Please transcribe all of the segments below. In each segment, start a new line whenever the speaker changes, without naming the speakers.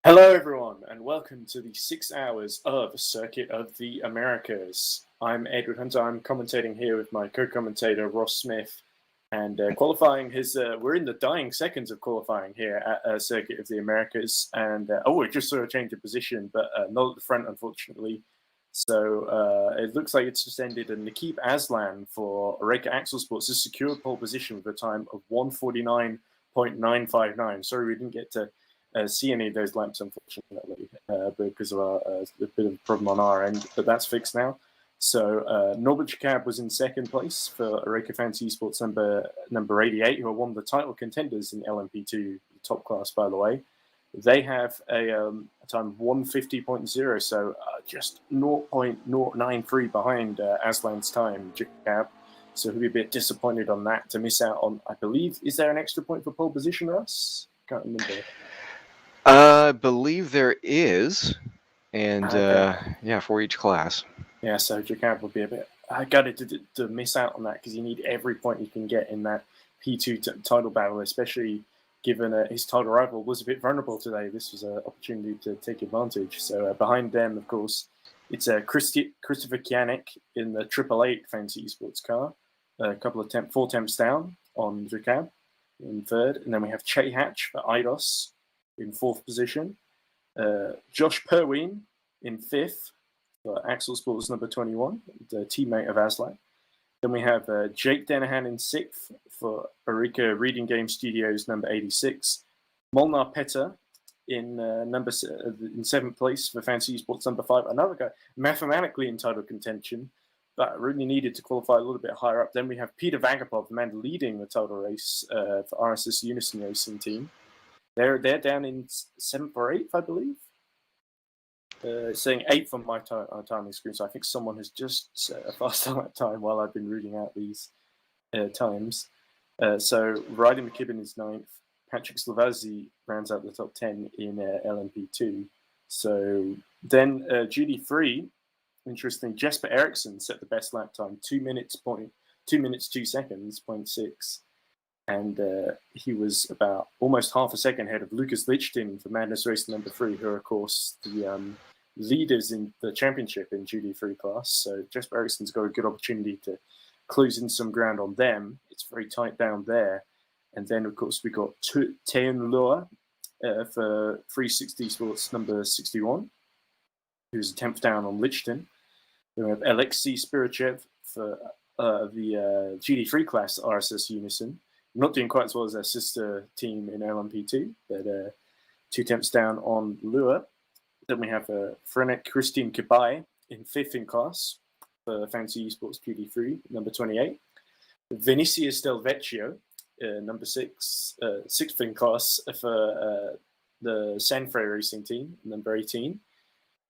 Hello everyone and welcome to the 6 hours of Circuit of the Americas. I'm Edward Hunter. I'm commentating here with my co-commentator Ross Smith, and qualifying we're in the dying seconds of qualifying here at Circuit of the Americas, and we just saw a change of position, but not at the front unfortunately. So it looks like it's just ended, and Nikib Aslan for Oreca Axel Sports has secured pole position with a time of 1:49.959. Sorry we didn't get to see any of those laps, unfortunately, because of a bit of a problem on our end, but that's fixed now. So Norbert Jacob was in second place for Oreca Fantasy Esports number 88, who are one of the title contenders in LMP2, the top class, by the way. They have a time of 1:50.0, so just 0.093 behind Aslan's time, Jacob. So he'll be a bit disappointed on that to miss out on, I believe, is there an extra point for pole position, Russ? Can't remember.
I believe there is, and
okay.
for each class.
Yeah, so Jacob will be a bit gutted to miss out on that, because you need every point you can get in that P2 title battle, especially given his title rival was a bit vulnerable today. This was an opportunity to take advantage. So behind them, of course, it's Christopher Kianek in the 888 Fantasy Esports car, a couple of 4 temps down on Jacob in third, and then we have Che Hatch for IDOS in 4th position. Josh Perween in 5th for Axel Sports number 21, the teammate of Aslan. Then we have Jake Denahan in 6th for Oreca Reading Game Studios number 86. Molnar Petter in 7th place for Fantasy Esports number 5. Another guy mathematically in title contention, but really needed to qualify a little bit higher up. Then we have Peter Vagapov, the man leading the title race for RSS Unison Racing team. They're down in 7th or 8th, I believe. Saying 8th on my timing screen, so I think someone has just set a faster lap time while I've been reading out these times. So Ryder McKibben is 9th. Patrick Slavazzi rounds out the top 10 in LMP2. So then GD3, interesting, Jesper Eriksson set the best lap time, 2 minutes 2 seconds, 0.6. And he was about almost half a second ahead of Lucas Lichtin for Madness Race number 3, who are, of course, the leaders in the championship in GD3 class. So Jesper Eriksson's got a good opportunity to close in some ground on them. It's very tight down there. And then, of course, we got Teun Lua for 360 Sports number 61, who's a 10th down on Lichtin. Then we have Alexei Spirichev for the GD3 class RSS Unison. Not doing quite as well as their sister team in LMP2, but 2 temps down on Lua. Then we have Frenek Christine Kibai in 5th in class for Fantasy Esports GD3, number 28. Vinicius Del Vecchio, number 6, 6th in class for the Sanfray Racing team, number 18.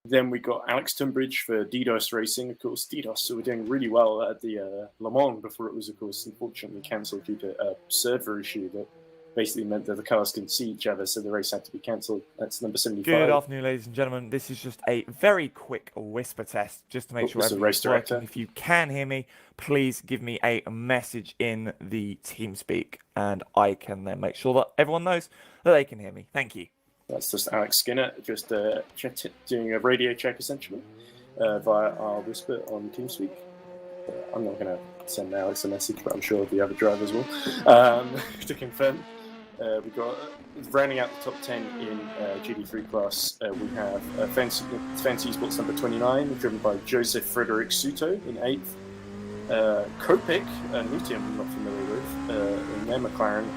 Then we got Alex Tunbridge for DDoS Racing, of course. DDoS were doing really well at the Le Mans before it was, of course, unfortunately cancelled due to a server issue that basically meant that the cars couldn't see each other, so the race had to be cancelled. That's number 75.
Good afternoon, ladies and gentlemen. This is just a very quick whisper test, just to make sure everything's working. If you can hear me, please give me a message in the TeamSpeak, and I can then make sure that everyone knows that they can hear me. Thank you.
That's just Alex Skinner, just doing a radio check, essentially, via our whisper on TeamSpeak. I'm not going to send Alex a message, but I'm sure the other drivers will, to confirm. We've got, rounding out the top 10 in GD3 class, we have Fantasy Sports number 29, driven by Joseph Frederick Suto in 8th. Kopik, a new team I'm not familiar with, in their McLaren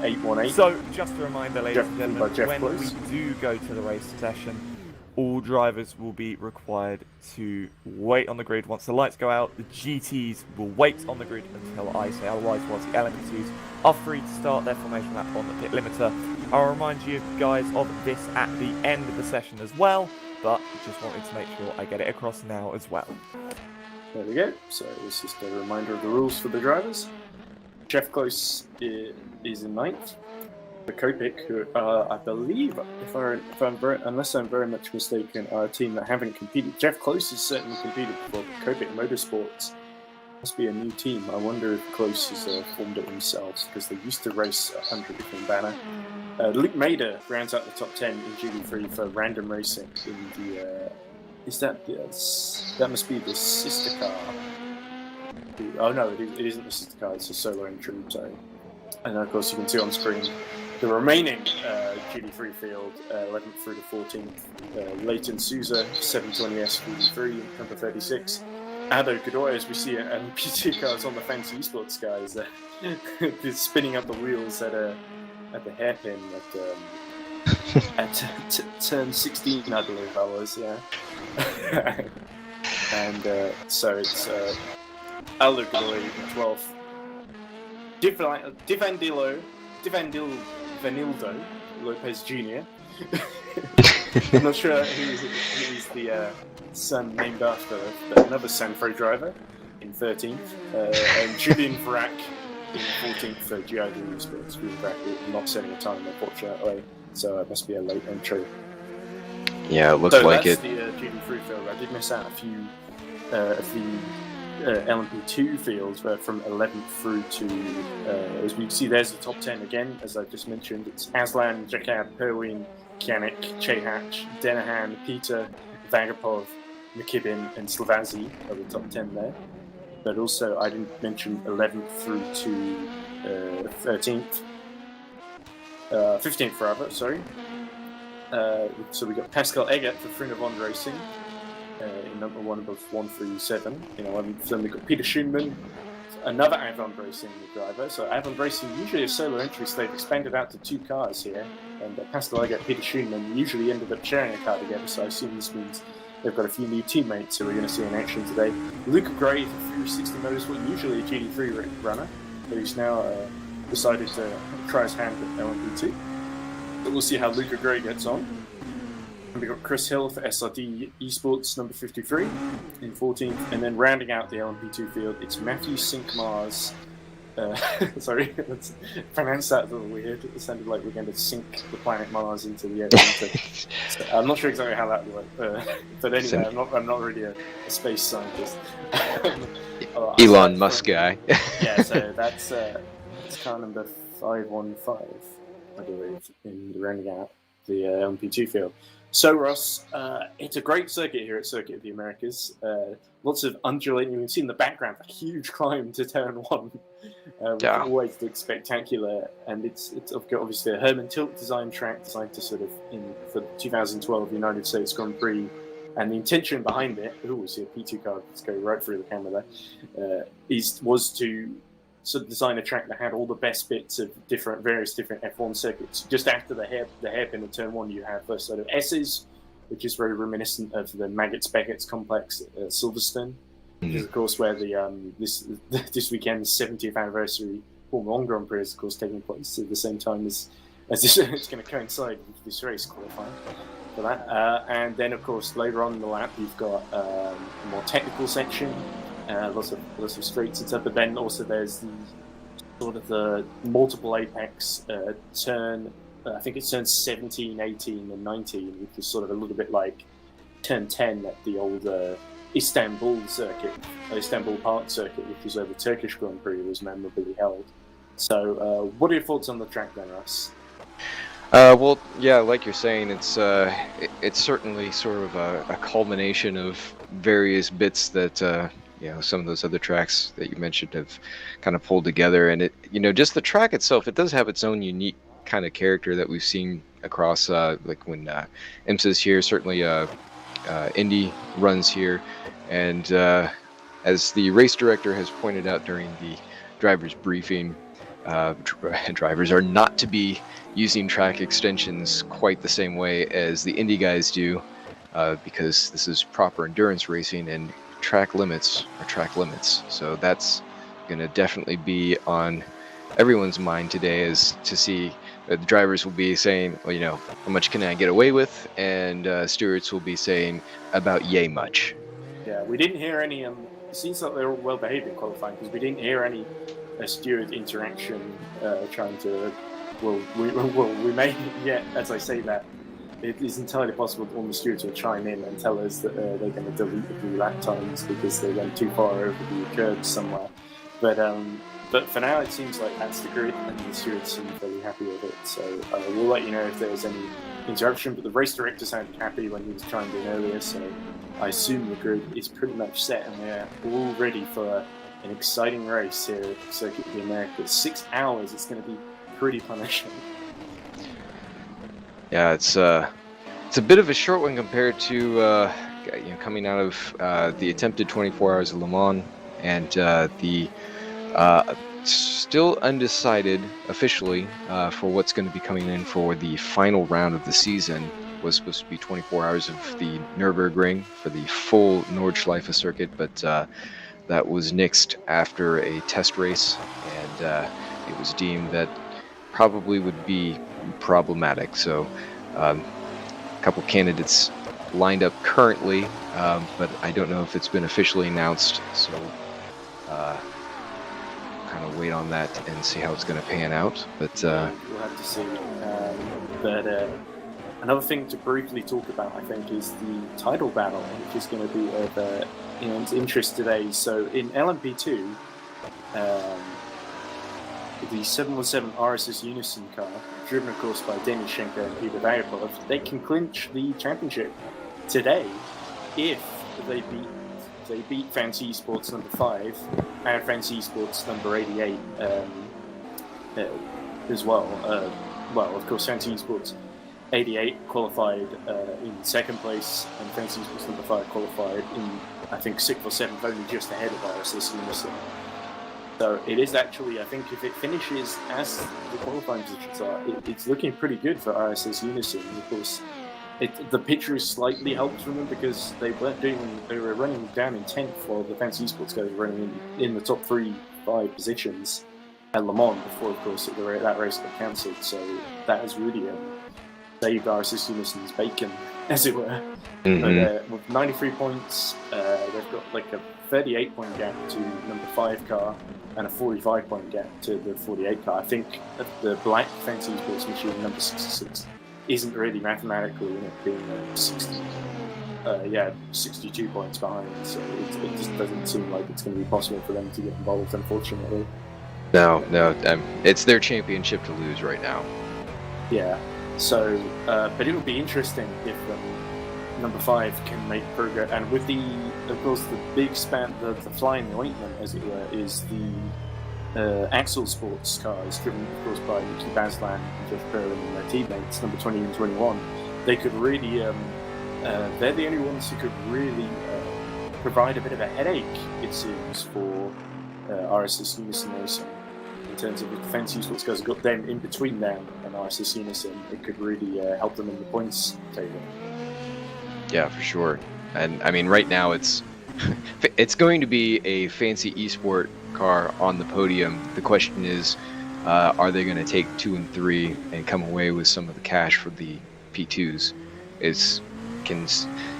818.
So, just a reminder, ladies and gentlemen, when we do go to the race session, all drivers will be required to wait on the grid. Once the lights go out, the GTs will wait on the grid until I say otherwise, once the LMP2s are free to start their formation lap on the pit limiter. I'll remind you guys of this at the end of the session as well, but just wanted to make sure I get it across now as well.
There we go. So it's just a reminder of the rules for the drivers. Jeff Close is in 9th. For Kopik, who I believe, unless I'm very much mistaken, are a team that haven't competed. Jeff Close has certainly competed before, but Kopik Motorsports must be a new team. I wonder if Close has formed it themselves, because they used to race under a different banner. Luke Mader rounds out the top 10 in GT3 for random racing in the. That must be the sister car. Oh no, it isn't the sister car. It's a solo entry. Sorry. And of course, you can see on screen the remaining GT3 field, 11th through to 14th. Leighton Souza, 720S GT3, number 36. Ado Godoy, as we see it, and PT cars on the fancy esports guys, spinning up the wheels at the hairpin at turn 16, I believe that was, yeah. And so it's Aldo Godoy, 12th. Vanildo Lopez Jr. I'm not sure who's the son named after, but another Sanfro driver in 13th. And Julian Vrak in 14th for GID Esports. Julian Vrak not setting a time, unfortunately, so it must be a late entry.
Yeah, it looks like it.
So that's the GT3 field. I did miss out a few of the LMP2 fields from 11th through to, as we see, there's the top 10 again, as I just mentioned. It's Aslan, Jakab, Perwin, Kianik, Chehatch, Denahan, Peter, Vagapov, McKibben, and Slavazzi are the top 10 there. But also, I didn't mention 11th through to 13th. 15th rather, sorry. So we got Pascal Eggert for Frinavon Racing. In number 1 above 137. You know, then we've got Peter Schoenman, another Avon Racing driver. So Avon Racing usually a solo entry, so they've expanded out to 2 cars here. And Pascal Eggert, Peter Schoenman usually ended up sharing a car together, so I assume this means they've got a few new teammates who we're going to see in action today. Luca Gray for Fury 60 Motorsport, usually a GT3 runner, but he's now decided to try his hand at LMP2. But we'll see how Luca Gray gets on. And we've got Chris Hill for SRD Esports, number 53, in 14th. And then rounding out the LMP2 field, it's Matthew Sinkmars. Sorry, let's pronounce that a little weird. It sounded like we're going to sink the planet Mars into the air. So, I'm not sure exactly how that works. But anyway, I'm not really a space scientist.
Elon Musk guy.
Yeah, so that's car number 515, I believe, in the rounding out the LMP2 field. So, Ross, it's a great circuit here at Circuit of the Americas. Lots of undulating. You can see in the background a huge climb to turn 1, which always looks spectacular. And it's obviously a Herman Tilke design track designed to sort of for the 2012 United States Grand Prix. And the intention behind it, we see a P2 car, let's go right through the camera there, was to sort of design a track that had all the best bits of various different F1 circuits. Just after the hairpin of turn 1, you have a sort of S's, which is very reminiscent of the Maggots-Beckett's complex at Silverstone, which is of course where the this weekend's 70th anniversary Formula 1 Grand Prix is of course taking place at the same time as this. It's going to coincide with this race qualifying for that. And then of course later on in the lap you've got a more technical section. Lots of straights and stuff, but then also there's the sort of the multiple apex turn. I think it's turns 17, 18, and 19, which is sort of a little bit like turn 10 at the old Istanbul Park circuit, which is where the Turkish Grand Prix was memorably held. So, what are your thoughts on the track then, Russ?
Well, yeah, like you're saying, it's certainly sort of a culmination of various bits that some of those other tracks that you mentioned have kind of pulled together. And it, just the track itself, it does have its own unique kind of character that we've seen across, like when IMSA's here, certainly Indy runs here. And as the race director has pointed out during the driver's briefing, drivers are not to be using track extensions quite the same way as the Indy guys do, because this is proper endurance racing and track limits are track limits. So that's going to definitely be on everyone's mind today, is to see the drivers will be saying, well, how much can I get away with? And stewards will be saying about yay much.
Yeah, we didn't hear any, it seems like they were well behaved in qualifying, because we didn't hear any steward interaction trying to, we may yet, as I say that, it is entirely possible that all the stewards will chime in and tell us that they're going to delete the blue lap times because they went too far over the curbs somewhere. But for now, it seems like that's the grid, and the stewards seem fairly happy with it. So we'll let you know if there's any interruption. But the race director sounded happy when he was chimed in earlier, so I assume the grid is pretty much set and we're all ready for an exciting race here at Circuit of the Americas. 6 hours. It's going to be pretty punishing.
Yeah, it's a bit of a short one compared to coming out of the attempted 24 Hours of Le Mans and the still undecided officially for what's going to be coming in for the final round of the season. Was supposed to be 24 hours of the Nürburgring for the full Nordschleife circuit, but that was nixed after a test race, and it was deemed that probably would be problematic. So a couple candidates lined up currently, but I don't know if it's been officially announced, so kind of wait on that and see how it's going to pan out. But
we'll have to see. But another thing to briefly talk about, I think, is the title battle, which is going to be of interest today. So in LMP2, the 717 RSS Unison car, driven of course by Denis Schenker and Peter Vajapolov, they can clinch the championship today if they beat Fancy Esports number 5 and Fancy Esports number 88 as well. Well, of course, Fancy Esports 88 qualified in second place, and Fancy Esports number 5 qualified in, I think, 6th or 7th, only just ahead of RSS Unison. So it is actually, I think, if it finishes as the qualifying positions are, it's looking pretty good for RSS Unison. Of course, the picture is slightly helped from them because they were running down in 10th while the Fancy Esports guys were running in the top 3-5 positions at Le Mans before, of course, that race got cancelled. So that has really saved RSS Unison's bacon, as it were.
Mm-hmm.
But with 93 points, they've got like a 38-point gap to number 5 car and a 45-point gap to the 48 car. I think the black Fancy Esports machine, number 66, isn't really mathematically in it being 62 points behind, so it just doesn't seem like it's going to be possible for them to get involved, unfortunately.
No, it's their championship to lose right now.
Yeah, so, but it would be interesting if number 5 can make progress, and with of course, the big span, the fly in the ointment, as it were, is the Axel Sports cars, driven, of course, by Niki Baslan and Jeff Perrin and their teammates, number 20 and 21. They could really, they're the only ones who could really provide a bit of a headache, it seems, for RSS Unison Racing. In terms of if the Fancy Esports guys got them in between them and RSS Unison, it could really help them in the points table.
Yeah, for sure. And I mean, right now it's going to be a Fancy Esport car on the podium. The question is, are they going to take 2 and 3 and come away with some of the cash for the P2s? Can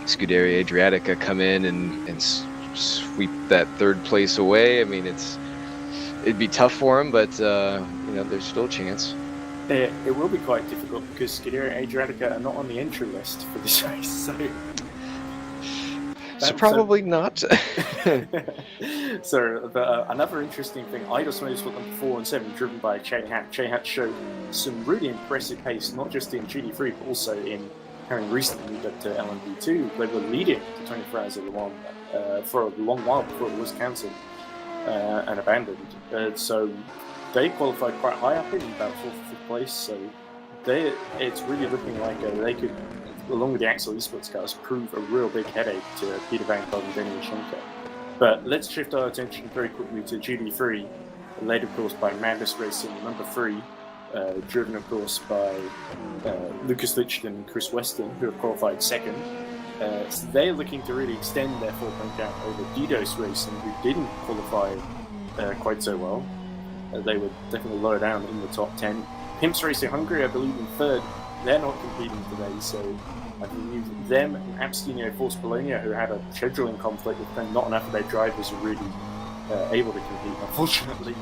Scuderia Adriatica come in and sweep that 3rd place away? I mean, it'd be tough for them, but there's still a chance.
It will be quite difficult because Scuderia Adriatica are not on the entry list for this race,
so probably not.
So, another interesting thing, Eidos Motorsport number 4 and 7, driven by Che Hat. Che Hat showed some really impressive pace, not just in GT3, but also in having recently moved up to LMP2. They were leading to 24 Hours of Le Mans for a long while before it was cancelled and abandoned. So they qualified quite high up in about 4th or 5th place. So it's really looking like they could, along with the Axel Esports cars, prove a real big headache to Peter Vajapolov and Denis Schenker. But let's shift our attention very quickly to GT3, led of course by Madness Racing, number 3, driven of course by Lucas Lichten and Chris Weston, who have qualified 2nd. So they're looking to really extend their 4-point gap over DDoS Racing, who didn't qualify quite so well. They were definitely lower down in the top 10. Pimps Racing Hungary, I believe, in 3rd. They're not competing today, so I believe them and Abstinio Force Bologna, who had a scheduling conflict with them, not enough of their drivers are really able to compete. Unfortunately,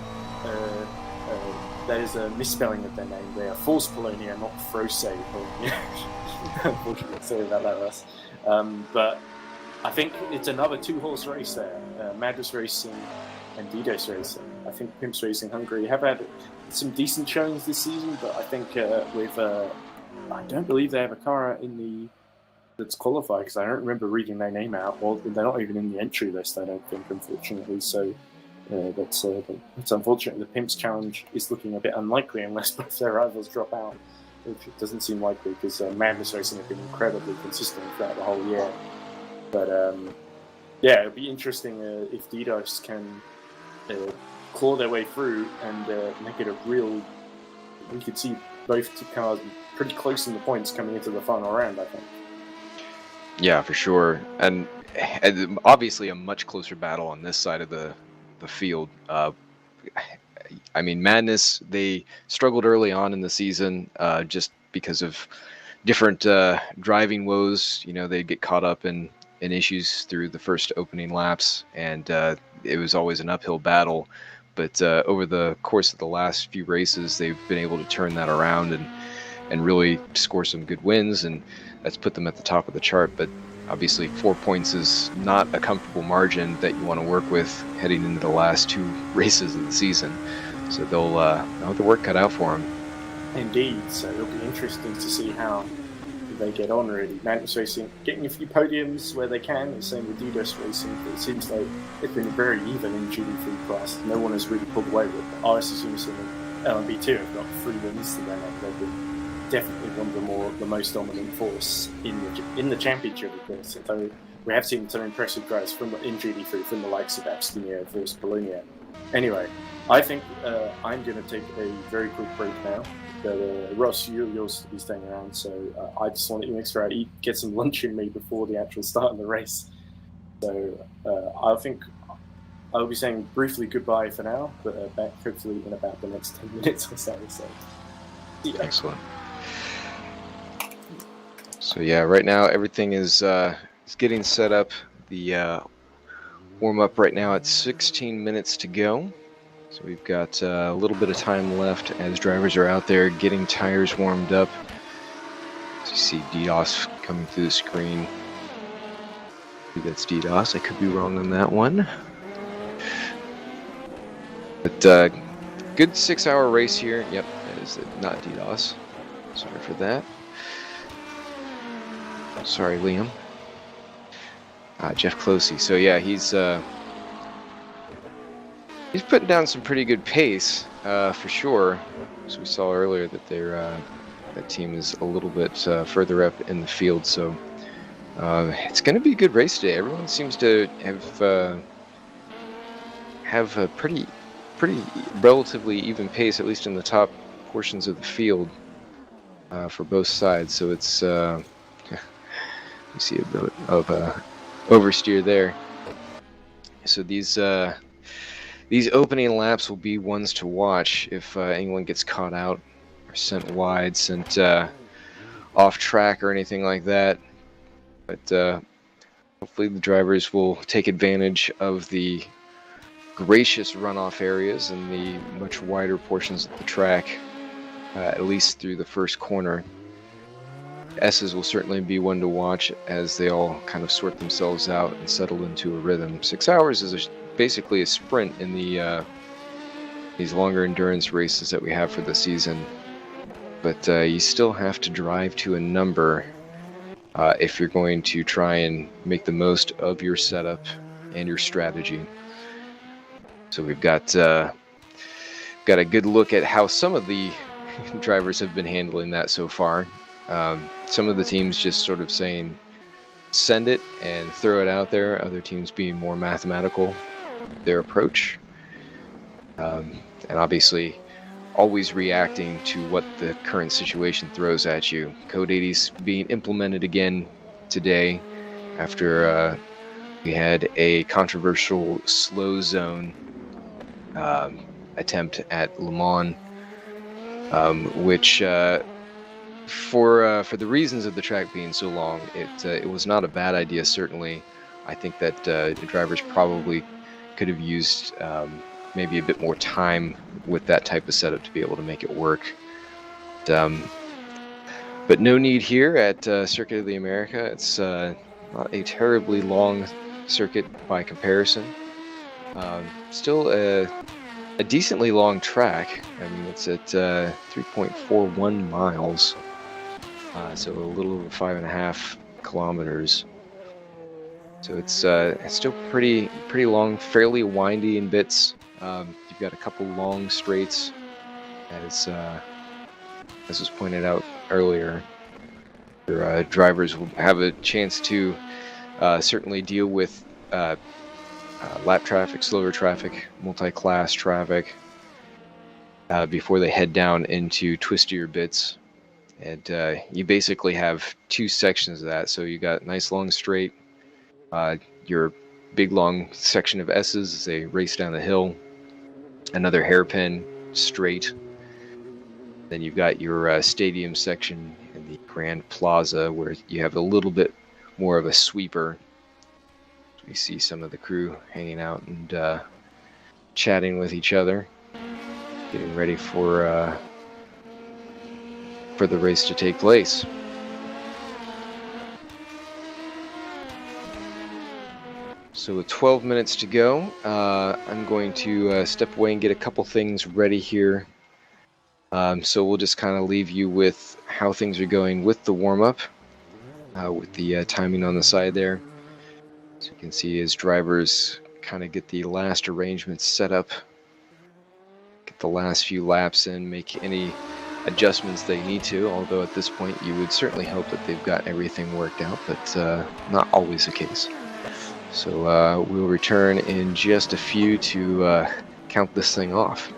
there's a misspelling of their name. They are Force Bologna, not Frose Bologna. Unfortunately, sorry about that, Russ. But I think it's another 2-horse race there. Madness Racing and DDoS Racing. I think Pimps Racing Hungary have had some decent showings this season, but I think with I don't believe they have a car in the that's qualified, because I don't remember reading their name out. Well, they're not even in the entry list, I don't think, unfortunately. So that's unfortunate. The Pimps Challenge is looking a bit unlikely unless both their rivals drop out, which doesn't seem likely, because Madness Racing have been incredibly consistent throughout the whole year. But yeah, it'll be interesting if DDoS can claw their way through and make it a real. We could see both cars pretty close in the points coming into the final round, I think.
Yeah, for sure, and obviously a much closer battle on this side of the field. I mean, Madness, they struggled early on in the season just because of different driving woes. You know, they'd get caught up in issues through the first opening laps, and it was always an uphill battle. But over the course of the last few races, they've been able to turn that around and really score some good wins, and that's put them at the top of the chart. But obviously 4 points is not a comfortable margin that you want to work with heading into the last 2 races of the season. So they'll have the work cut out for them.
Indeed, so it'll be interesting to see how they get on, really. Madness Racing getting a few podiums where they can, the same with DDoS Racing, but it seems like it's been very even in GD3 class. No one has really pulled away with it. RS Unison and LMB2 have got 3 wins to them. They've been definitely one of the most dominant force in the championship, of course. So we have seen some impressive drives in GD3 from the likes of Abstinia versus Polonia. Anyway, I think I'm going to take a very quick break now. But Ross, you're to be staying around, so I just want to make sure I get some lunch in me before the actual start of the race. So I think I'll be saying briefly goodbye for now, but back hopefully in about the next 10 minutes or so. So yeah.
Excellent. So yeah, right now everything is getting set up. The warm-up right now at 16 minutes to go. So we've got a little bit of time left as drivers are out there getting tires warmed up. So you see DDoS coming through the screen. Maybe that's DDoS. I could be wrong on that one. But good 6-hour race here. Yep, that is not DDoS. Sorry for that. Sorry, Liam. Jeff Closey. So yeah, he's putting down some pretty good pace, for sure. As we saw earlier, that that team is a little bit further up in the field. So it's going to be a good race today. Everyone seems to have a pretty relatively even pace, at least in the top portions of the field, for both sides. So it's you see a bit of oversteer there. So these opening laps will be ones to watch if anyone gets caught out or sent wide, sent off track or anything like that. But hopefully the drivers will take advantage of the gracious runoff areas and the much wider portions of the track, at least through the first corner. S's will certainly be one to watch as they all kind of sort themselves out and settle into a rhythm. 6 hours is basically a sprint in these longer endurance races that we have for the season. But you still have to drive to a number if you're going to try and make the most of your setup and your strategy. So we've got a good look at how some of the drivers have been handling that so far. Some of the teams just sort of saying, send it and throw it out there. Other teams being more mathematical in their approach. And obviously always reacting to what the current situation throws at you. Code 80's being implemented again today after we had a controversial slow zone attempt at Le Mans, which for the reasons of the track being so long, it was not a bad idea, certainly. I think that the drivers probably could have used maybe a bit more time with that type of setup to be able to make it work. But no need here at Circuit of the America. It's not a terribly long circuit by comparison. Still a a decently long track. I mean, it's at 3.41 miles, so a little over 5.5 kilometers. So it's still pretty long, fairly windy in bits. You've got a couple long straights, as was pointed out earlier. Your drivers will have a chance to certainly deal with lap traffic, slower traffic, multi-class traffic before they head down into twistier bits. And you basically have two sections of that. So you got nice long straight, your big long section of S's as they race down the hill, another hairpin straight. Then you've got your stadium section in the Grand Plaza where you have a little bit more of a sweeper. We see some of the crew hanging out and chatting with each other, getting ready for the race to take place. So with 12 minutes to go, I'm going to step away and get a couple things ready here. So we'll just kind of leave you with how things are going with the warm-up, with the timing on the side there. So you can see as drivers kind of get the last arrangements set up, get the last few laps in, make any adjustments they need to, although at this point you would certainly hope that they've got everything worked out, but not always the case. So we'll return in just a few to count this thing off.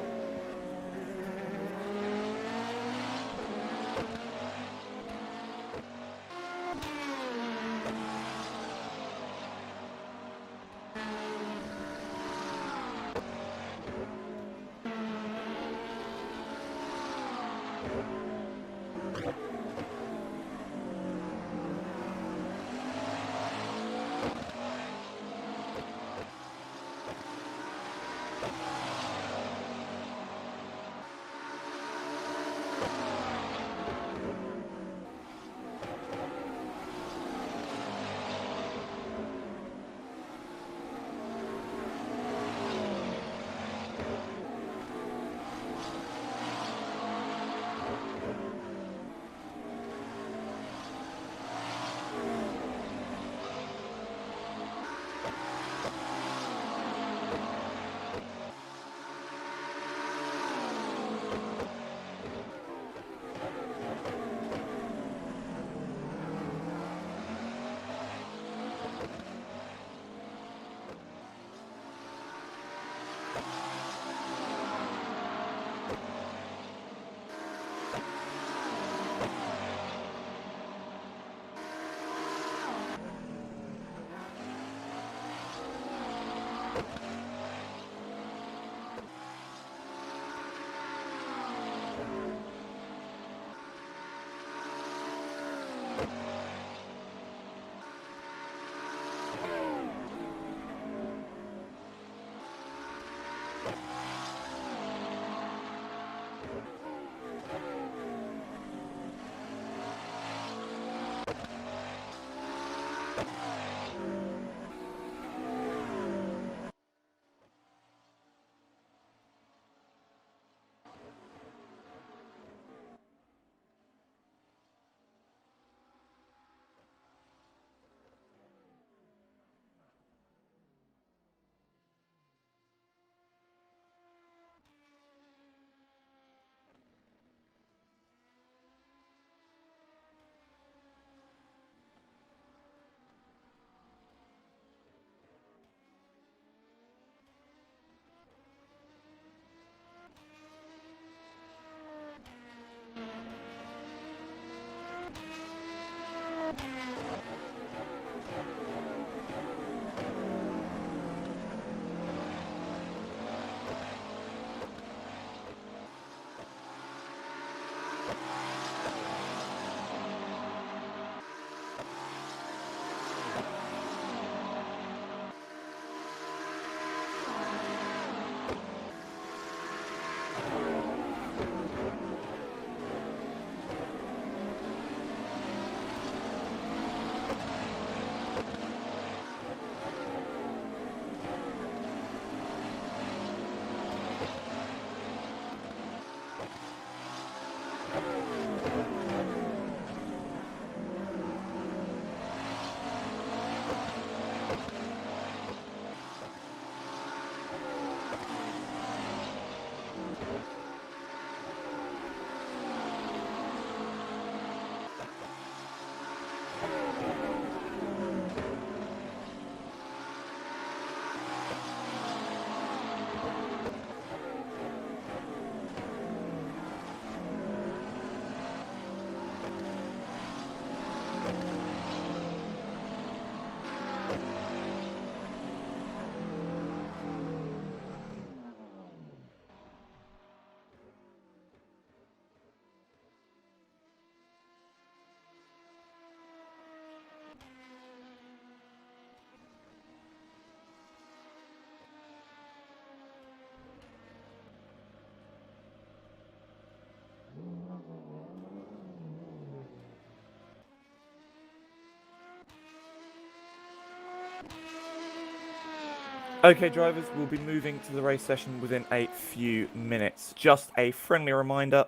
Okay, drivers, we'll be moving to the race session within a few minutes. Just a friendly reminder,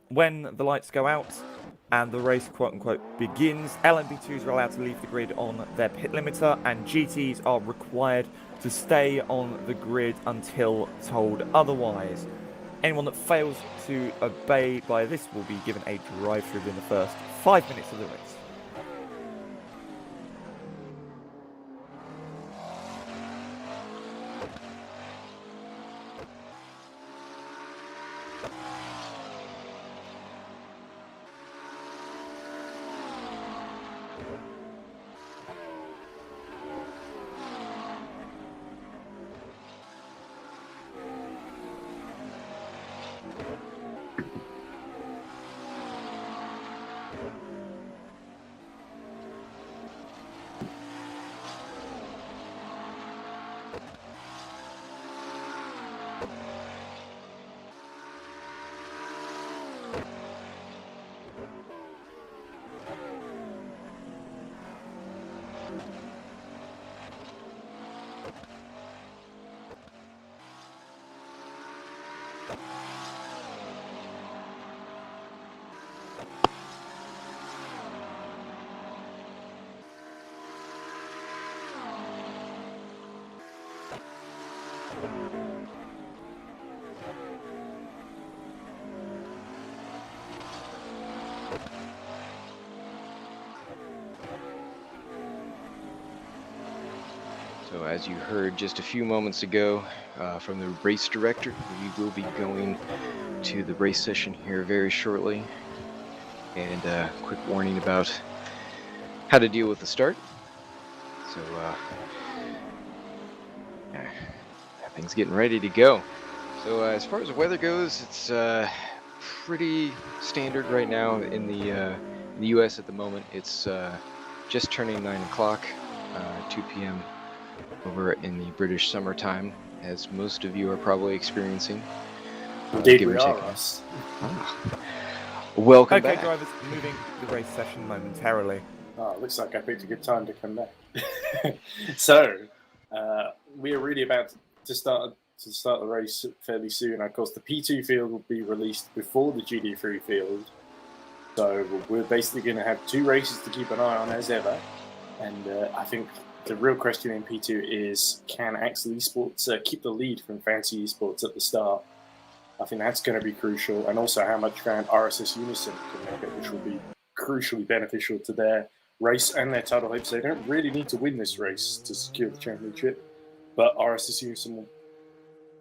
when the lights go out and the race quote-unquote begins, LMP2s are allowed to leave the grid on their pit limiter, and GTs are required to stay on the grid until told otherwise. Anyone that fails to obey by this will be given a drive-through within the first 5 minutes of the race.
So as you heard just a few moments ago from the race director, we will be going to the race session here very shortly. And a quick warning about how to deal with the start. So things getting ready to go. So as far as the weather goes, it's pretty standard right now in the U.S. at the moment. It's just turning 9 o'clock, 2 p.m. over in the British summertime, as most of you are probably experiencing.
Indeed, we are, Russ.
Welcome
back.
Okay,
drivers, moving the race session momentarily.
Oh, looks like I picked a good time to come back. So, we are really about to start the race fairly soon. Of course, the P2 field will be released before the GD3 field. So we're basically going to have 2 races to keep an eye on as ever. And I think the real question in P2 is, can Axel Esports keep the lead from Fancy Esports at the start? I think that's going to be crucial. And also how much RSS Unison can make it, which will be crucially beneficial to their race and their title hopes. They don't really need to win this race to secure the championship. But RSS Unison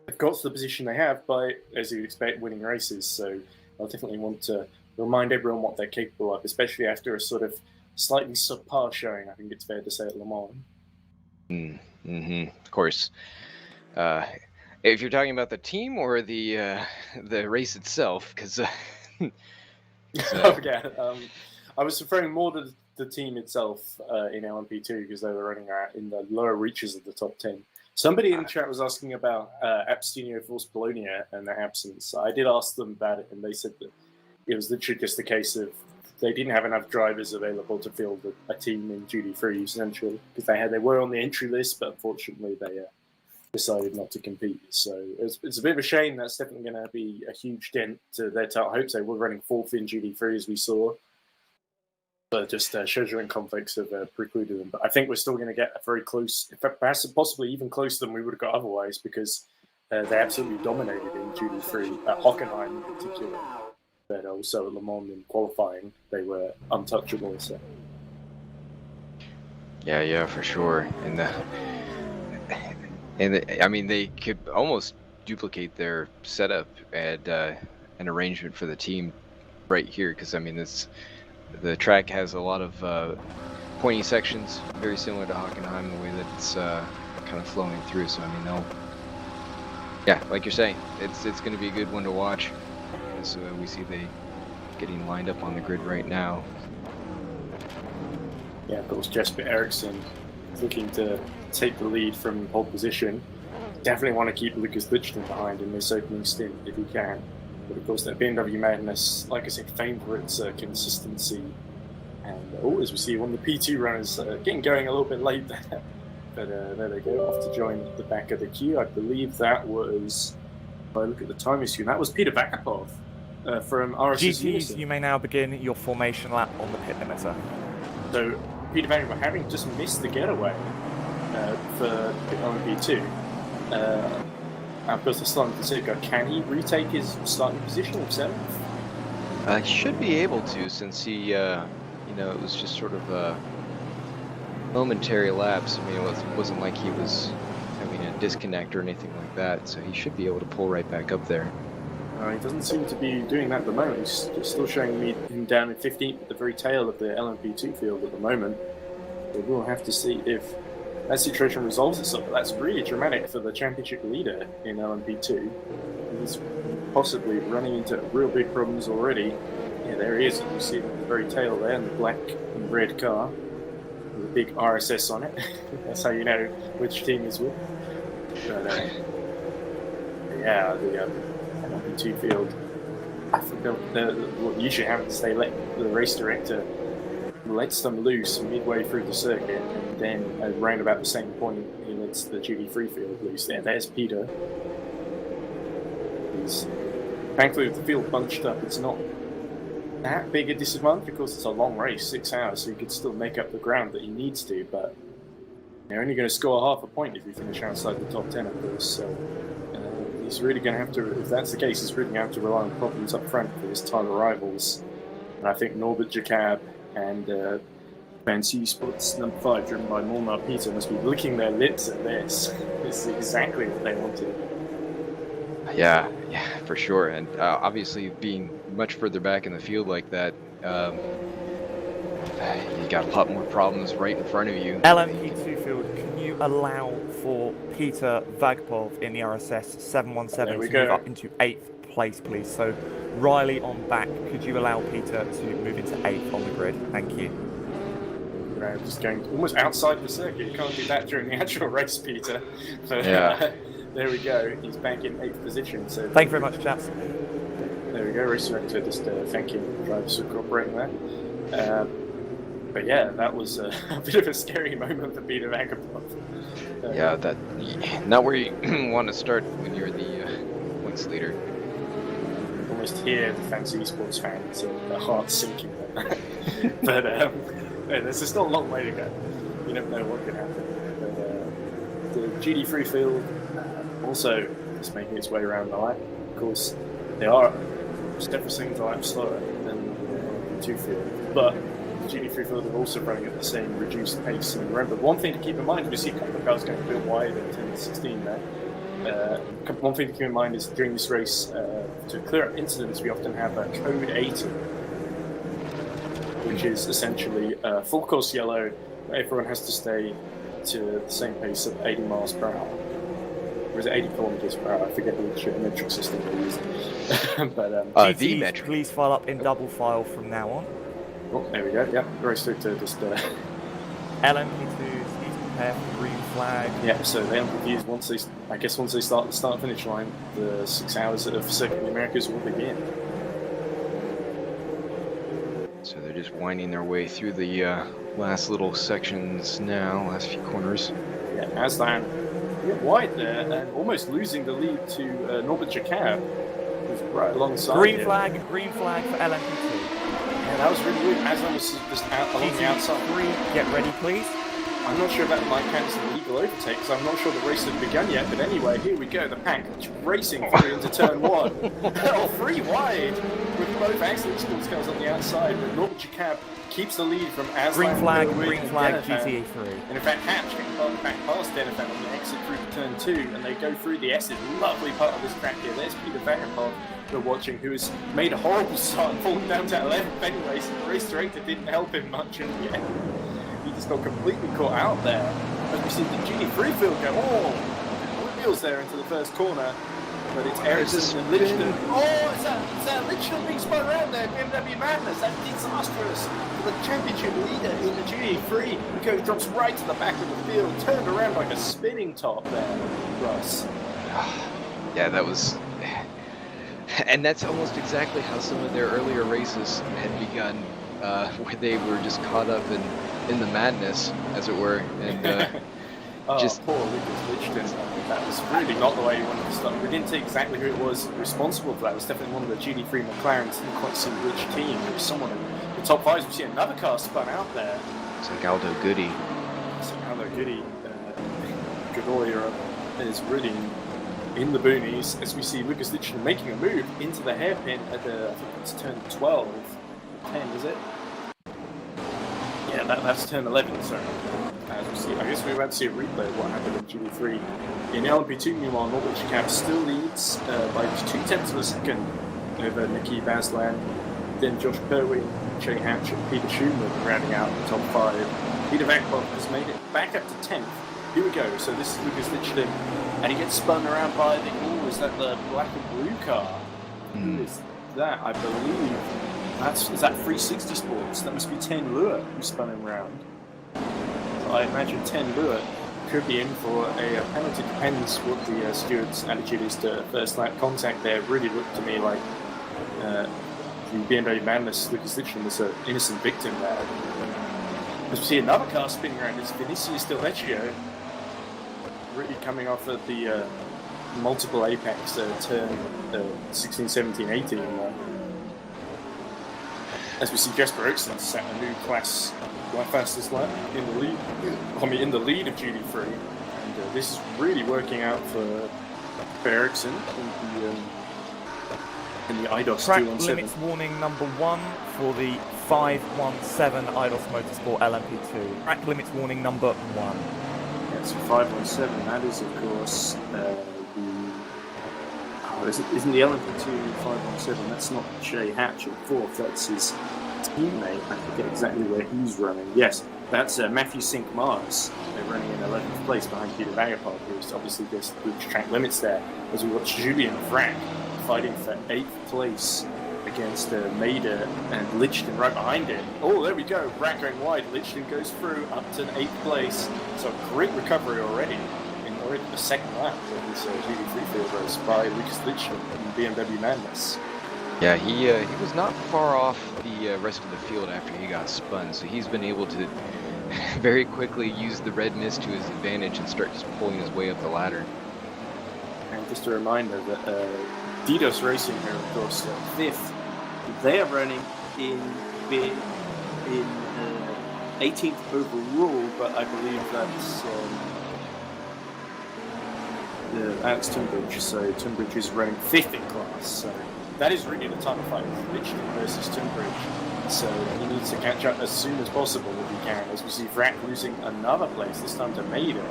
have got to the position they have by, as you'd expect, winning races. So I'll definitely want to remind everyone what they're capable of, especially after a sort of slightly subpar showing, I think it's fair to say, at Le Mans.
Of course. If you're talking about the team or the race itself, because
I was referring more to the team itself in LMP2 because they were running in the lower reaches of the top 10. Somebody in the chat was asking about Abstinio Force Polonia and their absence. I did ask them about it, and they said that it was literally just a case of they didn't have enough drivers available to field a team in GD3, essentially, because they were on the entry list, but unfortunately they decided not to compete. So it's a bit of a shame. That's definitely going to be a huge dent to their hopes. They were running 4th in GD3, as we saw, but just scheduling conflicts have precluded them. But I think we're still going to get a very close, perhaps possibly even closer than we would have got otherwise, because they absolutely dominated in GD3, at Hockenheim in particular. But also at Le Mans in qualifying, they were untouchable. So.
Yeah, for sure. I mean, they could almost duplicate their setup and an arrangement for the team right here, because I mean, the track has a lot of pointy sections, very similar to Hockenheim, the way that it's kind of flowing through. So I mean, like you're saying, it's going to be a good one to watch. So we see they getting lined up on the grid right now.
Yeah, of course, Jesper Eriksson looking to take the lead from pole position. Definitely want to keep Lucas Lichten behind in this opening stint if he can. But of course, that BMW Madness, like I said, famed for its consistency. And as we see, one of the P2 runners getting going a little bit late there. But there they go, off to join the back of the queue. I believe that was, if I look at the timing screen, that was Peter Vakapov from RSS
GTs,
Unison.
you may now begin your formation lap on the pit limiter.
So Peter Vakapov, having just missed the getaway for LMP2, of course, the starting position, can he retake his starting position of 7th?
He should be able to, since he, you know, it was just sort of a momentary lapse. I mean, it wasn't like he was having a disconnect or anything like that, so he should be able to pull right back up there.
He doesn't seem to be doing that at the moment. He's still showing me him down in 15th at the very tail of the LMP2 field at the moment. So we'll have to see if that situation resolves itself. But that's really dramatic for the championship leader in LMP2. He's possibly running into real big problems already. Yeah, there he is. You see him at the very tail there in the black and red car with a big RSS on it. That's how you know which team is with. But yeah, the LMP2 field, I think what usually happens is they let the race director lets them loose midway through the circuit, and then around about the same point he lets the GT3 field loose. There's Peter. Thankfully with the field bunched up, it's not that big a disadvantage because it's a long race, 6 hours, so he could still make up the ground that he needs to, but they're only going to score half a point if you finish outside the top 10 of course, so he's really going to have to, if that's the case, he's really going to have to rely on problems up front for his time arrivals. And I think Norbert Jacob and Fancy Sports number 5, driven by Molnar Peter, must be licking their lips at this. This is exactly what they wanted.
Yeah, for sure. And obviously, being much further back in the field like that, you got a lot more problems right in front of you.
LMP2 field, can you allow for Peter Vakapov in the RSS 717 to move up into 8th place, please? So Riley on back, could you allow Peter to move into 8th on the grid? Thank you.
Just going almost outside the circuit. You can't do that during the actual race, Peter. But,
yeah.
There we go. He's back in 8th position. So
thank you very much, chaps.
There we go. Race director just thanking drivers for cooperating there. But yeah, that was a bit of a scary moment for Peter Vakapov.
Yeah, that not where you want to start when you're the points leader.
Almost hear the Fancy Esports fans, their hearts sinking. But there's still a long way to go. You never know what could happen. But the GT3 field also is making its way around the lap. Of course, they are several seconds a lap slower than the 2 field, but the GT3 field are also running at the same reduced pace. And remember, one thing to keep in mind, we see a couple of cars going a bit wide at 10 and 16 there. One thing to keep in mind is during this race, to clear up incidents, we often have a code 80, which is essentially full course yellow, where everyone has to stay to the same pace of 80 miles per hour. Or is it 80 kilometers per hour? I forget which metric system they use. But
the metric. Please file up in double file from now on.
Oh, there we go. Yep, race director just.
LMP2, please prepare for green flag.
Yeah, so the LMP2s once they start the start-finish line, the 6 hours of Circuit of the Americas will begin.
So they're just winding their way through the last little sections now, last few corners.
Yeah, Aslan a bit wide there and almost losing the lead to Norbert Jacob, who's right alongside
green
him.
flag for LMP2.
Yeah, that was really weird. Aslan was just out along the outside.
Get ready, please.
I'm not sure that might count as an illegal overtake, because I'm not sure the race has begun yet. But anyway, here we go. The pack racing through into turn 1. Oh, 3 wide with both Axel sports cars on the outside. But Norbert Jacob keeps the lead from Aslan.
Green flag, GTA3.
And in fact, Hatch can back past Denifan on the exit through to turn 2, and they go through the S's. Lovely part of this track here. There's Peter Vakapov, we're watching, who has made a horrible start and fallen down to 11th anyway, so the race director didn't help him much in the end. He just got completely caught out there. As we see the GT3 field go, wheels there into the first corner. But it's Ericsson and Lichton. Oh, it's that Lichton being spun around there. BMW Madness. That's disastrous for the championship leader in the GT3. The coach drops right to the back of the field, turned around like a spinning top there, Russ.
Yeah, that was... And that's almost exactly how some of their earlier races had begun, where they were just caught up in the madness, as it were. And Just
poor Lucas Lichten. That was really not the way he wanted to start. We didn't see exactly who it was responsible for that. It was definitely one of the GD3 McLarens. Didn't quite see which team. It was someone in the top fives. We see another car spun out there.
it's like Aldo Goody.
So Aldo Goody, Godoy is really in the boonies as we see Lucas Lichten making a move into the hairpin at the, I think it's turn 12, 10, is it? Yeah, that's turn 11, sorry. As we see, I guess we're about to see a replay of what happened in GD3. In LMP2, meanwhile, Norbert Schicab still leads by 2/10 of a second over Niki Baslan. Then Josh Perwin, Jay Hatch, and Peter Schumann rounding out the top 5. Peter Vakbov has made it back up to 10th. Here we go. So this is Lucas Lichten, and he gets spun around by the. Oh, is that the black and blue car? Who is that? I believe is that 360 Sports. That must be 10 Lure who spun him around. I imagine 10 Lure could be in for a penalty. Depends what the steward's attitude is to first lap contact there. Really looked to me like the BMW Madness Lucas Lichten was an innocent victim there. As we see another car spinning around, it's Vinicius Del Vecchio really coming off of the multiple apex turn 16, 17, 18 as we see Jesper Eriksson set a new class fastest lap in the lead. In the lead of GD3, and this is really working out for Eriksson in the IDOS
Track
217.
limits warning number 1 for the 517 IDOS Motorsport LMP2. Track limits warning number 1.
Yeah, so 517. That is, of course, isn't the LMP2 517? That's not Jay Hatch at 4th. That's his teammate. I forget exactly where he's running. Yes, that's Matthew Sink-Mars. They're running in 11th place behind Peter Vagapov, who's obviously just the track limits there. As we watch Julian Vrack fighting for 8th place against Mader and Lichten right behind him. Oh, there we go. Vrack going wide. Lichten goes through up to 8th place. So great recovery already in the second lap of this GD3 field race by Lucas Lichten in BMW Madness.
Yeah, he was not far off the rest of the field after he got spun, so he's been able to very quickly use the red mist to his advantage and start just pulling his way up the ladder.
And just a reminder that DDoS Racing here, of course, 5th, they are running in 18th overall, but I believe that's Alex Tunbridge, so Tunbridge is running 5th in class, so that is really the title fight with Lichten versus Tunbridge. So he needs to catch up as soon as possible if he can, as we see Vrack losing another place, this time to Mader.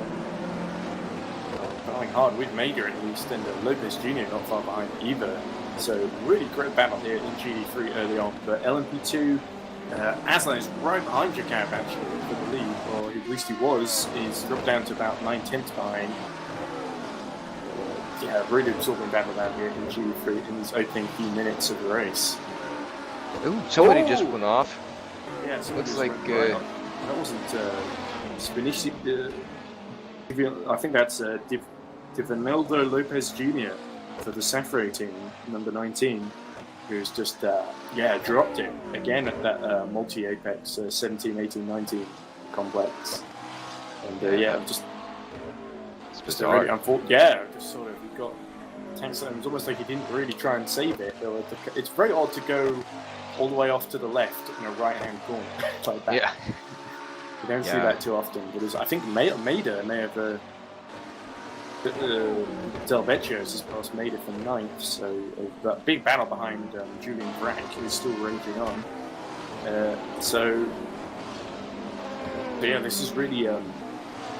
Going hard with Mader at least, and Lopez Jr. not far behind either. So really great battle here in GD3 early on. But LMP2, Aslan is right behind Jacob actually for the lead, or at least he was. He's dropped down to about 9/10 behind. Yeah, really absorbing battle down here in GD3 in these opening few minutes of the race.
Ooh, somebody just went off.
Yeah,
looks like
that wasn't Spinici. I think that's Divaneldo Lopez Jr. for the Safre team, number 19, who's just dropped it again at that multi-apex 17, 18, 19 complex. And just really unfortunate. Yeah, just sort of we got tanks. It was almost like he didn't really try and save it. It's very odd to go all the way off to the left in a right-hand corner like that.
Yeah,
you don't see that too often. But I think Mader may have Del Vecchio has just passed Mader for 9th. So that big battle behind Julian Vrack is still raging on. This is really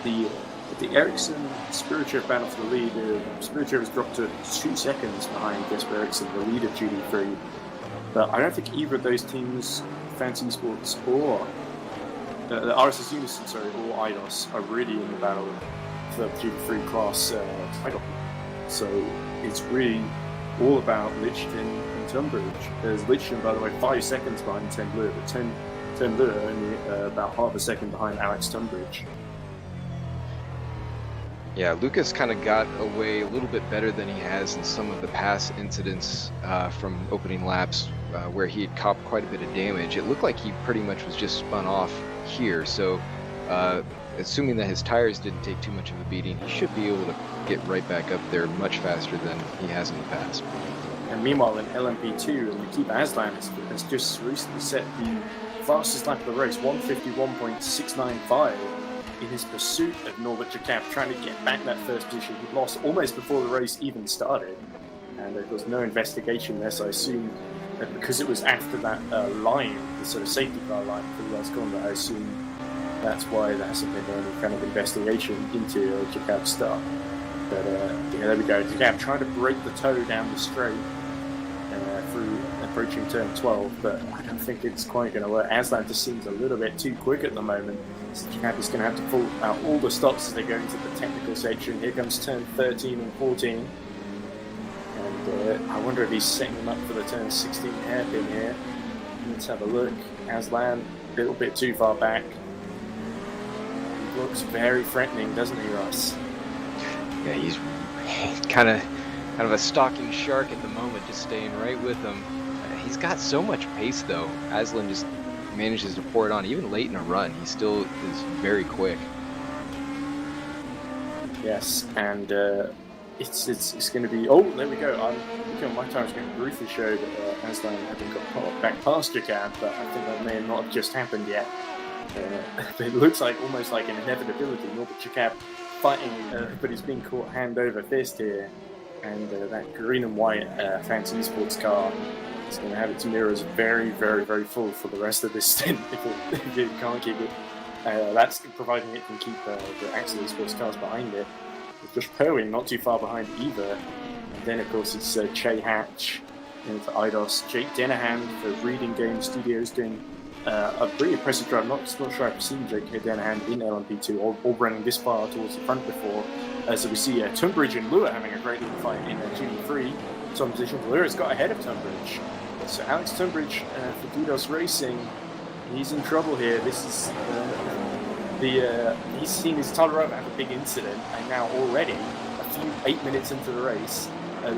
the Ericsson Spirichev battle for the lead. Spirichev has dropped to 2 seconds behind Jesper Eriksson, the lead of GD3. But I don't think either of those teams, Fancy Sports or the RSS Unison, or IDOS, are really in the battle for the GD3 class title. So it's really all about Lichten and Tunbridge. There's Lichten, by the way, 5 seconds behind 10 Lure, but 10 Lure only about half a second behind Alex Tunbridge.
Yeah, Lucas kind of got away a little bit better than he has in some of the past incidents from opening laps where he had copped quite a bit of damage. It looked like he pretty much was just spun off here, so Assuming that his tires didn't take too much of a beating, he should be able to get right back up there much faster than he has in the past.
And meanwhile, in LMP2, Nikita Aslan has just recently set the fastest lap of the race, 151.695, in his pursuit of Norbert Jacob, trying to get back that first position he lost almost before the race even started. And there was no investigation there, so I assume that because it was after that line, the sort of safety car line for the last corner, I assume that's why there hasn't been any kind of investigation into Jacob's start. But yeah, there we go. Jacob trying to break the toe down the straight through approaching turn 12, but I don't think it's quite going to work. Aslan just seems a little bit too quick at the moment. So Jacob is going to have to pull out all the stops as they go into the technical section. Here comes turn 13 and 14. And I wonder if he's setting them up for the turn 16 hairpin here. Let's have a look. Aslan, a little bit too far back. He looks very threatening, doesn't he, Ross?
Yeah, he's kind of a stalking shark at the moment, just staying right with him. He's got so much pace, though. Aslan just manages to pour it on. Even late in a run, he still is very quick.
Yes, and it's going to be... Oh, there we go. I'm looking at my time. I was going to briefly show that Aslan hadn't got back past Jacob, but I think that may not have just happened yet. It looks like almost like an inevitability. Norbert Jacob fighting, but he's being caught hand over fist here. And that green and white fancy esports car is going to have its mirrors very, very, very full for the rest of this stint if it can't keep it. That's providing it can keep the actual esports cars behind it. With Josh Perwin not too far behind either. And then, of course, it's Che Hatch for IDOS. Jake Dennehan for Reading Game Studios doing a pretty impressive drive. Not sure I've seen Jake Dennehan in LMP2 or running this far towards the front before. So we see Tunbridge and Lua having a great little fight in GT3. Some position. Lua's got ahead of Tunbridge. So Alex Tunbridge for DDoS Racing, he's in trouble here. This is he's seen his Todorov have a big incident, and now already, a few 8 minutes into the race,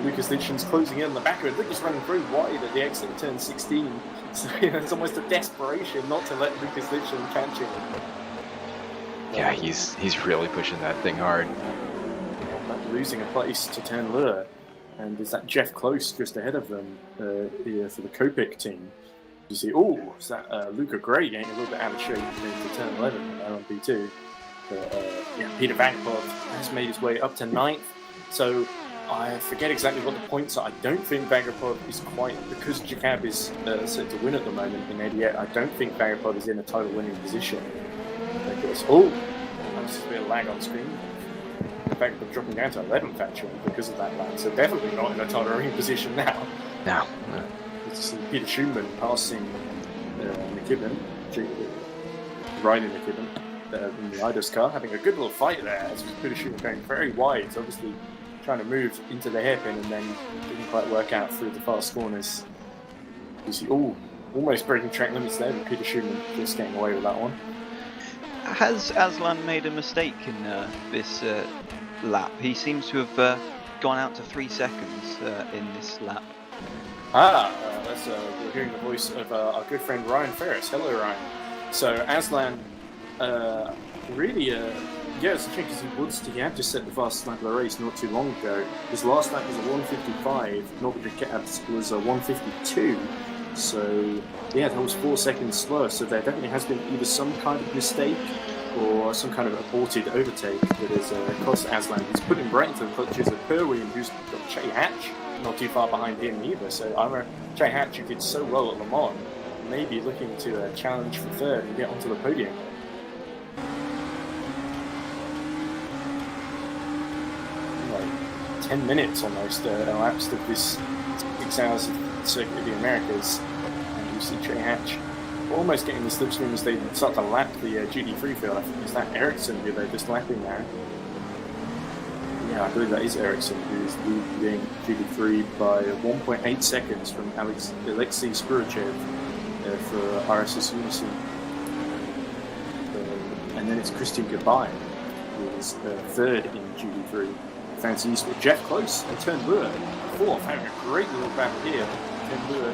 Lucas Litchen's closing in on the back of it. Lucas running very wide at the exit of turn 16. So it's almost a desperation not to let Lucas Litchen catch him.
Yeah, he's really pushing that thing hard.
Losing a place to turn Lure, and is that Jeff Close just ahead of them for the Copic team? You see, is that Luca Gray getting a little bit out of shape into turn 11 in LMP2. Peter Vagapov has made his way up to 9th, so I forget exactly what the points are. I don't think Vagapov is quite, because Jacob is set to win at the moment in 88, I don't think Vagapov is in a title winning position. That's just a bit of lag on screen. In fact, they're dropping down to 11th actually because of that lag, so definitely not in a title-winning position now.
No.
You see Peter Schumann passing McKibben, riding McKibben in the IDOS car, having a good little fight there as Peter Schumann going very wide, so obviously trying to move into the hairpin and then didn't quite work out through the fast corners. You see, almost breaking track limits there, but Peter Schumann just getting away with that one.
Has Aslan made a mistake in this lap? He seems to have gone out to 3 seconds in this lap.
We're hearing the voice of our good friend Ryan Ferris. Hello, Ryan. So Aslan, really, it's a shame because he had just set the fastest lap of the race not too long ago. His last lap was a 1:55. Norbert Jacobs was a 1:52. So yeah, that was 4 seconds slower. So there definitely has been either some kind of mistake or some kind of aborted overtake that has cost Aslan. He's put him right into the clutches of Perwin, who's got Che Hatch not too far behind him either. So I'm a Che Hatch, who did so well at Le Mans, maybe looking to challenge for third and get onto the podium. Like 10 minutes almost elapsed of this 6 hours of Circuit of the Americas, and you see Che Hatch almost getting the slipstream as they start to lap the GT3 field. I think it's that Ericsson who they're just lapping now. Yeah, I believe that is Ericsson who is leading GT3 by 1.8 seconds from Alexei Spurachev for RSS Unison. And then it's Christian Gabay who is third in GT3. Fancy Eastwood. Jeff Close and Turn Lure fourth, having a great little battle here. Turn Lure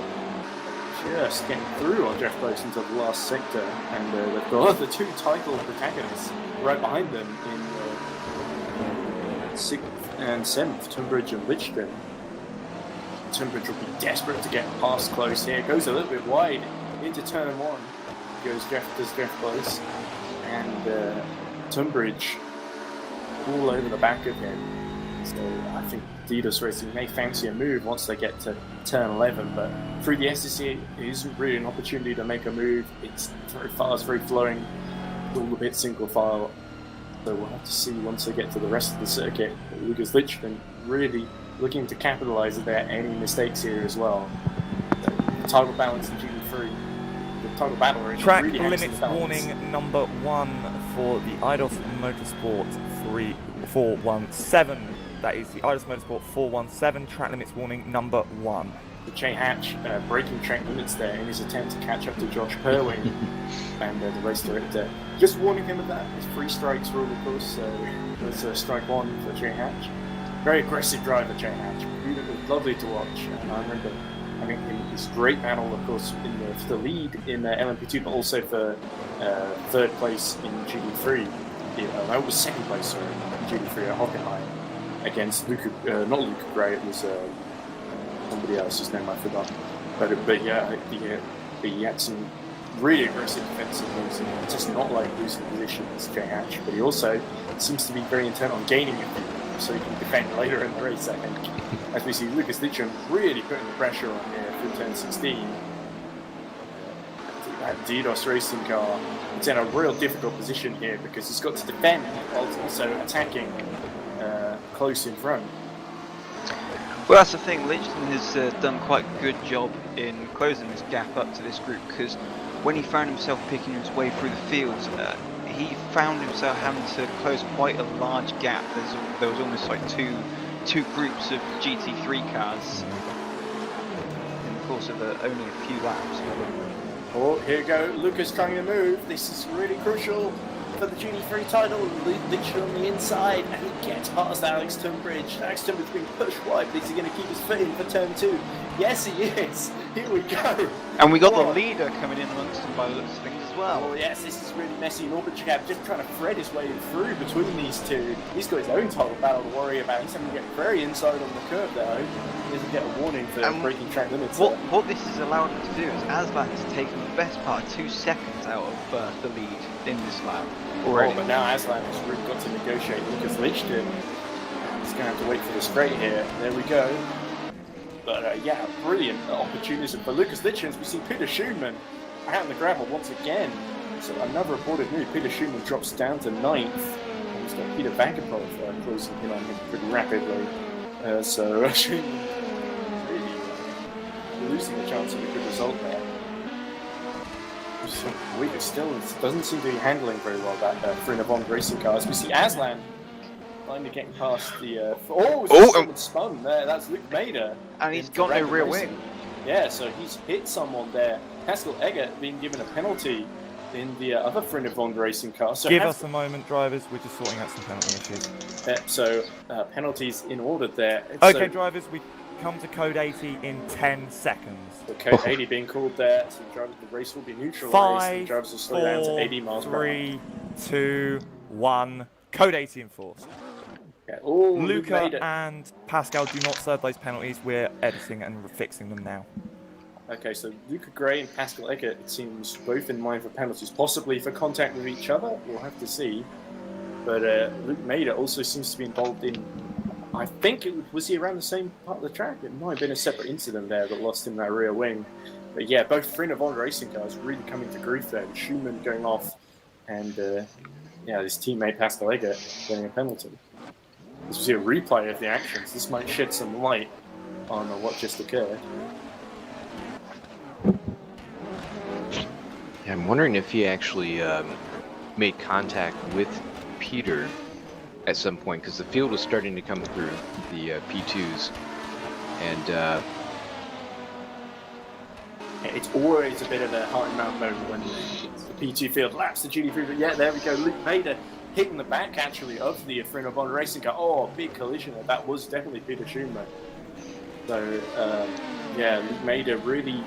just getting through on Jeff Close into the last sector, and they've got the two title protagonists right behind them in 6th and 7th, Tunbridge and Lichfield. Tunbridge will be desperate to get past Close here. Goes a little bit wide into turn 1. Does Jeff Close, and Tunbridge all over the back of him. So I think DDoS Racing may fancy a move once they get to turn 11, but through the SEC, it isn't really an opportunity to make a move. It's very fast, very flowing, all a bit single file. So we'll have to see once they get to the rest of the circuit. Lucas Lichfield really looking to capitalise if there are any mistakes here as well. The title balance in GT3, the title battle race.
Track
really
limits warning number 1 for the IDOS Motorsport 417. That is the IDOS Motorsport 417. Track limits warning number 1.
Jay Hatch breaking track limits there in his attempt to catch up to Josh Perwing, and the race director just warning him of that. It's 3 strikes rule, of course, so it's strike 1 for Jay Hatch. Very aggressive driver, Jay Hatch. Beautiful, lovely to watch. And I remember having his great battle, of course, for the lead in LMP2, but also for 3rd place in GT3. That was 2nd place, sorry, in GT3 at Hockenheim against not Luca Gray, it was somebody else whose name I forgot. But yeah, he had some really aggressive defensive moves, and just not like losing positions, Jay Hatch. But he also seems to be very intent on gaining a few, so he can defend later in the race, I think. As we see Lucas Lichfield really putting the pressure on here through turn 16. That DDoS racing car, it's in a real difficult position here because he's got to defend while also attacking close in front.
Well, that's the thing. Lichfield has done quite a good job in closing this gap up to this group, because when he found himself picking his way through the field, he found himself having to close quite a large gap. There was almost like two groups of GT3 cars in the course of only a few laps.
Oh, here we go. Lucas trying to move. This is really crucial for the GT3 title. Lichfield on the inside, and he gets past Alex Tunbridge. Alex Tunbridge being pushed wide, but is he going to keep his foot in for turn 2? Yes, he is. Here we go.
And we got the leader coming in amongst them by the looks of things as well.
Oh yes, this is really messy. Norbert Jacab just trying to thread his way through between these two. He's got his own title battle to worry about. He's having to get very inside on the curve there. He doesn't get a warning for breaking track limits.
What this has allowed him to do is Aslan has taken the best part of 2 seconds out of the lead in this lap already.
Oh, but now Aslan has really got to negotiate Lucas Lichfield. He's going to have to wait for the straight here. There we go. But yeah, brilliant opportunism for Lucas Lichfield. We see Peter Schumann out in the gravel once again. So another reported move. Peter Schumann drops down to 9th. And he's got Peter Vankerpolf closing in on him pretty rapidly. So Schumann really losing the chance of a good result there. So Weaver still doesn't seem to be handling very well that Frinavon racing cars. We see Aslan finally getting past the. Spun there. That's Luke Mader.
And he's got no rear wing.
Yeah, so he's hit someone there. Pascal Eggert being given a penalty in the other Frinavon racing car. So
give us a moment, drivers. We're just sorting out some penalty issues.
Penalties in order there.
Okay, drivers, we come to code 80 in 10 seconds.
So code 80 being called there. So the race will be neutralised. The drivers will slow down to 80 miles per hour.
3, 2, 1. Code 80 enforced.
Yeah.
Luca and Pascal do not serve those penalties. We're editing and fixing them now.
Okay, so Luca Gray and Pascal Eggert, it seems, both in mind for penalties, possibly for contact with each other. We'll have to see. But Luke Mader also seems to be involved in, I think, was he around the same part of the track? It might have been a separate incident there that lost him that rear wing. But yeah, both Frinavon racing cars really coming to grief there. Schumann going off, and his teammate Pascal Eggert getting a penalty. This was a replay of the actions. This might shed some light on what just occurred.
Yeah, I'm wondering if he actually made contact with Peter at some point, because the field was starting to come through the P2s, and
it's always a bit of a heart and mouth moment when the P2 field laps the GT3. But yeah, there we go. Luke Mader hitting the back actually of the Frinavon racing car. Oh, big collision there. That was definitely Peter Schumann. So Luke Mader really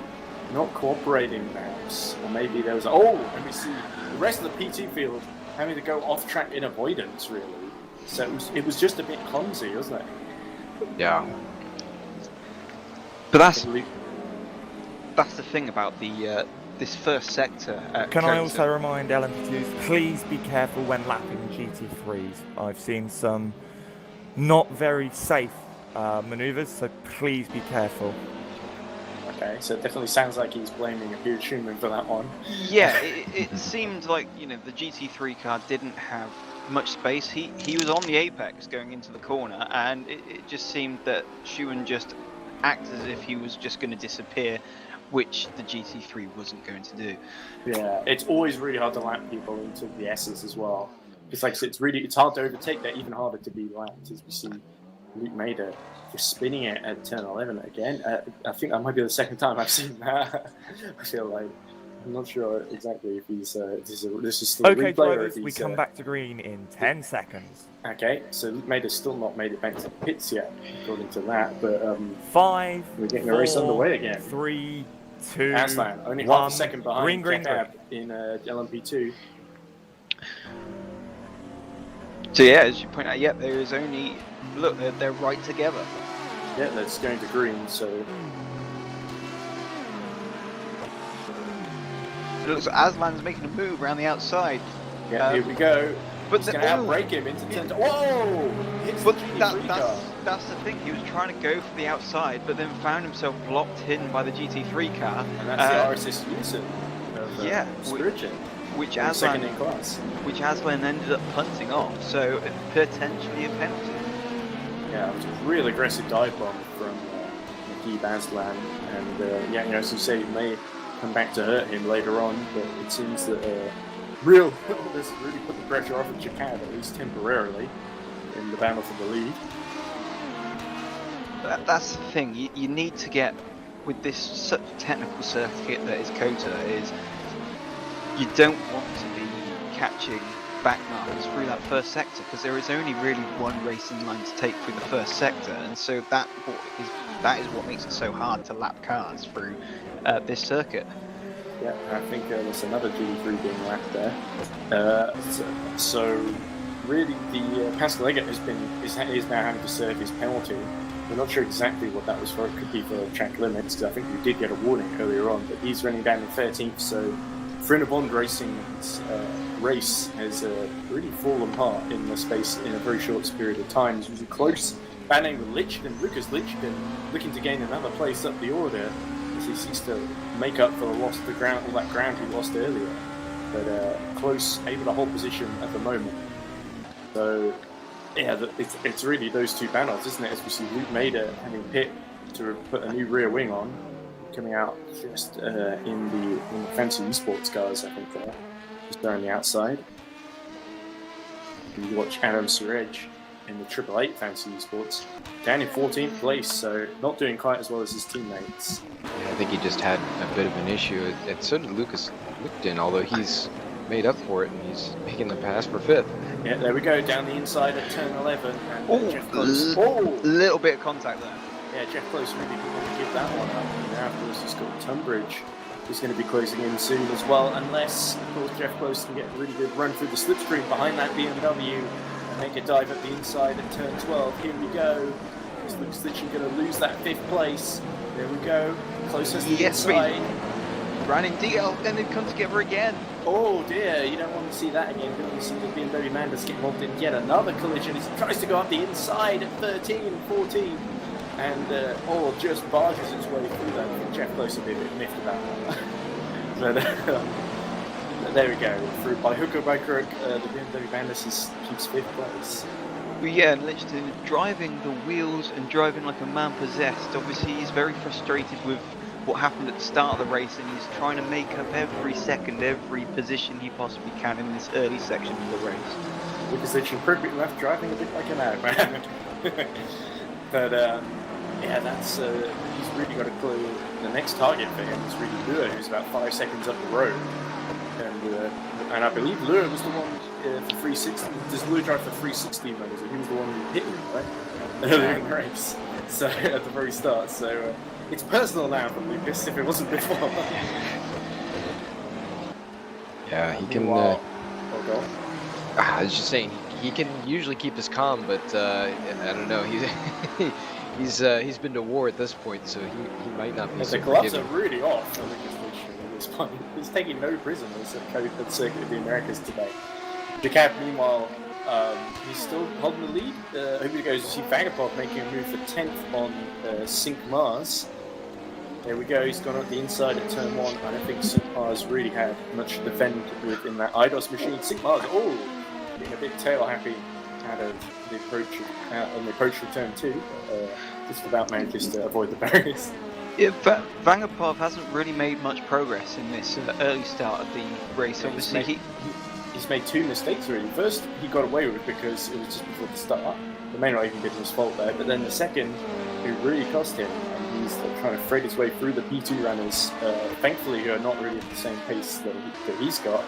not cooperating perhaps, or maybe there was and we see the rest of the PT field having to go off track in avoidance really. So it was just a bit clumsy, wasn't it?
Yeah.
But that's the thing about the this first sector.
Can I also remind LMP2s, please be careful when lapping GT3s. I've seen some not very safe manoeuvres, so please be careful.
Okay, so it definitely sounds like he's blaming Attrition for that one.
Yeah, it seemed like, you know, the GT3 car didn't have much space. He was on the apex going into the corner, and it just seemed that Schumann just acted as if he was just going to disappear, which the GT3 wasn't going to do.
Yeah, it's always really hard to lap people into the S's as well. It's like it's hard to overtake. They're even harder to be lapped, as we see Luke Mader just spinning it at turn 11 again. I think that might be the second time I've seen that. I feel like I'm not sure exactly if he's this is still
okay,
replay
drivers,
or if
we come back to green in 10 seconds.
Okay, so Luke Mader's still not made it back to the pits yet, according to that. But
5.
we're getting a race underway again.
3, 2.
Aslan only
1.
half a second behind
Green.
in LMP2.
So yeah, as you point out, yeah, there is only look, they're right together.
Yeah, that's going to green. So
it looks like Aslan's making a move around the outside.
yeah, here we go.
But
He's going to outbrake him into turn. Whoa! Hits
But
the GT3 car.
that's the thing. He was trying to go for the outside, but then found himself blocked in by the GT3 car.
And that's the RSS Unison of
yeah,
Sturgeon,
which
second in
Aslan,
class.
which Aslan ended up punting off. So potentially a penalty.
Yeah, it was a real aggressive dive bomb from Guy Aslan, and yeah, you know, as you say, it may come back to hurt him later on, but it seems that this really put the pressure off of Chicad, at least temporarily, in the battle for the lead.
That's the thing. You need to get with this such technical circuit that is COTA is you don't want to be catching back markers through that first sector because there is only really one racing line to take through the first sector, and so that is what makes it so hard to lap cars through this circuit.
Yeah, I think there's another GT3 being lapped there. So really, the Pascal Leggett is now having to serve his penalty. We're not sure exactly what that was for. It could be for track limits, because I think we did get a warning earlier on. But he's running down in 13th, so Frinabond Racing's race has really fallen apart in the space in a very short period of time. It was a close batting with Lichton. Lucas Lichton looking to gain another place up the order as he seeks to make up for all that ground he lost earlier. But close, able to hold position at the moment. So yeah, it's really those two battles, isn't it? As we see Luke Mader having pit to put a new rear wing on, coming out just in the fancy esports cars, I think there, just there on the outside. You watch Adam Suraj in the 888 fancy esports down in 14th place, so not doing quite as well as his teammates.
Yeah, I think he just had a bit of an issue, and so did Lucas Lichton, although he's made up for it and he's making the pass for 5th.
Yeah, there we go, down the inside at turn 11. And Jeff Close.
Little bit of contact there.
Yeah, Jeff Close really didn't want to give that one up. And now, of course, he's got Tunbridge, who's going to be closing in soon as well, unless, of course, Jeff Close can get a really good run through the slipstream behind that BMW and make a dive at the inside at turn 12. Here we go. This looks like she's going to lose that 5th place. There we go. Closest to the inside.
Running DL, then they've come together again.
Oh dear, you don't want to see that again. You don't want to see the BMW Manders get involved in yet another collision. He tries to go up the inside at 13 and 14. And just barges its way through that. I think Jeff Close will be a bit miffed about that. But there we go. Through by hook or by crook, the BMW Manders keeps 5th place.
But yeah, Lichton driving the wheels and driving like a man possessed. Obviously, he's very frustrated with what happened at the start of the race, and he's trying to make up every second, every position he possibly can in this early section of the race.
Lucas Lichton appropriately left, driving a bit like an madman. But yeah, that's he's really got to clue. The next target for him is really Lure, who's about 5 seconds up the road. And I believe Lure was the one for 360. Does Lure drive for 360 motors? He was the one who hit him, right? Earlier in the race. So at the very start. So It's personal now from Lucas, if it wasn't before.
Yeah, he can.
Meanwhile- go on.
I was just saying he can usually keep his calm, but I don't know. He's been to war at this point, so he might not be.
The
So
gloves
forgiving.
are really off for Lucas at this point. He's taking no prisoners at Circuit of the Americas today. Jacob, meanwhile, he's still holding the lead. Here we go. You see Vagapov making a move for 10th on Sync Mars. There we go. He's gone up the inside at turn 1. I don't think Sync Mars really had much to defend with in that IDOS machine. Sync Mars, being a bit tail happy out of the approach on the approach to turn 2. Just about manages to avoid the barriers.
Yeah, Vagapov hasn't really made much progress in this early start of the race.
Yeah,
Obviously,
he's made 2 mistakes really. First, he got away with it because it was just before the start. It may not even be his fault there. But then the second, it really cost him. And he's trying to thread his way through the P2 runners, thankfully, who are not really at the same pace that he's got.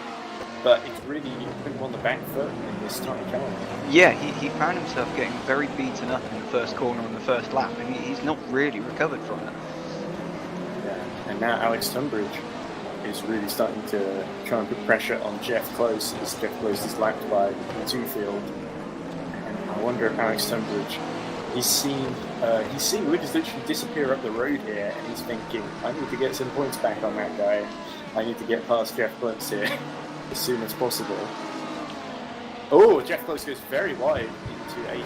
But it's really put him on the back foot in this tiny challenge.
yeah, he found himself getting very beaten up in the first corner on the first lap, and he's not really recovered from it.
Yeah. And now Alex Tunbridge is really starting to try and put pressure on Jeff Close, as Jeff Close is lapped by the P2 field. And I wonder if Alex Tunbridge, he's seen Lucas literally disappear up the road here, and he's thinking, I need to get some points back on that guy. I need to get past Jeff Close here as soon as possible. Oh, Jeff Close goes very wide into 18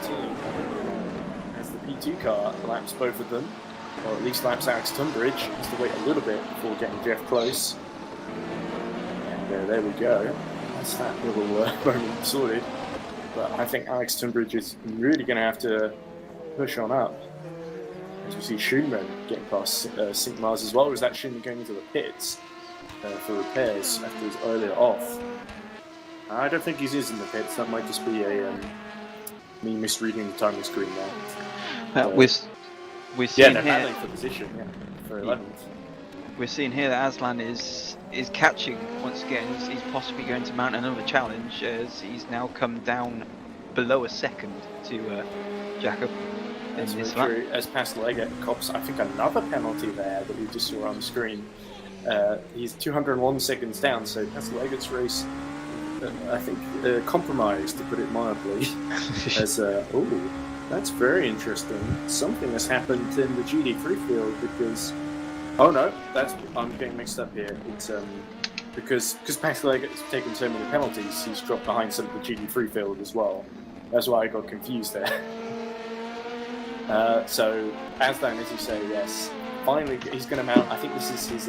as the P2 car laps both of them, or at least laps Alex Tunbridge. He has to wait a little bit before getting Jeff Close. And there we go. That's that little moment sorted. But I think Alex Tunbridge is really going to have to push on up. As we see Schumann getting past Sync Mars as well. Or is that Schumann going into the pits for repairs after his earlier off? I don't think he's in the pits. That might just be a me misreading the timing screen there.
We're seeing
they're
here.
battling for position, for 11th.
We're seeing here that Aslan is catching once again. He's possibly going to mount another challenge as he's now come down below a second to Jacob.
That's very true. As Pastalega cops, I think, another penalty there that we just saw on the screen. He's 201 seconds down, so Pastalega's race, I think, compromised, to put it mildly. As that's very interesting. Something has happened in the GD3 field because. Oh no, I'm getting mixed up here. It's because Pastalega has taken so many penalties, he's dropped behind some of the GD3 field as well. That's why I got confused there. So Aslan, as you say, yes, finally he's going to mount. I think this is his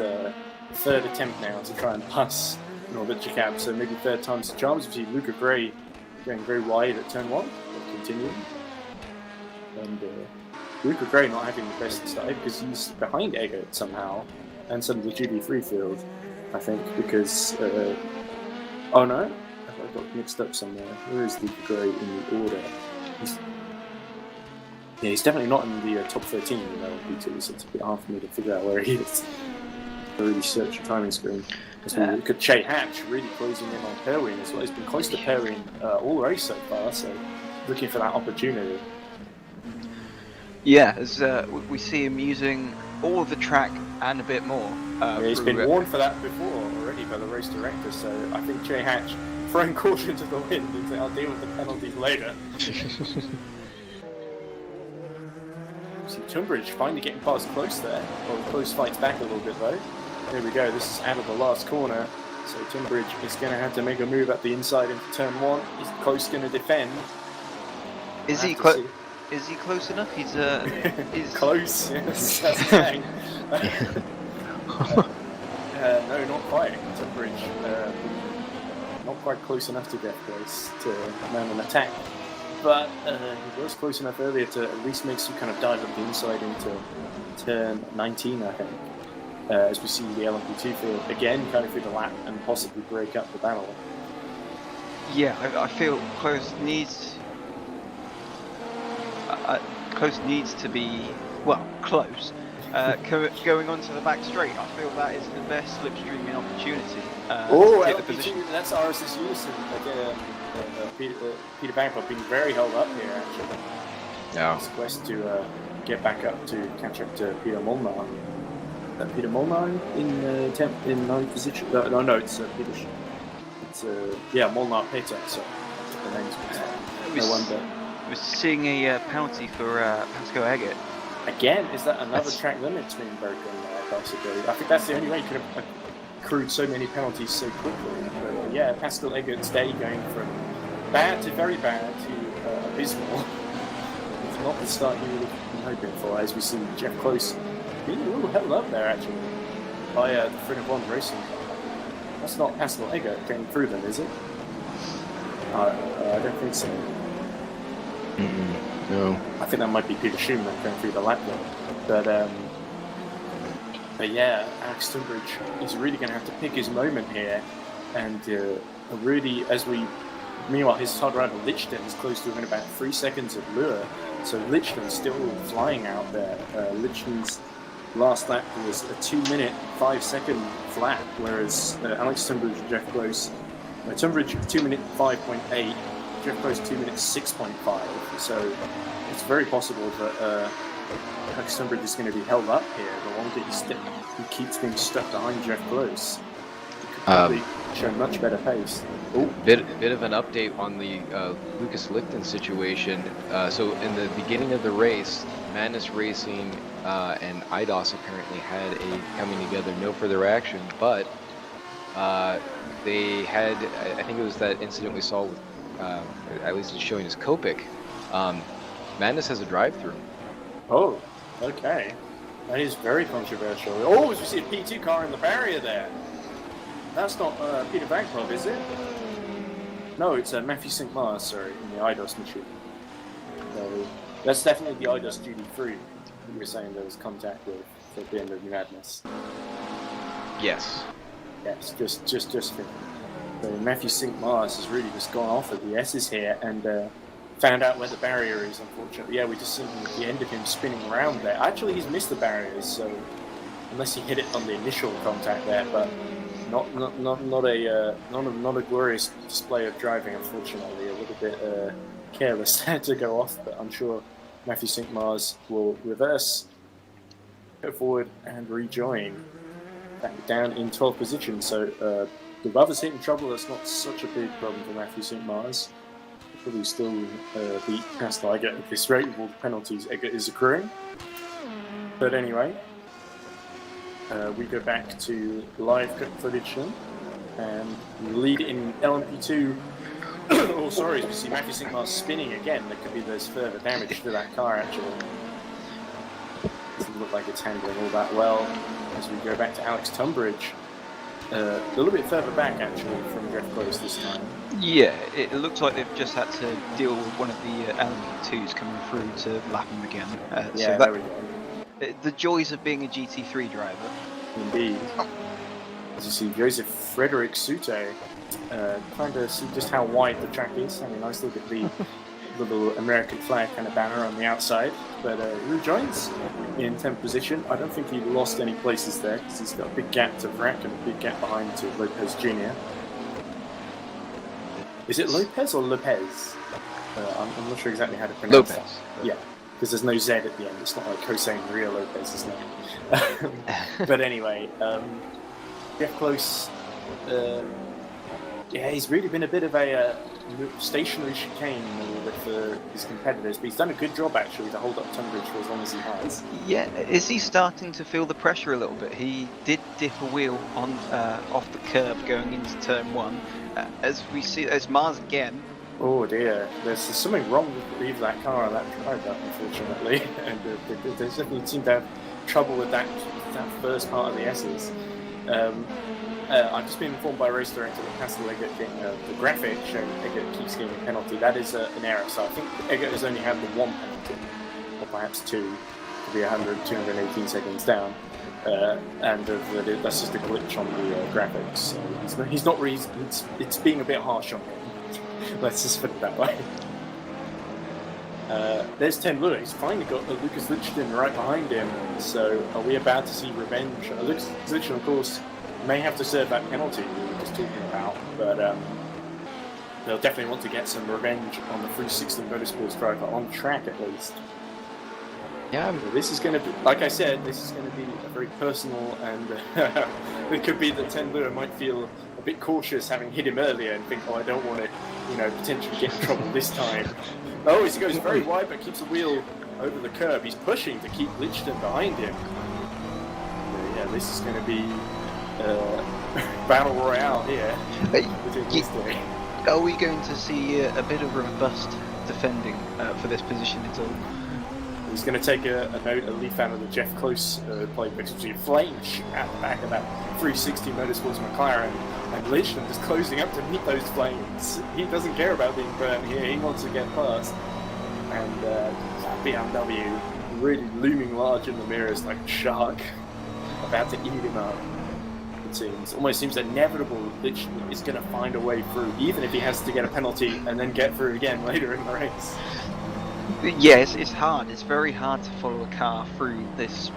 third attempt now to try and pass Norbert Jacob. So maybe third time's the charms. We see Luca Gray going very wide at turn 1, but continuing. And Luca Gray not having the best start because he's behind Eggert somehow, and some of the GD3 field, I think, because oh no, I got mixed up somewhere. Where is Luca Gray in the order? He's definitely not in the top 13 in LP2, so it's a bit hard for me to figure out where he is. I really search the timing screen. As we look at Che Hatch really closing in on Perwin as well. He's been close to Perwin all race so far, so looking for that opportunity.
Yeah, as we see him using all of the track and a bit more.
He's been warned for that before already by the race director, so I think Che Hatch throwing caution to the wind and saying, I'll deal with the penalties later. See Tunbridge finally getting past Close there. Well, Close fights back a little bit though. There we go, this is out of the last corner. So Tunbridge is going to have to make a move at the inside into turn 1. Is Close going to defend?
Is he close? Is he close enough? He's
close. Yes, that's the thing. No, not quite. Tunbridge, not quite close enough to get Close to mount an attack. But he was close enough earlier to at least make some kind of dive up the inside into turn 19, I think. As we see the LMP2 field again kind of through the lap and possibly break up the battle.
Yeah, I feel Close needs to be, well, close. Going onto the back straight, I feel that is the best slipstreaming opportunity.
LMP2, that's RSS Unison. Peter Bankroft being very held up here, actually.
Yeah.
It's quest to get back up to catch up to Peter Molnar. Peter Molnar in ninth position? No, it's Peter. It's Molnar Peter. Sorry, the name's no wonder.
We're seeing a penalty for Pascal Eggert.
Again, is that another track limits being broken there, possibly? I think that's the only way you could have accrued so many penalties so quickly. But Pascal Eggert's day going from bad to very bad to abysmal. It's not the start you would have been hoping for, as we see Jeff Close being a little held up there, actually, by the Frinavon Racing car. That's not Pascal Eggert getting through them, is it? I don't think so.
No.
I think that might be Peter Schumann going through the lap there. But Alex Tunbridge is really going to have to pick his moment here, and meanwhile his hard rival Lichten is close to within about 3 seconds of Lure, so Lichten's still flying out there. Lichten's last lap was a 2-minute 5-second flat, whereas Alex Tunbridge and Jeff Close, Tunbridge 2-minute 5.8. Jeff Close 2 minutes 6.5, so it's very possible that Alex Tunbridge is going to be held up here the longer he keeps being stuck behind Jeff Close. He could probably show much better pace.
Bit of an update on the Lucas Lichten situation. So in the beginning of the race, Madness Racing and IDOS apparently had a coming together, no further action, but they had, I think it was that incident we saw with at least it's showing as Kopik. Madness has a drive-through.
Oh, okay. That is very controversial. Oh, as we see a P2 car in the barrier there. That's not Peter Vankov, is it? No, it's Matthew St. Mars, sorry, in the IDOS machine. So that's definitely the IDOS GD3 you were saying there was contact with at the end of Madness.
Yes.
Yes, just for so Matthew St. Mars has really just gone off at the S's here and found out where the barrier is, unfortunately. Yeah, we just seen the end of him spinning around there. Actually, he's missed the barriers, so unless he hit it on the initial contact there, but not a glorious display of driving, unfortunately. A little bit careless there to go off, but I'm sure Matthew St. Mars will reverse, go forward, and rejoin back down in 12th position. So with others hitting trouble, that's not such a big problem for Matthew St. Mars. Probably still beat Pascal Eggert at this rate with all the penalties Eggert is accruing. But anyway, we go back to live footage then, and lead in LMP2. Oh, sorry, we see Matthew St. Mars spinning again. There's further damage to that car actually. Doesn't look like it's handling all that well. As we go back to Alex Tunbridge. A little bit further back, actually, from Jeff Close this time.
Yeah, it looks like they've just had to deal with one of the LMP2s coming through to lap him again.
So there we go.
The joys of being a GT3 driver.
Indeed. As you see, Joseph Frederick Sute, trying to see just how wide the track is. Having a nice look at the little American flag kind of banner on the outside. But rejoins in 10th position. I don't think he lost any places there because he's got a big gap to Vrac and a big gap behind to Lopez Jr. Is it Lopez or Lopez? I'm not sure exactly how to pronounce
Lopez.
that. Yeah, because there's no Z at the end. It's not like Jose Maria Lopez's name. But anyway, Jeff Close, he's really been a bit of a stationary chicane with his competitors, but he's done a good job actually to hold up Tunbridge for as long as he has. Yeah,
is he starting to feel the pressure a little bit? He did dip a wheel on off the curb going into turn 1. As we see, as Mars again.
Oh dear, there's something wrong with that car on that drive, unfortunately, and they definitely seem to have trouble with that first part of the S's. I've just been informed by race director that Pascal Eggert getting the graphic showing Eggert keeps getting a penalty. That is an error, so I think Eggert has only had the one penalty, or perhaps two, to be 218 seconds down. And that's just a glitch on the graphics. So he's not really. It's being a bit harsh on him. Let's just put it that way. There's 10 Lure. He's finally got Lucas Lichten right behind him. So are we about to see revenge? Lucas Lichten, of course, may have to serve that penalty we were just talking about, but they'll definitely want to get some revenge on the 316 Motorsports driver on track at least.
Yeah,
So this is going to be, like I said, this is going to be a very personal, and it could be that Ten Lure might feel a bit cautious having hit him earlier and think, oh, I don't want to, potentially get in trouble this time. Oh, he goes very wide, but keeps the wheel over the curb. He's pushing to keep Lichton behind him. So, yeah, this is going to be battle royale here.
Are we going to see a bit of robust defending for this position at all?
He's going to take a leaf out of the Jeff Close plate, because you flame at the back of that 360 Motorsports McLaren, and Lichton just closing up to meet those flames. He doesn't care about being burnt here, he wants to get past. And BMW really looming large in the mirrors like a shark, about to eat him up. Almost seems inevitable that Lichton is going to find a way through, even if he has to get a penalty and then get through again later in the race.
Yes, it's hard. It's very hard to follow a car through this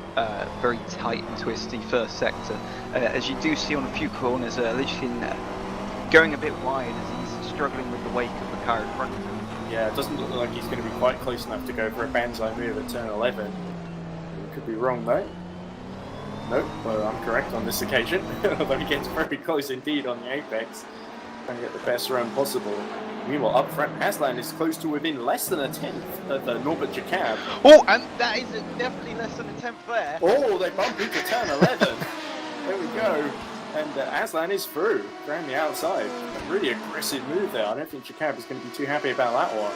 very tight and twisty first sector. As you do see on a few corners, Lichton going a bit wide as he's struggling with the wake of the car in front of him.
Yeah, it doesn't look like he's going to be quite close enough to go for a banzai move at turn 11. I could be wrong though. Nope, well, I'm correct on this occasion. Although he gets very close indeed on the apex, trying to get the best run possible. Meanwhile, up front, Aslan is close to within less than a tenth of Norbert Jacob.
Oh, and that is definitely less than a tenth there.
Oh, they bump into turn 11. There we go. And Aslan is through, around the outside. A really aggressive move there. I don't think Jacob is going to be too happy about that one.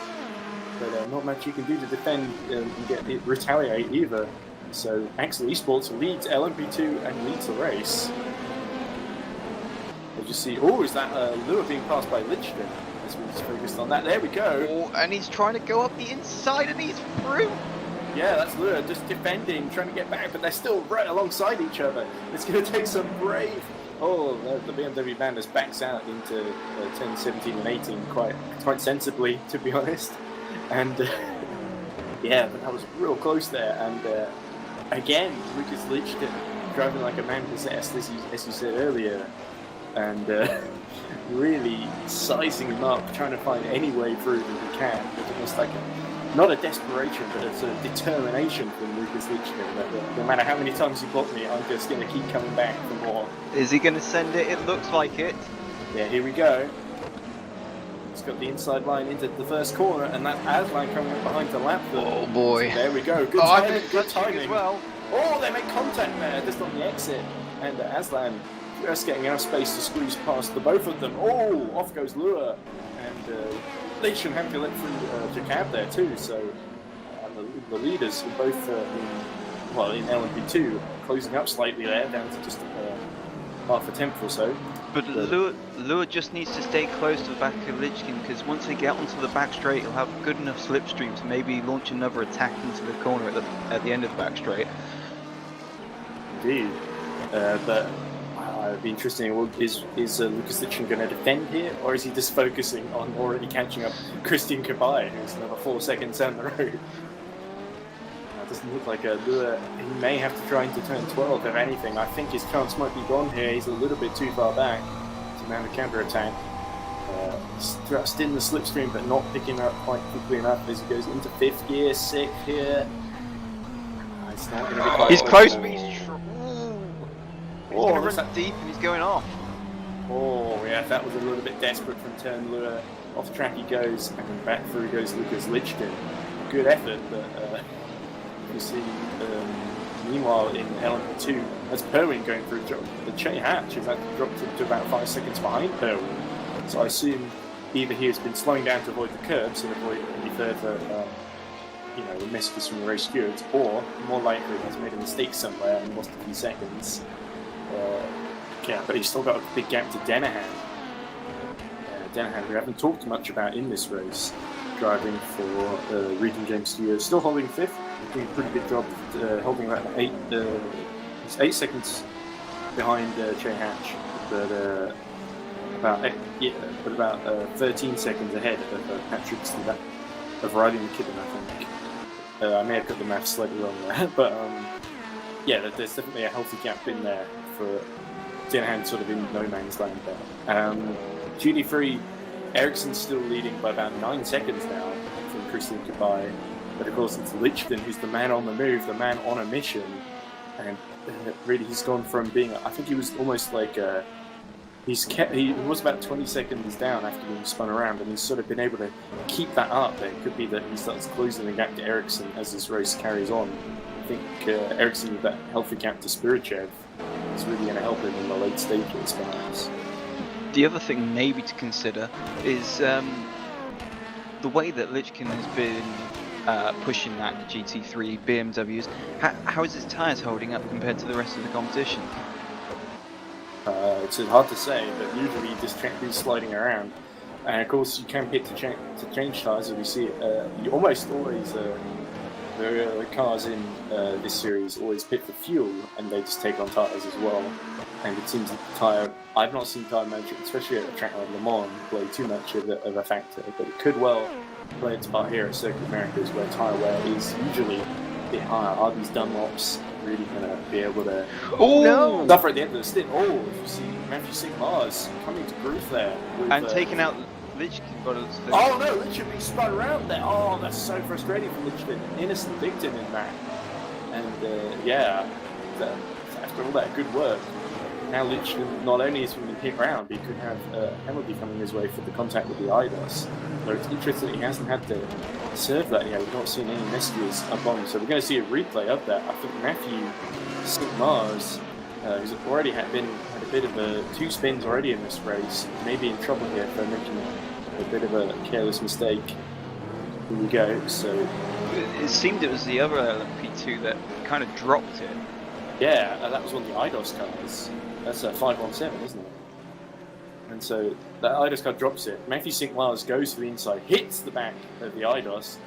But not much you can do to defend and retaliate either. So Axel Esports leads LMP2 and leads the race. As you see, is that Lure being passed by Lichton? As we just focused on that. There we go.
Oh, and he's trying to go up the inside and he's through.
Yeah, that's Lure just defending, trying to get back, but they're still right alongside each other. It's going to take some brave. Oh, the BMW Banders backs out into 10, 17 and 18 quite sensibly, to be honest. And yeah, but that was real close there. And again, Lucas Lichton driving like a man possessed, as you said earlier, and really sizing him up, trying to find any way through that he can. It's almost like not a desperation, but a sort of determination from Lucas Lichton. That no matter how many times you block me, I'm just going to keep coming back for more.
Is he going to send it? It looks like it.
Yeah, here we go. He's got the inside line into the first corner, and that's Aslan coming up behind to lap them.
Oh boy.
So there we go. Good timing.
As well.
Oh, they make contact there, just on the exit. And Aslan just getting enough space to squeeze past the both of them. Oh, off goes Lure. And Lichton having to let through Jacob there too. So the leaders are both in LMP2 closing up slightly there, down to just half a tenth or so.
But Lure just needs to stay close to the back of Lichton, because once they get onto the back straight, he'll have good enough slipstream to maybe launch another attack into the corner at the end of the back straight.
Indeed. But it'd be interesting. Well, is Lucas Lichton going to defend here, or is he just focusing on already catching up Christian Kabay, who's another 4 seconds down the road? Doesn't look like a Lure. He may have to try into turn 12, if anything. I think his chance might be gone here. He's a little bit too far back to mount a counter-attack. Thrust in the slipstream, but not picking up quite quickly enough as he goes into 5th gear, 6th here. It's not going to be quite.
He's close, but he's going to run deep and he's going off. Oh,
yeah, that was a little bit desperate from turn Lure. Off track he goes, and back through goes Lucas Lichton. Good effort, but you see, meanwhile in LMP2, as Perwin going through, the Che Hatch has actually dropped to about 5 seconds behind Perwin. So I assume either he has been slowing down to avoid the curbs and avoid any further, messages from the race stewards, or more likely has made a mistake somewhere and lost a few seconds. But he's still got a big gap to Denahan. Denahan, we haven't talked much about in this race, driving for Region James Studios, still holding 5th. Doing a pretty good job holding about 8 seconds behind Che Hatch, but about 13 seconds ahead of Patrick of Riding McKibben, I think. I may have got the maths slightly wrong there, but there's definitely a healthy gap in there for Denahan, sort of in no man's land there. GD3, Ericsson's still leading by about 9 seconds now from Christian Kabay. But of course, it's Lichten who's the man on the move, the man on a mission. And really, he's gone from being, I think he was almost like, he was about 20 seconds down after being spun around, and he's sort of been able to keep that up. It could be that he starts closing the gap to Ericsson as this race carries on. I think Ericsson with that healthy gap to Spirichev is really going to help him in the late stages, perhaps.
The other thing maybe to consider is the way that Lichten has been pushing that GT3 BMWs. How is his tyres holding up compared to the rest of the competition?
It's hard to say, but usually he just be sliding around. And of course, you can pit to change tyres, as we see it. You almost always, the cars in this series always pit for fuel, and they just take on tyres as well. And it seems that the tyre, I've not seen tyre management, especially at a track like Le Mans, play too much of a factor, but it could well play its part here at Circuit Americas, where tyre wear is usually a bit higher. Are these Dunlops really going to be able to suffer at the end of the stint? You see Matthew Sigmar's coming to grief there.
And taking out Lichten.
Oh no, Lichten being spun around there. Oh, that's so frustrating for Lichten. Innocent victim in that. And after all that good work, now Lichten not only is going to hit round, but he could have a penalty coming his way for the contact with the IDOS. Though it's interesting that he hasn't had to serve that yet. We've not seen any messages up on, so we're going to see a replay of that. I think Matthew Sigmar's, who's already had a bit of two spins already in this race, maybe in trouble here for making a bit of a careless mistake. Here we go. So
it seemed it was the other LMP2 that kind of dropped it.
Yeah, that was one of the IDOS cars. That's a 517, isn't it? And so that IDOS car drops it. Matthew Sigmar's goes for the inside, hits the back of the IDOS,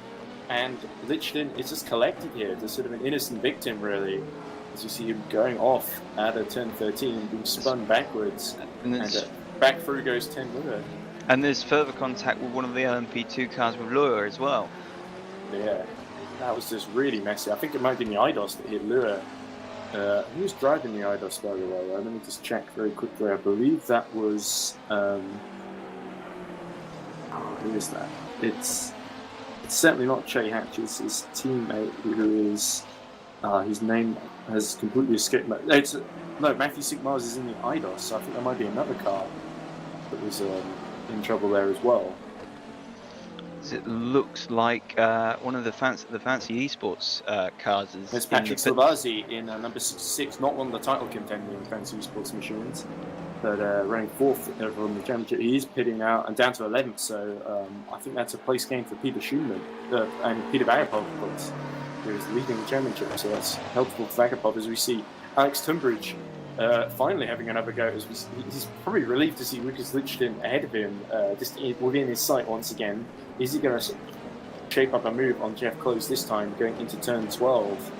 and Lichten is just collected here. There's sort of an innocent victim, really, as you see him going off out of turn 13, being spun backwards, and back through goes 10 Lua.
And there's further contact with one of the LMP2 cars with Lua as well.
Yeah, that was just really messy. I think it might have been the IDOS that hit Lua. Who was driving the IDOS, by the way? Let me just check very quickly. I believe that was... who is that? It's certainly not Che Hatch. It's his teammate who is... his name has completely escaped me. No, Matthew Sigmar's is in the IDOS, so I think there might be another car that was in trouble there as well.
It looks like one of the fancy esports cars is.
It's Patrick Slovazzi in number 66, not one of the title contending fancy esports machines, but running fourth from the championship. He is pitting out and down to 11th, so I think that's a place gain for Peter Schumann and Peter Vagapov, of course, who is leading the championship. So that's helpful for Vagapov as we see Alex Tunbridge finally having another go. He's probably relieved to see Lucas Lichten ahead of him, just within his sight once again. Is he going to shape up a move on Jeff Close this time, going into turn 12?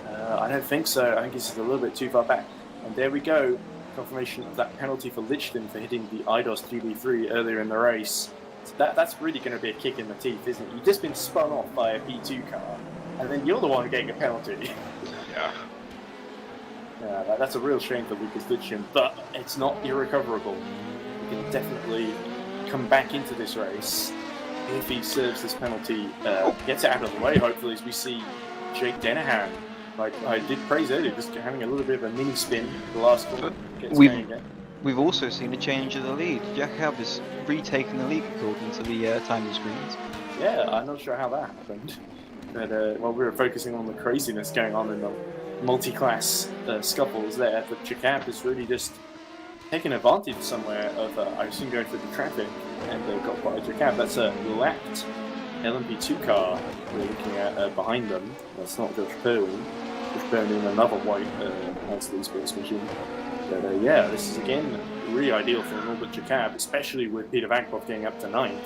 I don't think so. I think he's a little bit too far back. And there we go. Confirmation of that penalty for Lichten for hitting the IDOS GB3 earlier in the race. So that's really going to be a kick in the teeth, isn't it? You've just been spun off by a P2 car, and then you're the one getting a penalty.
Yeah.
Yeah, that's a real shame for Lucas Lichten, but it's not irrecoverable. He can definitely come back into this race if he serves this penalty, gets it out of the way, hopefully, as we see Jake Dennehan. Like I did praise earlier, just having a little bit of a mini spin the last corner.
We've also seen a change of the lead. Jakob has retaken the lead according to the timing screens.
Yeah, I'm not sure how that happened. But while we were focusing on the craziness going on in the multi-class scuffles there, but Jakob is really just taking advantage somewhere of, I assume, going through the traffic, and got by Jakob. That's a lapped LMP2 car we're looking at behind them. That's not Josh Perwin. Josh Perwin in another white Monster Esports machine. But yeah, this is again really ideal for Norbert Jakob, especially with Peter Vagapov getting up to 9th.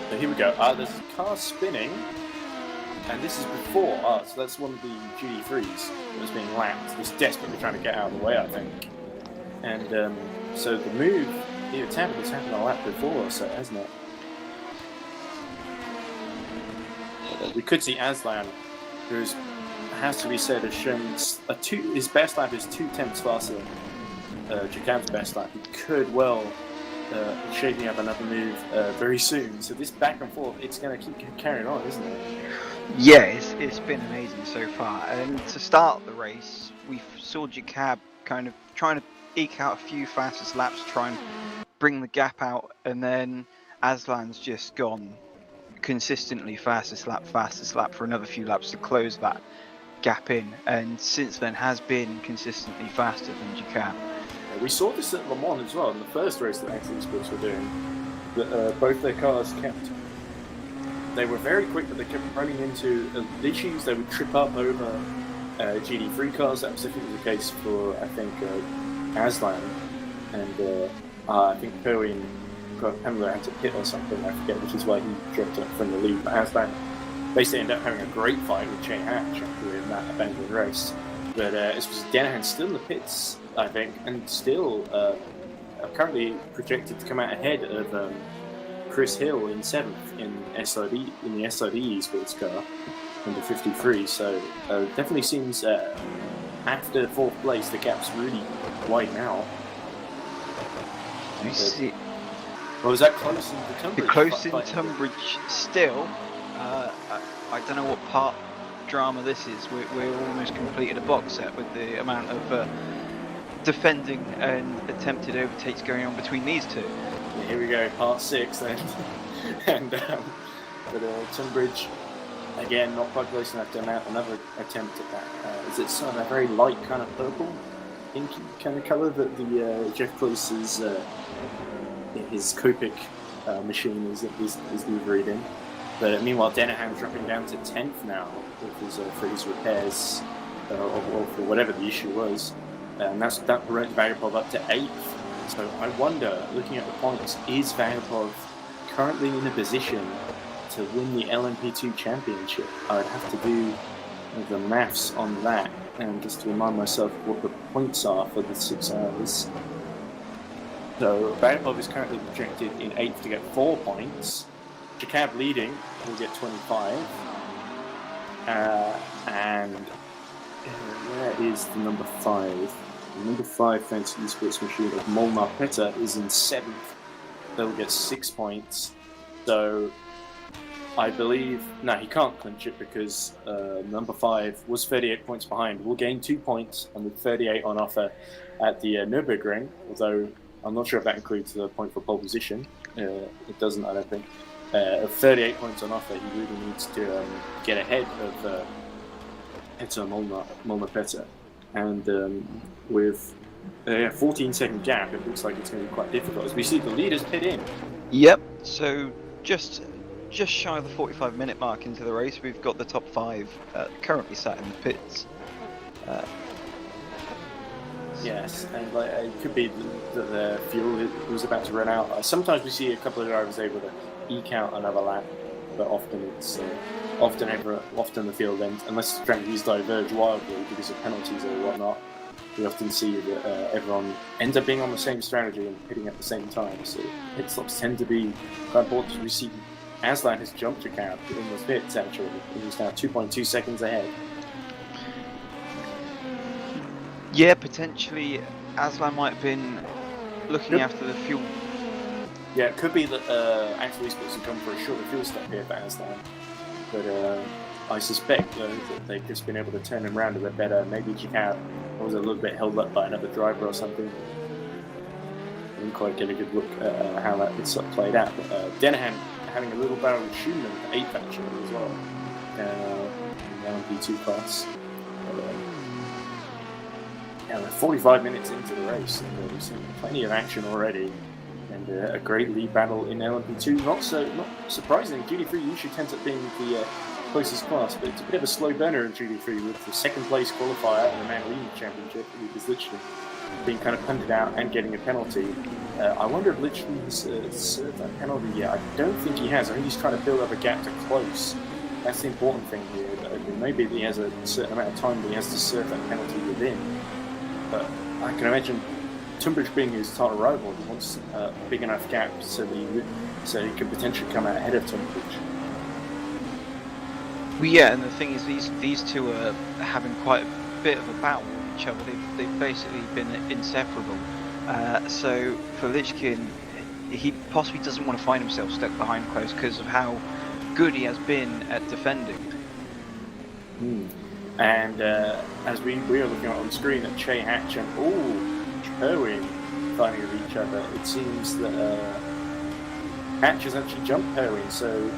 So here we go. There's a car spinning, and this is before. So that's one of the GD3s that was being lapped. Just desperately trying to get out of the way, I think. And so the move here, it's happened a lap before, so hasn't it? We could see Aslan, who has to be said has shown his best lap is 2 tenths faster than Jakab's best lap. He could well shaping up another move very soon. So this back and forth, it's going to keep carrying on, isn't it?
Yeah, it's been amazing so far. And to start the race, we saw Jacob kind of trying to eke out a few fastest laps, try and bring the gap out, and then Aslan's just gone consistently fastest lap for another few laps to close that gap in, and since then has been consistently faster than Jacob.
We saw this at Le Mans as well in the first race that Axel Sports were doing. That both their cars they were very quick, but they kept running into issues. They would trip up over GD3 cars. That was definitely the case for, I think, Aslan, and I think Perwin had to pit or something, I forget, which is why he dropped up from the lead. But Aslan basically ended up having a great fight with Che Hatch in that abandoned race. But it was Denahan still in the pits, I think, and still currently projected to come out ahead of Chris Hill in 7th in the SID esports car, number 53. So definitely seems after 4th place the gap's really wide now. Well, was that close in the Tunbridge?
Close in Tunbridge still. I don't know what part drama this is. We're almost completed a box set with the amount of defending and attempted overtakes going on between these two.
Yeah, here we go, part 6 then. And but Tunbridge again not quite close enough to mount another attempt at that. Is it sort of a very light kind of purple, inky kind of colour that the Jeff Close's his Copic machine is levered in? But meanwhile, Denahan's dropping down to 10th now for his repairs or for whatever the issue was, and that brought Vagapov up to 8th. So I wonder, looking at the points, is Vagapov currently in a position to win the LMP2 championship? I would have to do the maths on that, and just to remind myself what the points are for the 6 hours. So Vagapov is currently projected in 8th to get 4 points. Jacob leading will get 25. And where is the number 5? The number 5 Fancy Esports machine of Molnar Petter is in 7th. They'll get 6 points. So I believe... No, he can't clinch it because number 5 was 38 points behind. We'll gain 2 points and with 38 on offer at the Nürburgring, although I'm not sure if that includes the point for pole position. It doesn't, I don't think. 38 points on offer, he really needs to get ahead of Petter Molnar Petter. And with a 14-second gap, it looks like it's going to be quite difficult. As we see the leaders pit in.
Yep, so just shy of the 45-minute mark into the race, we've got the top 5 currently sat in the pits.
Yes, and it could be that the fuel was about to run out. Sometimes we see a couple of drivers able to eke out another lap, but often it's often the field ends, unless the strategies diverge wildly because of penalties or whatnot. We often see that everyone ends up being on the same strategy and pitting at the same time. So pit stops tend to be quite important. We see Aslan has jumped Jacob in the pits actually. He's now 2.2 seconds ahead.
Yeah, potentially Aslan might have been looking after the fuel.
Yeah, it could be that Axel Esports have come for a shorter fuel stop here for Aslan. But I suspect that they've just been able to turn him around a bit better. Maybe Jacob was a little bit held up by another driver or something. I didn't quite get a good look at how that would sort of played out. But Denahan having a little battle with Schumann at 8th actually as well. In the LMP2 class. We're 45 minutes into the race, and we've seen plenty of action already, and a great lead battle in LMP2. Not surprising. GD3 usually tends up being the closest class, but it's a bit of a slow burner in GD3 with the 2nd place qualifier in the Man League Championship, who is literally being kind of punted out and getting a penalty. I wonder if Litchfield has served that penalty yet. I don't think he has. I think he's trying to build up a gap to close. That's the important thing here. Maybe he has a certain amount of time that he has to serve that penalty within. But I can imagine Tunbridge being his title rival, he wants a big enough gap so he could potentially come out ahead of Tunbridge.
Well, yeah, and the thing is, these two are having quite a bit of a battle with each other. They've basically been inseparable. So for Lichkin, he possibly doesn't want to find himself stuck behind close because of how good he has been at defending.
And as we are looking on screen at Che Hatch and Perwin fighting with each other, it seems that Hatch has actually jumped Perwin, so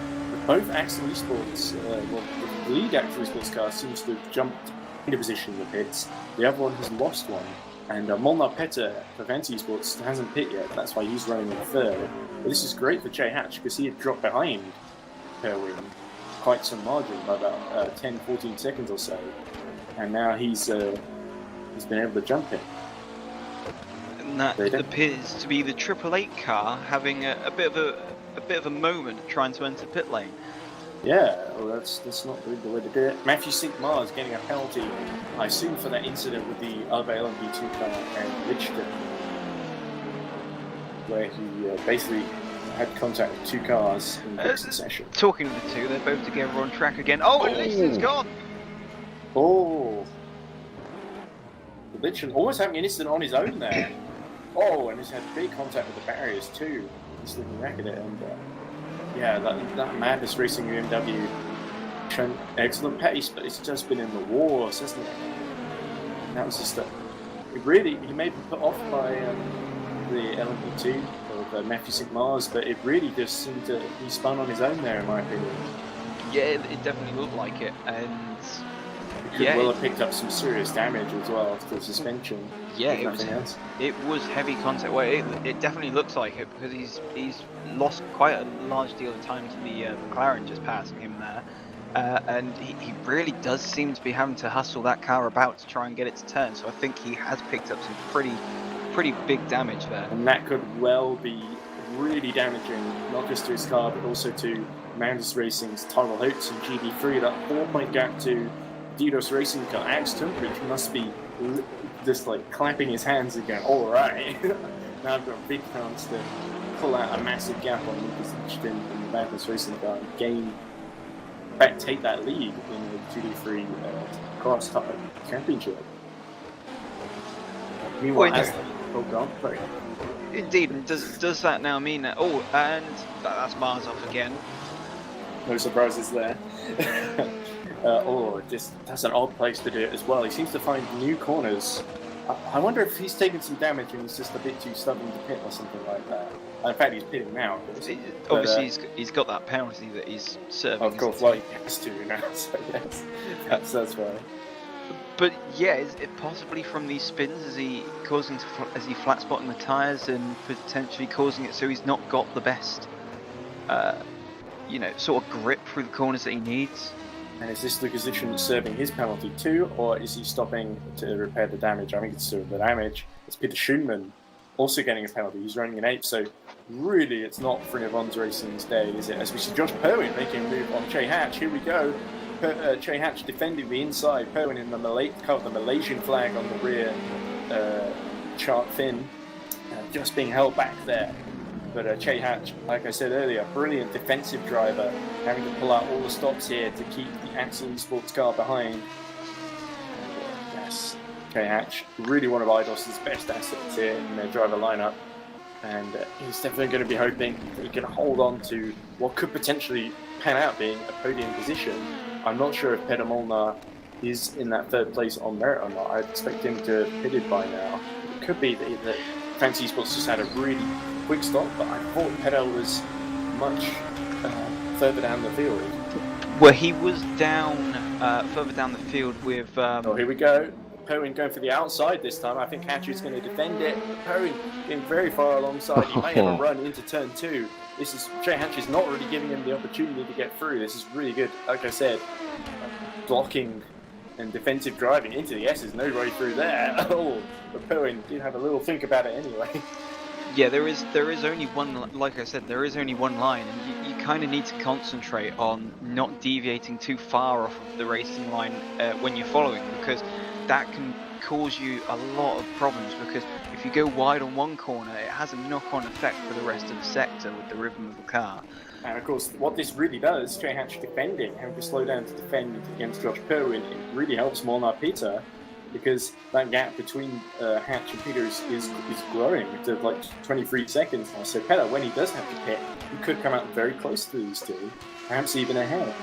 both Axel Esports, the lead Axel Esports car seems to have jumped into position in the pits. The other one has lost one, and Molnar Petter for Fancy Esports hasn't pit yet. That's why he's running in third. But this is great for Che Hatch because he had dropped behind Perwin quite some margin by about 10-14 seconds or so, and now he's been able to jump him.
And that appears to be the Triple Eight car having a bit of a moment trying to enter pit lane.
Yeah, well, that's not really the way to do it. Matthew Sink-Mars getting a penalty, I assume, for that incident with the other LMP2 car and Lichton, where he basically had contact with two cars in the session.
Talking of the two, they're both together on track again. Oh, and Lichten's gone!
Oh! Lichten almost having an incident on his own there. Oh, and he's had big contact with the barriers too. Just looking back at it, and yeah, that Madness Racing BMW shown excellent pace, but it's just been in the wars, hasn't it? And that was just he may be put off by the LMP2 of Matthew Sink-Mars, but it really just seemed to be spun on his own there, in my opinion.
Yeah, it definitely looked like it, and
he could well have picked up some serious damage as well to the suspension.
Yeah, it was heavy contact. Well, it definitely looks like it because he's lost quite a large deal of time to the McLaren just passing him there, and he really does seem to be having to hustle that car about to try and get it to turn. So I think he has picked up some pretty big damage there.
And that could well be really damaging, not just to his car, but also to Madness Racing's Tyrrell Hoots and GB3. That 4-point gap to Didos Racing car. Alex Tunbridge must be just like clapping his hands again. All right, now I've got a big chance to pull out a massive gap on Lucas Lichten in the Madness Racing car and take that lead in the GD3 Cross Type Championship. Meanwhile, sorry.
Indeed, and does that now mean that? Oh, and that's Mars off again.
No surprises there. That's an odd place to do it as well. He seems to find new corners. I wonder if he's taken some damage and he's just a bit too stubborn to pit or something like that. In fact, he's pitting now.
Obviously, he's got that penalty that he's serving.
Of course, well, he has to now, so yes, that's right.
But yeah, is it possibly from these spins? Is he flat spotting the tyres and potentially causing it so he's not got the best, sort of grip through the corners that he needs?
And is this Lucas Lichten serving his penalty too, or is he stopping to repair the damage? I think it's serving the damage. It's Peter Schoenman also getting a penalty. He's running an 8, so really it's not for Nivons Racing's day, is it? As we see Josh Perwin making a move on Che Hatch. Here we go. Che Hatch defending the inside. Perwin in the Malaysian flag on the rear chart fin, just being held back there. But Che Hatch, like I said earlier, brilliant defensive driver, having to pull out all the stops here to keep the Axel Esports car behind. Yes, Che Hatch, really one of Eidos' best assets here in their driver lineup. And he's definitely going to be hoping that he can hold on to what could potentially pan out being a podium position. I'm not sure if Peter Molnar is in that third place on merit or not. I'd expect him to have pitted by now. It could be that Fancy Esports just had a really quick stop, but I thought Peter was much further down the field.
Well, he was down further down the field with...
here we go. Perwin going for the outside this time. I think Hatch is going to defend it. Perwin getting very far alongside. He may have a run into turn 2. Che Hatch is not really giving him the opportunity to get through. This is really good. Like I said, blocking and defensive driving into the S's. No way through there. Oh, but Perwin did have a little think about it anyway.
Yeah, there is only one, like I said, there is only one line, and you kind of need to concentrate on not deviating too far off of the racing line when you're following, because that can cause you a lot of problems, because if you go wide on one corner, it has a knock-on effect for the rest of the sector with the rhythm of the car.
And of course, what this really does, Che Hatch defending, having to slow down to defend against Josh Perwin, it really helps Molnar Peter because that gap between Hatch and Peter is growing to like 23 seconds now. So Petter, when he does have to pit, he could come out very close to these two, perhaps even ahead.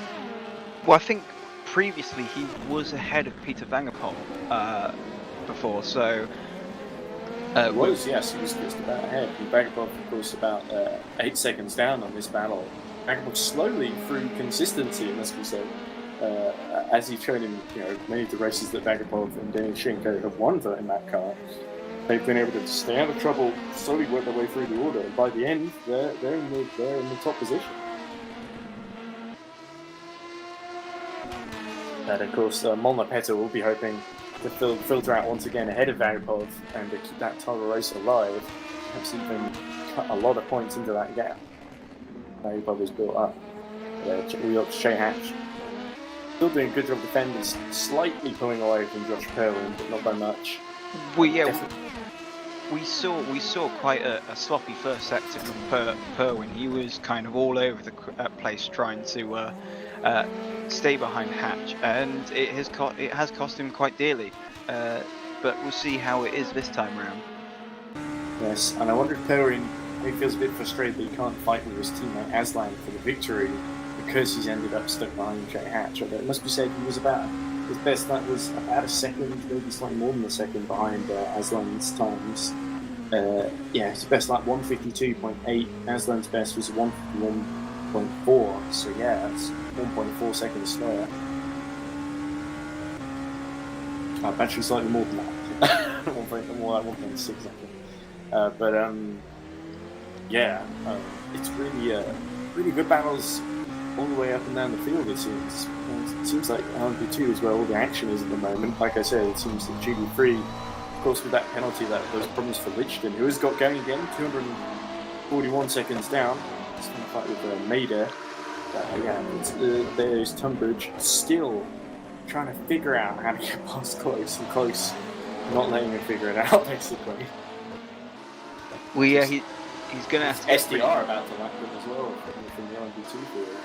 Well, I think previously he was ahead of Peter Vangerpool before, so...
He was just about ahead. And Vangerpool, of course, about 8 seconds down on this battle. Vangerpool slowly, through consistency, it must be said, as he's shown in many of the races that Vangerpool and Daniel Shinko have won in that car, they've been able to stay out of trouble, slowly work their way through the order, and by the end, they're in the top position. And of course, Molnar Petter will be hoping to filter out once again ahead of Vangerpool and to keep that title race alive, perhaps even cut a lot of points into that gap Vangerpool has built up. We got Shea Hatch still doing a good job defending, slightly pulling away from Josh Perwin, but not by much.
We saw quite a sloppy first sector from Perwin. He was kind of all over the place trying to stay behind Hatch, and it has cost him quite dearly. But we'll see how it is this time round.
Yes, and I wonder if Perwin maybe feels a bit frustrated that he can't fight with his teammate Aslan for the victory because he's ended up stuck behind Jay Hatch. Although it must be said he was his best lap was about a second, maybe slightly more than a second behind Aslan's times. His best lap 152.8. Aslan's best was 151.4. So yeah, that's 1.4 seconds slower. Actually, slightly more than that. More like 1.6 seconds. It's really good battles all the way up and down the field, it seems. And it seems like LMP2 is where all the action is at the moment. Like I said, it seems that GD3, of course, with that penalty, that those problems for Lichten, who has got going again, 241 seconds down. It's going to fight with Maida. There's Tunbridge still trying to figure out how to get past Close, and Close not letting him figure it out, basically.
Well, yeah, he's going to have to...
SDR about to lap him as well from the LMP2 field.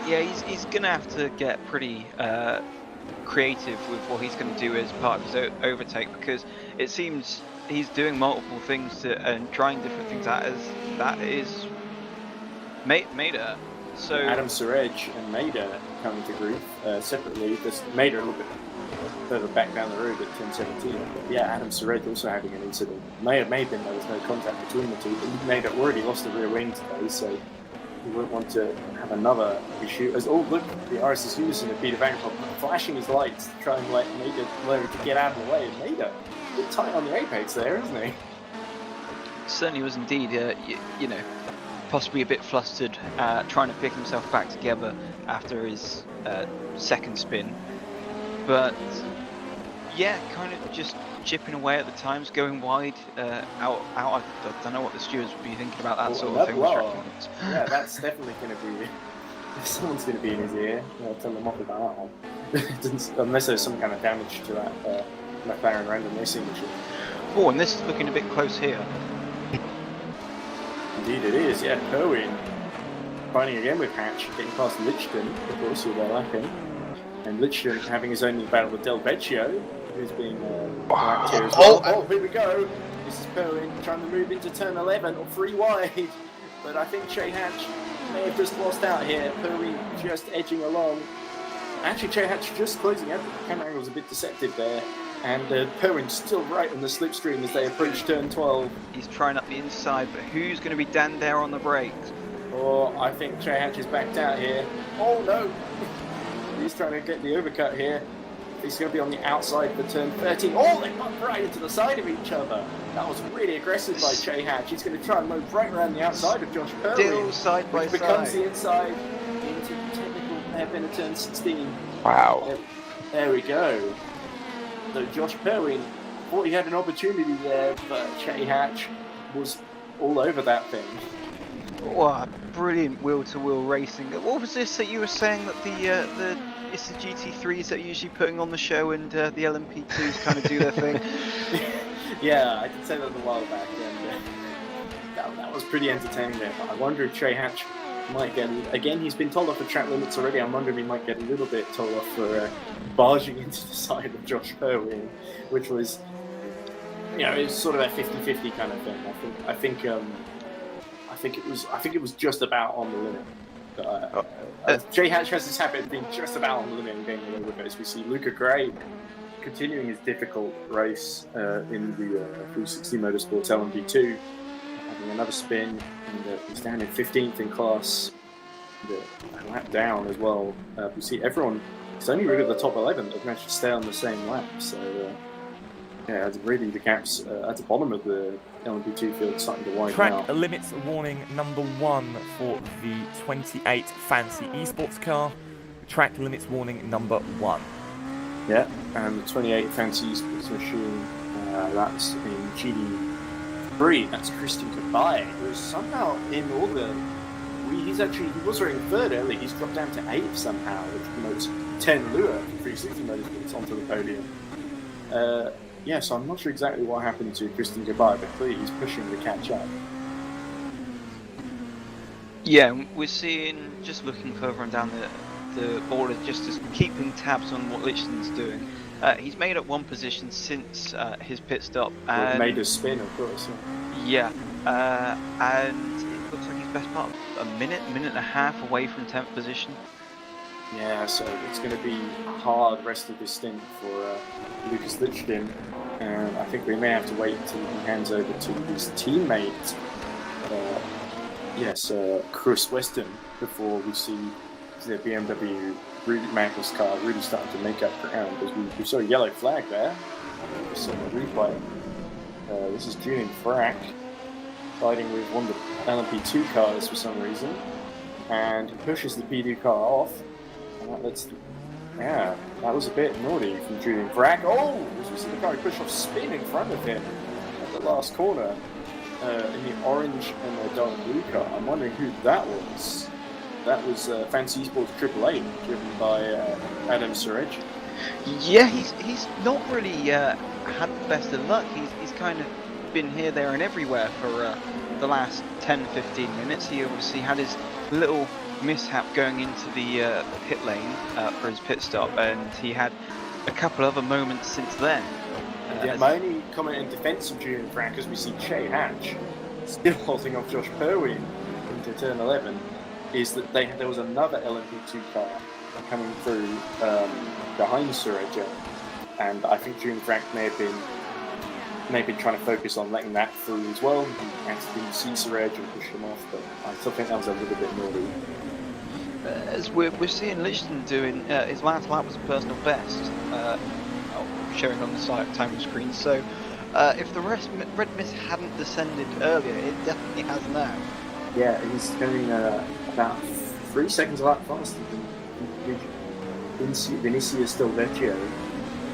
Yeah, he's going to have to get pretty creative with what he's going to do as part of his overtake, because it seems he's doing multiple things and trying different things as that is Maida. So
Adam Surej and Maida coming to grief separately. Just Maida a little bit further back down the road at 10:17. But yeah, Adam Surej also having an incident. May have been there was no contact between the two. But Maida already lost the rear wing today, so he wouldn't want to have another issue. Look, the RSS Unison of Peter Vangerpool flashing his lights to try and let Maida learn to get out of the way. And Maida a bit tight on the apex there, isn't he?
Certainly was indeed. Possibly a bit flustered, trying to pick himself back together after his second spin. But yeah, kind of just chipping away at the times, going wide, out. I don't know what the stewards would be thinking about that sort of thing.
Yeah, that's definitely going to be... Someone's going to be in his ear. I'll tell them off about that one. Unless there's some kind of damage to that McLaren random racing machine.
Oh, and this is looking a bit close here.
Indeed it is, yeah. Perwin fighting again with Hatch, getting past Lichten, of course, who they're lapping. And Lichten having his own battle with Del Vecchio, who's being lapped here as well. Oh, here we go. This is Perwin trying to move into turn 11 or 3 wide. But I think Shea Hatch may have just lost out here. Perwin just edging along. Actually, Shea Hatch just closing out. The camera angle was a bit deceptive there. And Perwin still right on the slipstream as they approach turn 12.
He's trying up the inside, but who's going to be down there on the brakes?
Oh, I think Shea Hatch is backed out here. Oh no! He's trying to get the overcut here. He's going to be on the outside for turn 13. Oh, they bumped right into the side of each other. That was really aggressive by Shea Hatch. He's going to try and move right around the outside of Josh Perwin.
Still side by
which becomes the inside into the technical hairpin of turn 16.
Wow.
There we go. So Josh Perwin thought he had an opportunity there, but Shea Hatch was all over that thing.
Wow, brilliant wheel-to-wheel racing. What was this that you were saying that it's the GT3s that are usually putting on the show and the LMP2s kind of do their thing?
Yeah, I did say that a while back, and that was pretty entertaining there. But I wonder if Shea Hatch might get, again, he's been told off for track limits already. I'm wondering if he might get a little bit told off for barging into the side of Josh Perwin, which was, it was sort of a 50-50 kind of thing. I think it was just about on the limit. Jay Hatch has this habit of being just about on the limit and getting away with it. As we see Luca Gray continuing his difficult race in the 360 Motorsports LMP2, having another spin, and he's down in 15th in class, a lap down as well. We see everyone, it's only really the top 11 that have managed to stay on the same lap, so really the gaps at the bottom of the LMP2 field starting to widen out.
Track limits warning number 1 for the 28 Fancy Esports car. Track limits warning number 1.
Yeah, and the 28 Fancy Esports machine, that's in GD3. That's Christian Kabai, who's somehow in all the... He was running third early. He's dropped down to 8th somehow, which promotes 10 Lua from 360 Motorsports onto the podium. So I'm not sure exactly what happened to Christian Kabai, but clearly he's pushing to catch up.
Yeah, we're seeing, just looking further on down the board, just as keeping tabs on what Lichten's doing. He's made up 1 position since his pit stop. And
made a spin, of course.
Yeah, and it looks like he's best part of a minute and a half away from 10th position.
Yeah, so it's going to be a hard rest of this stint for Lucas Lichten, and I think we may have to wait until he hands over to his teammate, Chris Weston, before we see the BMW Magnus car really starting to make up ground, because we saw a yellow flag there. We saw the replay. This is Julian Frack fighting with one of the LMP2 cars for some reason, and he pushes the P2 car off. That was a bit naughty from Julian Frack. Oh, as we see the car push off spin in front of him at the last corner in the orange and the dark blue car. I'm wondering who that was. That was Fancy Esports AAA, driven by Adam Surej.
Yeah, he's not really had the best of luck. He's kind of been here, there, and everywhere for the last 10-15 minutes. He obviously had his little mishap going into the pit lane for his pit stop, and he had a couple other moments since then.
My only comment in defence of Julian Frack, as we see Jay Hatch still holding off Josh Perwin into turn 11, is that there was another LMP2 car coming through behind Sureja, and I think Julian Frack may have been trying to focus on letting that through as well. He actually see Surej and push him off, but I still think that was a little bit naughty.
As we're seeing Lichten doing, his last lap was a personal best, showing on the side timer screen. So if the red mist hadn't descended earlier, it definitely has now.
Yeah, he's going about 3 seconds a lap faster than Vinicius Del Vecchio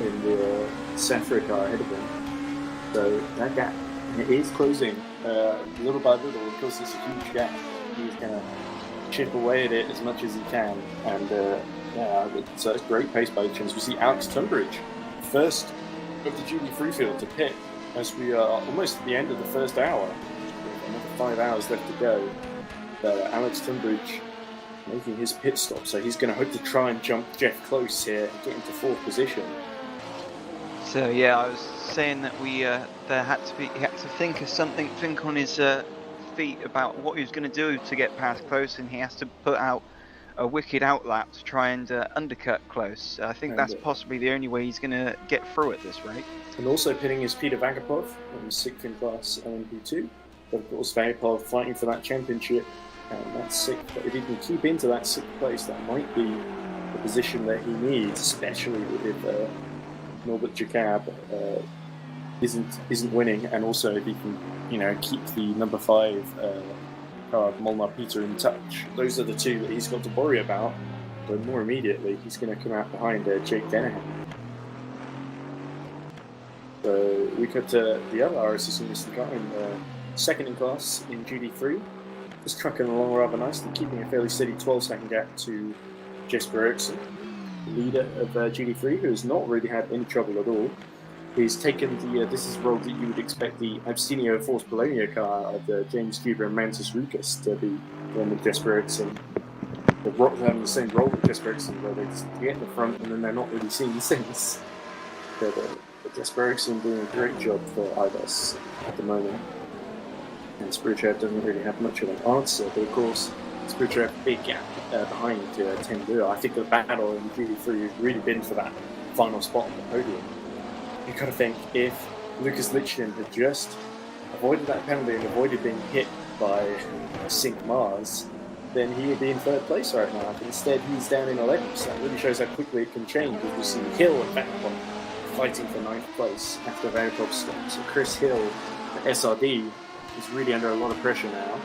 in the Safra car ahead of him. So that gap is closing little by little. Of course, it's a huge gap. He's going to chip away at it as much as he can, and so it's great pace by the chance. We see Alex Tunbridge, first of the GD3 field to pit, as we are almost at the end of the first hour. Another 5 hours left to go. Alex Tunbridge making his pit stop, so he's going to hope to try and jump Jeff Close here and get into 4th position.
So yeah, I was saying that he had to think of something, think on his feet about what he was going to do to get past Close, and he has to put out a wicked outlap to try and undercut Close. I think that's possibly the only way he's going to get through at this rate.
And also pitting is Peter Vagapov on 6th in class LMP2. But of course, Vagapov fighting for that championship, and that's 6th. But if he can keep into that 6th place, that might be the position that he needs, especially if Norbert Jacob isn't winning, and also if he can, keep the number 5 car Molnar Peter in touch. Those are the two that he's got to worry about. But more immediately, he's going to come out behind Jake Dennehan. So we got the other RSS in this car in 2nd in class in GD3, just trucking along rather nicely, keeping a fairly steady 12-second gap to Jesper Eriksson, the leader of GD3, who has not really had any trouble at all. He's taken the this is the role that you would expect the Abstinio Force Bologna car of James Cuba and Mantis Rukas to be doing with Jesper Eriksson. They're having the same role with Jesper Eriksson, where they just get in the front and then they're not really seen since. But Jesper Eriksson doing a great job for IDOS at the moment. And Spirichev doesn't really have much of an answer, but of course, Spirichev big gap behind Tim Lua. I think the battle in GD3 has really been for that final spot on the podium. You got to think, if Lucas Lichten had just avoided that penalty and avoided being hit by Sink Mars, then he would be in third place right now. But instead, he's down in 11th. So that really shows how quickly it can change. As we see Hill and Vanderpump fighting for 9th place after Vanderpump's stop. So Chris Hill, the SRD, is really under a lot of pressure now.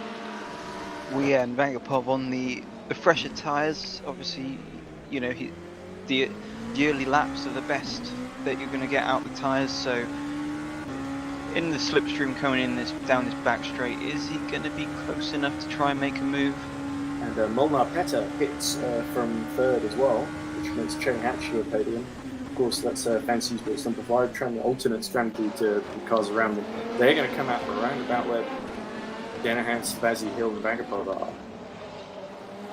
Well, yeah, and Vanderpump on the fresher tyres, obviously, you know, the early laps are the best that you're going to get out the tyres, so in the slipstream coming in down this back straight, is he going to be close enough to try and make a move?
And Molnar Petter hits from third as well, which makes Cherry Hatch to a podium. Of course, that's Fancy Sports number 5, trying the alternate strategy to the cars around them. They're going to come out around about where Danahan, Svazzy, Hill and Vanderpump are.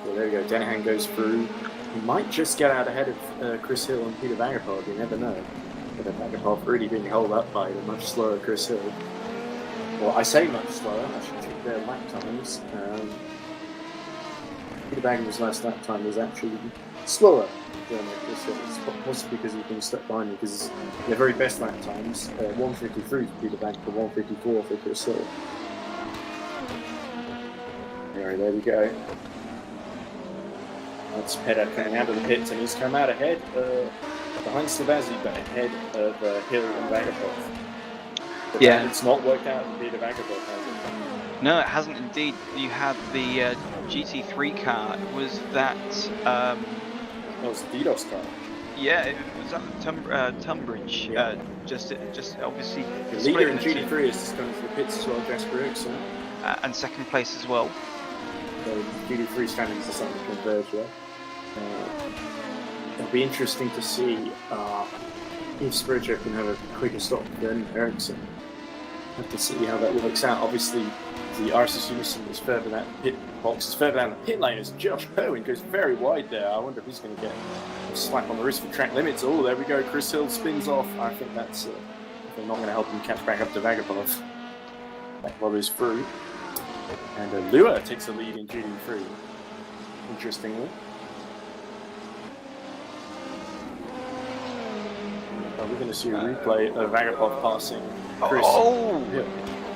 So there we go, Danahan goes through. He might just get out ahead of Chris Hill and Peter Vanderpump, you never know. But Vanderpump really being held up by the much slower Chris Hill. Well, I say much slower, I should check their lap times. Peter Vanderpump's last lap time was actually slower than Chris Hill. It's possibly because he's been stuck behind me, because their very best lap times, 1:53 for Peter Vanderpump, 1:54 for Chris Hill. Anyway, there we go. That's Petter coming out of the pits, and he's come out ahead behind Savazzi, but ahead of Hill and Vanderpump. But
yeah,
it's not worked out for Peter Vanderpump, has it?
No, it hasn't indeed. You had the GT3 car. Was that?
That was the DDoS car.
Yeah, it was at Tunbridge.
Yeah.
Just obviously.
The leader in GT3 is just going to the pits as well, Jasper Eriksson.
And second place as well.
So GD3 standings are starting to converge there. It'll be interesting to see if Spirichev can have a quicker stop than Eriksson. Have to see how that works out. Obviously, the RSS Unison is further down the pit box, is further down the pit lane as Josh Perwin goes very wide there. I wonder if he's going to get a slap on the wrist for track limits. Oh, there we go. Chris Hill spins off. I think that's not going to help him catch back up to Vagabov. Vagabov is through. And Lua takes the lead in GD3, interestingly. We're going to see a replay of Vagapov passing Chris.
Oh!
Yeah.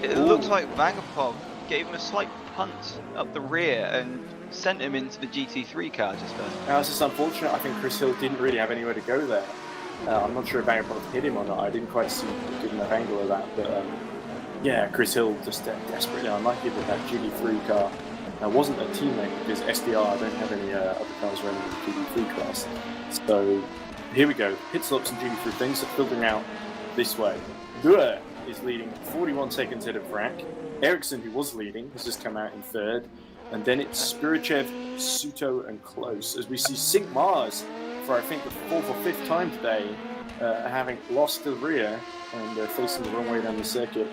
It looks like Vagapov gave him a slight punt up the rear and sent him into the GT3 car just then.
Now, this is unfortunate. I think Chris Hill didn't really have anywhere to go there. I'm not sure if Vagapov hit him or not. I didn't quite see a good enough angle of that, but yeah, Chris Hill just desperately unlucky with that GD3 car. Wasn't a teammate because SDR don't have any other cars running in the GD3 class. So here we go. Pit stops and GD3 things are filtering out this way. Lua is leading 41 seconds ahead of Vrak. Eriksson, who was leading, has just come out in third. And then it's Spirichev, Suto, and Close. As we see Sink Mars for I think the 4th or 5th time today, having lost to the rear and facing the wrong way down the circuit.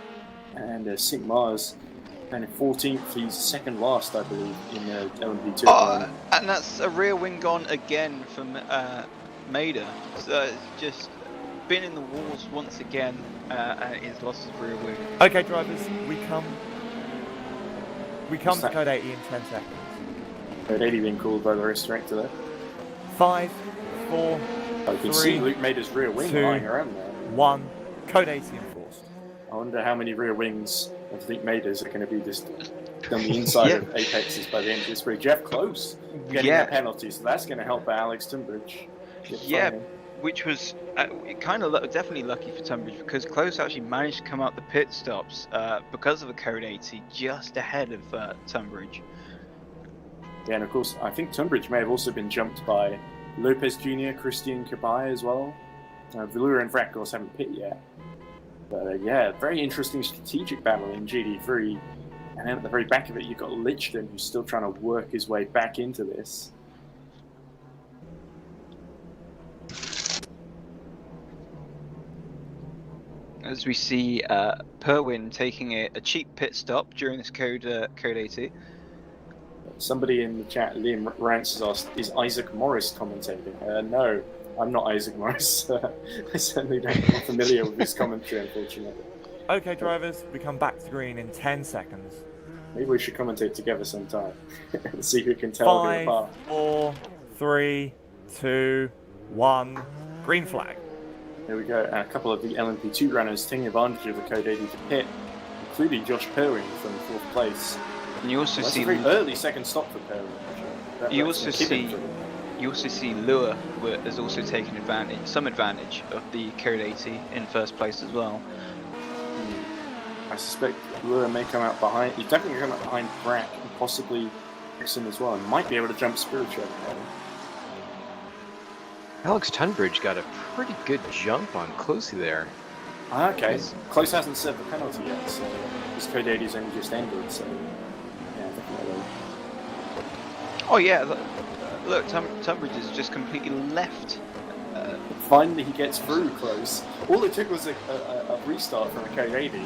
And Sink Mars, and in 14th, he's second last, I believe, in LMP2.
And that's a rear wing gone again from Maida. So it's just been in the walls once again, and he's lost his rear wing.
Okay, drivers, we come to code 80 in 10 seconds.
Code 80 being called by the race director there.
5, 4,
I can
3,
see Luke Maida's rear wing
2,
lying around there.
1, code 80 enforced.
I wonder how many rear wings of Luke Maida's are going to be just on the inside of Apexes by the end of this spree. Jeff Close getting a penalty, so that's going to help Alex Tunbridge.
Yeah, which was kind of definitely lucky for Tunbridge, because Close actually managed to come out the pit stops because of the code 80 just ahead of Tunbridge.
Yeah, and of course, I think Tunbridge may have also been jumped by Lopez Jr., Christian Kabay as well. Velura and Vrak, of course, haven't pit yet. But yeah, very interesting strategic battle in GD3. And then at the very back of it, you've got Lichten, who's still trying to work his way back into this.
As we see Perwin taking a cheap pit stop during this Code 80.
Somebody in the chat, Liam Rance, has asked, is Isaac Morris commentating? No, I'm not Isaac Morris. I certainly don't. I'm familiar with his commentary, unfortunately.
Okay, drivers, we come back to green in 10 seconds.
Maybe we should commentate together sometime and see who can tell them
5,
apart.
4, 3, 2, 1, green flag.
There we go. And a couple of the LMP2 runners taking advantage of the Code 80 to pit, including Josh Perwin from 4th place.
And you also see
a very early second stop for Perwin.
You also see Lua has also taken some advantage of the Code 80 in 1st place as well.
I suspect Lua may come out behind. He's definitely come out behind Brack and possibly Dixon as well, and might be able to jump Spiritual.
Alex Tunbridge got a pretty good jump on Closey there.
Okay, Close hasn't served the penalty yet, so his Code 80's only just ended, so yeah, definitely.
Oh yeah, look, Tunbridge has just completely left.
Finally he gets through Close. All it took was a restart from a Code 80,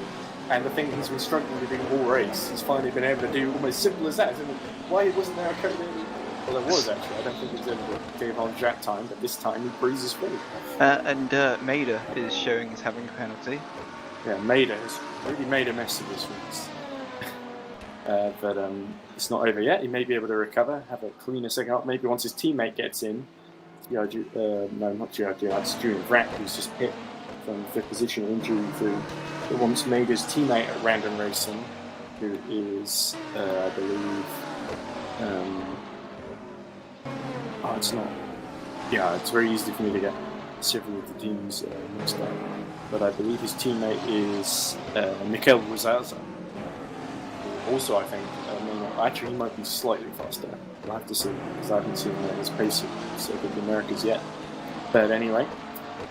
and the thing he's been struggling to do all race, he's finally been able to do almost simple as that. Why wasn't there a Code 80? Well, there was actually. I don't think it was able to give on jack time, but this time he breezes through.
And Maida is showing as having a penalty.
Yeah, Maida has really made a mess of this race. But it's not over yet. He may be able to recover, have a cleaner second up. Maybe once his teammate gets in, no, not GRG, that's Julian Vrack, who's just hit from 5th position, injury through. But once Maida's teammate at Random Racing, who is, I believe, it's not. Yeah, it's very easy for me to get several of the teams mixed up. But I believe his teammate is Mikel Rosaza. Also, I think, actually, he might be slightly faster. I'll have to see, because I haven't seen his pace of Circuit of the Americas yet. But anyway,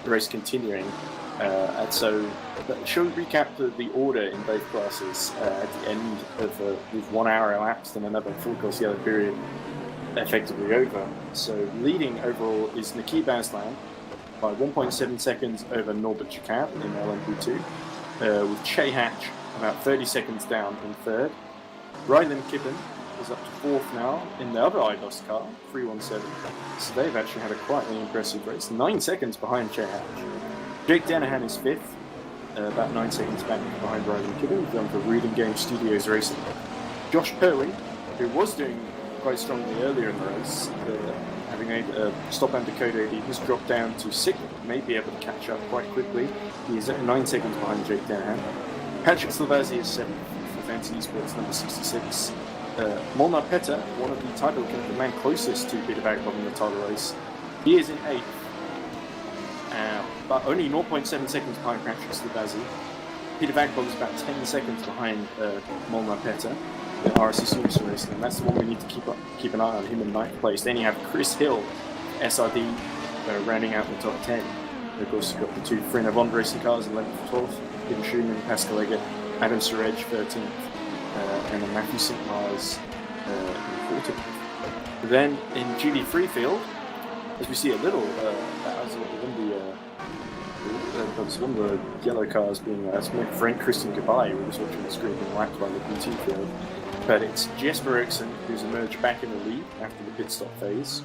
the race continuing. And so, shall we recap the order in both classes at the end of with 1 hour elapsed and another full course yellow period effectively over. So leading overall is Niki Baslan by 1.7 seconds over Norbert Jacob in LMP2, with Che Hatch about 30 seconds down in 3rd. Ryland Kippen is up to 4th now in the other IDOS car, 317. So they've actually had a quietly impressive race, 9 seconds behind Che Hatch. Jake Danahan is 5th, about 9 seconds back behind Ryland Kippen, done for Reading Game Studios Racing. Josh Perwin, who was doing quite strongly earlier in the race, having made a stop under Code 80, has dropped down to 6th, may be able to catch up quite quickly. He's at 9 seconds behind Jake Danahan. Patrick Silvazzi is 7th for Fantasy Esports, number 66. Molnar Petter, one of the title, the man closest to Peter Bagbob in the title race, he is in 8th, but only 0.7 seconds behind Patrick Silvazzi. Peter Bagbob is about 10 seconds behind Molnar Petter. The RSC Super Racing, and that's the one we need to keep an eye on, him in 9th place. Then you have Chris Hill, SRD, rounding out the top 10. Of course, you've got the two Frina Bond racing cars, 11th to 12th, Kim Schumann, Pascal Eggert, Adam Surej, 13th, and then Matthew St. Mars in 14th. Then in GD3 field, as we see a little, that was one of the yellow cars being Frank Christian Gabay, who was watching the screen being lapped by the PT field. But it's Jesper Eriksson who's emerged back in the lead after the pit stop phase.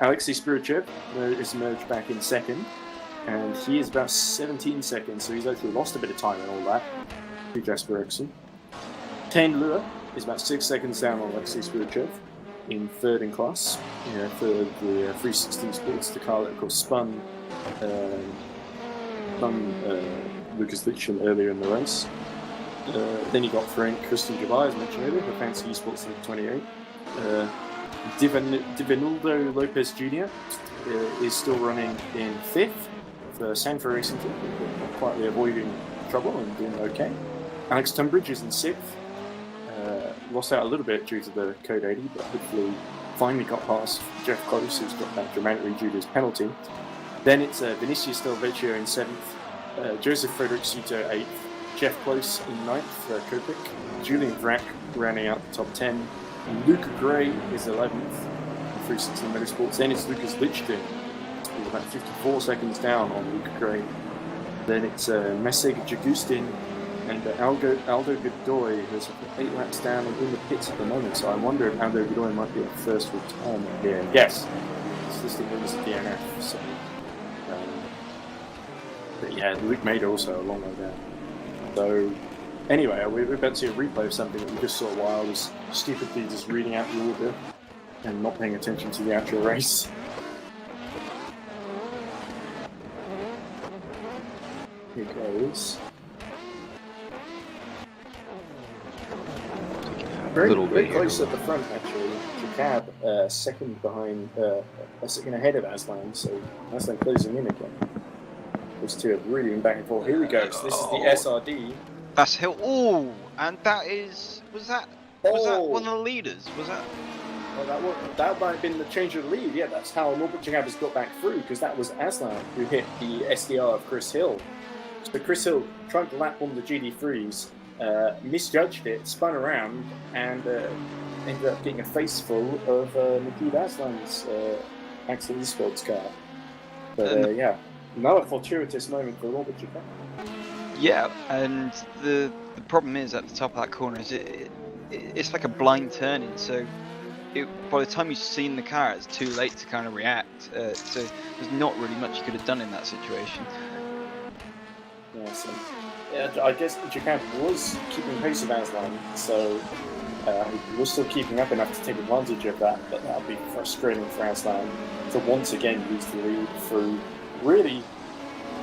Alexei Spirichev is emerged back in 2nd, and he is about 17 seconds, so he's actually lost a bit of time and all that to Jesper Eriksson. Tane Lua is about 6 seconds down on Alexei Spirichev in 3rd in class for the 316 Sports, the car that of course spun Lucas Lichtchen earlier in the race. Then you got Frank Christian Gabay, as mentioned earlier, for Fantasy Esports at 28. Divinaldo Lopez Jr. Is still running in 5th for Sanford Racing Team, quietly avoiding trouble and doing okay. Alex Tunbridge is in 6th. Lost out a little bit due to the Code 80, but hopefully finally got past Jeff Close, who's got back dramatically due to his penalty. Then it's Vinicius Del Vecchio in 7th, Joseph Frederick Suto 8th, Jeff Close in 9th for Kopik, Julian Vrack rounding out the top 10, and Luca Gray is 11th in 360 Motorsports. Then it's Lucas Lichtchen, who's about 54 seconds down on Luca Gray. Then it's Messig Jagustin and Aldo Godoy, who's 8 laps down and in the pits at the moment. So I wonder if Aldo Godoy might be a first retirement here. Yes, it's listed as a DNF. So, but yeah, Luke Mader also a long way down. So anyway, we're about to see a replay of something that we just saw while I was stupidly just reading out the order and not paying attention to the actual race. Here goes. Very close at the front, actually. Jacob, second behind, second ahead of Aslan, so Aslan closing in again. Those two have really been back and forth. Here we go. So this is the SRD.
That's Hill. Oh, and that is. Was that one of the leaders? Was that?
Well, that might have been the change of the lead. Yeah, that's how Norbert Jacob has got back through, because that was Aslan who hit the SDR of Chris Hill. So Chris Hill tried to lap on the GD3s, misjudged it, spun around, and ended up getting a face full of Nikita Aslan's Axel Esports car. But yeah, another fortuitous moment for Norbert Jacob.
Yeah, and the problem is at the top of that corner is it's like a blind turning, so by the time you've seen the car, it's too late to kind of react. So there's not really much you could have done in that situation.
Yeah, so I guess Jacob was keeping pace with Aslan, so he was still keeping up enough to take advantage of that, but that would be frustrating for Aslan to once again lose the lead through really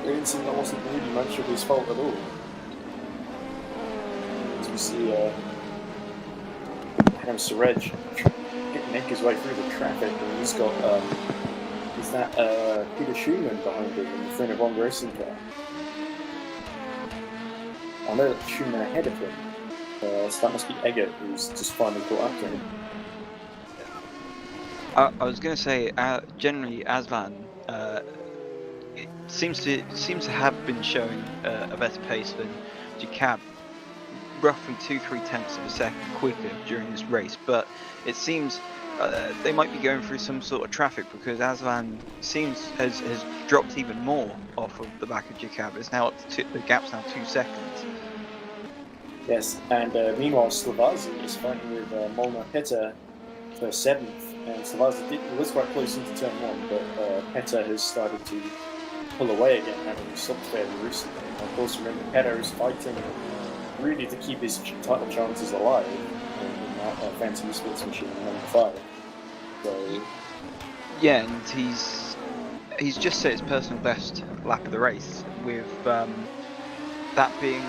anything that wasn't really much of his fault at all. As we see Adam Suraj make his way through the traffic, and he's got is that Peter Schumann behind him in the front of one racing car. I know that Schumann ahead of him, so that must be Eggert who's just finally caught up to him.
I was going to say, generally Aslan it seems to have been showing a better pace than Jacob, roughly 2-3 tenths of a second quicker during this race, but it seems they might be going through some sort of traffic, because Aslan has dropped even more off of the back of Jacob. It's now up to the gap's now 2 seconds.
Yes, and meanwhile Slavazi is fighting with Molnar Petter for 7th, and Slavazi was quite close into turn 1, but Petter has started to pull away again, having stopped fairly recently. And of course, remember, Petter is fighting really to keep his title chances alive in that fancy sports machine number 5. So
yeah, and he's just set his personal best lap of the race, with that being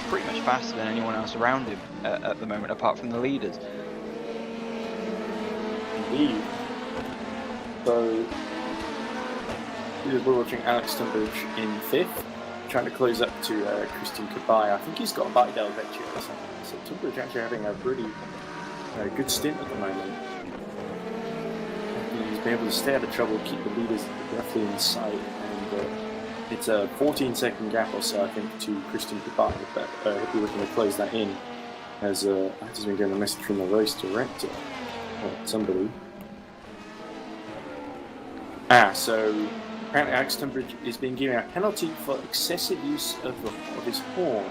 pretty much faster than anyone else around him at the moment, apart from the leaders.
Indeed. So we're watching Alex Tunbridge in 5th, trying to close up to Christian Kabay. I think he's got a bite del Vecchio or something. So Tunbridge actually having a pretty good stint at the moment. He's been able to stay out of trouble, keep the leaders roughly in sight, and it's a 14-second gap or so, I think, to Christian Kabay, but he'll be looking to close that in, as I've just been getting a message from the race director, or somebody. So apparently Alex Tunbridge is being given a penalty for excessive use of his horn,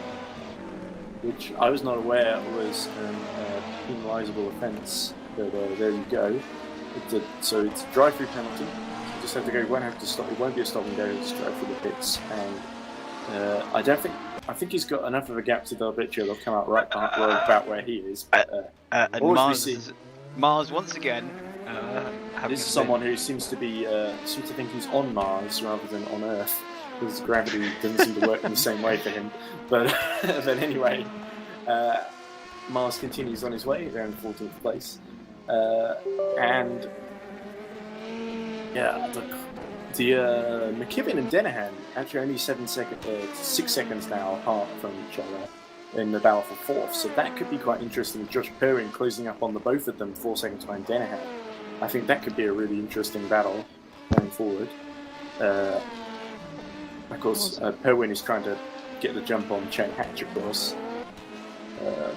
which I was not aware was a penalisable offence, but there you go. So it's a drive-through penalty. You just have to go. You won't have to stop. It won't be a stop and go. Just drive through the pits. And I think he's got enough of a gap to Del Vecchio. They'll come out right about where he is. But,
and Mars once again.
This is someone who seems to think he's on Mars rather than on Earth, because gravity doesn't seem to work in the same way for him. But anyway, Mars continues on his way around 14th place, and yeah, the McKibben and Dennehan actually only 6 seconds now apart from each other in the battle for 4th. So that could be quite interesting. Josh Perrin closing up on the both of them 4 seconds behind Dennehan. I think that could be a really interesting battle going forward. Of course, Perwin is trying to get the jump on Chen Hatch, of course.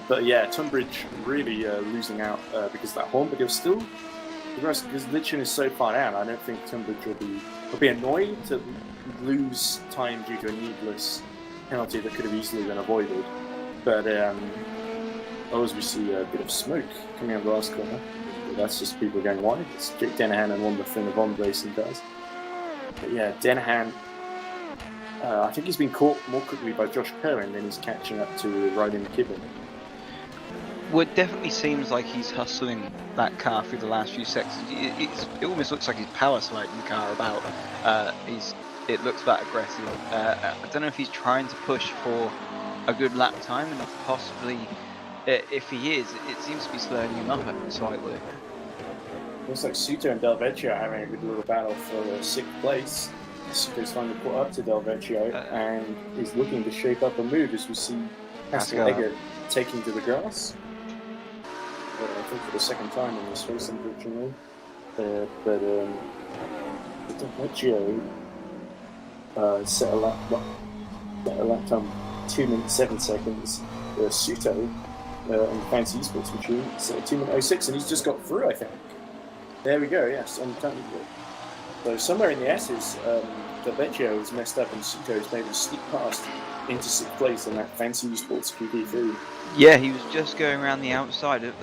But yeah, Tunbridge really losing out because of that horn, but he'll because Litchin is so far down, I don't think Tunbridge will be annoyed to lose time due to a needless penalty that could have easily been avoided. But as we see a bit of smoke coming out of the last corner, but that's just people going wide. It's Jake Dennehan and one the thing Von Blazing does. But yeah, Dennehan, I think he's been caught more quickly by Josh Perrin than he's catching up to Riley McKibben.
Well, it definitely seems like he's hustling that car through the last few sections. It almost looks like he's power sliding the car about. It looks that aggressive. I don't know if he's trying to push for a good lap time, and possibly, if he is, it seems to be slowing him up slightly.
Looks like Suto and Del Vecchio are having a good little battle for 6th place. Suto's finally caught up to Del Vecchio and is looking to shape up a move as we see Pascal taking to the grass. I think for the second time in this race, unfortunately. Del Vecchio set a lap time 2 minutes 7 seconds. Suto on the Fancy Esports machine set 2 minutes 06, and he's just got through, I think. There we go, yes, on the technical. So somewhere in the S's, Del Vecchio has messed up and Suto's made a sneak past into 6th place in that Fancy Esports QP3.
Yeah, he was just going around the outside of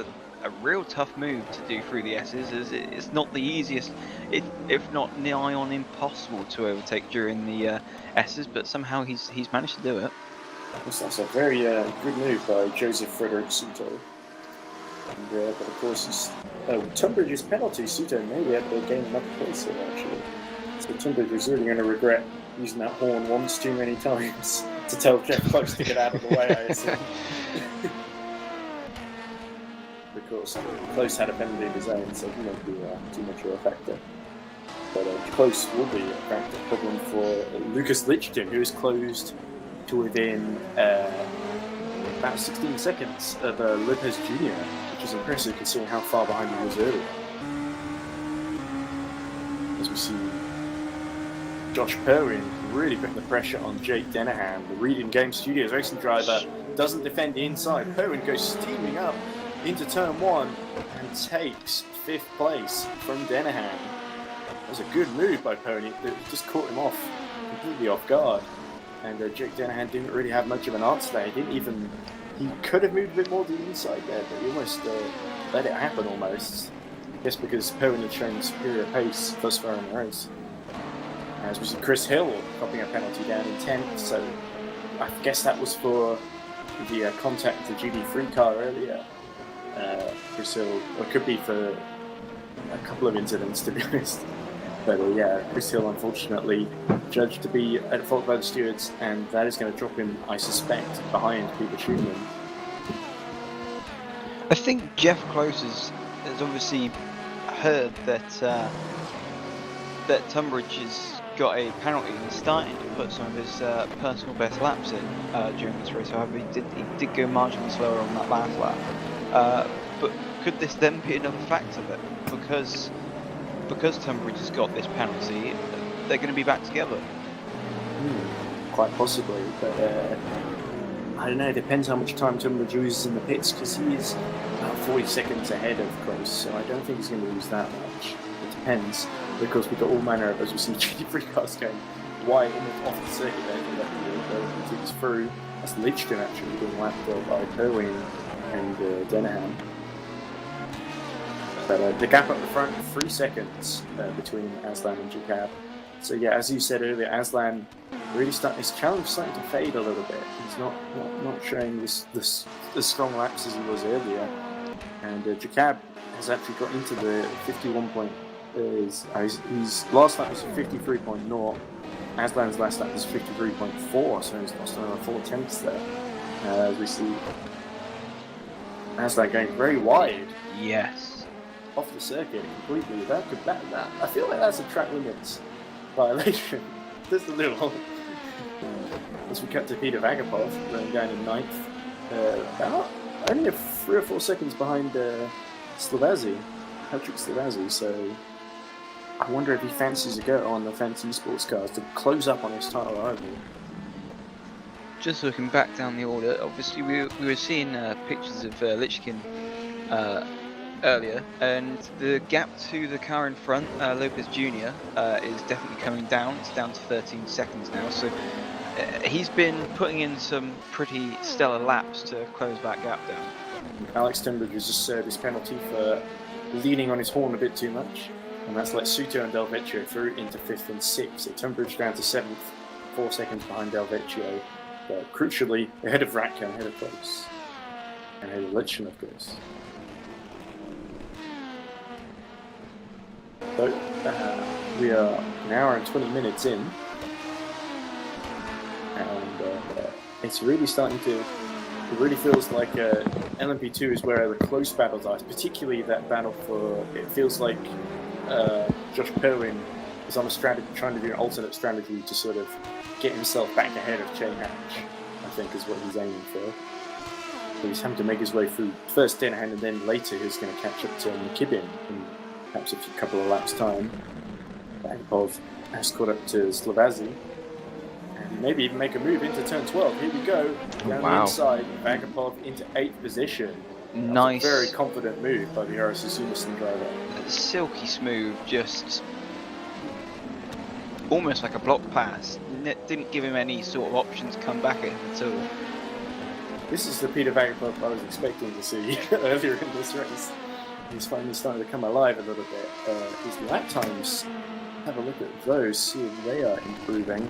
a real tough move to do through the S's, as it's not the easiest, if not nigh on impossible to overtake during the S's, but somehow he's managed to do it.
That's a very good move by Joseph Frederick Suto. And, but of course, Tunbridge's penalty, Suto may be able to gain another place here, actually. So Tunbridge is really going to regret using that horn once too many times to tell Jeff Close to get out of the way, I assume. Because Close had a penalty of his own, so he won't be too much of a factor. But Close will be a factor problem for Lucas Lichton, who is closed to within about 16 seconds of Lopez Jr., which is impressive considering how far behind he was earlier. As we see Josh Perrin really putting the pressure on Jake Dennehan, the Reading Game Studios racing driver, doesn't defend the inside. Perrin goes steaming up into turn 1 and takes 5th place from Dennehan. That was a good move by Perrin. It just caught him off completely off guard. And Jake Dennehan didn't really have much of an answer there. He could have moved a bit more to the inside there, but he almost let it happen almost. I guess because Perrin had shown superior pace thus far in the race. As we see Chris Hill copping a penalty down in 10th, so I guess that was for the contact with the GD3 car earlier. Chris Hill, or it could be for a couple of incidents, to be honest. But yeah, Chris Hill unfortunately judged to be at fault by the stewards, and that is going to drop him, I suspect, behind Peter Schumann.
I think Jeff Close has obviously heard that Tunbridge has got a penalty and is starting to put some of his personal best laps in during this race. However, he did go marginally slower on that last lap. But could this then be another factor that because Tunbridge has got this penalty, they're going to be back together?
Quite possibly, but I don't know. It depends how much time Tunbridge loses in the pits, because he is about 40 seconds ahead of Close, so I don't think he's going to lose that much. It depends, because we've got all manner of, as we see, GT3 cars going wide off the circuit there to let the teams through. That's Lichton actually being lapped by Perwin and Dennehan. But the gap up the front, 3 seconds between Aslan and Jacob. So yeah, as you said earlier, Aslan really his challenge is starting to fade a little bit. He's not showing this strong laps as he was earlier. And Jacob has actually got into the 51 point. His last lap was 53.0. Aslan's last lap was 53.4, so he's lost another 4 tenths there. As we see Aslan going very wide.
Yes.
Off the circuit completely. That I feel like that's a track limits violation. Just a little. As we cut to Peter Vagapov, going in 9th. About only 3 or 4 seconds behind Slovazzi, Patrick Slovazzi. So I wonder if he fancies a go on the Fancy Esports cars to close up on his title rival.
Just looking back down the order, obviously we were seeing pictures of Lichkin earlier, and the gap to the car in front, Lopez Jr., is definitely coming down. It's down to 13 seconds now, so he's been putting in some pretty stellar laps to close that gap down.
Alex Tunbridge has just served his penalty for leaning on his horn a bit too much, and that's let Suto and Del Vecchio through into 5th and 6th. So Tunbridge down to 7th, 4 seconds behind Del Vecchio, but crucially ahead of Ratko, ahead of Close, and ahead of Litchin, of course. So we are an hour and 20 minutes in, and it's really starting to. It really feels like LMP2 is where the close battles are, particularly that battle for. It feels like Josh Perwin is on a strategy, trying to do an alternate strategy to sort of get himself back ahead of Che Hatch, I think is what he's aiming for. So he's having to make his way through first Dennehan, and then later he's going to catch up to McKibben in perhaps a couple of laps' time. Vagapov has caught up to Slavazzi. And maybe even make a move into turn 12. Here we go. Down the inside, Vagapov into 8th position.
Nice.
A very confident move by the Suzuki driver.
Silky smooth, just almost like a block pass. Didn't give him any sort of option to come back at him at all.
This is the Peter Vagapov I was expecting to see earlier in this race. He's finally starting to come alive a little bit. His lap times, have a look at those, see if they are improving.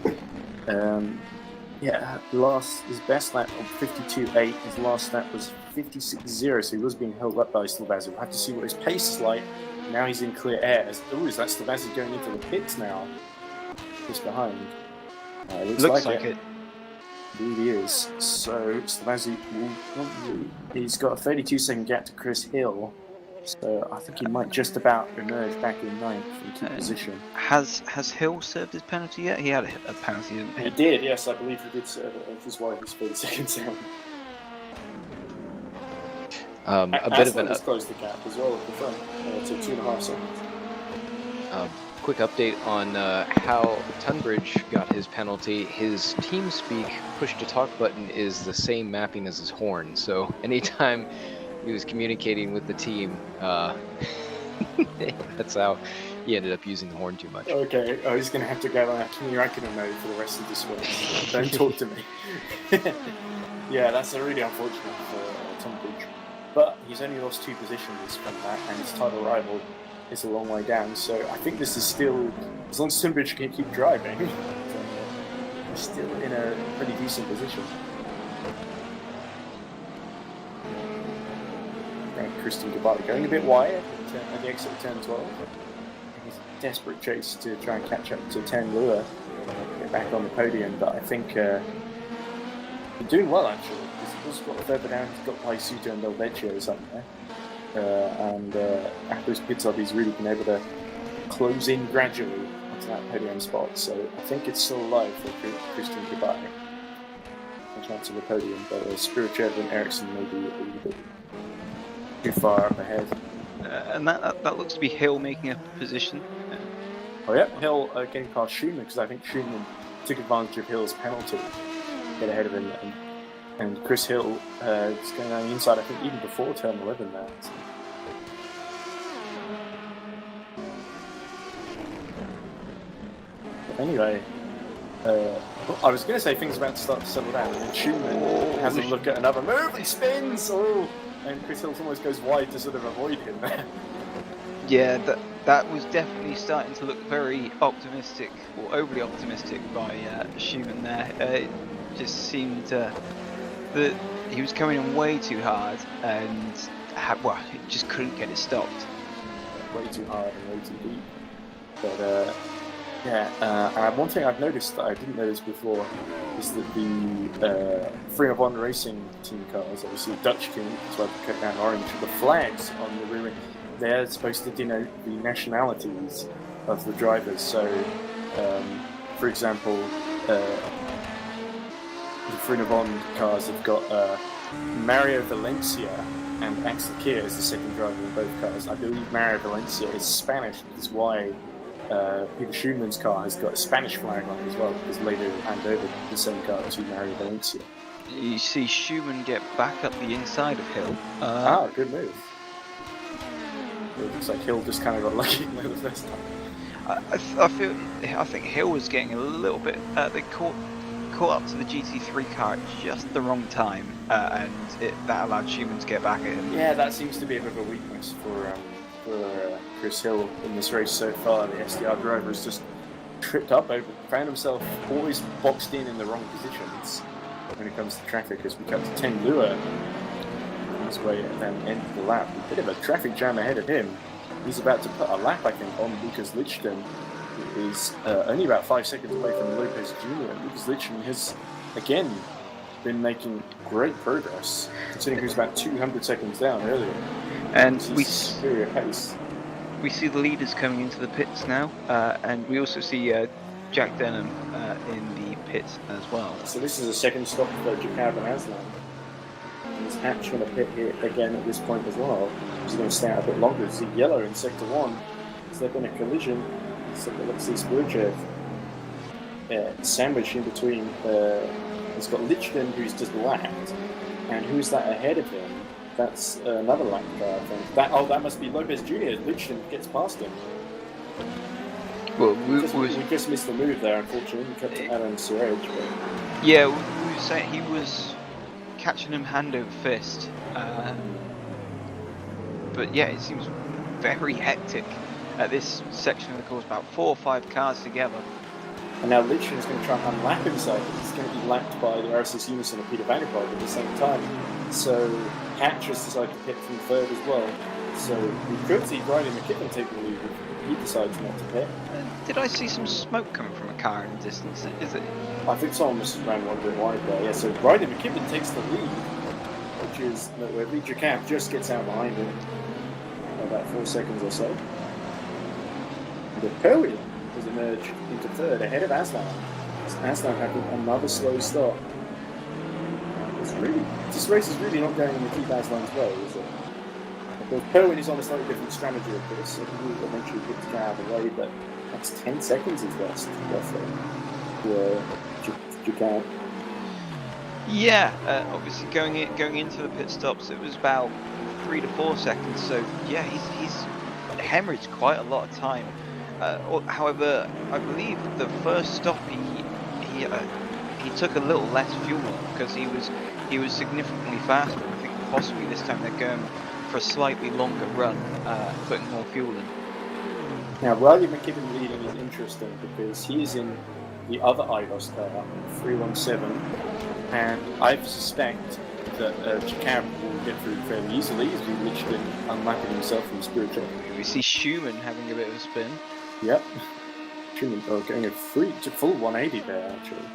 His best lap of 52.8, his last lap was 56.0, so he was being held up by Slavazzi. We'll have to see what his pace is like. Now he's in clear air. Is that Slavazzi going into the pits now? Just behind. It looks like it. Indeed he is. So Slavazzi he's got a 32-second gap to Chris Hill. So I think he might just about emerge back in 9th in key position.
Has Hill served his penalty yet? He had a penalty, didn't he?
He did, yes, I believe he did serve it. This is why he's 30 seconds down.
A bit of an
closed the gap as well at the front to 2.5 seconds.
Quick update on how Tunbridge got his penalty. His TeamSpeak push-to-talk button is the same mapping as his horn, so anytime he was communicating with the team, that's how he ended up using the horn too much.
Okay, he's going to have to go communicator mode for the rest of this race. Don't talk to me. Yeah, that's really unfortunate for Tunbridge. But he's only lost 2 positions from that, and his title rival is a long way down. So I think this is still, as long as Tunbridge can keep driving, he's still in a pretty decent position. Christian Gabata going a bit wide at the exit of turn 12. He's a desperate chase to try and catch up to 10 Lua, get back on the podium, but I think they're doing well actually. He's got further down, he's got Paisuto and Del Vecchio somewhere. And after his pit stop, he's really been able to close in gradually onto that podium spot. So I think it's still alive for Christian Gabata. A chance of the podium, but Spirichev and Ericsson may be a little bit too far up ahead.
And that looks to be Hill making a position.
Oh yeah, Hill getting past Schumann, because I think Schumann took advantage of Hill's penalty to get ahead of him. And Chris Hill is going on the inside, I think, even before turn 11 now. So. But anyway, I was going to say things about to start to settle down, and Schumann has a look at another move, he spins! And Chris Hill almost goes wide to sort of avoid him there.
Yeah, that was definitely starting to look very optimistic, or overly optimistic by Schumann there. It just seemed that he was coming in way too hard, and he just couldn't get it stopped.
Way too hard and way too deep. But one thing I've noticed that I didn't notice before is that the Formula 1 racing team cars, obviously the Dutch team, as well as cut down orange, the flags on the rear wing, they're supposed to denote the nationalities of the drivers. So, for example, the Formula 1 cars have got Mario Valencia and Axel Kier as the second driver in both cars. I believe Mario Valencia is Spanish, which is why Peter Schumann's car has got a Spanish flag on it as well, because later he'll hand over the same car to Mario Valencia.
You see Schumann get back up the inside of Hill.
Good move. It looks like Hill just kind of got lucky the first time.
I think Hill was getting a little bit. They caught up to the GT3 car at just the wrong time, and that allowed Schumann to get back at him.
Yeah, that seems to be a bit of a weakness for Chris Hill in this race so far. The SDR driver has just tripped up over, found himself always boxed in the wrong positions when it comes to traffic, as we cut to 10 Lua on his way down the end of the lap. A bit of a traffic jam ahead of him. He's about to put a lap, I think, on Lucas Lichten, who is only about 5 seconds away from Lopez Jr. Lucas Lichten has, again, been making great progress, considering he was about 200 seconds down earlier.
And
superior pace.
We see the leaders coming into the pits now, and we also see Jack Denham in the pits as well.
So this is a second stop for Jacob and Aslan. And is Hatch going to pit here again at this point as well? He's going to stay out a bit longer. See yellow in sector 1. Has there been a collision? So let's see Spurchev sandwiched in between. He's got Lichten, who's just lapped, and who's that ahead of him? That's another lap car, I think. That must be Lopez Jr. Lichten gets past him.
Well, we
just missed the move there, unfortunately. We cut to Adam Suraj.
Yeah, we were saying he was catching him hand over fist. But yeah, it seems very hectic at this section of the course, about 4 or 5 cars together.
And now Lichten is going to try and unlap himself. He's going to be lapped by the RSS Unison and Peter Vanderpoel at the same time. So Hatch has decided to pit from third as well. So we could see Riley McKibben take the lead if he decides not to pit.
Did I see some smoke coming from a car in the distance? Is it?
I think someone must have ran one bit wide there. Yeah, so Riley McKibben takes the lead, which is where Lee Camp just gets out behind him about 4 seconds or so. The Perwin has emerged into third ahead of Aslan. Aslan having another slow start. This race is really not going in the keep Aslan's way, is it? Because Perwin is on a slightly different strategy of this, so he will eventually get to get out of the way, but that's 10 seconds is lost, roughly, to Jacob.
Yeah, obviously going into the pit stops, it was about 3 to 4 seconds. So yeah, he's hemorrhaged quite a lot of time. However, I believe the first stop he took a little less fuel because he was significantly faster. I think possibly this time they're going for a slightly longer run, putting more fuel in.
Now, Riley McKibben leading is interesting because he is in the other IDOS car, 317, and I suspect that Jacob will get through fairly easily as we literally unlapping himself from Spiritual.
We see Schumann having a bit of a spin.
Yep. Schumann going a full 180 there, actually.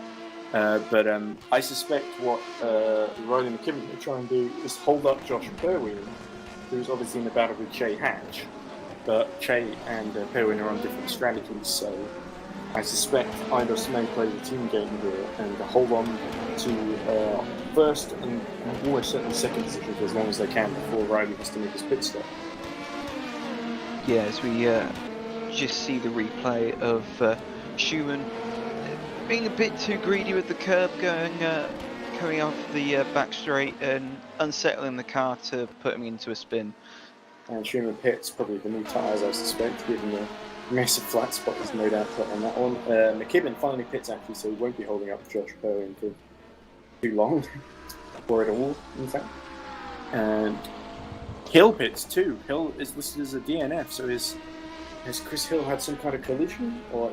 But I suspect what Riley McKibben will try and do is hold up Josh Perwin, who's obviously in the battle with Che Hatch. But Che and Perwin are on different strategies, so I suspect IDOS may play the team game here and hold on to first and almost certainly second position for as long as they can before Riley has to make his pit stop.
Yeah, as we just see the replay of Schumann being a bit too greedy with the curb, coming off the back straight and unsettling the car to put him into a spin.
And Schumann pits probably the new tyres, I suspect, given the massive flat spot he's no doubt put on that one. McKibben finally pits actually, so he won't be holding up Josh Perwin for too long, or at all, in fact. And Hill pits too. Hill is listed as a DNF, so has Chris Hill had some kind of collision, or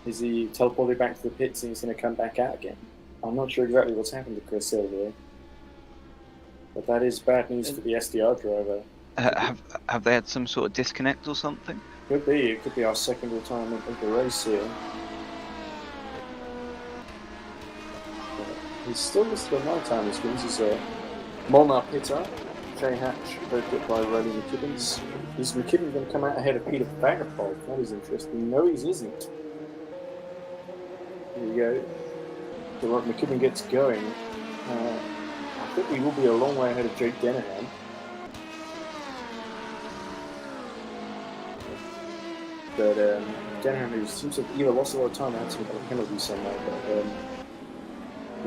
is he teleported back to the pits and he's going to come back out again? I'm not sure exactly what's happened to Chris Hill there. But that is bad news for the SDR driver.
Have they had some sort of disconnect or something?
Could be. It could be our second retirement of the race here. He's still listed on my time screens. He's a Molnar pitter. Jay Hatch, both pit by Riley McKibben. Is McKibben going to come out ahead of Peter Vanderpoel? That is interesting. No, he isn't. Here we go. So McKibben gets going. I think we will be a long way ahead of Jake Denham. But Denham, who seems to have either lost a lot of time or had some kind of penalty somewhere. But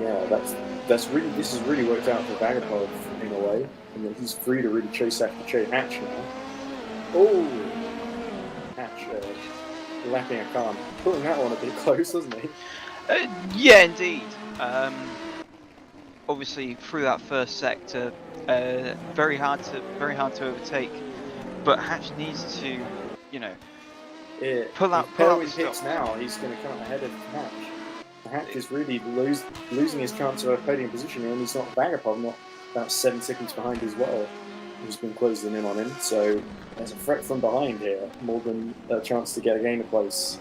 yeah, that's really, this has really worked out for Vanderpoel in a way. and then he's free to really chase after Hatch now. Oh, Hatch lapping a car, pulling that one a bit close, wasn't he?
Yeah, indeed. Obviously, through that first sector, very hard to overtake. But Hatch needs to, pull out.
If Perwin picks now, he's going to come ahead of Hatch. Hatch is really losing his chance of a podium position, and he's not Vagapov, not about 7 seconds behind as well, who's been closing in on him. So there's a threat from behind here, more than a chance to get a gainer place.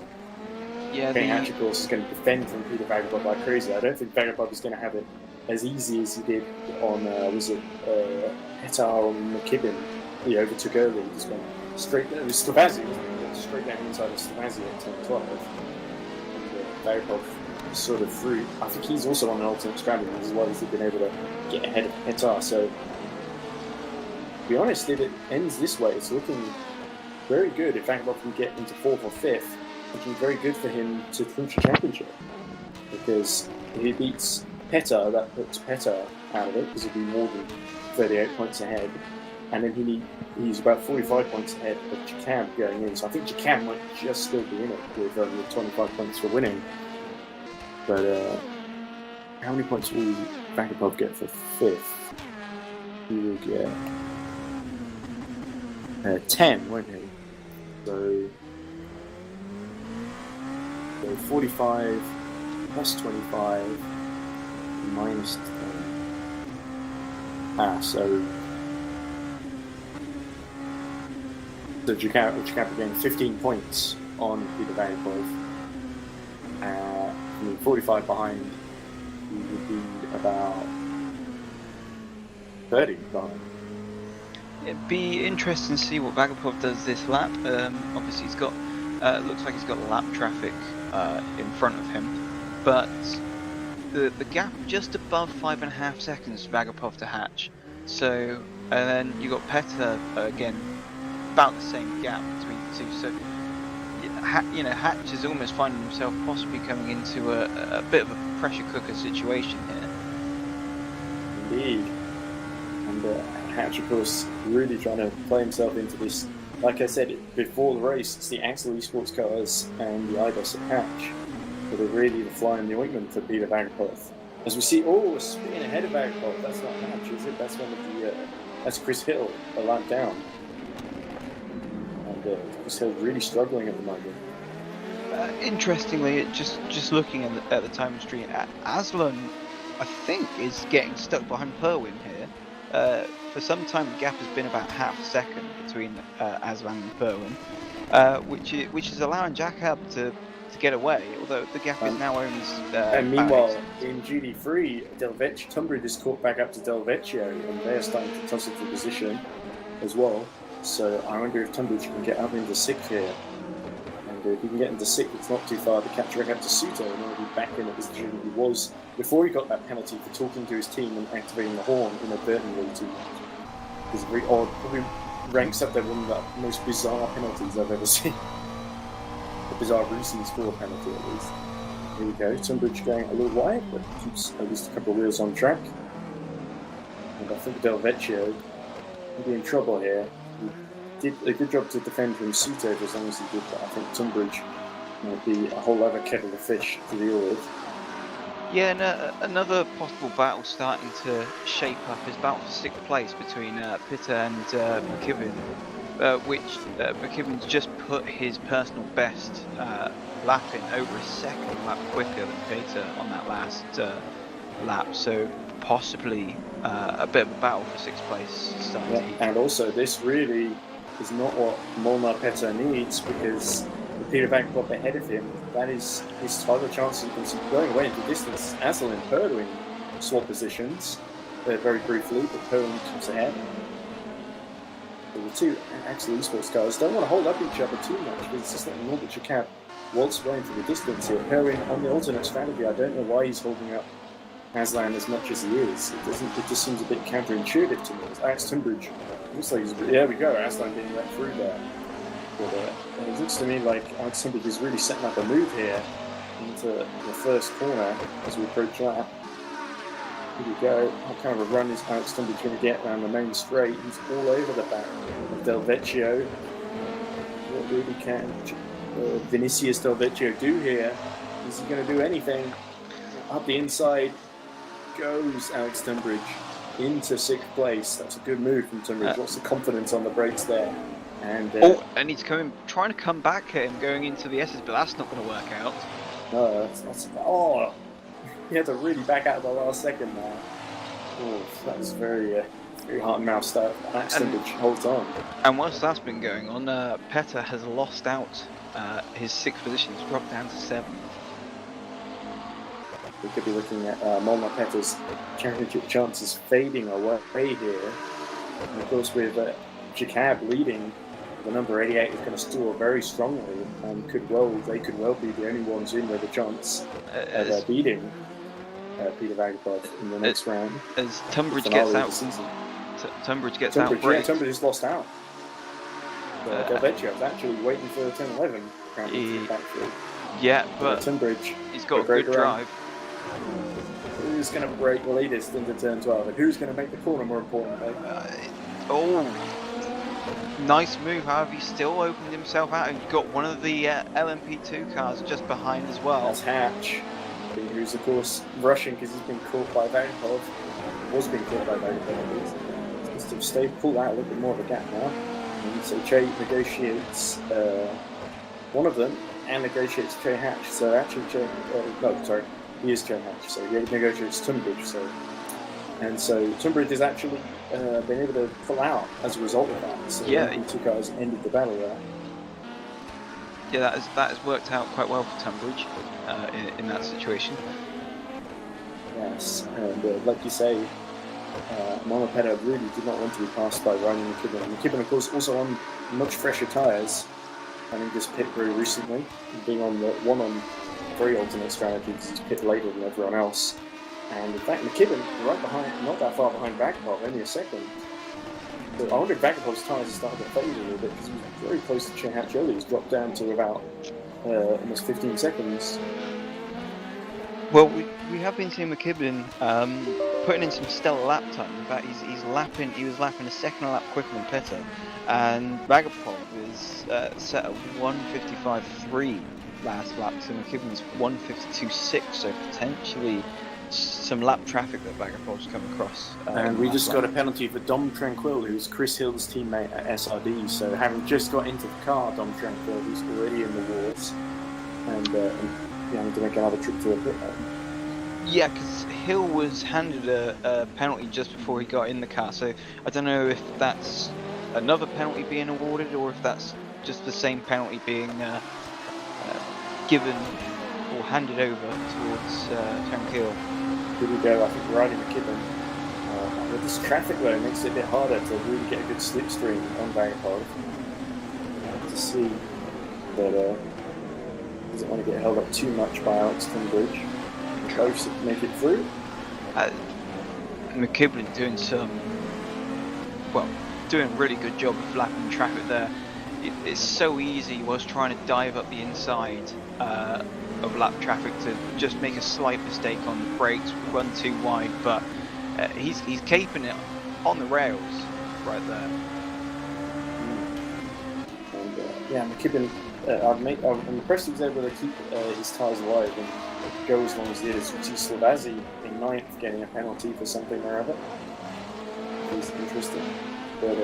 Yeah,
Hatch, of course, is going to defend from Peter Vagapov like crazy. I don't think Vagapov is going to have it as easy as he did on, Petar or McKibben. He overtook early. He just went straight. It was Stravazzi, wasn't it? He went straight down inside of Stravazzi at 10-12. And Vagapov sort of through. I think he's also on an alternate strategy as well as he's been able to get ahead of Petar. So, to be honest, if it ends this way, it's looking very good. If Vagapov can get into 4th or 5th, looking very good for him to clinch the championship. Because if he beats Petar, that puts Petar out of it because he'll be more than 38 points ahead. And then he's about 45 points ahead of Jacam going in. So I think Jacam might just still be in it with 25 points for winning. But how many points will Vagapov get for 5th? He will get 10, won't he? So 45 plus 25 minus 10. So Jacap again 15 points on Peter Vagapov. 45 behind, he would be about 30 behind.
It'd be interesting to see what Vagapov does this lap. Obviously, he's got looks like he's got lap traffic in front of him, but the gap just above 5.5 seconds Vagapov to Hatch. So, and then you got Petar again, about the same gap between the two. So, Hatch is almost finding himself possibly coming into a bit of a pressure cooker situation here.
Indeed. And Hatch, of course, really trying to play himself into this. Like I said, before the race, it's the Axel Esports cars and the IDOS at Hatch that are really the fly in the ointment for Peter Vagapov. As we see, a spin ahead of Vagapov. That's not Hatch, is it? That's one of the. That's Chris Hill, a lap down. And Chris Hill really struggling at the moment.
Interestingly, just looking at the time stream, Aslan, I think, is getting stuck behind Perwin here. For some time, the gap has been about half a second between Aslan and Perwin, which is allowing Jacob to get away, although the gap is now only...
and meanwhile, in GD3, Tunbridge is caught back up to Del Vecchio, and they're starting to tussle for position as well. So I wonder if Tunbridge can get up into 6th here. And if he can get into 6th, it's not too far to catch back up to Suto and already back in the position he was before he got that penalty for talking to his team and activating the horn inadvertently. It's very odd. Probably ranks up there one of the most bizarre penalties I've ever seen. A bizarre reasons for a penalty, at least. Here we go. Tunbridge going a little wide, but keeps at least a couple of wheels on track. And I think Del Vecchio will be in trouble here. He did a good job to defend from Suto for as long as he did, but I think Tunbridge might be a whole other kettle of fish to deal with.
Yeah, and another possible battle starting to shape up is battle for 6th place between Petar and McKibben, which McKibben's just put his personal best lap in, over a second lap quicker than Petar on that last lap, so possibly a bit of a battle for 6th place starting to heat.
And also, this really is not what Molnar Petar needs, because with Peter Vagapov ahead of him, that is his title chances. You can see going away into distance. Aslan and Perwin swap positions very briefly, but Perwin keeps ahead. The two Axel Esports cars don't want to hold up each other too much, because it's just like Norbert Chicap waltz away into the distance here. Perwin on the alternate strategy, I don't know why he's holding up Aslan as much as he is. It just seems a bit counterintuitive to me. Axe Tunbridge looks like there we go, Aslan being let through there. But it looks to me like Axe Tunbridge is really setting up a move here into the first corner as we approach that. Here we go. What kind of a run is Alex Tunbridge going to get around the main straight? He's all over the back of Del Vecchio. What really can Vinicius Del Vecchio do here? Is he going to do anything? Up the inside goes Alex Tunbridge into 6th place. That's a good move from Tunbridge. Lots of confidence on the brakes there. And
and he's trying to come back at him going into the S's, but that's not going to work out.
No, oh, he had to really back out at the last second now. Oh, that was very heart and mouth stuff. Alex Tunbridge holds on.
And whilst that's been going on, Petter has lost out. His 6th position has dropped down to 7th.
We could be looking at Molnar Petter's championship chances fading away here. And of course, with Jacob leading, the number 88 is going to stall very strongly, and they could well be the only ones in with a chance of beating Peter Vagabond in the next round.
As Tunbridge gets out, Tunbridge gets out.
Yeah, Tunbridge has lost out. Del Vecchio is actually waiting for the 10-11 to back through.
Yeah, but
Tunbridge,
he's got a good drive.
Who's going to break the latest into turn 12, and who's going to make the corner, more importantly?
Nice move. However, he still opened himself out and got one of the LMP2 cars just behind as well.
That's Hatch, who's of course rushing because he's been caught by Vagabond. Was being caught by Vagabond. He's to pull out a little bit more of a gap now. And so Che negotiates one of them and negotiates Che Hatch. So actually, he is Che Hatch. So he negotiates Tunbridge. So Tunbridge has actually been able to pull out as a result of that. So the 2 cars ended the battle there.
Yeah, that has worked out quite well for Tunbridge in that situation.
Yes, and like you say, Molnar Petter really did not want to be passed by Ryan McKibben. McKibben, of course, also on much fresher tyres, having just pit very recently, being on the 1-on-3 alternate strategy because he's pit later than everyone else. And in fact, McKibben right behind, not that far behind Vagabond, only a second. But I wonder if Vagabond's tyres have started to fade a little bit because he was very close to Che Hatch early. He's dropped down to about almost 15 seconds.
Well, we have been seeing McKibben putting in some stellar lap time. In fact, he was lapping a second lap quicker than Petter, and Vagabond was set at 1:55.3 last lap, so McKibben's 1:52.6. So potentially some lap traffic that Vagabond's come across.
And we just got a penalty for Dom Tranquil, who's Chris Hill's teammate at SRD. So having just got into the car, Dom Tranquil, who's already in the wars, and having to make another trip to a pit lane.
Yeah, because Hill was handed a penalty just before he got in the car. So I don't know if that's another penalty being awarded or if that's just the same penalty being given or handed over towards Tranquil.
Here we go. I think riding McKibben with this traffic though, it makes it a bit harder to really get a good slipstream on Vagabond. To see that doesn't want to get held up too much by Alex Tunbridge. Close to make it through.
McKibben doing a really good job of lapping traffic there. It's so easy whilst trying to dive up the inside of lap traffic to just make a slight mistake on the brakes, run too wide, but he's caping it on the rails right there.
And McKibben, I'm impressed he was able to keep his tyres alive and go as long as he is. We see Slovazzi in 9th getting a penalty for something or other. It's interesting, but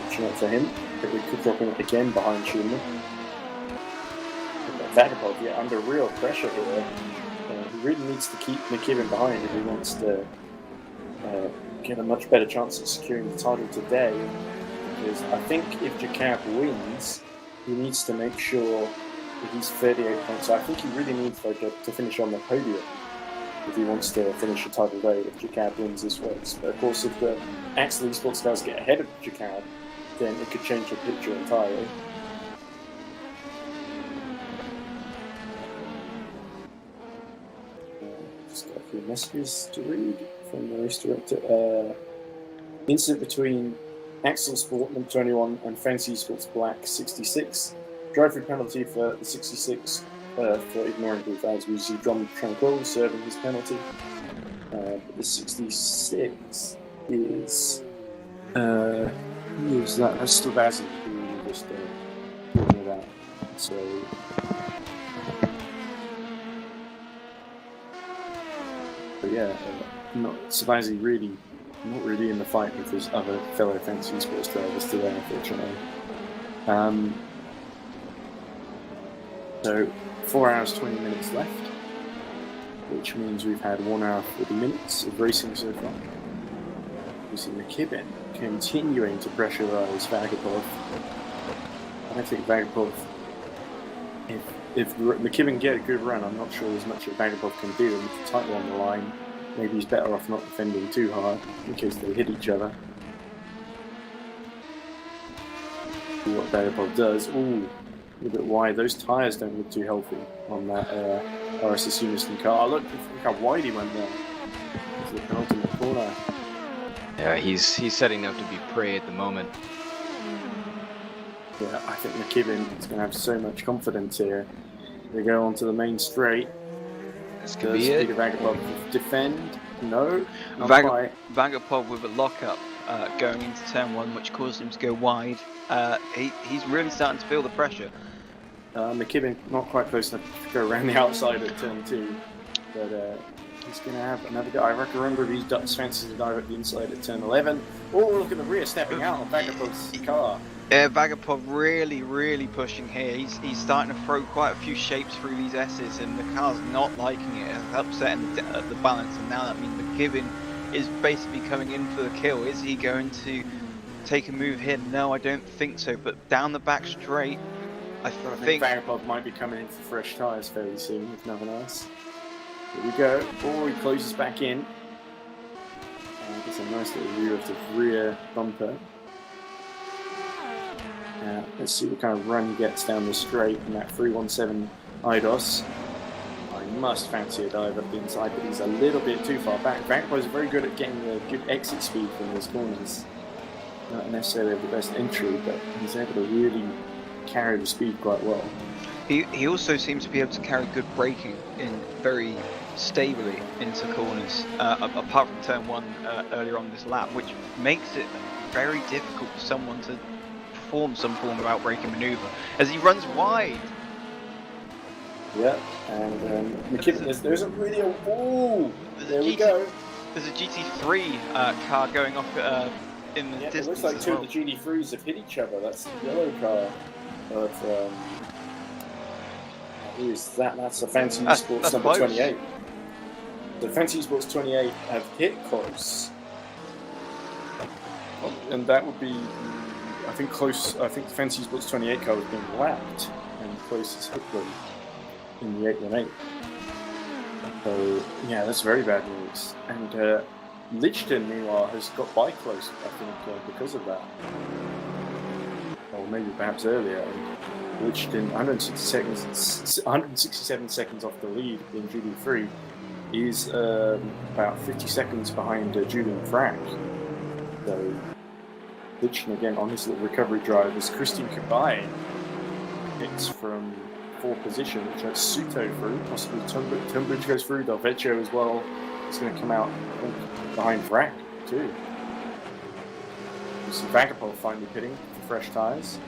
fortunate for him that we could drop him again behind Schumann. Vagabond, under real pressure here. He really needs to keep McKibben behind if he wants to get a much better chance of securing the title today. Because I think if Jacob wins, he needs to make sure that he's 38 points. So I think he really needs to finish on the podium if he wants to finish the title day if Jacob wins this race. But of course, if the Axel Esports guys get ahead of Jacob, then it could change the picture entirely. Just got a few messages to read from the race director. Incident between Axel Sport number 21 and Fancy Sports Black 66. Drive-through penalty for the 66 for ignoring blue flags. We see Dom Tranquil serving his penalty. But the 66 is who is that? That's Stavazi who we just talking about. So yeah, Stavazi really not really in the fight with his other fellow fantasy sports drivers today, unfortunately. So 4 hours 20 minutes left, which means we've had 1 hour 40 minutes of racing so far. We see McKibben continuing to pressurize Vagapov. I don't think Vagapov, if McKibben get a good run, I'm not sure there's much that Vagapov can do. And it's tightly on the line, maybe he's better off not defending too hard in case they hit each other. See what Vagapov does. Ooh, a little bit wide. Those tyres don't look too healthy on that RSS Unison car. Look how wide he went there. It's the penultimate corner.
Yeah, he's setting up to be prey at the moment.
Yeah, I think McKibben is going to have so much confidence here. They go onto the main straight.
This could be it.
Vagapov defend? No, not quite.
Vagapov with a lockup going into turn 1, which caused him to go wide. He's really starting to feel the pressure.
McKibben not quite close enough to go around the outside at turn 2, but he's going to have another guy. I remember these Dutch fancies to dive at the inside at turn 11. Oh, look at the rear stepping out of Vagapov's car.
Yeah, Vagapov really pushing here. He's starting to throw quite a few shapes through these S's, and the car's not liking it. It's upsetting the balance, and now that means McKibben is basically coming in for the kill. Is he going to take a move here? No, I don't think so. But down the back straight, I think
Vagapov might be coming in for fresh tyres fairly soon, if nothing else. Here we go. Oh, he closes back in. It's a nice little view of the rear bumper. Let's see what kind of run he gets down the straight in that 317 IDOS. I must fancy a dive up the inside, but he's a little bit too far back. Vagapov is very good at getting a good exit speed from those corners. Not necessarily the best entry, but he's able to really carry the speed quite well.
He also seems to be able to carry good braking in very stably into corners, apart from turn 1 earlier on this lap, which makes it very difficult for someone to perform some form of outbraking manoeuvre as he runs wide.
Yeah, and McKibben, there isn't really a wall. There we go.
There's a GT3 car going off in the distance.
It looks like two of the GT3s have hit each other. That's the yellow car of who is that? That's a Fancy Sports number close. 28. The Fancy Sports 28 have hit close, and that would be, I think, close. I think the Fancy Sports 28 car was being lapped, and closest hit them in the 818. So yeah, that's very bad news. And Lichten, meanwhile, has got by close, I think, because of that, or maybe perhaps earlier. Lichten, 167 seconds off the lead in GD3, is about 50 seconds behind Julian Frank. So Lichten again on his little recovery drive as Christian Kabai hits from 4th position, which has Suto through, possibly Tunbridge goes through, Delvecchio as well. It's going to come out, I think, behind Frank too. You see Vagapov finally pitting for fresh tyres.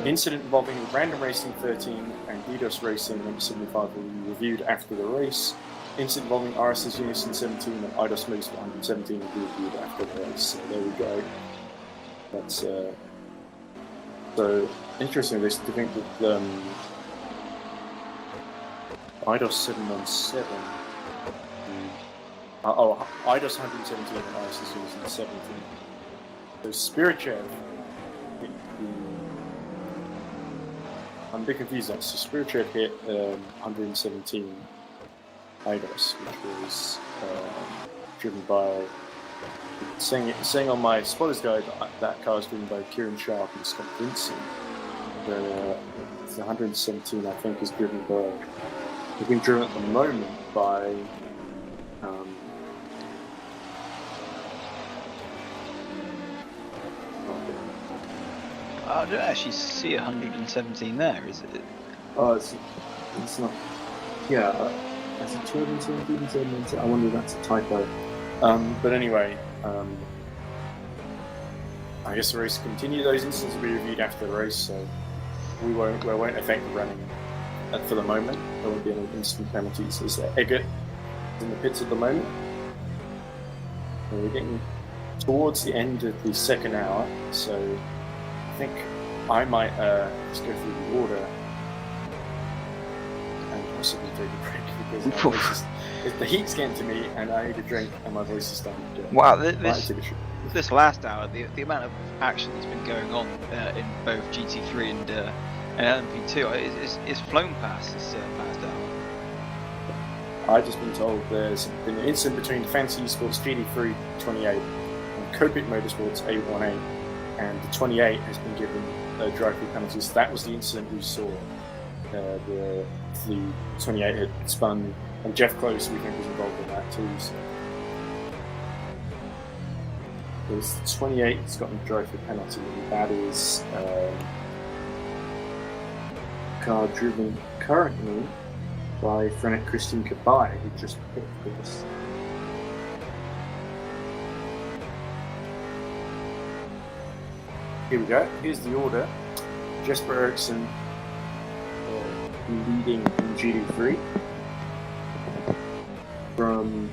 Incident involving Random Racing 13 and DDoS Racing number 75 will be reviewed after the race. Incident involving RSS Unison 17 and IDOS Motorsport 117 will be reviewed after the race. So there we go. That's so interesting. They think that IDOS 717. IDOS 117 and RSS Unison 17. So Spirichev. I'm a bit confused. So Spirichev hit 117 IDOS, which was driven by, saying on my spotters guide that car was driven by Kieran Sharp and Scott Vincent. But the 117, I think, is driven by, it's been driven at the moment by
I don't actually see 117 there, is it?
Oh, it's not. Yeah, as a 217, I wonder if that's a typo. But anyway, I guess the race continued. Those incidents will be reviewed after the race, so we won't affect the running for the moment. There won't be any instant penalties. As Eggert is in the pits at the moment. And we're getting towards the end of the second hour, so I think I might just go through the order and possibly take a break because my voice is, the heat's getting to me and I need a drink and my voice is starting to go.
Wow, this last hour, the amount of action that's been going on in both GT3 and LMP2 is flown past this past hour.
I've just been told there's been an incident between Fancy Esports GT3 28 and Copic Motorsports 818, and the 28 has been given drive-through penalties. That was the incident we saw. The 28 had spun, and Jeff Close, we think, was involved in that too. So. There's the 28 has gotten a drive-through penalty, and that is a car driven currently by Frenet Christian Kabai, who just put this. Here we go. Here's the order. Jesper Eriksson leading in GD3 from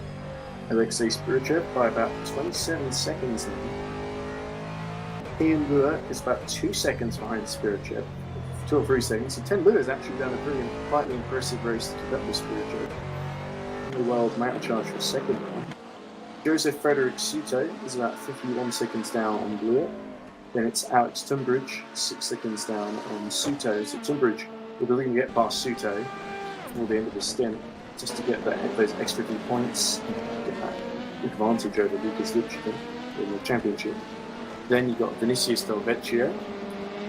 Alexei Spirichev by about 27 seconds now. Ian Lua is about 2 seconds behind Spirichev. 2 or 3 seconds. So Ten Lua has actually done a pretty quietly impressive race to keep up with Spirichev. The world mountain charge for second round. Joseph Frederick Suto is about 51 seconds down on Lua. Then it's Alex Tunbridge, 6 seconds down on Suto. So Tunbridge will be looking to get past Suto before the end of the stint, just to get those extra few points and get that advantage over Lucas Lichtenstein in the championship. Then you've got Vinicius Del Vecchio,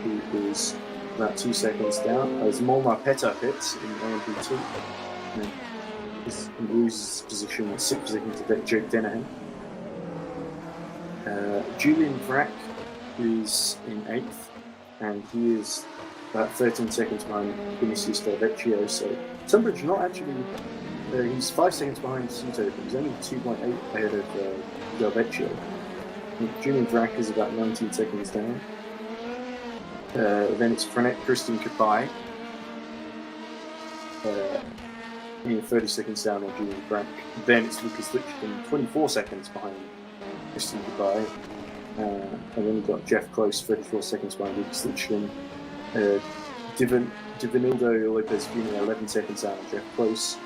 who is about 2 seconds down, as Molnar Peta pits in LMP2. And he's in Bruce's position at 6 seconds to Jake Dennehan. Julian Vrack is in 8th, and he is about 13 seconds behind Vinicius Del Vecchio. So Tunbridge not actually, he's 5 seconds behind Suto, but he's only 2.8 ahead of Del Vecchio. Julian Vrack is about 19 seconds down. Then it's Frenet Christian Kapai, 30 seconds down on Julian Vrack. Then it's Lucas Lichtenstein, 24 seconds behind Christian Kapai. And then you've got Jeff Close, 34 seconds behind Lucas Lichtenstein. Divinildo Lopez Jr., 11 seconds down on Jeff Close.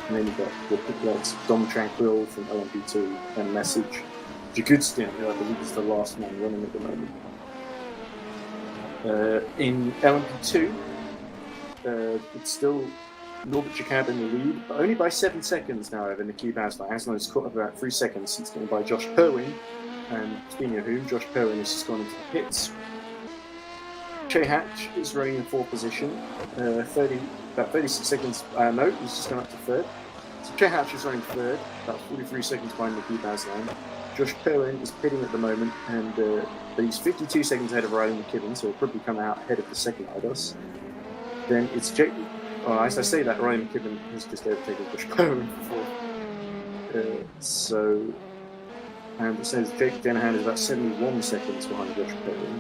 And then you've got the pickups Dom Tranquil from LMP2 and Message Jagudstin, who I believe is the last man running at the moment. In LMP2, it's still Norbert Jacob in the lead, but only by 7 seconds now over Niki Basler. Aslan's caught up about 3 seconds since getting by Josh Perwin. And speaking of whom, Josh Perwin has just gone into the pits. Che Hatch is running in 4th position, about 36 seconds. No, he's just gone up to 3rd. So Che Hatch is running 3rd, about 43 seconds behind Niki Basler. Josh Perwin is pitting at the moment, and but he's 52 seconds ahead of Riley McKibben, so he'll probably come out ahead of the second IDOS. Then it's Jake. Oh, as I say that, Riley McKibben has just overtaken Josh Perwin before. And it says Jake Dennehan is about 71 seconds behind Josh Perwin.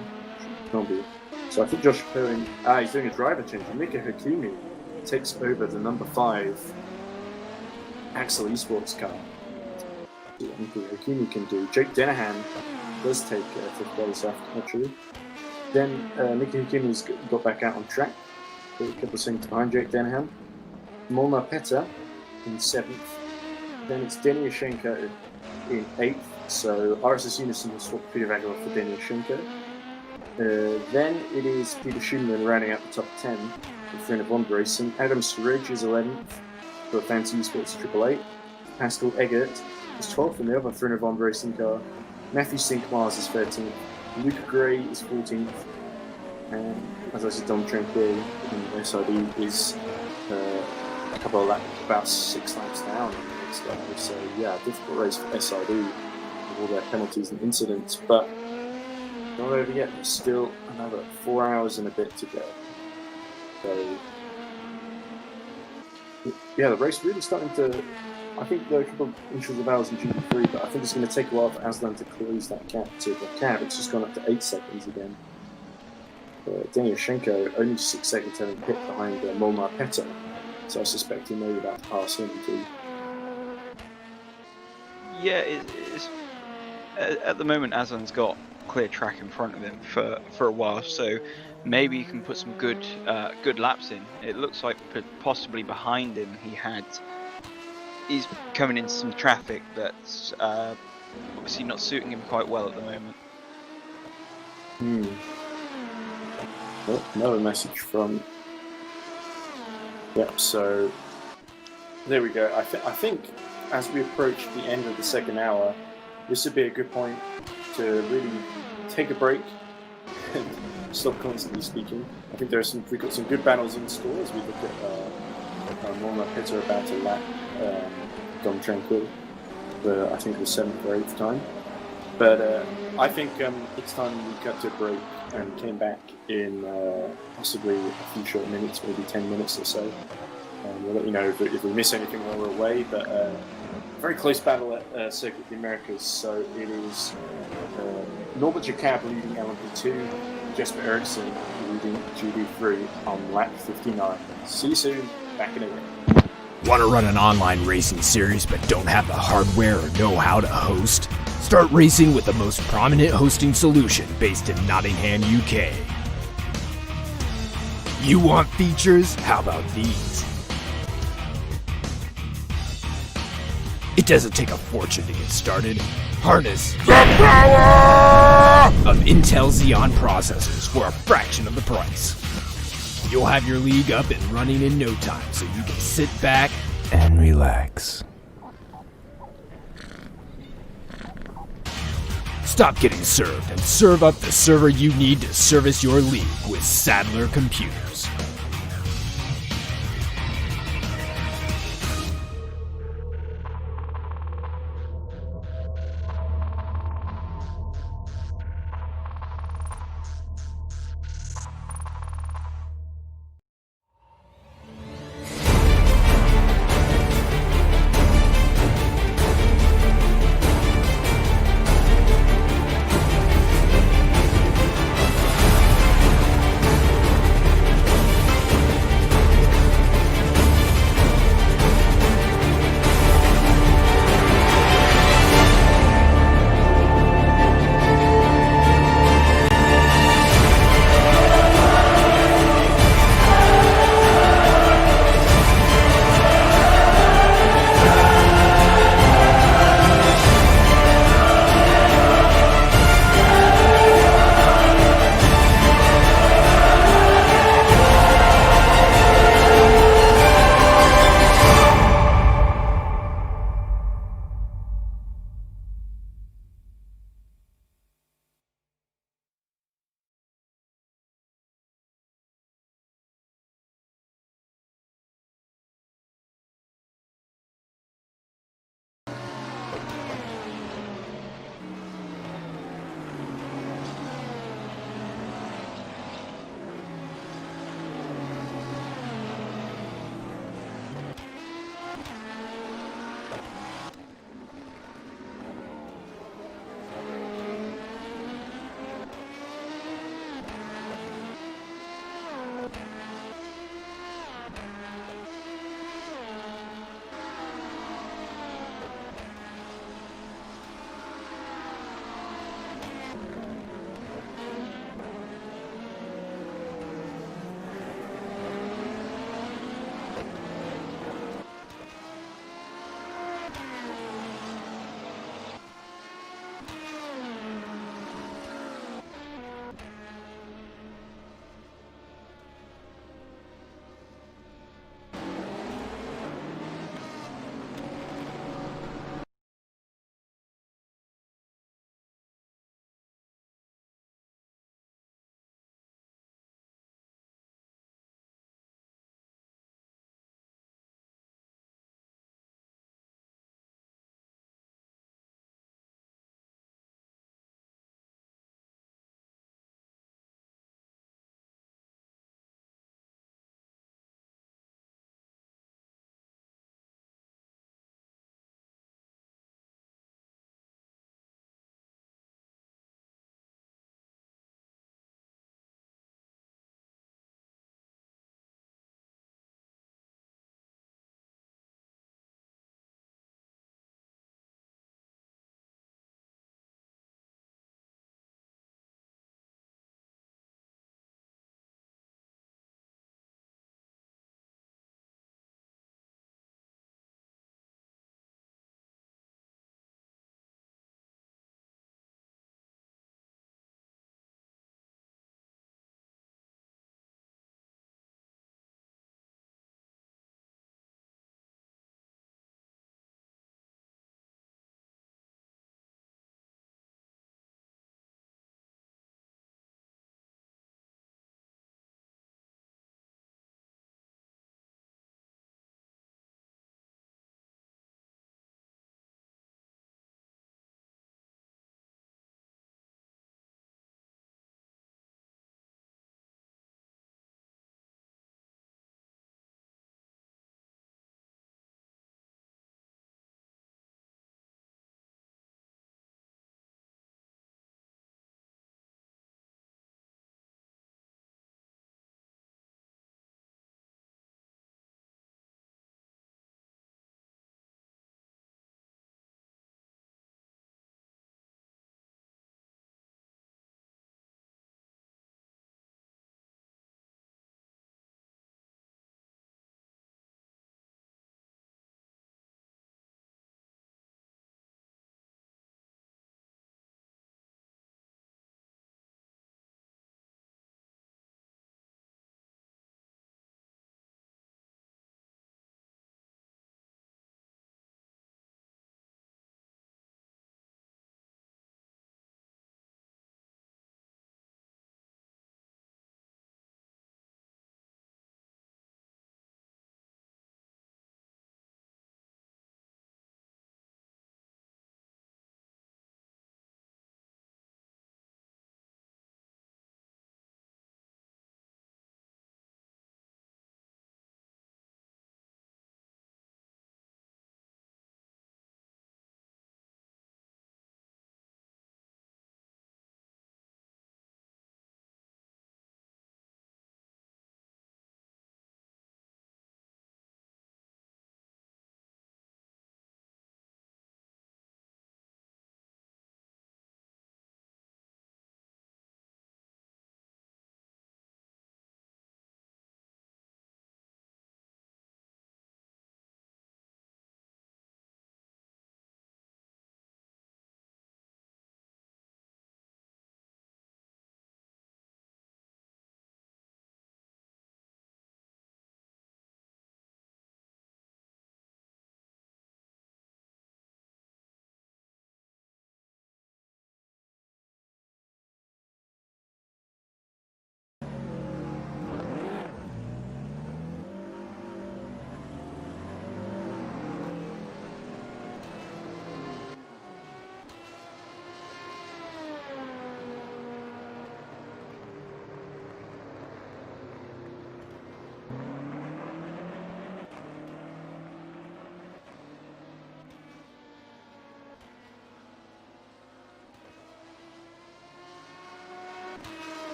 Can't be. So I think Josh Perwin, he's doing a driver change. Mika Hakimi takes over the number 5 Axel Esports car. Mika Hakimi can do. Jake Dennehan does take 5th place after, actually. Then Mika Hakimi's got back out on track. A couple of seconds behind Jake Dennehan. Molnar Peta in 7th. Then it's Denny Yashenko in 8th. So RSS Unison has swapped Peter Vagelov for Denny Yashenko. Then it is Peter Schumann rounding out the top 10 with Frenet Von Racing. Adam Surridge is 11th for Fancy Esports 888. Pascal Eggert is 12th in the other Frenet Von Racing car. Matthew Sinkmars is 13th. Luca Gray is 14th. And as I said, Dom Tranquil in SID is a couple of laps, about 6 laps down on the next guy. So yeah, difficult race for SID with all their penalties and incidents, but not over yet. There's still another 4 hours and a bit to go. So yeah, the race really starting to. I think there are a couple of inches of hours in GP3, but I think it's going to take a while for Aslan to close that gap to the cab. It's just gone up to 8 seconds again. Deniashenko only 6 seconds having hit behind Molnar Petto, so I suspect he may be about to pass him too.
Yeah, it's at the moment Aslan's got clear track in front of him for a while, so maybe he can put some good laps in. It looks like possibly behind him he's coming into some traffic that's obviously not suiting him quite well at the moment.
Oh, another message from. Yep. So there we go. I think as we approach the end of the second hour, this would be a good point to really take a break and stop constantly speaking. I think we've got some good battles in store as we look at Molnar Petto about to lap Dom Tranquil for I think the 7th or 8th time. But I think it's time we cut to a break and came back in possibly a few short minutes, maybe 10 minutes or so. We'll let you know if we miss anything while we're away, but very close battle at Circuit of the Americas. So it is Norbert Jacob leading LMP2, Jesper Eriksson leading GD3 on lap 59. See you soon, back in a minute.
Want to run an online racing series but don't have the hardware or know how to host? Start racing with the most prominent hosting solution based in Nottingham, UK. You want features? How about these? It doesn't take a fortune to get started. Harness the power of Intel Xeon processors for a fraction of the price. You'll have your league up and running in no time, so you can sit back and relax. Stop getting served and serve up the server you need to service your league with Sadler Computers.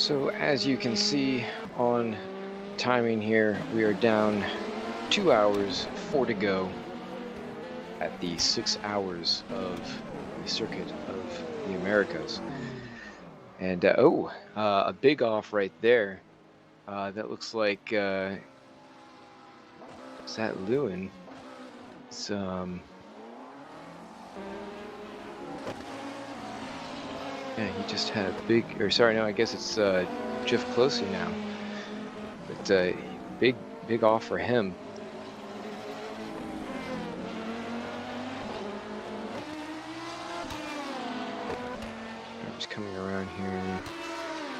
So as you can see on timing here, we are down 2 hours, 4 to go at the 6 hours of the Circuit of the Americas. And a big off right there. That looks like is that Lewin? It's yeah, he just had a big, or sorry, no, I guess it's Jeff Closey now. But big off for him. I'm just coming around here.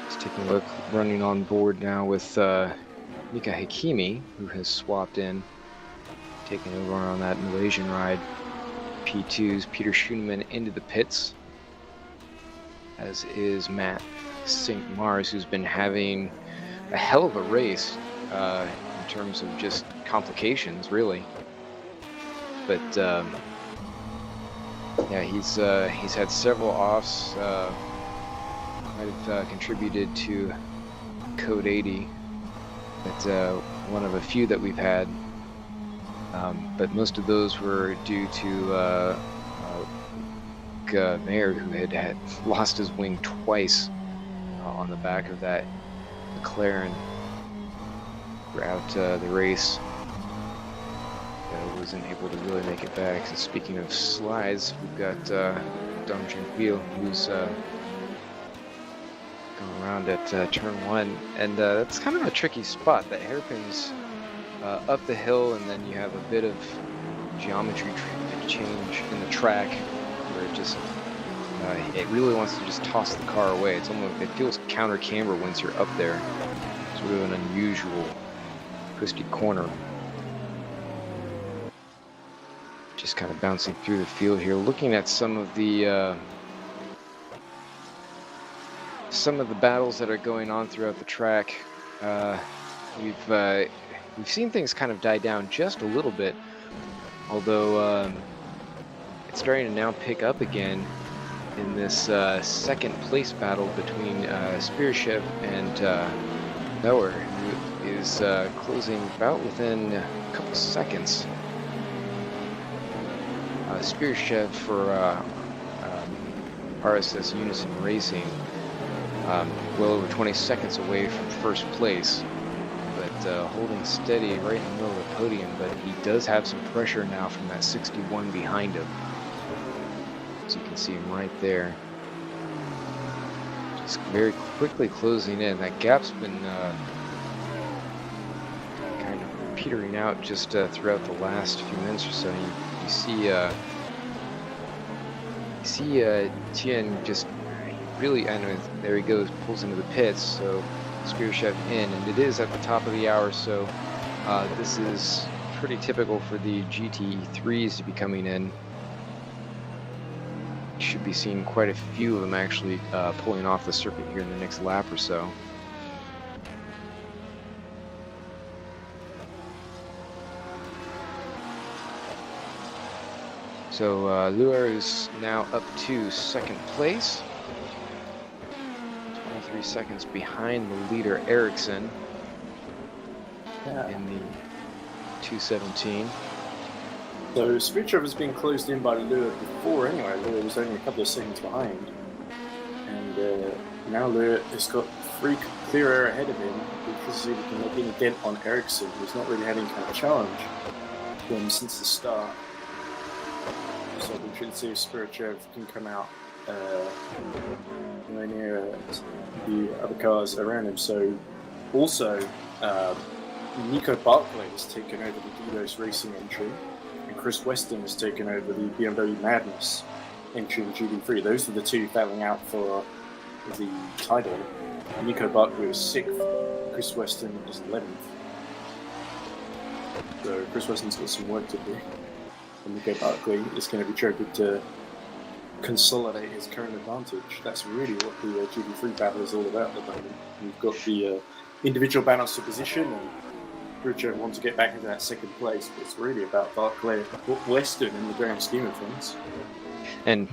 Just taking a look, running on board now with Mika Hakimi, who has swapped in, taking over on that Malaysian ride. P2's Peter Schoenemann into the pits, as is Matt St. Mars, who's been having a hell of a race in terms of just complications, really. But yeah, he's had several offs. Might have contributed to Code 80. That's one of a few that we've had. But most of those were due to Mayer, who had lost his wing twice on the back of that McLaren throughout the race. Wasn't able to really make it back. So speaking of slides, we've got Dom Tranquil, who's going around at turn 1, and that's kind of a tricky spot. That hairpin's up the hill, and then you have a bit of geometry change in the track where it just it really wants to just toss the car away. It's almost, it feels counter camber once you're up there. It's really an unusual twisty corner. Just kind of bouncing through the field here, looking at some of the battles that are going on throughout the track. We've seen things kind of die down just a little bit, although it's starting to now pick up again in this second place battle between Spirchev and Bauer, who is closing about within a couple seconds. Spirchev for RSS Unison Racing, well over 20 seconds away from first place, but holding steady right in the middle of the podium. But he does have some pressure now from that 61 behind him. As you can see him right there, just very quickly closing in. That gap's been kind of petering out just throughout the last few minutes or so. You see Tien just really, I know, there he goes, pulls into the pits. So Spirchev in, and it is at the top of the hour, so this is pretty typical for the GT3s to be coming in. You should be seeing quite a few of them actually pulling off the circuit here in the next lap or so. So Luer is now up to second place, 23 seconds behind the leader Ericsson in the 217.
So Spirchev has been closed in by Luer before anyway. Luer was only a couple of seconds behind, and now Luer has got free clear air ahead of him because he can make any dent on Ericsson, who's not really had any kind of challenge to him since the start. So we should see if Spirchev can come out near the other cars around him. So also Nico Barclay has taken over the Guidos Racing entry, and Chris Weston has taken over the BMW Madness entry in GT3. Those are the two battling out for the title. Nico Barclay was 6th, Chris Weston is 11th. So Chris Weston's got some work to do. Nico Barclay is going to be tried to consolidate his current advantage. That's really what the GT3 battle is all about at the moment. We've got the individual battles for position, and Spirchev wants to get back into that second place, but it's really about Barclay Weston in the grand scheme of things.
And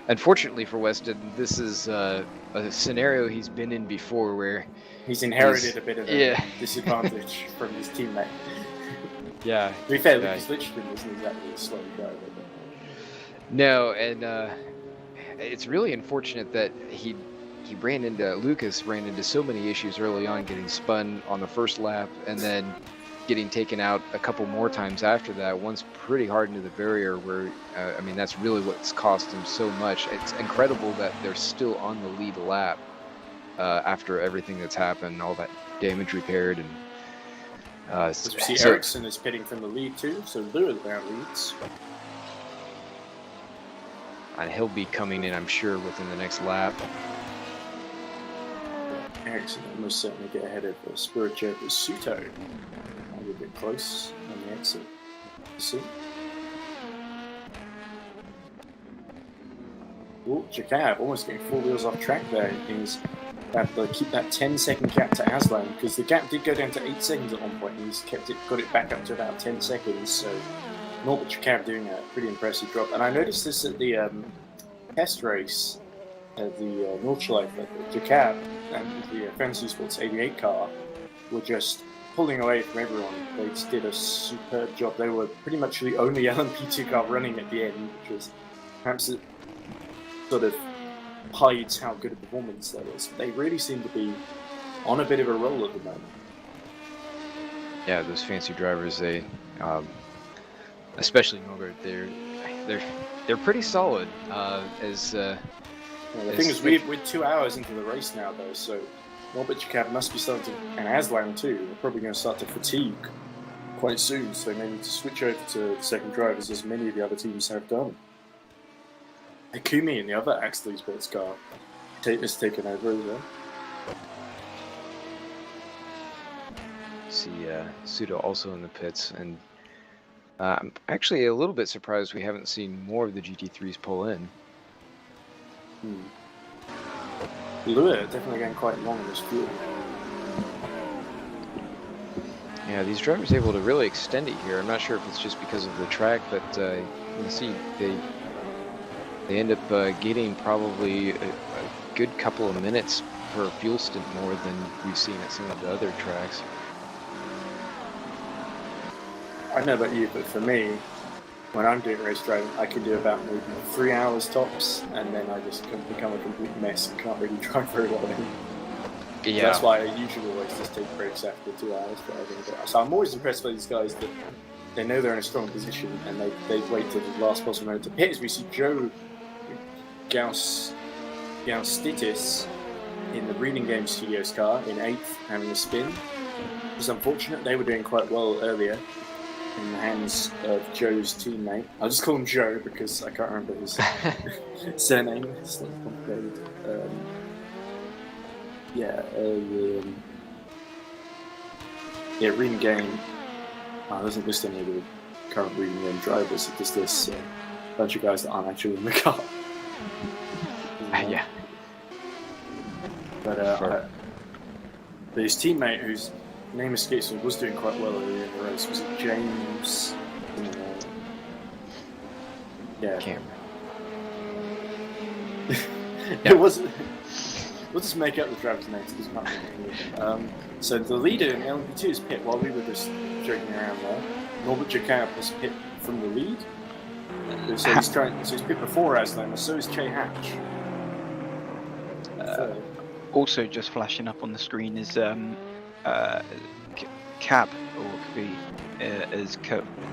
unfortunately for Weston, this is a scenario he's been in before where
he's inherited a bit of a disadvantage from his teammate.
Yeah.
To be fair, Lucas Lichtenstein wasn't exactly a slow guy.
No, and it's really unfortunate that Lucas ran into so many issues early on, getting spun on the first lap and then getting taken out a couple more times after that, once pretty hard into the barrier where, I mean, that's really what's cost him so much. It's incredible that they're still on the lead lap after everything that's happened, all that damage repaired. And
see, Ericsson is pitting from the lead too, so Lewis now leads.
And he'll be coming in, I'm sure, within the next lap.
Ericsson will most certainly get ahead of Spiritual Suto. A little bit close on the exit. See. Oh, Jakab almost getting 4 wheels off track there. He's about to keep that 10-second gap to Aslan, because the gap did go down to 8 seconds at one point, and he's got it back up to about 10 seconds. So Norbert Jakab doing a pretty impressive drop. And I noticed this at the test race at the Nordschleife. Jakab and the Fantasy Sports 88 car were just pulling away from everyone. They just did a superb job. They were pretty much the only LMP2 car running at the end, which was perhaps it sort of hides how good a performance that is. They really seem to be on a bit of a roll at the moment.
Yeah, those fancy drivers, they, especially Norbert, they're pretty solid. The
thing is, we're 2 hours into the race now, though, so Norbert Jakab must be starting to, and Aslan too, they're probably going to start to fatigue quite soon, so they may need to switch over to second drivers, as many of the other teams have done. Akumi in the other Axley Sports car has taken over as well.
See Sudo also in the pits, and I'm actually a little bit surprised we haven't seen more of the GT3s pull in.
Lua definitely getting quite long in this fuel.
Yeah, these drivers are able to really extend it here. I'm not sure if it's just because of the track, but you can see they end up getting probably a good couple of minutes per fuel stint more than we've seen at some of the other tracks.
I don't know about you, but for me, when I'm doing race driving, I can do about maybe 3 hours tops, and then I just become a complete mess and can't really drive very well anymore.
Yeah.
That's why I usually always just take breaks after 2 hours driving. So I'm always impressed by these guys that they know they're in a strong position and they wait till the last possible moment to pit. As we see Joe Gaustitis in the Breeding Game Studios car in 8th, having a spin. It's unfortunate, they were doing quite well earlier in the hands of Joe's teammate. I'll just call him Joe because I can't remember his surname. It's not complicated. Reading Game doesn't list any of the current Reading Game drivers. It just lists a bunch of guys that aren't actually in the car.
Yeah.
But his teammate, whose name escapes me, was doing quite well earlier in the race. Was it James?
Cameron.
It wasn't. We'll just make up the driver's names because I can't remember. So the leader in LMP2 is pit while we were just joking around there. Norbert Jakab was pit from the lead. So he's pit before Aslan, so is Che Hatch.
Also just flashing up on the screen is Cab, or it could be it's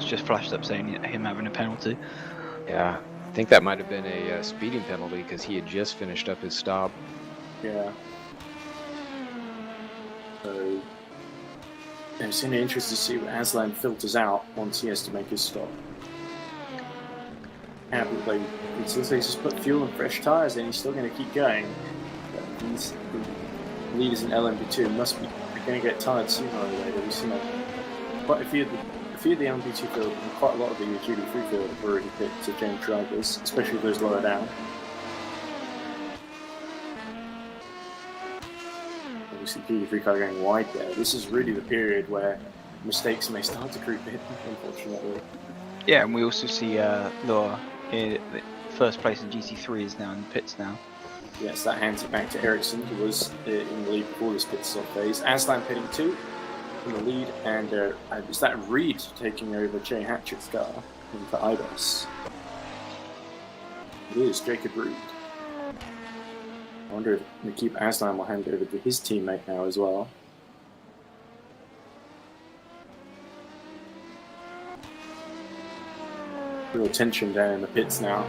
just flashed up saying him having a penalty.
Yeah, I think that might have been a speeding penalty because he had just finished up his stop.
Yeah. So it's going to be interesting to see what Aslan filters out once he has to make his stop. They just put fuel and fresh tyres in, he's still going to keep going. These leaders in LMP2 must be going to get tired sooner or later. We've seen quite a few of the LMP2 field and quite a lot of the GT3 field have already picked to change drivers, especially those lower down. Obviously, GT3 car going wide there. This is really the period where mistakes may start to creep in, unfortunately.
Yeah, and we also see Laura first place in GT3 is now in the pits now.
Yes, that hands it back to Ericsson, who was in the lead before this pit stop phase. Aslan pitting 2 in the lead, and is that Reed taking over Jay Hatchett's car for IDOS? It is Jacob Reed. I wonder if Nikip Aslan will hand over to his teammate now as well. Real tension down in the pits now,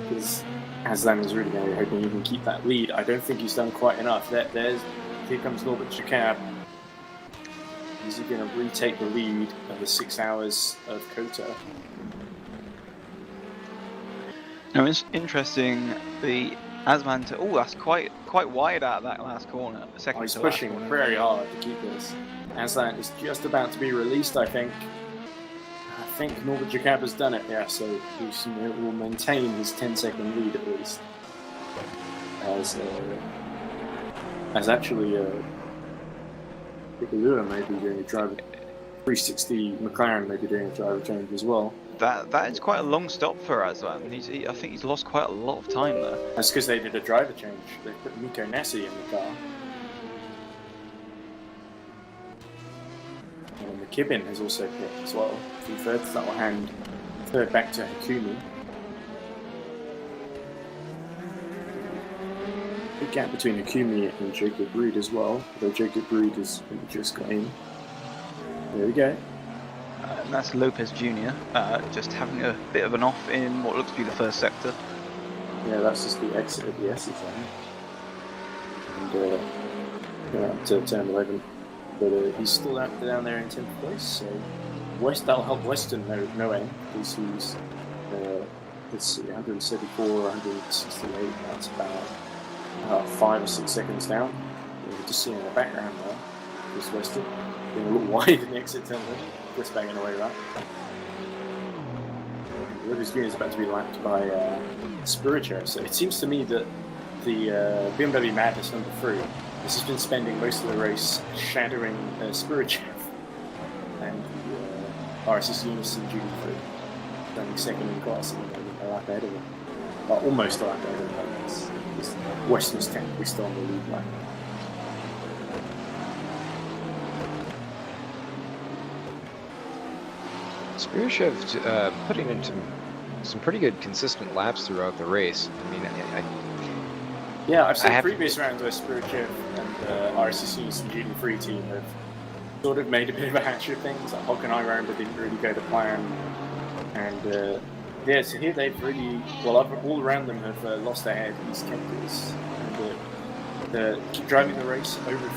because Aslan is really going to be hoping he can keep that lead. I don't think he's done quite enough. Here comes Norbert Jacob. Is he going to retake the lead of the 6 hours of COTA?
Now it's interesting, the Asman that's quite wide out of that last corner.
He's pushing very hard to keep this. Aslan is just about to be released, I think. I think Norbert Jacob has done it, yeah, so he will maintain his 10-second lead at least. As actually, Piccolo may be doing a driver 360, McLaren may be doing a driver change as well.
That is quite a long stop for Aslan. I think he's lost quite a lot of time there.
That's because they did a driver change. They put Nico Nassi in the car. And McKibben has also pit as well. Two thirds, that will hand third back to Hakumi. Big gap between Hakumi and Jacob Reed as well, although Jacob Reed has just got in. There we go.
And that's Lopez Jr. Just having a bit of an off in what looks to be the first sector.
Yeah, that's just the exit of the S zone. And going up to turn 11. But he's still down there in 10th place, so that'll help Weston no end, because he's, let's see, 174, 168, that's about 5 or 6 seconds down. You just see in the background there, Chris Weston being a little wide in the exit turn, just banging away right. Lopez Jr. is about to be lapped by Spiricher, so it seems to me that the BMW Madness number 3 has been spending most of the race shadowing Spiricher and RSS Unison GT3, running second in class and a lap ahead of him. Almost a lap ahead of him. Weston's technically still on the lead lap.
Spirichev putting into some pretty good consistent laps throughout the race. I mean,
yeah, I've seen previous rounds where Spirichev and RSC's GT3 team have sort of made a bit of a hatch of things. Like Hulk and I round, but didn't really go to plan. And yeah, so here they've really, all around them have lost their head. He's kept this. And keep driving the race over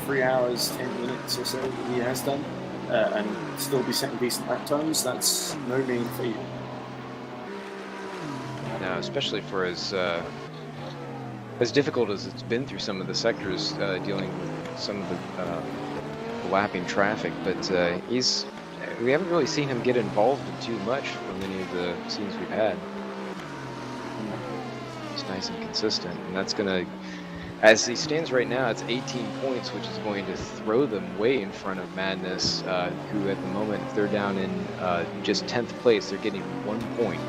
3 hours, 10 minutes or so he has done, and still be setting decent lap times. That's no mean feat.
No, especially for as difficult as it's been through some of the sectors, dealing with some of the lapping traffic, but we haven't really seen him get involved in too much from any of the scenes we've had. It's nice and consistent, and that's gonna, as he stands right now, it's 18 points, which is going to throw them way in front of Madness, who at the moment, if they're down in just 10th place, they're getting 1 point.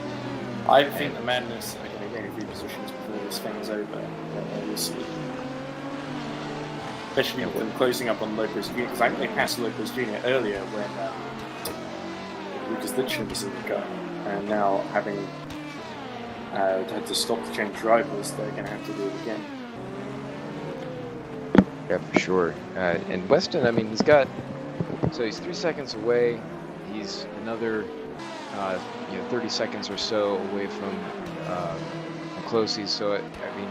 I think the Madness are going to gain a few positions before this thing is over. We'll see. Especially with them closing up on Lopez Jr. Because I think they passed Lopez Jr. earlier when Lucas Litchin was in the car. And now, having had to stop to change drivers, they're going to have to do it again.
Yeah, for sure. And Weston, I mean, he's 3 seconds away. He's another 30 seconds or so away from closies. So I mean,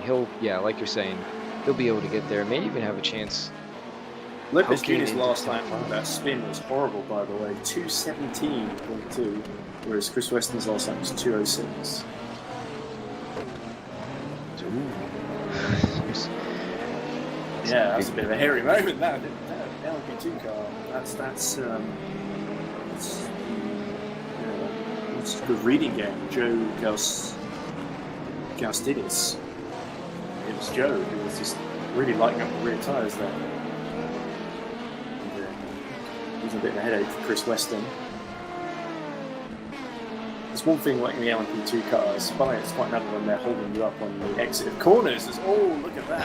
like you're saying, he'll be able to get there. May even have a chance.
Lopez Jr.'s last lap on that spin was horrible, by the way. 2:17.2, whereas Chris Weston's last lap was 2:06. Yeah, that was a bit of a hairy moment. That LP2 car. That's it's a good reading game. Joe Gaustidis. It was Joe who was just really lighting up the rear tyres there. And, it was a bit of a headache for Chris Weston. It's one thing like in the LMP2 cars, but it's quite another when they're holding you up on the exit of corners. It's, oh, look at that.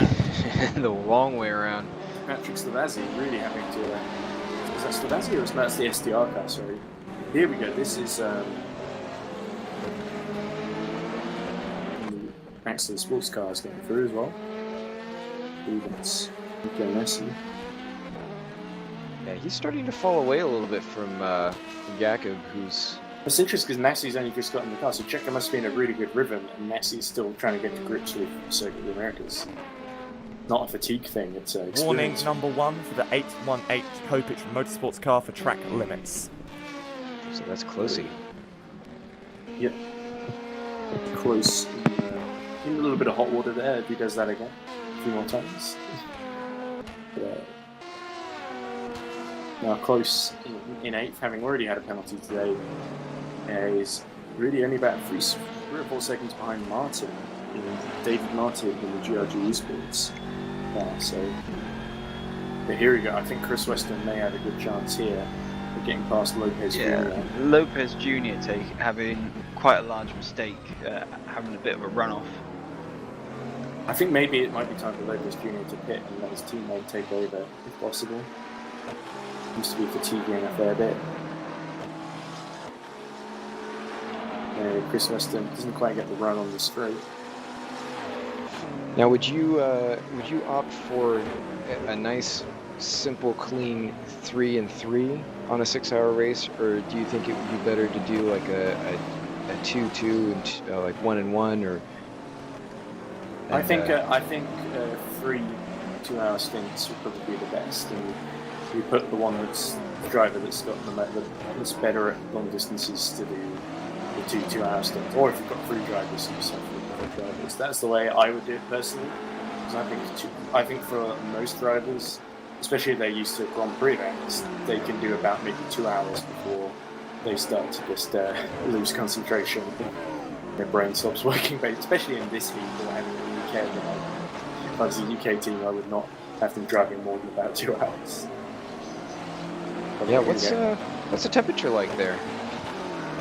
The long way around.
Patrick Slavazzi really having to... is that Slavazzi or is that's the SDR car, sorry. Here we go, this is... actually, the sports car is getting through as well. I believe it's Nico Messi.
Yeah, he's starting to fall away a little bit from Jakob, who's...
It's interesting because Nassi's only just got in the car, so Checo must be in a really good rhythm, and Nassi's still trying to get to grips with Circuit of the Americas. Not a fatigue thing, it's
Warning
experience.
number 1 for the 818 Kopich Motorsports car for track limits.
So that's closey.
Yep. Close. In a little bit of hot water there if he does that again. A few more times. Now close in 8th, having already had a penalty today, is really only about 3 or 4 seconds behind Martin, David Martin in the GRG Esports. So, but here we go. I think Chris Weston may have a good chance here of getting past Lopez Jr.
Lopez Jr. having quite a large mistake, having a bit of a runoff.
I think maybe it might be time for Lopez Jr. to pit and let his teammate take over, if possible. Seems to be fatiguing a fair bit. Chris Weston doesn't quite get the run on the straight.
Now, would you opt for a nice, simple, clean 3 and 3 on a 6-hour race, or do you think it would be better to do like a 2-2 and like 1 and 1, or?
I think 3 2-hour stints would probably be the best, and you put the one that's the driver that's got that's better at long distances to do the 2-2-hour stints, or if you've got 3 drivers, you just have 3 drivers. That's the way I would do it personally, because I think for most drivers, especially if they're used to Grand Prix events, they can do about maybe 2 hours before they start to just lose concentration. Their brain stops working, but especially in this heat, or having the UK, if I was a UK team, I would not have them driving more than about 2 hours.
Yeah, what's the temperature like there?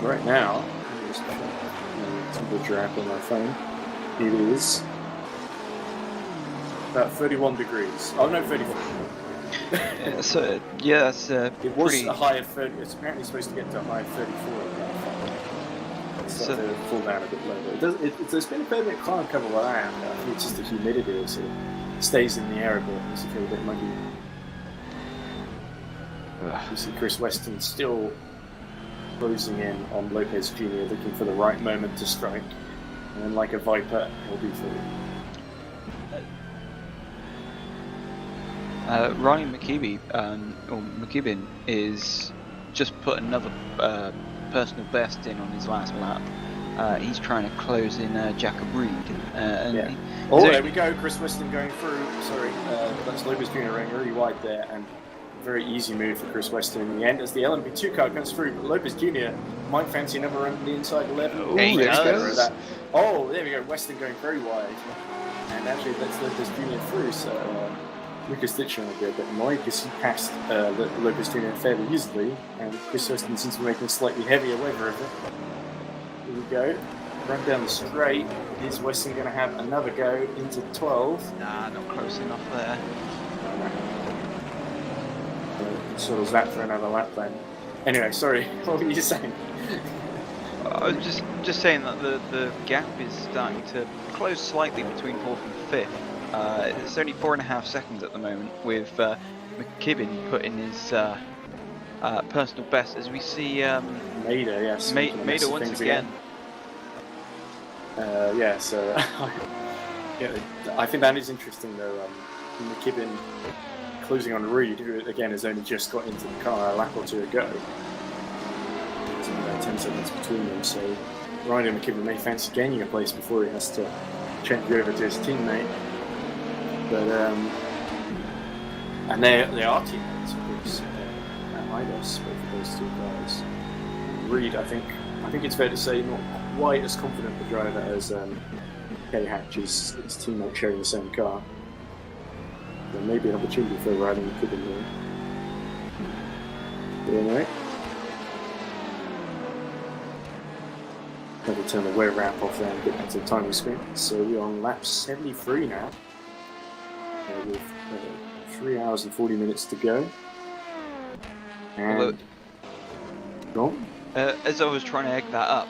Right now, just the temperature app on my phone. It is about 31 degrees. Oh no, 34.
It
was a high of 30. It's apparently supposed to get to a high of 34. So to fall down a bit lower. There's been a fair bit of cloud cover where I am. I think it's just the humidity that sort of stays in the air a bit. It makes it feel a bit muggy. You see Chris Weston still closing in on Lopez Jr., looking for the right moment to strike. And then like a viper, he'll be through.
Ryan McKibben is just put another personal best in on his last lap. He's trying to close in Jacob Reed.
There we go, Chris Weston going through. Sorry, that's Lopez Jr. running really wide there, and very easy move for Chris Weston in the end as the LMP2 car comes through. But Lopez Jr. might fancy another run to the inside 11. Oh, there we go, Weston going very wide. And actually that's Lopez Jr. through, so Lucas Ditchon will be a bit annoyed because he passed Lopez Jr. fairly easily, and Chris Weston seems to be making slightly heavier weather of it. Here we go, run down the straight. Is Weston going to have another go into 12?
Nah, not close enough there.
Settles that for another lap then. Anyway, sorry, what were you saying?
I was just saying that the gap is starting to close slightly between 4th and 5th. It's only 4.5 seconds at the moment, with McKibben putting his personal best, as we see
Maida, yes.
Maida once again.
So I think that is interesting though. McKibben closing on Reed, who again has only just got into the car a lap or two ago. There's only about 10 seconds between them, so Ryan McKibben may fancy gaining a place before he has to change over to his teammate. But and they are teammates, of course, at Midas, both of those two guys. Reed, I think it's fair to say, not quite as confident a driver as K-Hatch, his teammate sharing the same car. There may be an opportunity for riding McKibben here. But anyway. Never turn the wear wrap off there and get back to the timing screen. So we're on lap 73 now, with 3 hours and 40 minutes to go. And go on.
As I was trying to egg that up,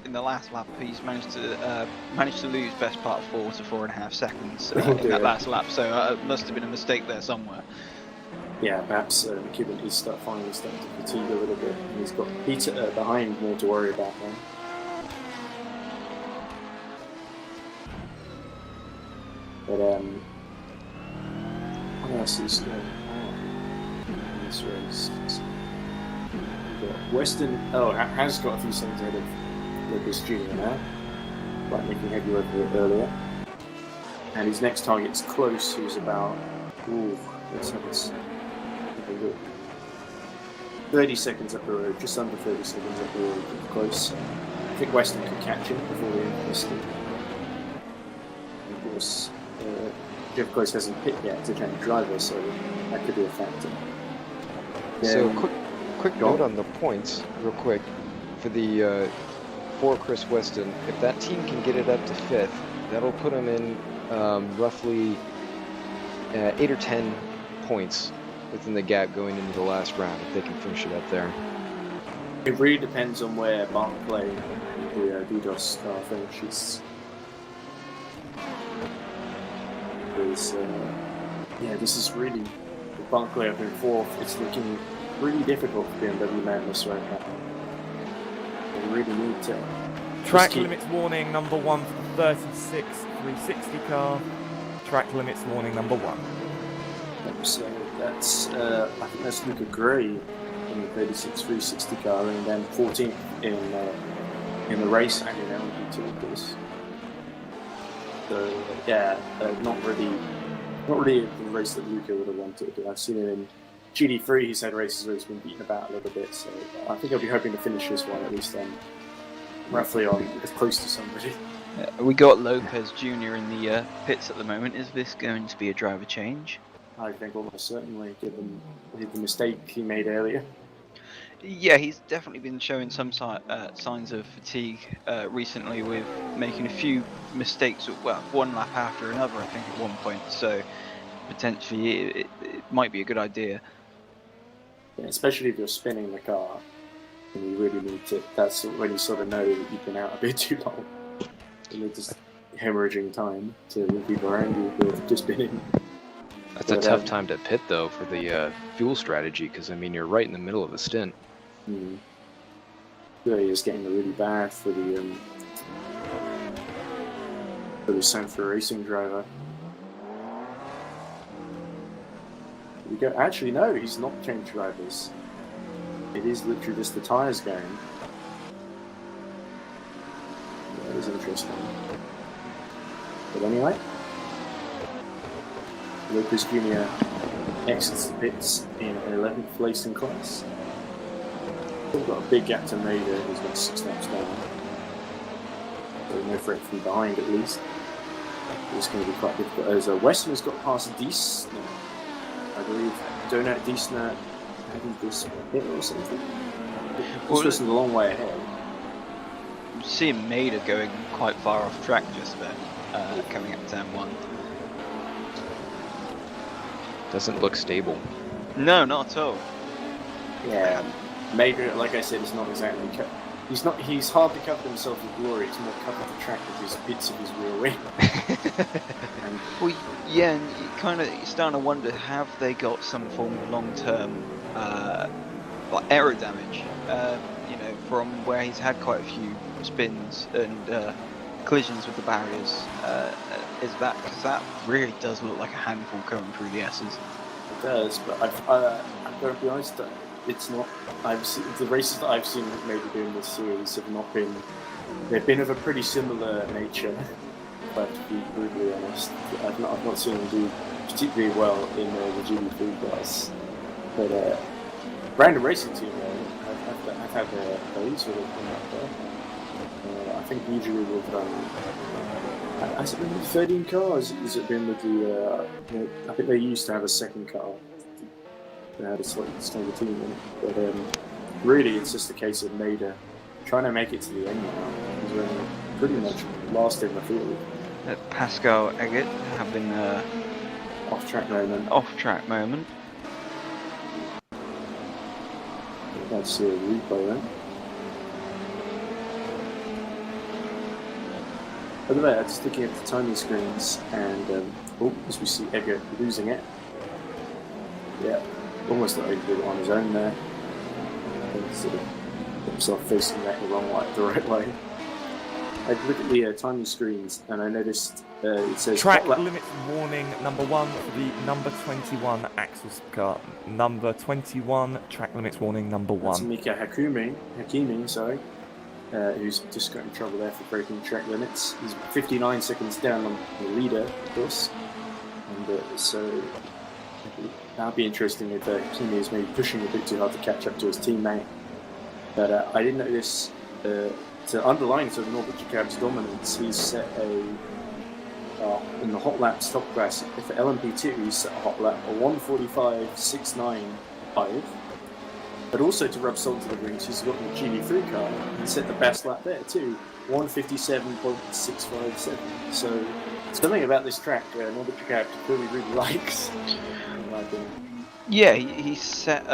in the last lap he's managed to lose best part of 4 to 4.5 seconds in that last lap, so it must have been a mistake there somewhere.
Yeah, perhaps McKibben is finally starting to fatigue a little bit, and he's got Peter behind more to worry about now. But what else is going on in this race? We've got Weston has got a few seconds ahead of Lucas Jr. now, like making heavy work of it earlier. And his next target's close, who's about, let's have this. 30 seconds up the road, just under 30 seconds up the road, close. I think Weston could catch him before the end of this thing. Of course, Jeff Close hasn't hit yet to change driver, so that could be a factor.
So quick note on the points, real quick, for the for Chris Weston. If that team can get it up to 5th, that'll put him in roughly 8 or 10 points within the gap going into the last round, if they can finish it up there.
It really depends on where Barclay and the DDoS car finishes. Because, this is really, with Barclay up in 4th, it's looking really difficult for BMW Madness right now. They really need to...
Track limits warning number 1 for the 36 360 car. Track limits warning number 1.
So that's, I think that's Luca Gray in the 36 360 car, and then 14th in the race, and in LMP2, of course. So not really the race that Luca would have wanted. I've seen him in GD3. He's had races where he's been beaten about a little bit, so I think I'll be hoping to finish this one at least roughly on as close to somebody.
We got Lopez Jr. in the pits at the moment. Is this going to be a driver change?
I think almost certainly, given the mistake he made earlier.
Yeah, he's definitely been showing some signs of fatigue recently, with making a few mistakes, one lap after another, I think, at one point. So potentially it might be a good idea.
Yeah, especially if you're spinning the car, and you really need to. That's when you sort of know that you've been out a bit too long. And you're just hemorrhaging time to the people around you who have just been in.
That's a tough time to pit, though, for the fuel strategy, because, I mean, you're right in the middle of a stint.
Yeah, it's getting really bad for the Sanford racing driver. We go. Actually, no, he's not changed drivers. It is literally just the tyres going. Yeah, that is interesting. But anyway. Lopez Jr. exits the pits in 11th place in class. We've got a big gap to Maida, who's got 6 laps down. So no threat from behind at least. It's going to be quite difficult. As Weston has got past Diesner, I believe. Donut Diesner having this hit or something. This was a long way ahead.
I'm seeing Maida going quite far off track just there, coming up to M1.
Doesn't look stable.
No, not at all.
Yeah, Maida, like I said, is not exactly. He's hardly covered himself with glory. It's more covered the track with his bits of his rear wing.
Well, yeah, and you're starting to wonder, have they got some form of long-term aero damage? From where he's had quite a few spins and collisions with the barriers. Is that, because that really does look like a handful coming through the S's.
It does, but I've got to be honest, it's not. The races that I've seen maybe doing this series have not been. They've been of a pretty similar nature. If I have to be brutally honest, I've not seen them do particularly well in the GD3 class. But random racing team, I've had their days with it come up there. I think usually with has it been with 13 cars? Has it been with the? I think they used to have a second car. They had a slightly stronger team in it, but really it's just a case of Maida trying to make it to the end now. He's pretty much last in the field.
Pascal Eggett having a
Off-track moment.
off-track moment.
Let's see a replay then. By the way, I'm just looking at the timing screens, and as we see Eggert losing it. Yeah, almost like he did on his own there. And sort of put himself facing that the wrong way, the right way. I look at the timing screens, and I noticed it says
track
hot lap.
limits warning number 1 for the number 21 Axel car. Number 21 track limits warning number 1.
That's Mika Hakimi, sorry, who's just got in trouble there for breaking track limits. He's 59 seconds down on the leader, of course, and so that'd be interesting if Hakimi is maybe pushing a bit too hard to catch up to his teammate. But I didn't notice. To underline sort of Norbert Jacob's dominance, he's set in the hot lap stop class for LMP2, he's set a hot lap a 1:45.695. But also to rub salt to the wounds, he's got the GD3 car and set the best lap there too, 1:57.657. So something about this track, Norbert Jacob clearly really likes. In my opinion.
Yeah, he's set.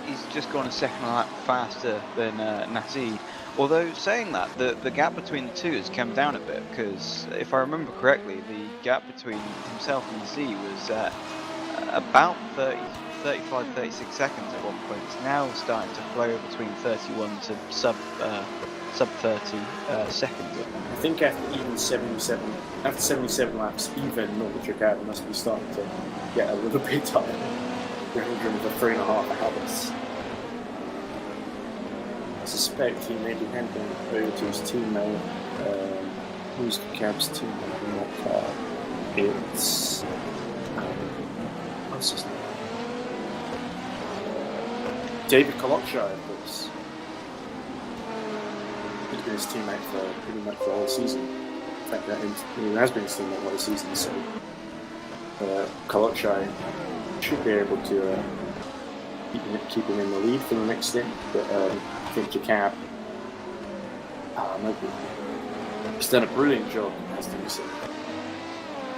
He's just gone a second lap faster than Nassi. Although saying that, the gap between the two has come down a bit, because if I remember correctly, the gap between himself and Z was about 35, 36 seconds at one point. It's now starting to flow between 31 to sub 30 seconds.
I think after 77 laps, even Norbert Jacob must be starting to get a little bit tired. We're driven for 3.5 hours. I suspect he may be handing over to his teammate. Who's Cab's teammate in that car? It's what's his name? David Kolokshire, of course. He's been his teammate for pretty much the whole season. In fact, he has been his teammate the whole season. So Kolokshire should be able to keep him in the lead for the next stint, but I think Jacob he's done a brilliant job, has to be said,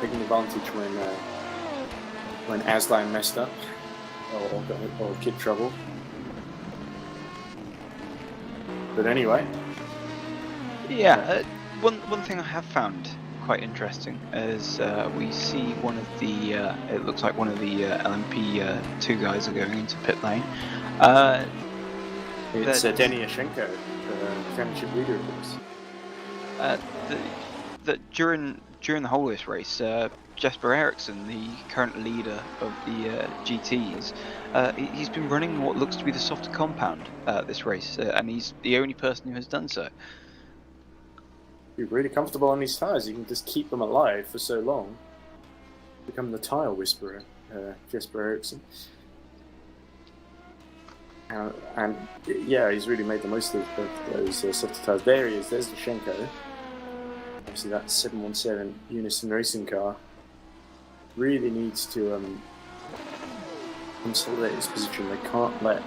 taking advantage when Aslan messed up or kid trouble. But anyway,
yeah. One thing I have found quite interesting is we see one of the it looks like one of the LMP2 guys are going into pit lane.
it's Denny Yashenko, the championship leader, of course.
During the whole of this race, Jesper Eriksson, the current leader of the GTs, he's been running what looks to be the softer compound this race, and he's the only person who has done so.
You're really comfortable on these tyres. You can just keep them alive for so long. Become the tyre whisperer, Jesper Eriksson. And yeah, he's really made the most of those softer tyres. There he is. There's the Schenko. Obviously, that 717 Unison racing car really needs to consolidate his position. They can't let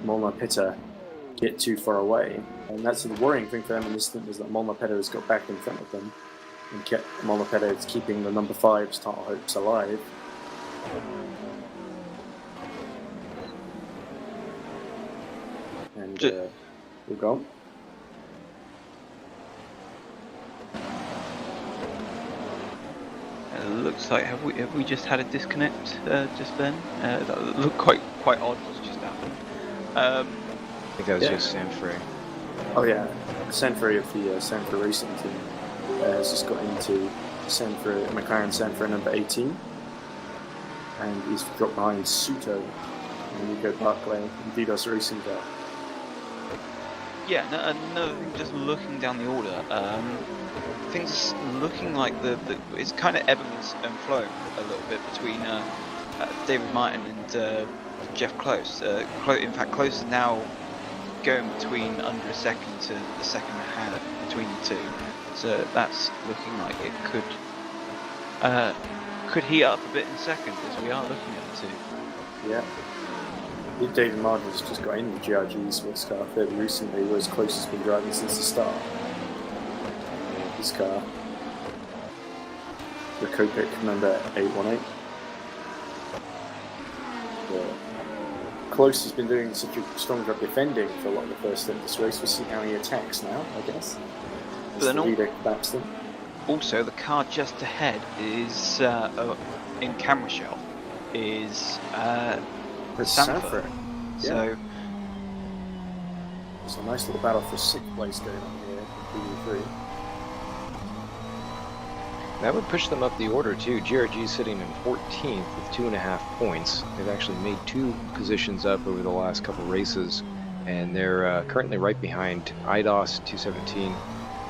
Molnar Pitta get too far away. And that's the worrying thing for them in this stint, is that Molnar Pitta has got back in front of them and kept Molnar Pitta is keeping the number 5's title hopes alive. And we'll go.
Looks like have we just had a disconnect just then? That looked quite odd what's just happened.
I think that was just Sanfrey.
Oh yeah, Sanfrey of the Sanfrey racing team has just got into McLaren Sanfrey number 18, and he's dropped behind Suto and Nico Barclay and Vidos Racing car.
Yeah, another thing, just looking down the order, things looking like it's kind of ebbing and flowing a little bit between David Martin and Jeff Close. In fact, Close is now going between under a second to a second and a half between the two, so that's looking like it could heat up a bit in second as we are looking at the two.
Yeah. David Martin has just got in the GRG sports car fairly recently, whereas Close has been driving since the start. His car, the Copic number 818. Close has been doing such a strong job defending for a lot of the first stint of this race. We'll see how he attacks now, I guess.
But then
the leader backs them.
Also, the car just ahead is in camera shot is Sanford. So
it's a nice little battle for 6th place going on here in PV3.
That would push them up the order too. GRG sitting in 14th with 2.5 points. They've actually made 2 positions up over the last couple races, and they're currently right behind IDOS 217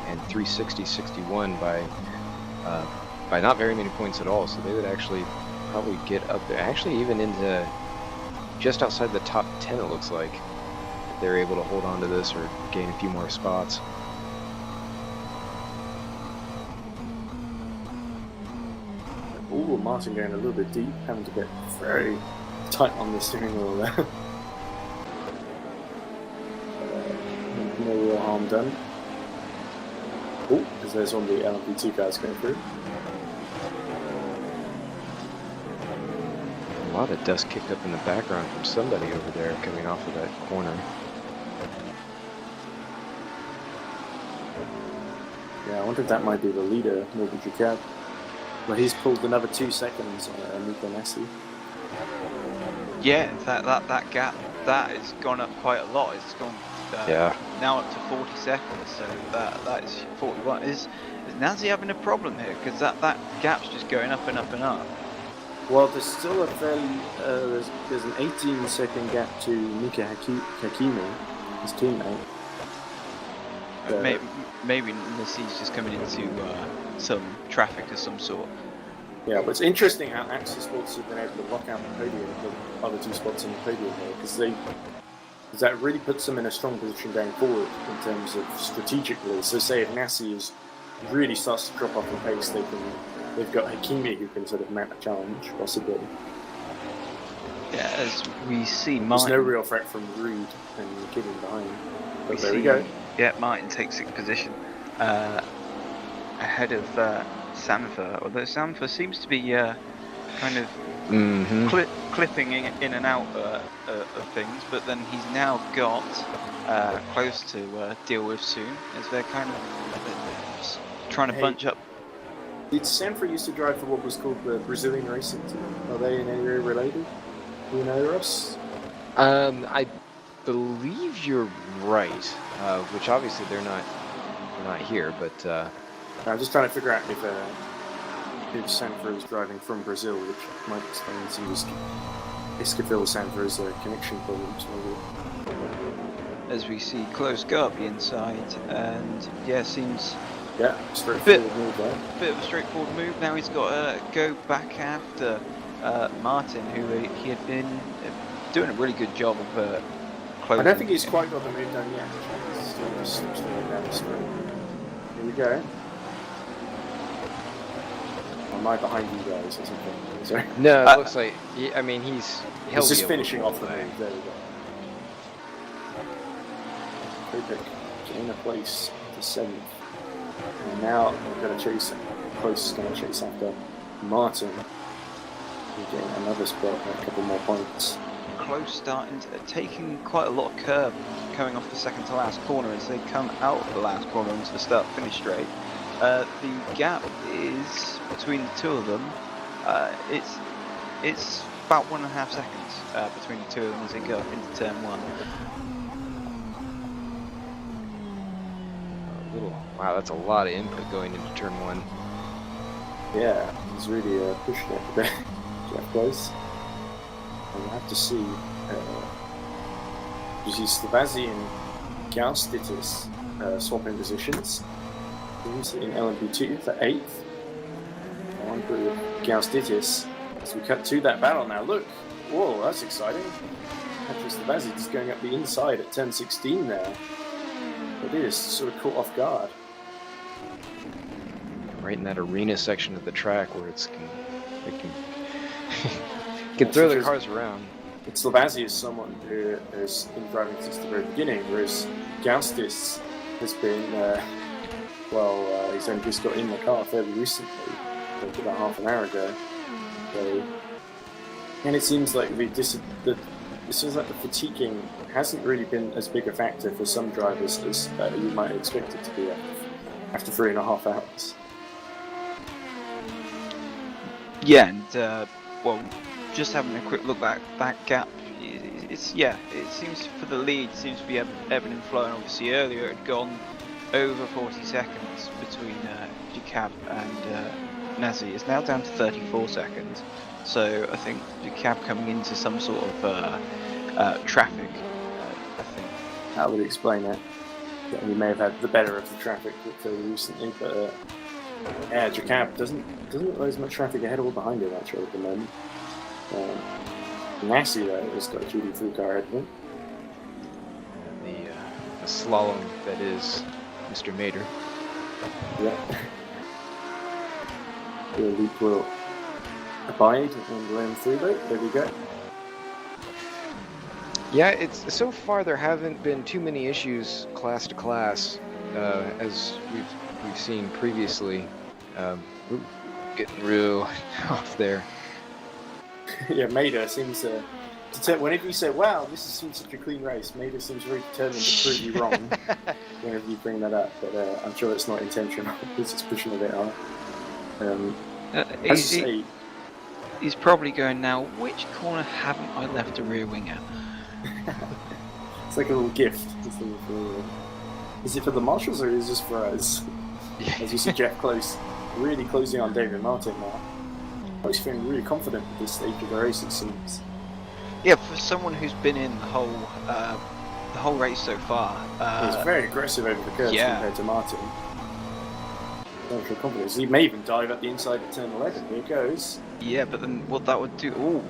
and 360-61 by not very many points at all. So they would actually probably get up there, actually even into just outside the top 10. It looks like if they're able to hold on to this or gain a few more spots.
Ooh, Martin going a little bit deep, having to get very tight on the steering wheel there. No real harm done. Oh, because there's one of the LMP2 guys going through.
A lot of dust kicked up in the background from somebody over there coming off of that corner.
Yeah, I wonder if that might be the leader, Morgan Ducat. But he's pulled another 2 seconds on Nico Messi.
yeah, in fact that gap that has gone up quite a lot. It's gone now up to 40 seconds. So that is 41. Is Nazi having a problem here? Because that gap's just going up and up and up.
Well, there's still a fairly there's an 18-second gap to Mika Hakimi, his teammate.
Maybe Nassi's just coming into some traffic of some sort.
Yeah, but it's interesting how Axis Sports have been able to lock out the podium, the other 2 spots in the podium here, because that really puts them in a strong position going forward in terms of strategically. So say if Nassi really starts to drop off the pace, they've got Hakimi who can sort of mount a challenge, possibly.
Yeah, as we see Martin...
There's no real threat from Reed and McKibben behind. But there we go.
Yeah, Martin takes 6th position ahead of Sanford, although Sanford seems to be kind of clipping in and out of things, but then he's now got Close to deal with soon, as they're kind of trying to bunch up.
Did Sanford used to drive for what was called the Brazilian racing team? Are they in any way related? Do you know, Ross?
I believe you're right, which obviously they're not here, but
I'm just trying to figure out if Sanford is driving from Brazil, which might explain some of Esquivel Sanford's connection problems. Maybe.
As we see Close go up the inside, and seems
straightforward move there.
Bit of a straightforward move. Now he's got to go back after Martin, who he had been doing a really good job of closing.
I don't think he's quite got the move done yet. He's still just switching down the straight. Here we go. Am I behind you guys or something? Sorry.
No, it looks like he's
just finishing off the move. There we go. Kopic in a place to 7th. And now we're going to chase. Close is going to chase after Martin. We're getting another spot and a couple more points.
Close taking quite a lot of curb coming off the second to last corner as they come out of the last corner into the start finish straight. The gap is between the 2 of them. It's about 1.5 seconds between the 2 of them as they go up into turn 1.
Wow, that's a lot of input going into turn 1.
Yeah, he's really pushing it a bit. Jeff Close. And we'll have to see. You see Slavazzi and Galstitis swapping positions. He's in LMP2 for 8th. On with Galstitis. As we cut to that battle now. Look! Whoa, that's exciting. Patrick Slavazzi just going up the inside at turn 16 there. It is sort of caught off guard.
Right in that arena section of the track where it can throw the cars around.
Slovazzi is someone who has been driving since the very beginning, whereas Gaustis has been, he's only just got in the car fairly recently, like about half an hour ago. So, and it seems like the fatiguing hasn't really been as big a factor for some drivers as you might expect it to be after 3.5 hours.
Yeah, and just having a quick look back, that gap, it seems for the lead seems to be ebbing and flowing. Obviously earlier it had gone over 40 seconds between Jacob and Nazi. It's now down to 34 seconds. So I think Jacob coming into some sort of traffic, I think.
That would explain it. He may have had the better of the traffic fairly recently, but yeah, Jacob doesn't look like as much traffic ahead or behind him actually at the moment. Nasty though has got a GT3 car ahead of him.
The slalom that is Mr. Mater.
Yeah. The Luke will abide and let him through though. There we go.
Yeah, it's so far there haven't been too many issues class to class, as we've seen previously. Getting real off there.
Yeah, Mater seems to whenever you say, "Wow, this seems such a clean race," Mater seems very determined to prove you wrong. Whenever you bring that up, but I'm sure it's not intentional. He's just pushing a bit hard.
He's probably going now. Which corner haven't I left a rear wing at?
It's like a little gift. Is it for the marshals or is it just for us? As you see Jeff Close really closing on David Martin now. He's feeling really confident at this stage of the race, it seems.
Yeah, for someone who's been in the whole race so far.
He's very aggressive over the curves compared to Martin. Very confidence. He may even dive at the inside of turn 11. Here it goes.
Yeah, but then what that would do? Ooh,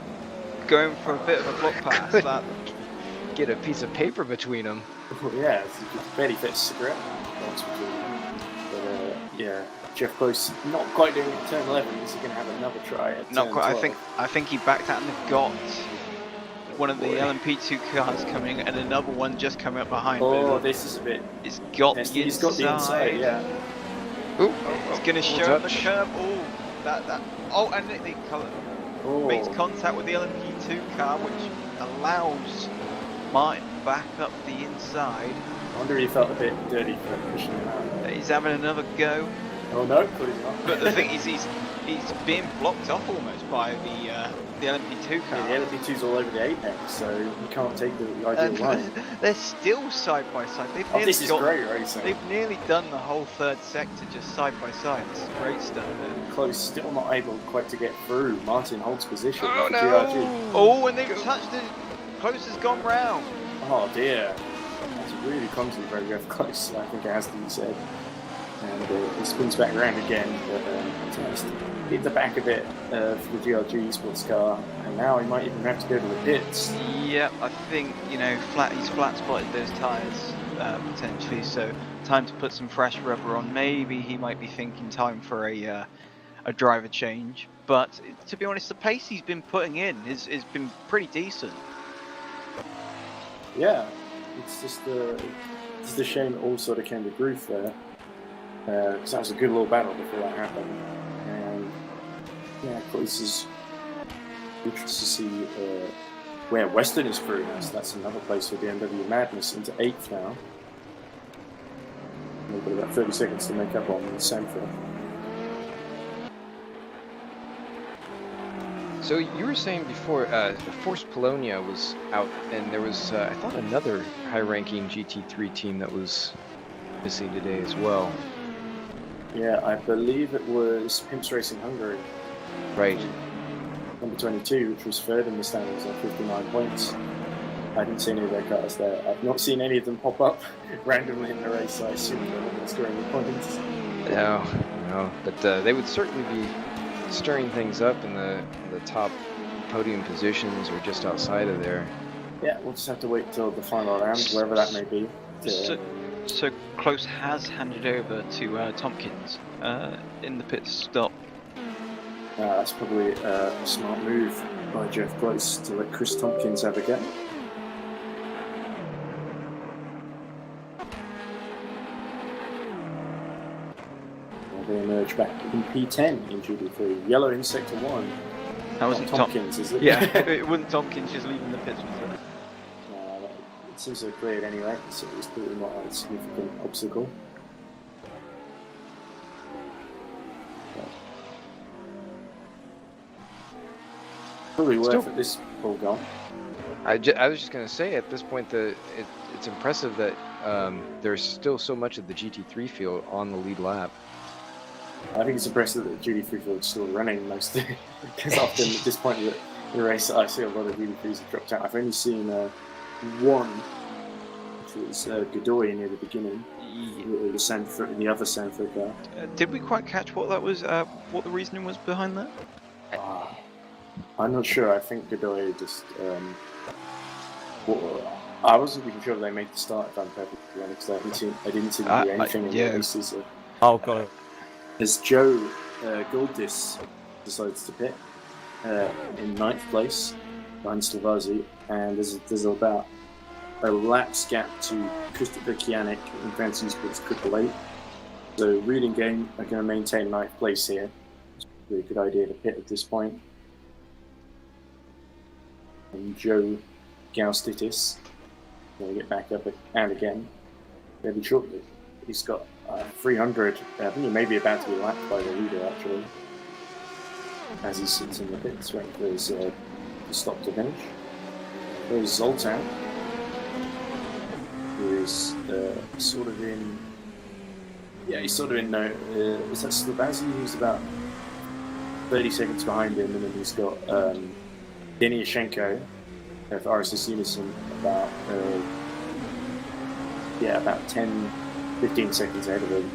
going for a bit of a block pass. That
get a piece of paper between them.
Oh, yeah, it barely fits a cigarette box between them. But yeah, Jeff Close not quite doing it at turn 11. Is he going to have another try at
not
turn
quite.
12?
I think he backed out and they've got one of the LMP2 cars coming and another one just coming up behind.
Oh, this is a bit.
He's got the
He's got the inside, yeah.
Ooh, he's going to show up the curb. Oh, that. Oh, and the colour makes contact with the LMP2 car, which allows Martin back up the inside.
I wonder if he felt a bit dirty for pushing him out.
He's having another go.
Oh no, clearly not.
But the thing is, he's being blocked off almost by the LMP2 car.
Yeah, the LMP2's all over the apex, so you can't take the ideal line.
They're still side by side.
This is great racing.
They've nearly done the whole third sector just side by side. This is great stuff.
Close, still not able quite to get through. Martin holds position.
Oh no!
GRG.
Oh, and they've touched it. Close has gone round.
Oh dear. That's really clumsy for Jeff Close, I think it has to be said. And it spins back around again, but just hit the back of it for the GRG sports car, and now he might even have to go to the pits.
Yeah, I think he's flat spotted those tyres potentially, so time to put some fresh rubber on. Maybe he might be thinking time for a driver change. But to be honest, the pace he's been putting in has been pretty decent.
Yeah, it's just a shame it all sort of came to grief there. Because that was a good little battle before that happened. And yeah, Close is interested to see where Western is through. So that's another place for BMW Madness into 8th now. We've got about 30 seconds to make up on Sanford.
So you were saying before, Force Polonia was out, and there was, I thought, another high-ranking GT3 team that was missing today as well.
Yeah, I believe it was Pimps Racing Hungary.
Right.
Number 22, which was third in the standings on 59 points. I didn't see any of their cars there. I've not seen any of them pop up randomly in the race, so I assume they're not scoring the points.
No, but they would certainly be stirring things up in the top podium positions or just outside of there.
Yeah, we'll just have to wait till the final round, wherever that may be.
So Close has handed over to Tompkins in the pit stop.
That's probably a smart move. by Jeff Close to let Chris Tompkins have a go. They emerge back in P10 in GP3. Yellow in sector 1.
That wasn't
Tompkins, is it?
Yeah, it wasn't Tompkins just leaving the pits, was it?
It seems to have cleared anyway, so it's clearly not a significant obstacle. Probably worth it, this ball gone.
I was just going to say, at this point, it's impressive that there's still so much of the GT3 field on the lead lap.
I think it's impressive that the GT3 field's still running most of it, because often at this point in the race I see a lot of GT3s have dropped out. I've only seen one, which was Godoy near the beginning, the other Sanford car.
Did we quite catch what that was? What the reasoning was behind that?
I'm not sure. I think Godoy just. I wasn't even sure if they made the start, if I'm perfectly honest, because I didn't see them do anything in the races.
Oh, God.
As Joe Goldis decides to pit in 9th place behind Slavazzi, and there's about a lapse gap to Christopher Kianik in Fancy Sports Triple 8. So Reed and Game are going to maintain 9th place here. It's probably a good idea to pit at this point. And Joe Gaustitis going to get back up and again fairly shortly. He's got 300. I think he may be about to be lapped by the leader actually, as he sits in the pits waiting for his stop to finish. There's Zoltan, who is sort of in. Yeah, he's sort of in. Is that Slabazzi, who's about 30 seconds behind him, and then he's got Deniashenko of RSS Unison about 10-15 seconds ahead of him.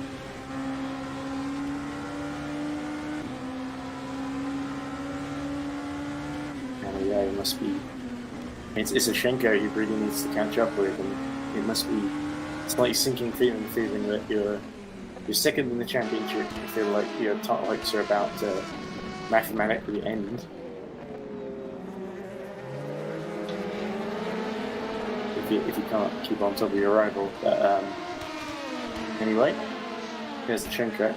And yeah, it must be. It's Shenko who really needs to catch up with, and it must be slightly sinking feeling that you're second in the championship. You feel like your title hopes are about to mathematically end. If you can't keep on top of your rival. But anyway, here's the Shenko.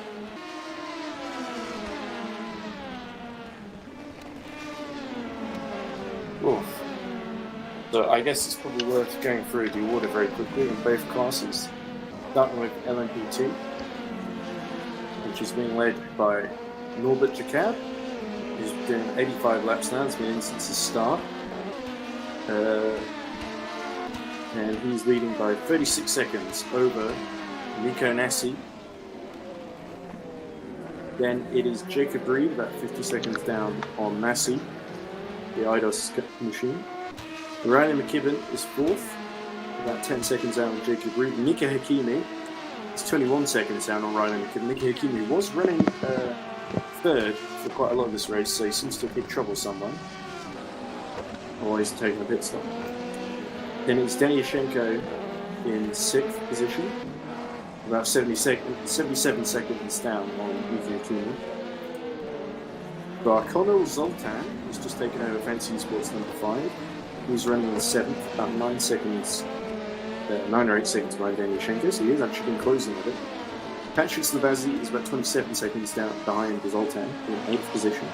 Oof. So I guess it's probably worth going through the order very quickly in both classes. Starting with LMP2, which is being led by Norbert Jacob, who's doing 85 laps now. It's been in since the start. And he's leading by 36 seconds over Nico Nassi. Then it is Jacob Reed, about 50 seconds down on Nassi, the IDOS machine. Ryan McKibben is fourth, about 10 seconds down on Jacob Reed. Nika Hakimi is 21 seconds down on Ryan McKibben. Nika Hakimi was running third for quite a lot of this race, so he seems to have hit trouble somewhere. Or he's taking a pit stop. Then it's Deniashenko in 6th position, about 77 seconds down on Nika Hakimi. Barconnell Zoltan has just taken over Fancy Sports number 5. He's running in 7th, about 9 seconds, 9 or 8 seconds behind Deniashenko, so he has actually been closing a bit. Patrick Slavazzi is about 27 seconds down behind Zoltan in 8th position.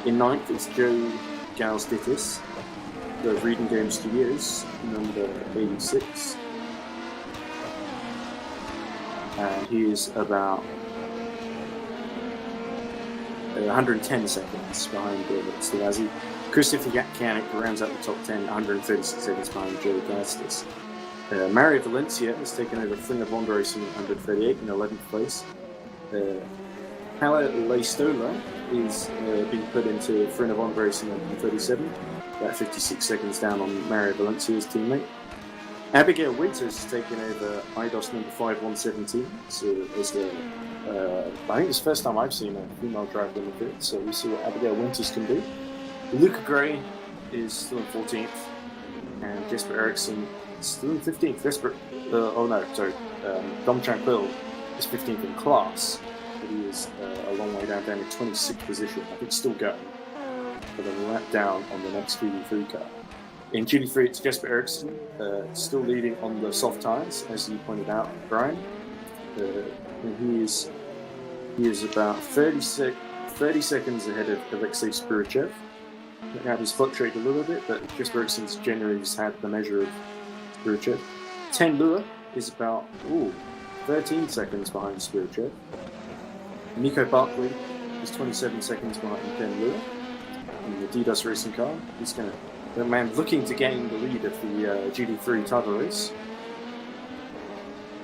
In 9th, it's Joe Gaustitis, the Reading Game Studios, number 86. And he is about 110 seconds behind Slavazzi. Christopher Kianik rounds out the top 10, 136 seconds behind Joe Gastis. Mario Valencia has taken over Fringa Bond Racing at 138 in 11th place. Hala Leistola is being put into Fringa Bond Racing at 137, about 56 seconds down on Mario Valencia's teammate. Abigail Winters has taken over IDOS number 5, 117. So I think it's the first time I've seen a female driver in the pit, so we'll see what Abigail Winters can do. Luca Gray is still in 14th, and Jesper Eriksson is still in 15th. Dom Tranquil is 15th in class, but he is a long way down to 26th position. I think still going. but a lap down on the next GT3 car. In GT3, it's Jesper Eriksson, still leading on the soft tyres, as you pointed out, Brian. And he is about 30 seconds ahead of Alexei Spirichev. The gap has fluctuated a little bit, but Jesper Eriksson's generally just had the measure of Spirichev. 10 Lua is about 13 seconds behind Spirichev. Nico Barkley is 27 seconds behind Ken Lua in the DDoS racing car. He's the man looking to gain the lead of the GT3 title race.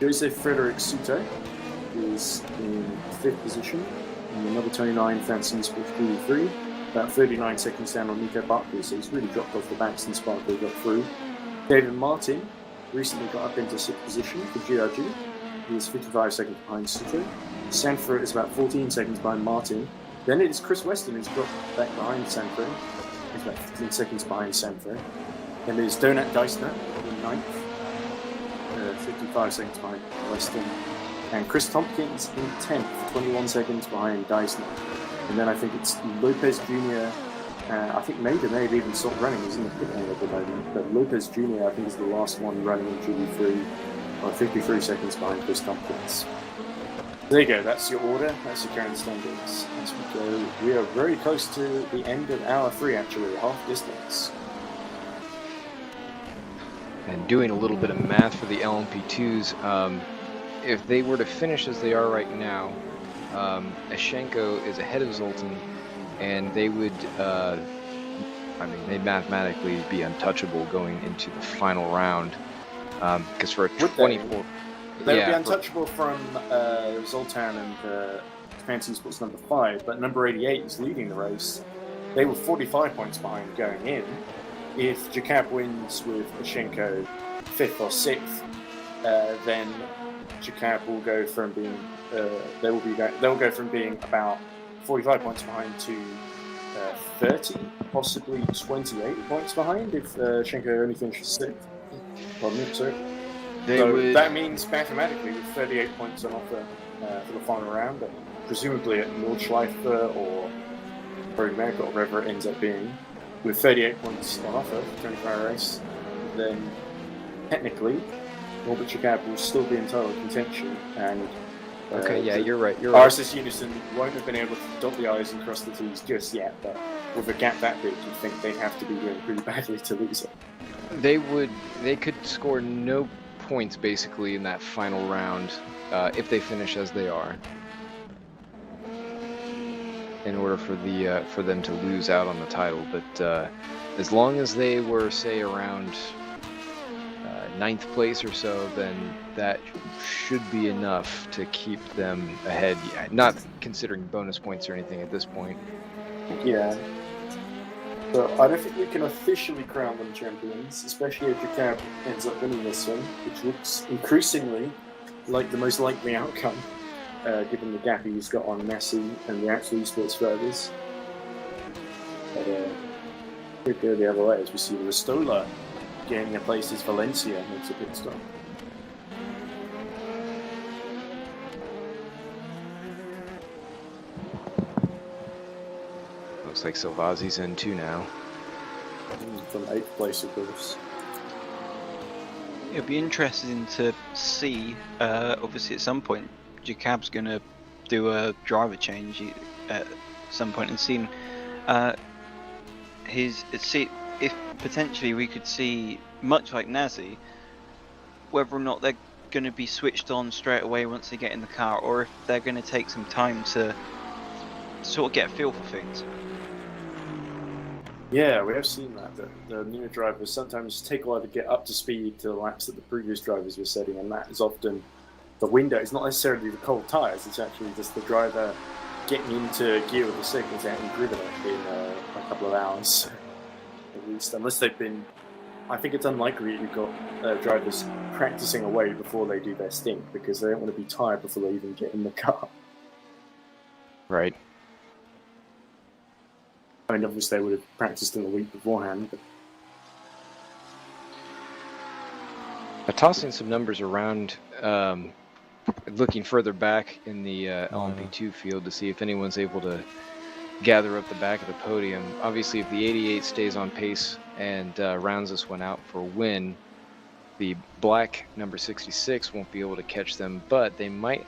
Joseph Frederick Sute is in 5th position in the number 29 Fancy Sports GT3, about 39 seconds down on Nico Barkley, so he's really dropped off the back since Barkley got through. David Martin recently got up into 6th position for GRG. He is 55 seconds behind Sute. Sanford is about 14 seconds behind Martin. Then it is Chris Weston who's got back behind Sanford. He's about 15 seconds behind Sanford. Then there's Donat Deisner in 9th, 55 seconds behind Weston. And Chris Tompkins in 10th, 21 seconds behind Deisner. And then I think it's Lopez Jr. I think Maida may have even stopped running. He's in the pit lane at the moment. But Lopez Jr. I think is the last one running in GT3, 53 seconds behind Chris Tompkins. There you go, that's your order, that's your current standings. As we go, we are very close to the end of hour 3 actually, half distance.
And doing a little bit of math for the LMP2s, if they were to finish as they are right now, Ashenko is ahead of Zoltan, and they would, they'd mathematically be untouchable going into the final round, because for a 24...
They would be untouchable from Zoltan and Fancy Sports number 5, but number 88 is leading the race. They were 45 points behind going in. If Jakab wins with Ashenko 5th or 6th, then Jakab will go from being they'll go from being about 45 points behind to 30, possibly 28 points behind if Ashenko only finishes 6th. Pardon me, sorry. That means mathematically with 38 points on offer for the final round, but presumably at Nordschleife or Road America or wherever it ends up being, with 38 points on offer for 24-hour race, then technically Norbert Jakab will still be in title contention, and
you're right.
RSS Unison won't have been able to dot the I's and cross the T's just yet, but with a gap that big, you'd think they'd have to be doing pretty badly to lose it.
They could score no points basically in that final round if they finish as they are, in order for them to lose out on the title. But as long as they were, say, around 9th place or so, then that should be enough to keep them ahead, not considering bonus points or anything at this point.
Yeah. So I don't think we can officially crown them champions, especially if Jakab ends up winning this one, which looks increasingly like the most likely outcome, given the gap he's got on Messi and the actual esports drivers. But could go the other way as we see Ristola gaining a place as Valencia makes a pit stop.
Looks like Salvazi's in too now.
From 8th place, of course.
It'll be interesting to see, obviously at some point, Jakab's going to do a driver change at some point and see if potentially we could see, much like Nazi, whether or not they're going to be switched on straight away once they get in the car, or if they're going to take some time to sort of get a feel for things.
Yeah, we have seen that. The newer drivers sometimes take a while to get up to speed to the laps that the previous drivers were setting, and that is often the window. It's not necessarily the cold tyres, it's actually just the driver getting into gear with the signals out and driven it in a couple of hours. At least, unless they've been... I think it's unlikely you've got drivers practicing away before they do their stint, because they don't want to be tired before they even get in the car.
Right.
I mean, obviously they would have practiced in the week beforehand. But...
tossing some numbers around, looking further back in the LMP2 field to see if anyone's able to gather up the back of the podium. Obviously, if the 88 stays on pace and rounds this one out for a win, the black number 66 won't be able to catch them, but they might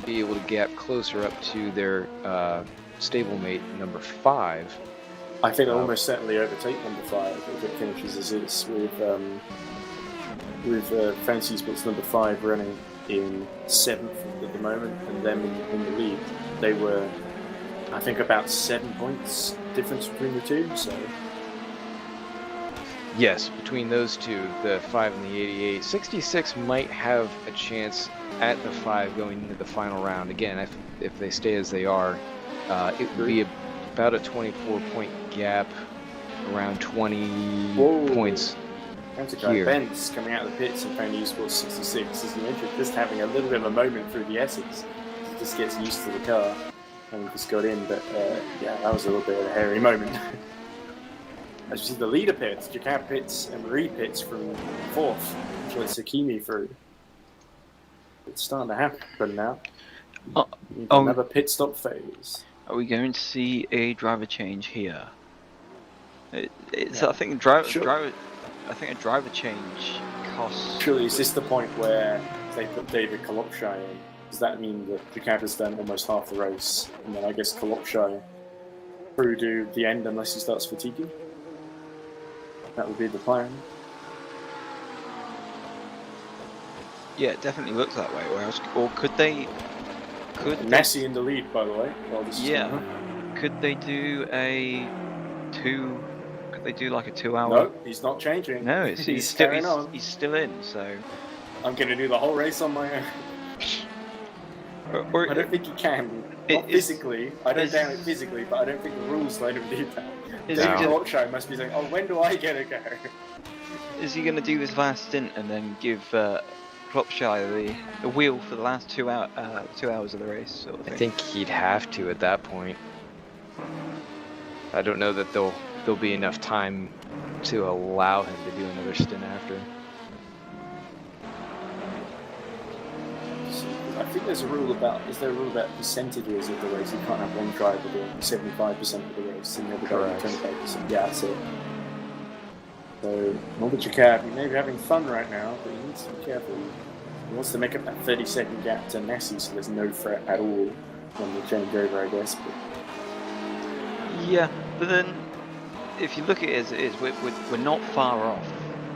be able to gap closer up to their stablemate number 5.
I think they'll almost certainly overtake number 5 if it finishes as is, with Fantasy Sports number 5 running in 7th at the moment, and them in the lead. They were, I think, about 7 points difference between the two. So
yes, between those two, the 5 and the 88, 66 might have a chance at the 5 going into the final round. Again, if they stay as they are, it would be about a 24-point gap, around 20 points. Here.
Ben's coming out of the pits and found Esports 66, as you mentioned, just having a little bit of a moment through the Essex. He just gets used to the car and just got in, but yeah, that was a little bit of a hairy moment. As you see, the leader pits, Jacob pits and Marie pits from 4th, which lets Sakimi through. It's starting to happen now. Another pit stop phase.
Are we going to see a driver change here? It's
Yeah.
I think I think a driver change costs.
Surely, is this the point where they put David Kolopshai in? Does that mean that Jacob has done almost half the race, and then I guess Kolopshai through to the end unless he starts fatiguing? That would be the plan.
Yeah, it definitely looks that way. Or could they?
Nessie in the lead, by the way. While this is going
Yeah.
on.
Could they do a 2? Could they do like a 2 hour?
No, he's not changing.
No, he's still
carrying on.
he's still in. So.
I'm going to do the whole race on my own.
Or,
I don't think he can. Not physically. I don't doubt it physically, but I don't think the rules let him do that. David Kolopshai must be saying, "Oh, when do I get a go?"
Is he going to do this last stint and then give Klopshire the wheel for the last 2 hours of the race? Sort of thing?
I think he'd have to at that point. I don't know that there'll be enough time to allow him to do another stint after.
I think there's a rule about. Is there a rule about percentages of the race? You can't have one driver doing 75% of the race and the other guy doing 25%. Yeah, that's it. So, Robert Jacob, he may be having fun right now, but he needs to be careful. He wants to make up that 30-second gap to Nessie, so there's no threat at all on the changeover, I guess. But
yeah, but then if you look at it as it is, we're not far off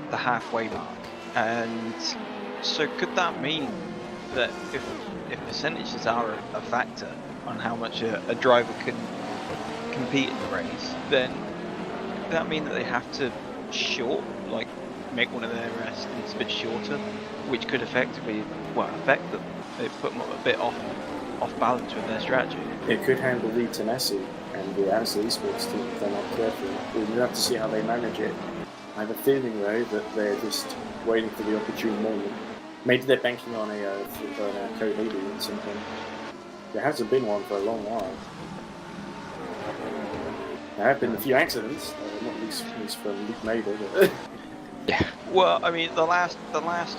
the halfway mark, and so could that mean that if percentages are a factor on how much a driver can compete in the race, then could that mean that they have to make one of their stints a bit shorter, which could effectively affect them? They put them a bit off balance with their strategy.
it could handle lead to Nessie and the Hours of Esports team if they're not careful. We'll have to see how they manage it. I have a feeling though that they're just waiting for the opportune moment. Maybe they're banking on a code 80 or something. There hasn't been one for a long while. There have been a few accidents, not least for Luke Mader. But
Yeah.
Well, I mean, the last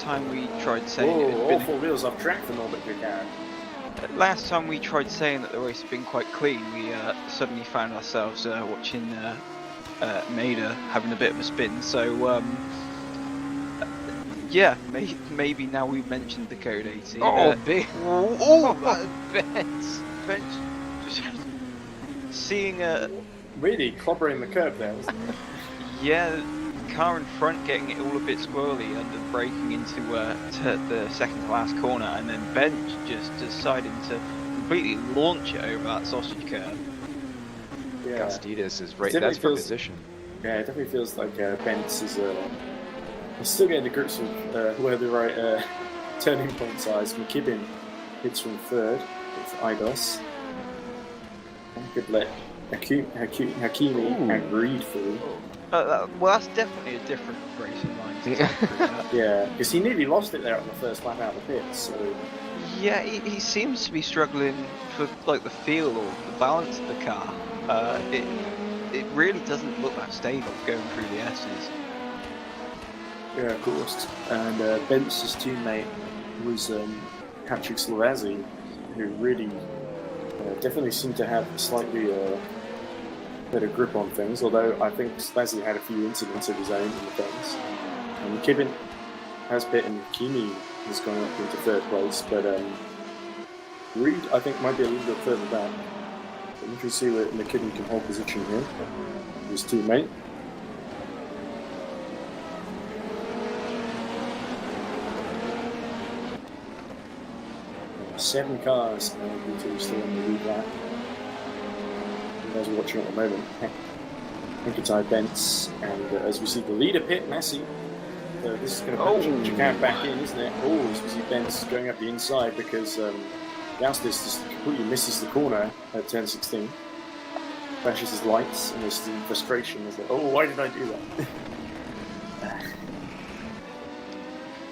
time we tried saying it
all
had been,
4 wheels off track for Norbert Buchan.
last time we tried saying that the race had been quite clean, we suddenly found ourselves watching Mader having a bit of a spin. So yeah, maybe now we've mentioned the code 80. Bench just seeing
Really clobbering the curb there, wasn't it?
yeah, car in front getting it all a bit squirrely under braking into the second to last corner, and then Bench just deciding to completely launch it over that sausage curb.
Yeah.
Gastidas is right.
It
That's for
feels-
position.
Yeah, it definitely feels like Bentz is he's still getting to grips with where the right turning points are. McKibben hits from third with Igos. Could let Hakimi and Reed through.
Well, that's definitely a different racing line to take through that.
Yeah, because he nearly lost it there on the first lap out of the pits. So
Yeah, he seems to be struggling for like the feel or the balance of the car. It really doesn't look that stable going through the S's.
yeah, of course. And Bentz's teammate was Patrick Slovazzi, who really Definitely seemed to have slightly better grip on things, although I think Slazzy had a few incidents of his own in the things. And McKibben has bitten. Kimi has gone up into third place, but Reed, I think, might be a little bit further back. But you can see where McKibben can hold position here. His teammate. Seven cars until still in the lead lap. You guys are watching at the moment. Hinkertie, Bentz, and as we see the leader pit, Massey. So this is going to put Jacan back in, isn't it? Oh, as we see Bentz going up the inside because Gaustis just completely misses the corner at turn 16. Flashes his lights and there's some frustration. He's like, oh, why did I do that?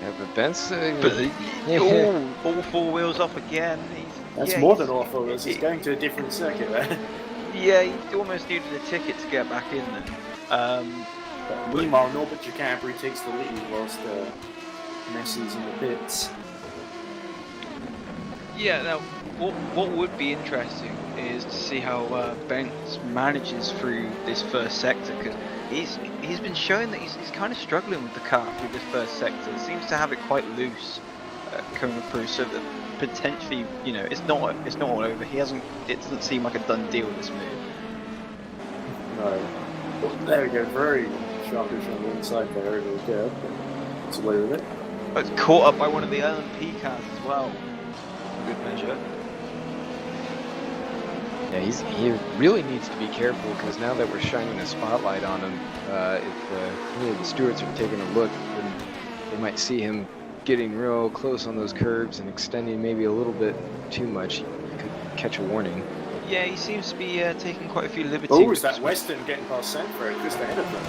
Yeah, but Ben's...
all four wheels off again.
That's more than awful. He's going to a different circuit there.
Yeah, he almost needed a ticket to get back in there.
Meanwhile, Norbert Jacabri takes the lead whilst Messi's in the pits.
Yeah, now, what would be interesting is to see how Bentz manages through this first sector, because he's been showing that he's kind of struggling with the car through this first sector. He seems to have it quite loose coming through, so that potentially, you know, it's not all over. It doesn't seem like a done deal with this move.
No. Well, there we go, very sharpish on the inside there, over the curb, but it's away with it.
But it's caught up by one of the LMP cars as well. Good measure.
Yeah, he really needs to be careful, because now that we're shining a spotlight on him, if any of the stewards are taking a look, then they might see him getting real close on those curbs and extending maybe a little bit too much. He could catch a warning.
Yeah, he seems to be taking quite a few liberties.
Oh, is that Weston getting past Sanford just ahead of them?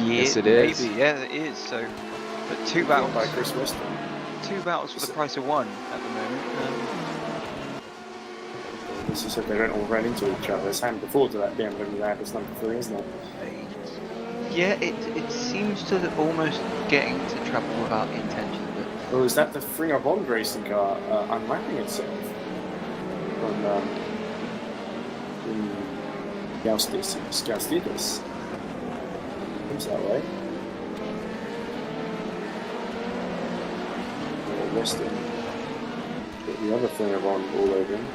Yeah,
yes, it is.
Maybe, yeah, it is. So, but two battles
by Chris Weston.
Two battles for the price of one at the moment.
This is if they don't all run into each other. It's happened before to that BMW lab. It's number 3, isn't it?
Yeah, it seems to almost getting to trouble without intention. But...
Well, is that the Fringer Bond racing car unlapping itself from Gaustis? Seems that way. Weston. Got the other Fringer Bond all over him.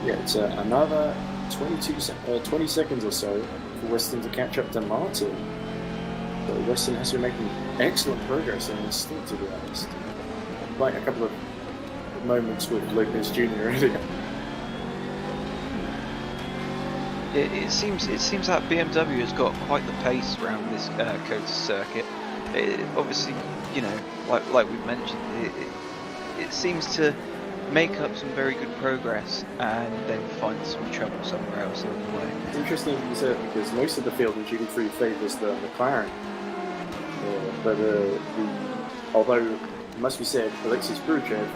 Yeah, it's another 20 seconds or so for Weston to catch up to Martin. But Weston has been making excellent progress in his stint, to be honest. Like a couple of moments with Lopez Jr. earlier.
It seems that BMW has got quite the pace around this COTA circuit. Obviously, you know, like we've mentioned, it seems to make up some very good progress and then find some trouble somewhere else along the way.
It's interesting you say that, because most of the field in GT3 favours the McLaren. Although, it must be said, Alexis Bruchev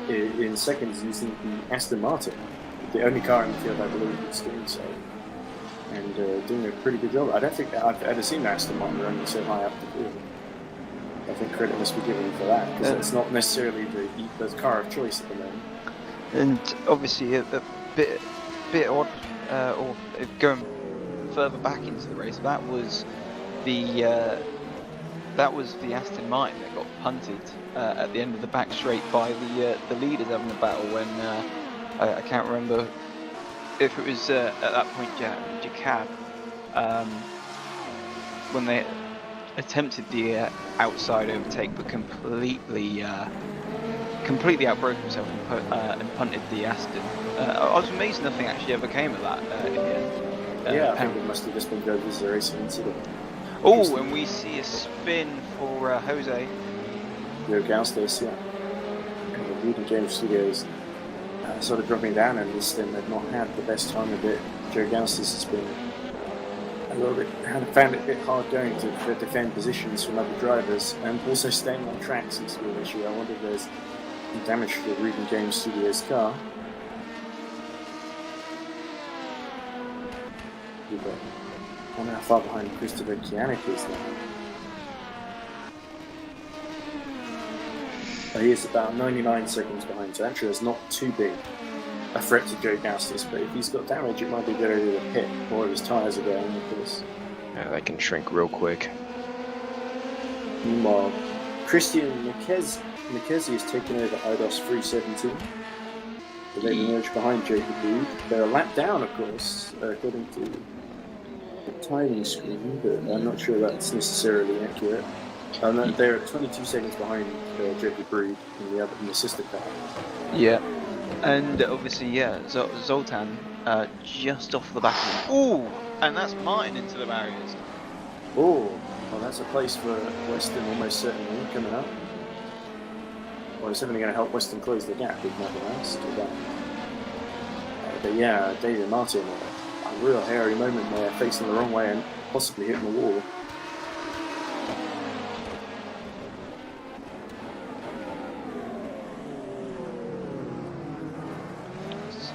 in second is using the Aston Martin, the only car in the field I believe that's doing so, and doing a pretty good job. I don't think I've ever seen Aston Martin running so high up the field. I think credit must be given for that, because it's not necessarily the car of choice at the moment.
And obviously a bit odd, or going further back into the race, that was the Aston Martin that got punted at the end of the back straight by the leaders having a battle when I can't remember if it was at that point Jacab when they attempted the outside overtake, but completely outbroke himself and punted the Aston. I was amazed nothing actually ever came of that in the end.
Yeah, I think it must have just been good as a racing incident.
Oh, and we see a spin for Jose.
Joe Gaustis, yeah. And the leading James Studios sort of dropping down in this stint. They've not had the best time of it. Joe Gaustis has been a little bit, found it a bit hard going to defend positions from other drivers, and also staying on track seems to be an issue. I wonder if there's some damage to the Regan James Studios car. I wonder how far behind Christopher Kianik is now. He is about 99 seconds behind, so actually there's not too big a threat to Joe Gaustis, but if he's got damage, it might be a good idea to pit, or if his tyres are going, of course.
Yeah, that can shrink real quick.
Meanwhile, Christian McKenzie has taken over IDOS 317. They emerge behind Jacob Reed. They're a lap down, of course, according to the timing screen, but I'm not sure that's necessarily accurate. They're 22 seconds behind Jacob Reed in the sister car.
Yeah, and obviously, Zoltan just off the back of him. Ooh, and that's Martin into the barriers.
Oh, well, that's a place for Weston almost certainly coming up. Well, it's certainly going to help Weston close the gap with nothing else to that. But yeah, David Martin, a real hairy moment there, facing the wrong way and possibly hitting the wall.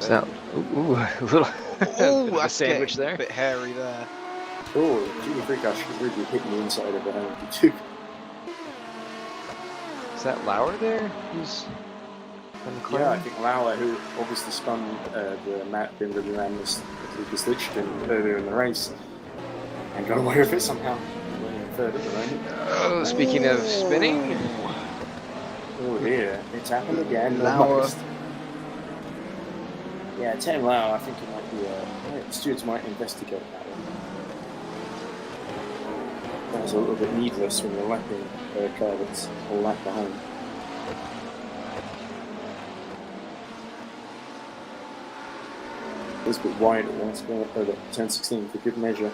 So, a little
that's
sandwich there.
A bit hairy there.
Oh, Jimmy Freakosh should really hit the inside of the helmet too.
Is that Lauer there? Who's
Yeah, I think Lauer, who obviously spun the map in the Lucas Lichtenstein earlier in the race, and got away with it somehow. Winning third at the moment.
Oh, speaking of spinning.
Oh dear, it's happened again.
Lauer.
Yeah, Tim Lauer, I think it might be. Stewards might investigate that one. That's a little bit needless when you're lapping a car that's a lap behind. It's a bit wide at once, going up over 10-16 for good measure.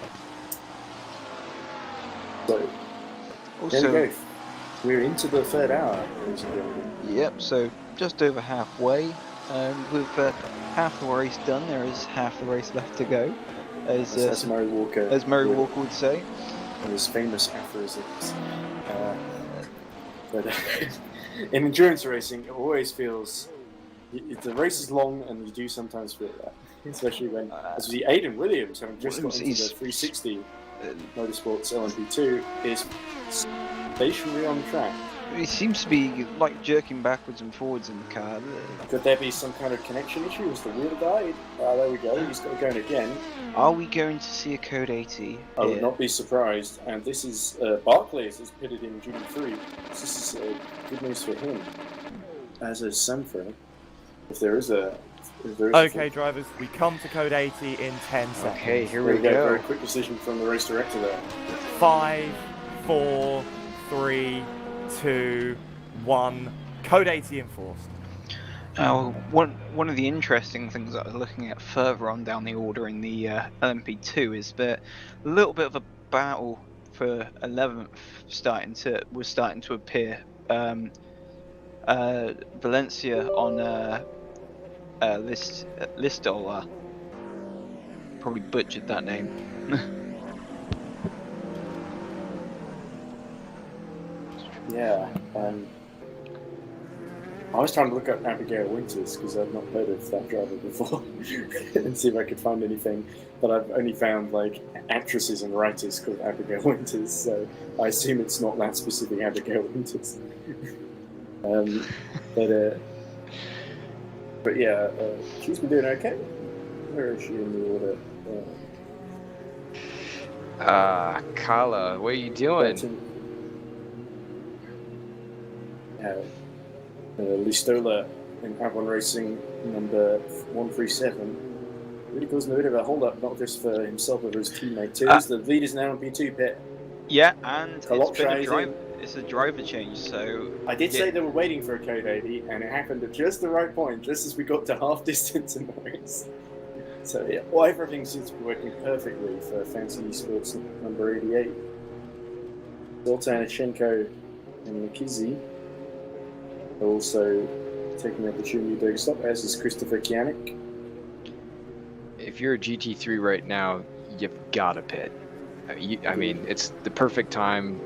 So,
Also,
there we go. We're into the third hour, ladies and gentlemen.
Yep, so just over halfway. With half the race done, there is half the race left to go.
As Murray Walker
would say.
And his famous aphorisms. But in endurance racing, it always feels the race is long, and you do sometimes feel that, especially when, as we see, Aidan Williams, having just got into the 360 Motorsports LMP2, is stationary on the track.
He seems to be like jerking backwards and forwards in the car.
Could there be some kind of connection issue? Was the wheel died? There we go. He's got going again.
Are we going to see a Code 80?
I would not be surprised. And this is Barclays has pitted in June 3. This is good news for him. As is Sanford. If there is a.
Okay, drivers, we come to Code 80 in 10 seconds.
Okay, here
we
we go.
Very quick decision from the race director there.
5, 4, 3, 2, 1. Code 80 enforced.
Now, one of the interesting things that I was looking at further on down the order in the LMP2 is that a little bit of a battle for 11th was starting to appear. Valencia on Listola. Probably butchered that name.
Yeah, I was trying to look up Abigail Winters because I've not heard of that driver before and see if I could find anything, but I've only found like actresses and writers called Abigail Winters, so I assume it's not that specific Abigail Winters. But yeah, she's been doing okay. Where is she in the order?
Kala, what are you doing?
Listola in F1 Racing number 137 really causing a bit of a hold up, not just for himself but for his teammate too. The lead is now in P2 pit.
Yeah, and it's a driver change, so
I did say they were waiting for a Code 80 and it happened at just the right point, just as we got to half distance in the race. So yeah, everything seems to be working perfectly for Fancy Sports number 88. Zoltan Ichenko and McKizzy are also taking the opportunity to stop, as is Christopher Kianik.
If you're a GT3 right now, you've got to pit. I mean, it's the perfect time.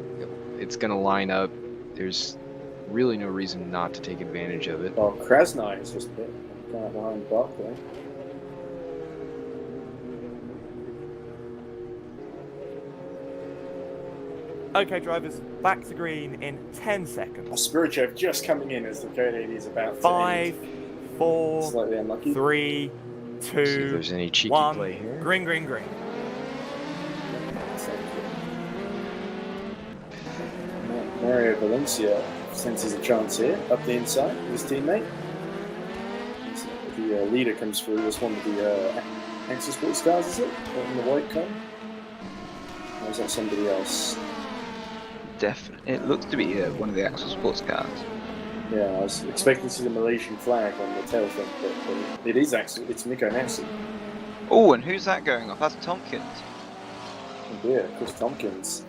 It's going to line up. There's really no reason not to take advantage of it.
Oh, Krasnoi is just pit behind Barclay.
Okay, drivers, back to green in 10 seconds.
Spirichev just coming in as the Code 80 is about to
5,
end.
4,
Slightly unlucky.
3, 2,
See if there's any cheeky
1.
play here.
Green, green, green.
Mario Valencia senses a chance here, up the inside with his teammate. The leader comes through as one of the Axel Sports cars, is it? In the white car? Or is that somebody else?
Definitely, it looks to be one of the Axel Sports cars.
Yeah, I was expecting to see the Malaysian flag on the tail fin, but it is Axel. It's Miko and Axel.
Oh, and who's that going off? That's Tompkins.
Oh dear, Chris Tompkins.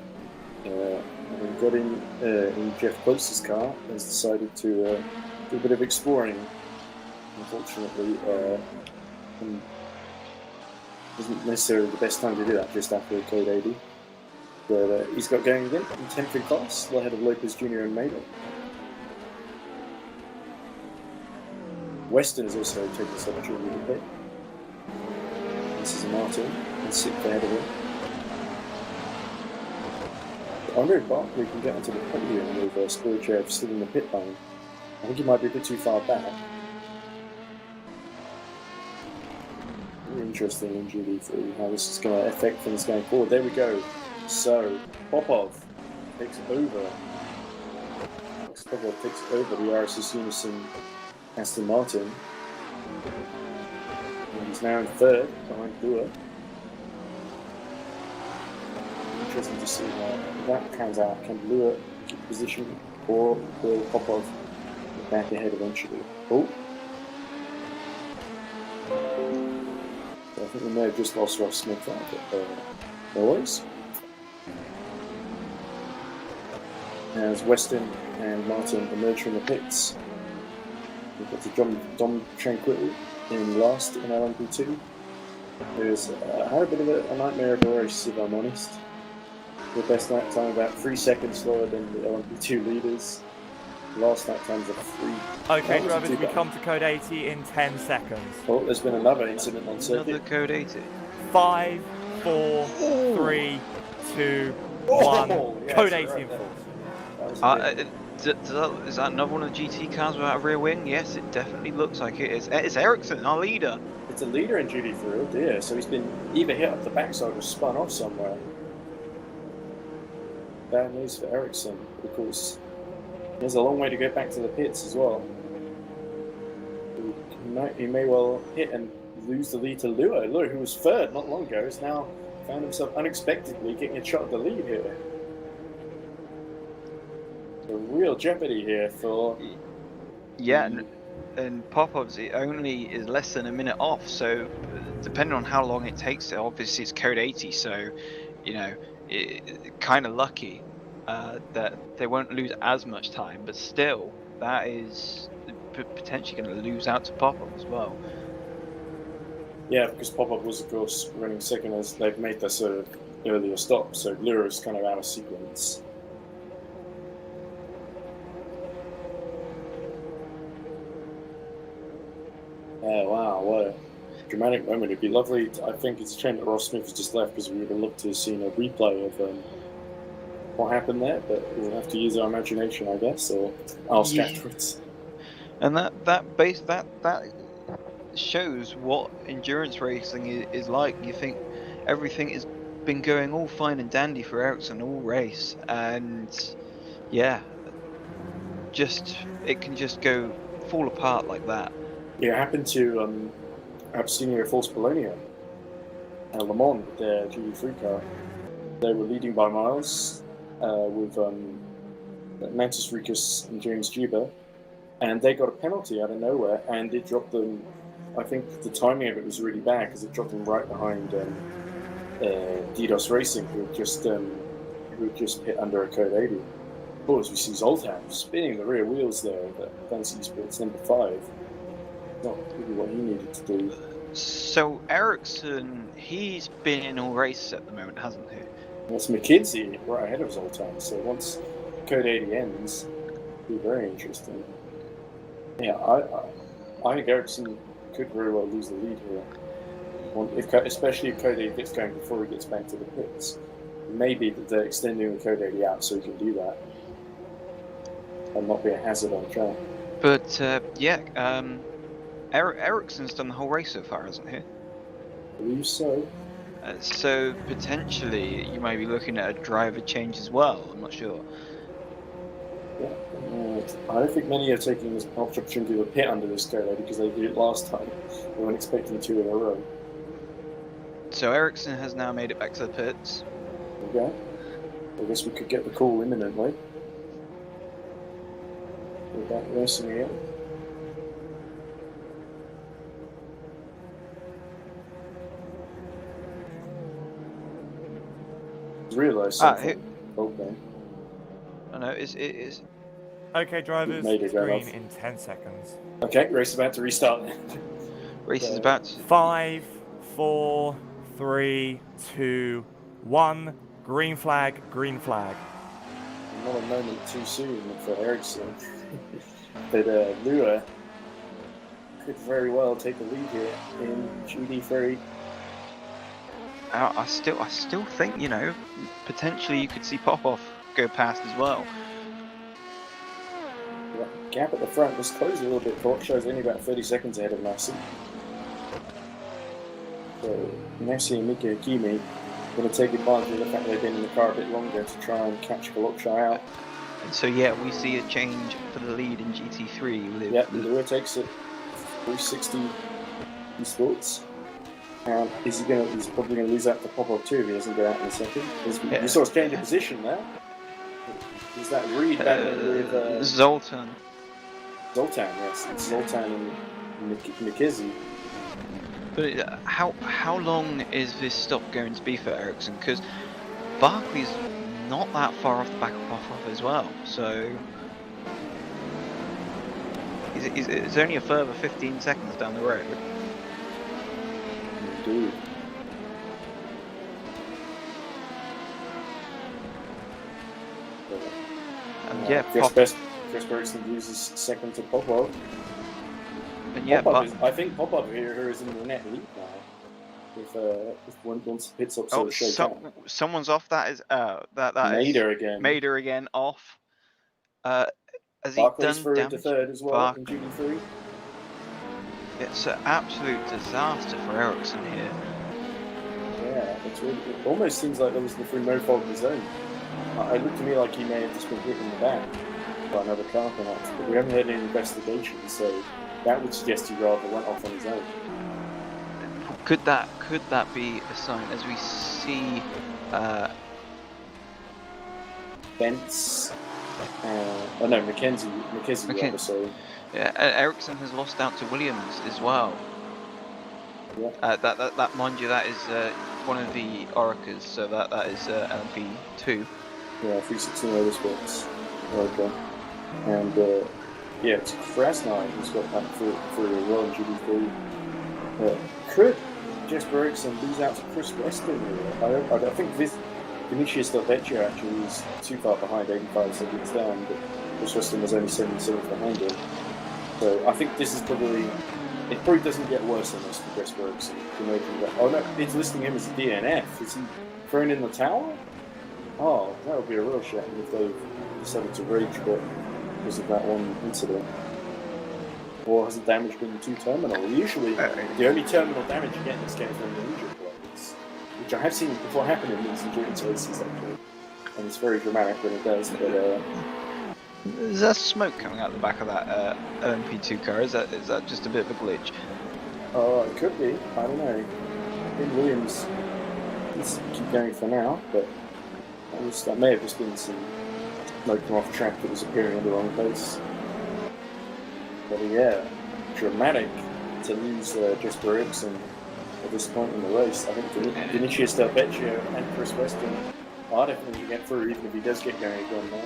Having got in Jeff Close's car, has decided to do a bit of exploring. Unfortunately, isn't necessarily the best time to do that just after Code 80. But he's got going again in 10th in class, well ahead of Lopez Jr. and Mader. Weston is also taking this opportunity to pit. This is Martin, and 6th ahead of him. I wonder if Barkley can get onto the podium with Spirichev still in the pit lane. I think he might be a bit too far back. Really interesting in GD3 how this is going to affect things going forward. There we go. So, Popov takes over. Popov takes over the RSS Unison Aston Martin. And he's now in 3rd behind Dua. Interesting to see how that pans out. Can Lua keep the position, or will Popov get back ahead eventually? Oh. So I think we may have just lost Ross Smith out, but no worries. As Weston and Martin emerge from the pits, we've got to Dom Tranquilli in last in LMP2. Who's had a bit of a nightmare of a race, if I'm honest. The best lap time about 3 seconds slower than the LMP2 leaders. Last lap times are 3.
Okay, drivers, we come to Code 80 in 10 seconds.
Oh, there's been another incident on circuit.
Another Code 80.
5, 4, 3, 2, 1.
Yes,
Code 80
right
in
there.
full.
That was
Is that another one of the GT cars without a rear wing? Yes, it definitely looks like it is. It's Ericsson, our leader.
it's a leader in GD3, oh dear. So he's been either hit up the backside or spun off somewhere. Bad news for Ericsson, because there's a long way to go back to the pits as well. He may well hit and lose the lead to Lua. Lua, who was 3rd not long ago, has now found himself unexpectedly getting a shot at the lead here. A real jeopardy here for...
Yeah, and Popov's it only is less than a minute off, so depending on how long it takes, obviously it's Code 80, so, you know, kind of lucky that they won't lose as much time, but still, that is potentially going to lose out to Popov as well.
Yeah, because Popov was, of course, running second as they've made their sort of earlier stop, so Lura is kind of out of sequence. Yeah, wow, what a dramatic moment. It'd be lovely. I think it's a shame that Ross Smith has just left, because we would have loved to have seen a replay of what happened there, but we'll have to use our imagination, I guess, or ask afterwards.
And that shows what endurance racing is like. You think everything has been going all fine and dandy for Ericsson all race, and yeah, it can just go fall apart like that.
Yeah, it happened to Abstinio False Polonia at Le Mans with their GD3 car. They were leading by miles with Mantis Rikus and James Juba, and they got a penalty out of nowhere, and it dropped them. I think the timing of it was really bad, because it dropped them right behind DDoS Racing, who had just hit under a Code 80. Of course, we see Zoltan spinning the rear wheels there at Fancy Sports number 5. Not really what he needed to do.
So Ericsson, he's been in all races at the moment, hasn't he?
That's McKinsey right ahead of Zoltan, so once Code 80 ends, it'll be very interesting. Yeah, I think Ericsson could very well lose the lead here, especially if Code 80 gets going before he gets back to the pits. maybe that they're extending the code 80 out so we can do that and not be a hazard on track.
But Ericsson's done the whole race so far, hasn't he?
I believe so.
So potentially you may be looking at a driver change as well. I'm not sure.
Yeah. I don't think many are taking this opportunity to pit under this code because they did it last time. They weren't expecting 2 in a row.
So Ericsson has now made it back to the pits.
Okay. I guess we could get the call imminently. We're back racing again. Realise something. Okay.
I know, it is.
Okay, drivers,
Made it go
green
off.
in 10 seconds.
Okay, race about to restart then.
Race is about to...
5, 4, 3, 2, 1. Green flag, green flag.
Not a moment too soon for Ericsson. But Lua could very well take the lead here in GD3.
I still think, you know, potentially you could see Popoff go past as well.
The gap at the front was closed a little bit. Clock shows only about 30 seconds ahead of Nassi. So Nassi and Mika Hakimi going to take advantage of the fact they've been in the car a bit longer to try and catch Kalokshar out.
And so yeah, we see a change for the lead in GT3.
Yeah, Lua takes it 360 esports. He's probably going to lose out to Popov too if he doesn't go out in a second. You saw us change of position there. Is that Reed back with
Zoltan?
Zoltan, yes. It's Zoltan and Nikizi.
But how long is this stop going to be for Ericsson? Because Barkley's not that far off the back of Popov as well. So is only a further 15 seconds down the road.
Indeed.
Yeah,
Chris Bergson loses second to Popov.
And yeah,
I think Popov here is in the net lead now. If once the pit stops sort of shake out.
Someone's off. That is that
Mader
is
again.
Mader again off. Has
Barclays
he
through
done
into
damage?
third as well in GD3.
It's an absolute disaster for Ericsson here.
Yeah, it almost seems like there was the no fault of his own. It looked to me like he may have just been hit in the back by another car perhaps, but we haven't heard any investigations, so that would suggest he rather went off on his own.
Could that be a sign as we see
Bentz, McKenzie, sorry.
Yeah, Ericsson has lost out to Williams as well.
Yeah.
That mind you, that is one of the Oricas, so that is LMP2.
Yeah, 316 Motorsports. Okay. And it's Krasnov who's got that for a role in GD3. Could Jesper Eriksson lose out to Chris Weston here? I think Vinicius Del Vecchio actually is too far behind, 85 seconds down, but Chris Weston was only 7 seconds behind him. So I think this is it probably doesn't get worse than this for Jesper Eriksson. Oh no, it's listing him as a DNF. Is he thrown in the tower? Oh, that would be a real shame if they've decided to rage quit because of that one incident. Or has the damage been too terminal? Usually, the only terminal damage you get in this game is from the injured players, which I have seen before happen in these endurance races actually, and it's very dramatic when it does. But
is there smoke coming out the back of that LMP2 car? Is that just a bit of a glitch?
It could be. I don't know. I think Williams needs to keep going for now, but that may have just been some smoke from off track that was appearing in the wrong place. But yeah, dramatic to lose Jesper Eriksson at this point in the race. I think Vinicius Del Vecchio and Chris Weston are definitely going to get through, even if he does get going again now.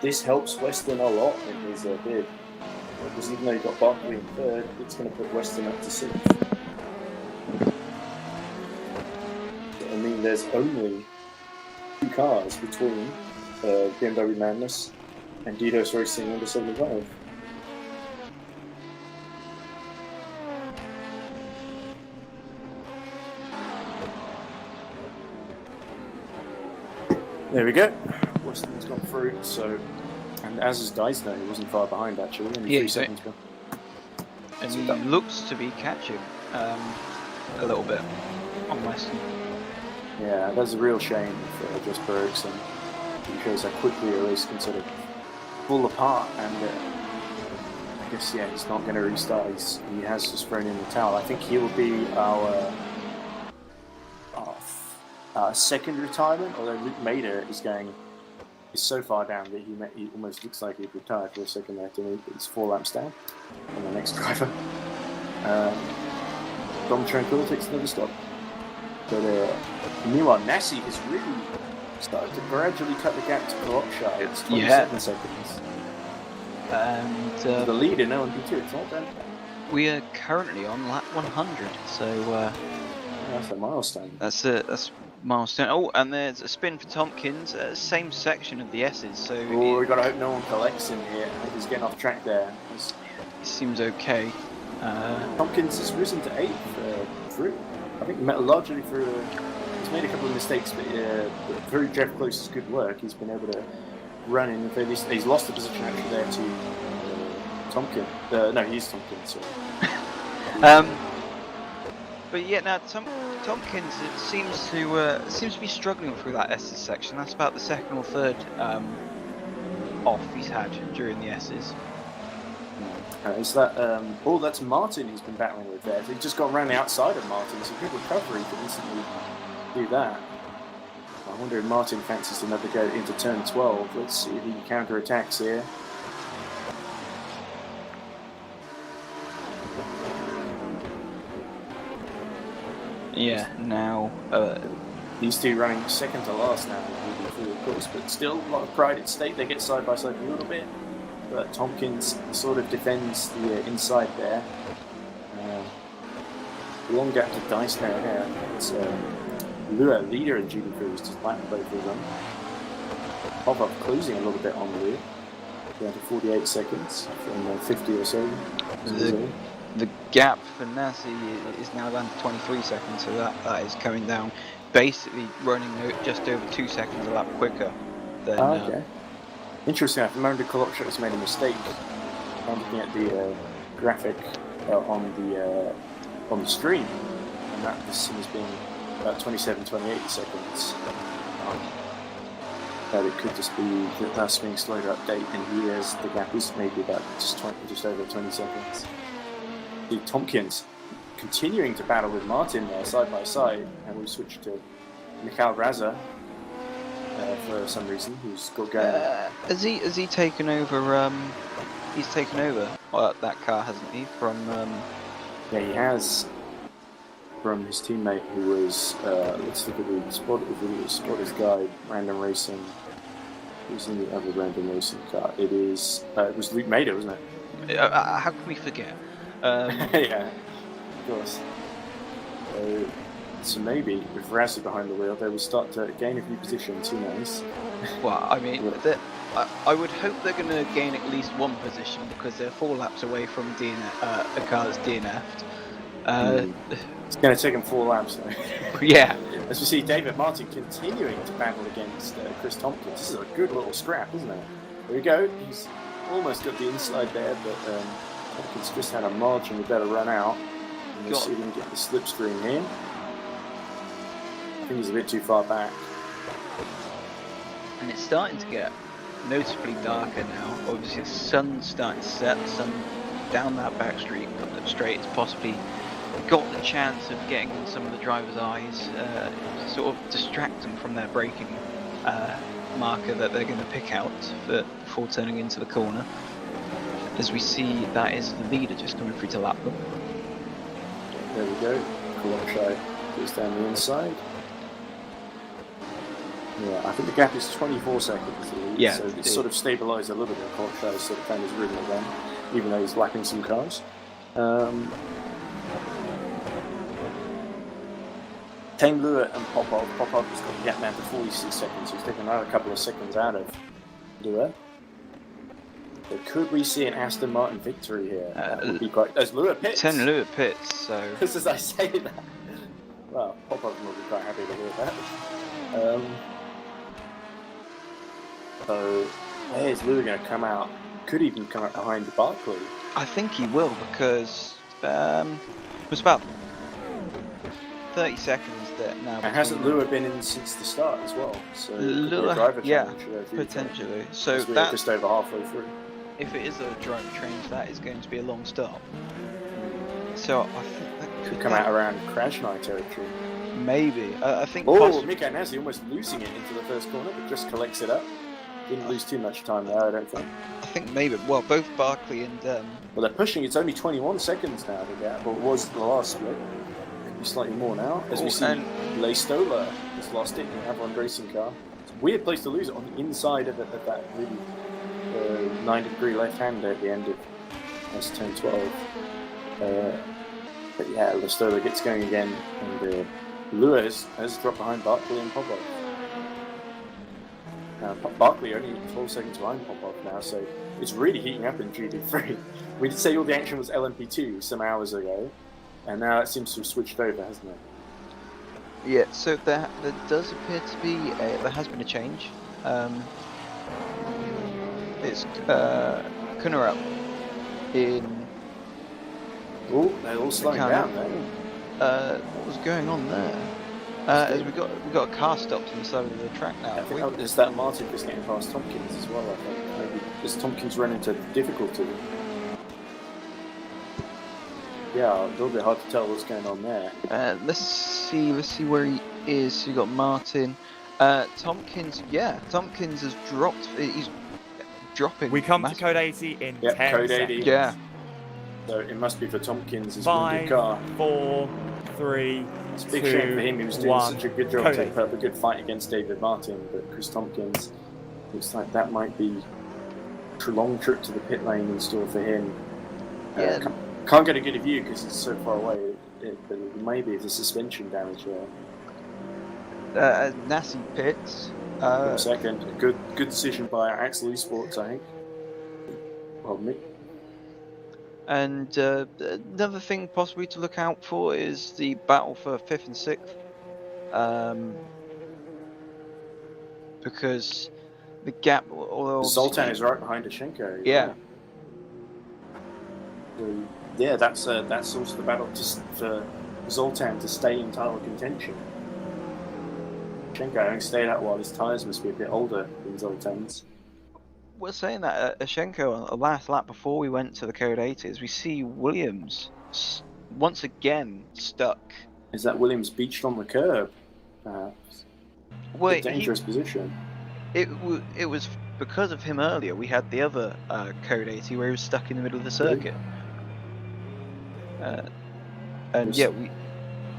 This helps Weston a lot in his bid, because even though you've got Barkley in third, it's going to put Weston up to 6th. I mean, there's only 2 cars between BMW Madness and Didos Racing under 75. There we go. Weston's gone through, so... And as is Deisner, he wasn't far behind, actually. Only 3 seconds ago.
And he looks to be catching a little bit on Weston.
Yeah, that's a real shame for Just Bergson. He shows how quickly a race can sort of fall apart, and I guess, yeah, he's not going to restart. He has just thrown in the towel. I think he will be our second retirement, although Luke Mader is so far down that he almost looks like he'd retired for a second there to me, but he's 4 laps down on the next driver. Dom Tranquil takes another stop. But meanwhile, Nassi has really started to gradually cut the gap to Kolokshai. It's 27 seconds.
And
the lead in LMP2, it's not bad.
We are currently on lap 100, so
that's a milestone.
That's a milestone. Oh, and there's a spin for Tompkins, same section of the S's. So
we've got to hope no one collects him here. I think he's getting off track there.
It seems okay.
Tompkins has risen to 8th through. I think largely through. He's made a couple of mistakes, but through Jeff Close's good work, he's been able to run in. He's lost the position actually there to Tompkins. No, he's Tompkins. Sorry.
But yeah, now Tompkins seems to be struggling through that S's section. That's about the second or third off he's had during the S's.
Is that that's Martin he's been battling with there. He just got around the outside of Martin. It's a good recovery to instantly do that. I wonder if Martin fancies another go into turn 12. Let's see if he counter-attacks here.
Yeah, now
these two running second to last now, of course, but still a lot of pride at stake. They get side by side a little bit. But Tompkins sort of defends the inside there. Long gap to Dice now here. It's Lua, leader in GP3, is just flattening both of them. Pop-up closing a little bit on Lua. Down to 48 seconds from 50 or so.
The gap for Nassi is now down to 23 seconds, so that is coming down. Basically running just over 2 seconds a lap quicker than...
okay. Interesting, I remember Kolokshai has made a mistake. I'm looking at the graphic on the stream, and that this has been about 27-28 seconds. But it could just be that that's being slowed to update, and here's the gap is maybe about just over 20 seconds. The Tompkins continuing to battle with Martin there side by side, and we switch to Mikhail Raza. For some reason, who's got going.
Has he taken over? He's taken over that car, hasn't he? From
yeah, he has. From his teammate, who was let's look at the spotters guide, random racing. Who's in the other random racing car? It was Luke Mader, wasn't it?
How can we forget?
Yeah, of course. So maybe with Razzie behind the wheel, they will start to gain a few positions. Who knows?
Well, I mean, I would hope they're going to gain at least one position because they're 4 laps away from a car that's DNF'd.
It's going to take them 4 laps, though.
Yeah.
As we see David Martin continuing to battle against Chris Tompkins. This is a good little scrap, isn't it? There we go. He's almost got the inside there, but Tompkins just had a marginally better run out. And we'll see if we can get the slipstream here. I think he's a bit too far back.
And it's starting to get noticeably darker now. Obviously the sun's starting to set, the sun down that back straight. It's possibly got the chance of getting in some of the drivers' eyes, sort of distract them from their braking marker that they're going to pick out before turning into the corner. As we see, that is the leader just coming through to lap them.
There we go. Kolokshai goes down the inside. Yeah, I think the gap is 24 seconds.
Yeah,
so it's sort of stabilised a little bit. Kolokshai sort of found his rhythm again, even though he's lapping some cars. Tame Lua and Popov. Popov has got the gap now to 46 seconds. He's taken another couple of seconds out of Lua. So could we see an Aston Martin victory here? That would be quite... As Lua pits.
10 Lua pits, so...
Just as I say that. Well, Popov will be quite happy to hear that. So, there's Lua going to come out. Could even come out behind Barkley.
I think he will because it was about 30 seconds that now.
And hasn't Lua been in since the start as well? So
Lua,
driver
yeah,
challenge,
potentially. So
we're
that's
just over halfway through.
if it is a driver change, that is going to be a long stop. So I think that
Could come out around Crash Night territory.
maybe. I think.
Oh, Mika Nazi almost losing it into the first corner, but just collects it up. Didn't lose too much time there, I don't think.
I think maybe. Well, both Barkley and
Well, they're pushing. It's only 21 seconds now to get, but it was the last split. Could be slightly more now. As we see, Leistola has lost it in Avalon Racing Car. It's a weird place to lose it on the inside of that really 90-degree left-hander at the end of that's 10-12. But yeah, Leistola gets going again, and Lua has dropped behind Barkley and Popov. Barkley only 12 seconds behind Popov now, so it's really heating up in GP3. We did say all the action was LMP2 some hours ago, and now it seems to have switched over, hasn't it?
yeah. So there does appear to be there has been a change. It's Kunnerup in.
Oh, they're all slowing down there.
What was going on there? As we got a car stopped on the side of the track now.
I think is that Martin was getting past Tompkins as well. I think maybe does Tompkins run into difficulty? Yeah, a little bit hard to tell what's going on there.
Let's see where he is. So you got Martin, Tompkins. Yeah, Tompkins has dropped. He's dropping.
We come to
massively.
code 80 in 10
code 80.
seconds.
Yeah.
So it must be for Tompkins'
5,
wounded car.
4, 3,
It's a big
2,
shame for him. He was doing
1.
such a good job
Code
to put up a good fight against David Martin, but Chris Tompkins looks like that might be a long trip to the pit lane in store for him.
Yeah.
Can't get a good view because it's so far away. But maybe the suspension damage there.
Nasty pits.
For a second, a good decision by Axel Esports, I think. Well, me.
And another thing possibly to look out for is the battle for 5th and 6th. Because the gap...
Zoltan is right behind Ashenko.
Yeah.
So, yeah, that's also the battle for Zoltan to stay in title contention. Ashenko only stayed out while his tyres must be a bit older than Zoltan's.
We're saying that Ashenko on the last lap before we went to the Code 80s, we see Williams once again stuck.
Is that Williams beached on the curb? Perhaps.
Wait,
dangerous position.
It was because of him earlier. We had the other Code 80 where he was stuck in the middle of the circuit. And yeah,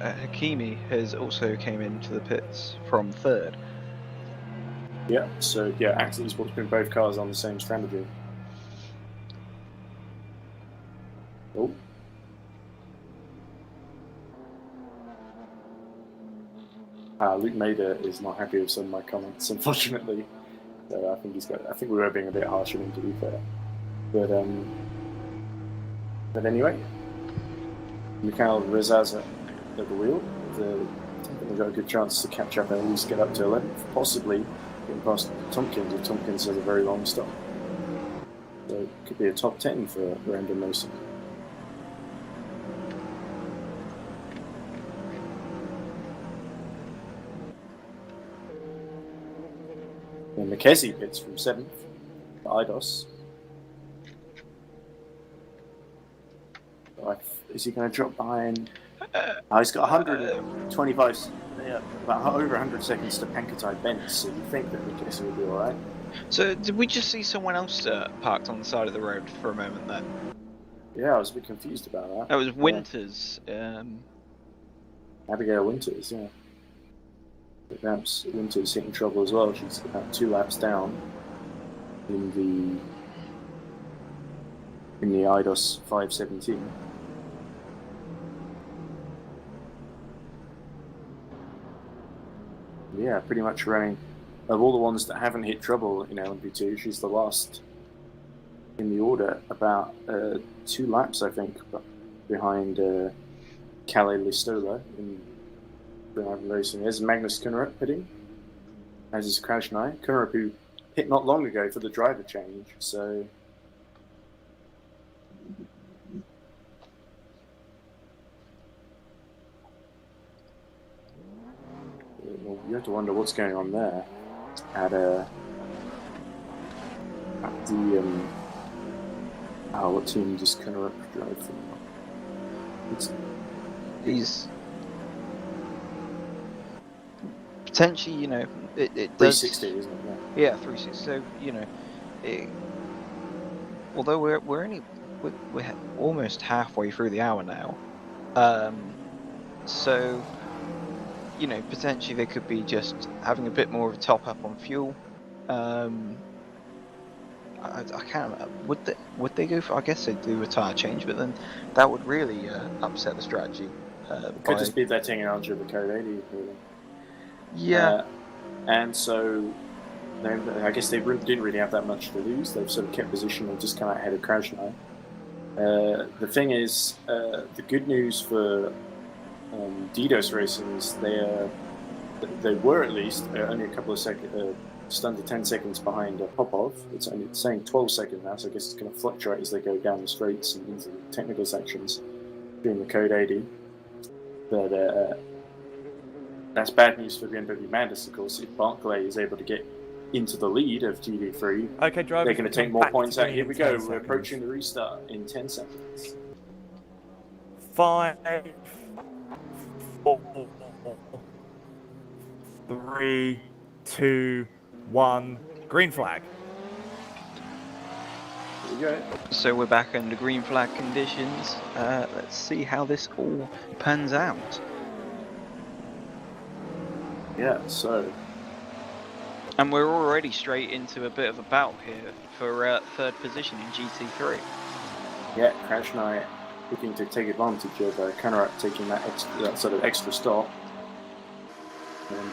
Hakimi has also came into the pits from 3rd.
Yeah, so yeah, Axel Esports putting both cars on the same strategy. Oh. Luke Mader is not happy with some of my comments, unfortunately. So I think we were being a bit harsh on him, to be fair. But anyway, Mikhail Rezaz at the wheel. I think they've got a good chance to catch up and at least get up to 11th, possibly getting past Tompkins if Tompkins has a very long stop. So it could be a top 10 for Random Racing. And McKessie pits from 7th for IDOS. Is he going to drop behind? He's got 125, about over 100 seconds to Pankatai Bent, so you think that McKessie will be alright.
So did we just see someone else parked on the side of the road for a moment then?
Yeah, I was a bit confused about that.
That was Winters.
Abigail Winters, yeah. But perhaps Winters hitting trouble as well. She's about 2 laps down in the IDOS 517. Yeah, pretty much running. Of all the ones that haven't hit trouble in LMP2, she's the last in the order, about 2 laps, I think, behind Kalle Listola in Racing. There's Magnus Kunnerup pitting, as is Crash Nye. Kunnerup, who hit not long ago for the driver change. So well, you have to wonder what's going on there at the what team just kind of drive from?
He's potentially, you know, it does
360, isn't it?
Yeah, 360. So, you know, although we're almost halfway through the hour now, so, you know, potentially they could be just having a bit more of a top up on fuel. I can't remember. Would they go for? I guess they'd do a tire change, but then that would really upset the strategy.
Could just be they're taking advantage of the code 80. Really.
Yeah.
And so, I guess they didn't really have that much to lose. They've sort of kept position and just come out ahead of Crash now. The thing is, the good news for DDoS Racing is they were at least only a couple of seconds, just under 10 seconds behind Popov. It's saying 12 seconds now, so I guess it's going to fluctuate as they go down the straights and into the technical sections during the code 80. But that's bad news for BMW Mandis, of course. If Barclay is able to get into the lead of GD3,
okay, drivers,
they're going to take more points out. Here we go.
We're
approaching the restart in 10 seconds.
5, 4, 3, 2, 1. Green flag.
Here we go.
So we're back under green flag conditions. Let's see how this all pans out.
Yeah, so.
And we're already straight into a bit of a battle here for third position in GT3.
Yeah, Crash Knight looking to take advantage of Cunnerup taking that sort of extra stop. And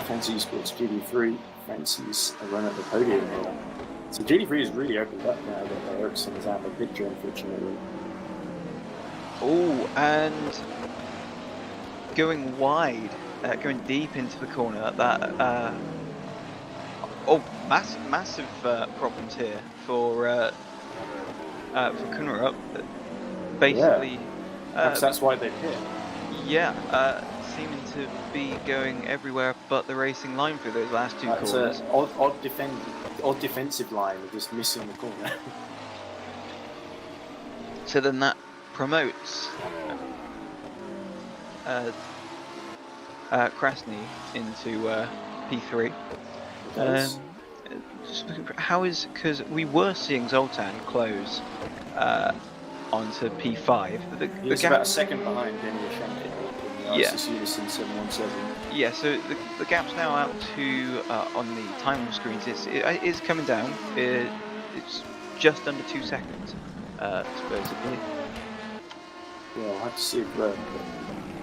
Fancy Esports GD3 fancies a run at the podium here. So GD3 is really opened up now that Ericsson is out of the picture, unfortunately.
Oh, and going wide, going deep into the corner. That massive problems here for Cunnerup. Basically,
yeah. Perhaps that's why they hit.
Yeah, seeming to be going everywhere but the racing line through those last two corners.
Odd defensive line of just missing the corner.
So then that promotes Krasny into P3. Just looking for because we were seeing Zoltan close onto P5.
He's about a second behind Denny Ashanti in the ISIS Unison 717.
Yeah, so the gap's now out to on the time screens. It is coming down. It's just under 2 seconds, supposedly.
Yeah, I'll have to see if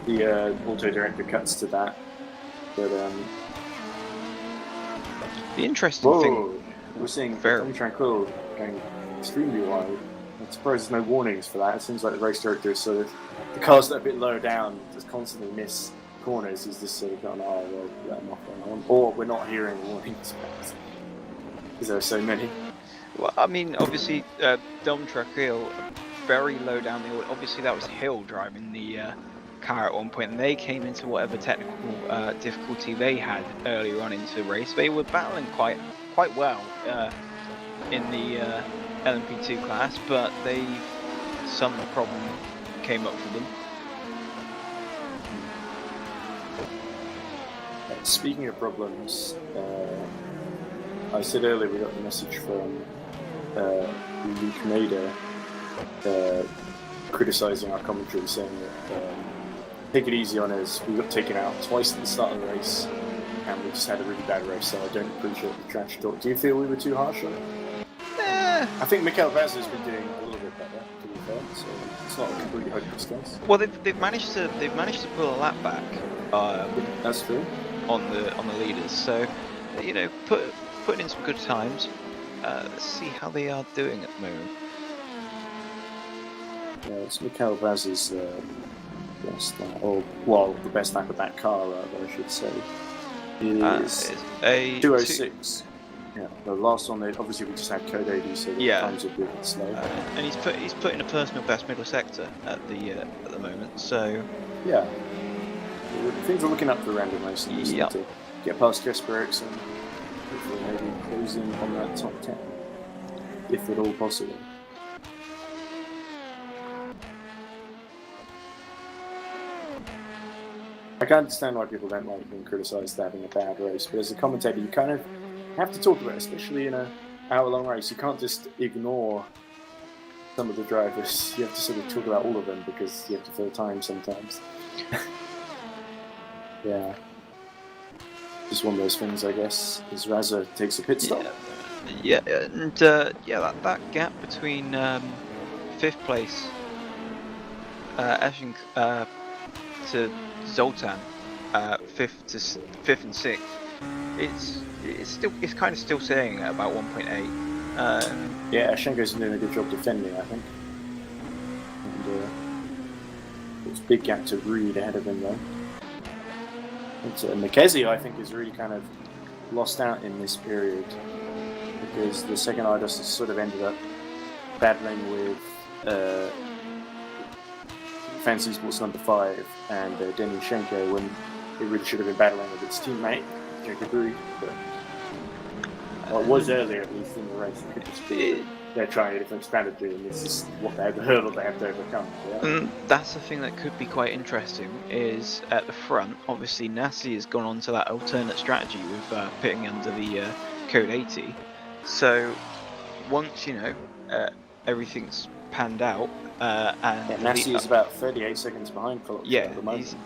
the auto director cuts to that. But
the interesting thing,
we're seeing Tommy Tranquil going extremely wide. I'm surprised there's no warnings for that. It seems like the race director is sort of, the cars that are a bit lower down just constantly miss corners. He's just sort of going, oh, well, let them off on. Or we're not hearing warnings because there are so many.
Well, I mean, obviously, Dom Tranquil, very low down the order. Obviously, that was Hill driving the car at one point, and they came into whatever technical difficulty they had earlier on into the race. They were battling quite well in the LMP2 class, but some problem came up for them.
Speaking of problems, I said earlier we got the message from Luke Mader criticising our commentary, saying that take it easy on us. We got taken out twice at the start of the race, and we just had a really bad race, so I don't appreciate the trash talk. Do you feel we were too harsh on it? I think Mikel Vaz has been doing a little bit better, to be fair, so it's not a completely hopeless case.
Well, they've managed to pull a lap back.
That's true.
On the leaders, so you know, putting in some good times. Let's see how they are doing at the moment.
Yeah, it's Mikel Vaz's best lap, or well, the best lap of that car, I should say. It is
a
206. Yeah, the last one, obviously we just had code 80, so the times are a bit slow.
And he's put in a personal best middle sector at the moment. So
yeah, things are looking up for random racing. Just need to get past Jesper Eriksson, hopefully maybe closing on that top 10, if at all possible. I can understand why people don't like being criticised for having a bad race, but as a commentator, you kind of have to talk about it, especially in an hour-long race. You can't just ignore some of the drivers. You have to sort of talk about all of them because you have to fill time sometimes. Yeah. Just one of those things, I guess, as Raza takes a pit stop.
Yeah, and that gap between 5th place Attrition to Zoltan, 5th and 6th, it's kind of still saying at about 1.8.
Yeah, Ashenko's doing a good job defending, I think. And it's a big gap to Reed ahead of him though. And Nikezi, I think, is really kind of lost out in this period because the second Idos has sort of ended up battling with Fancy Sports number 5 and Denis Shenko when it really should have been battling with its teammate, Jacob Reed. Well, it was earlier, at least, in the race. It could just be they're trying a different strategy, and this is the hurdle they have to overcome. Yeah.
That's the thing that could be quite interesting, is at the front, obviously Nasi has gone on to that alternate strategy with pitting under the Code 80. So, once, everything's panned out, and
Nasi is about 38 seconds behind Klotch.
Yeah,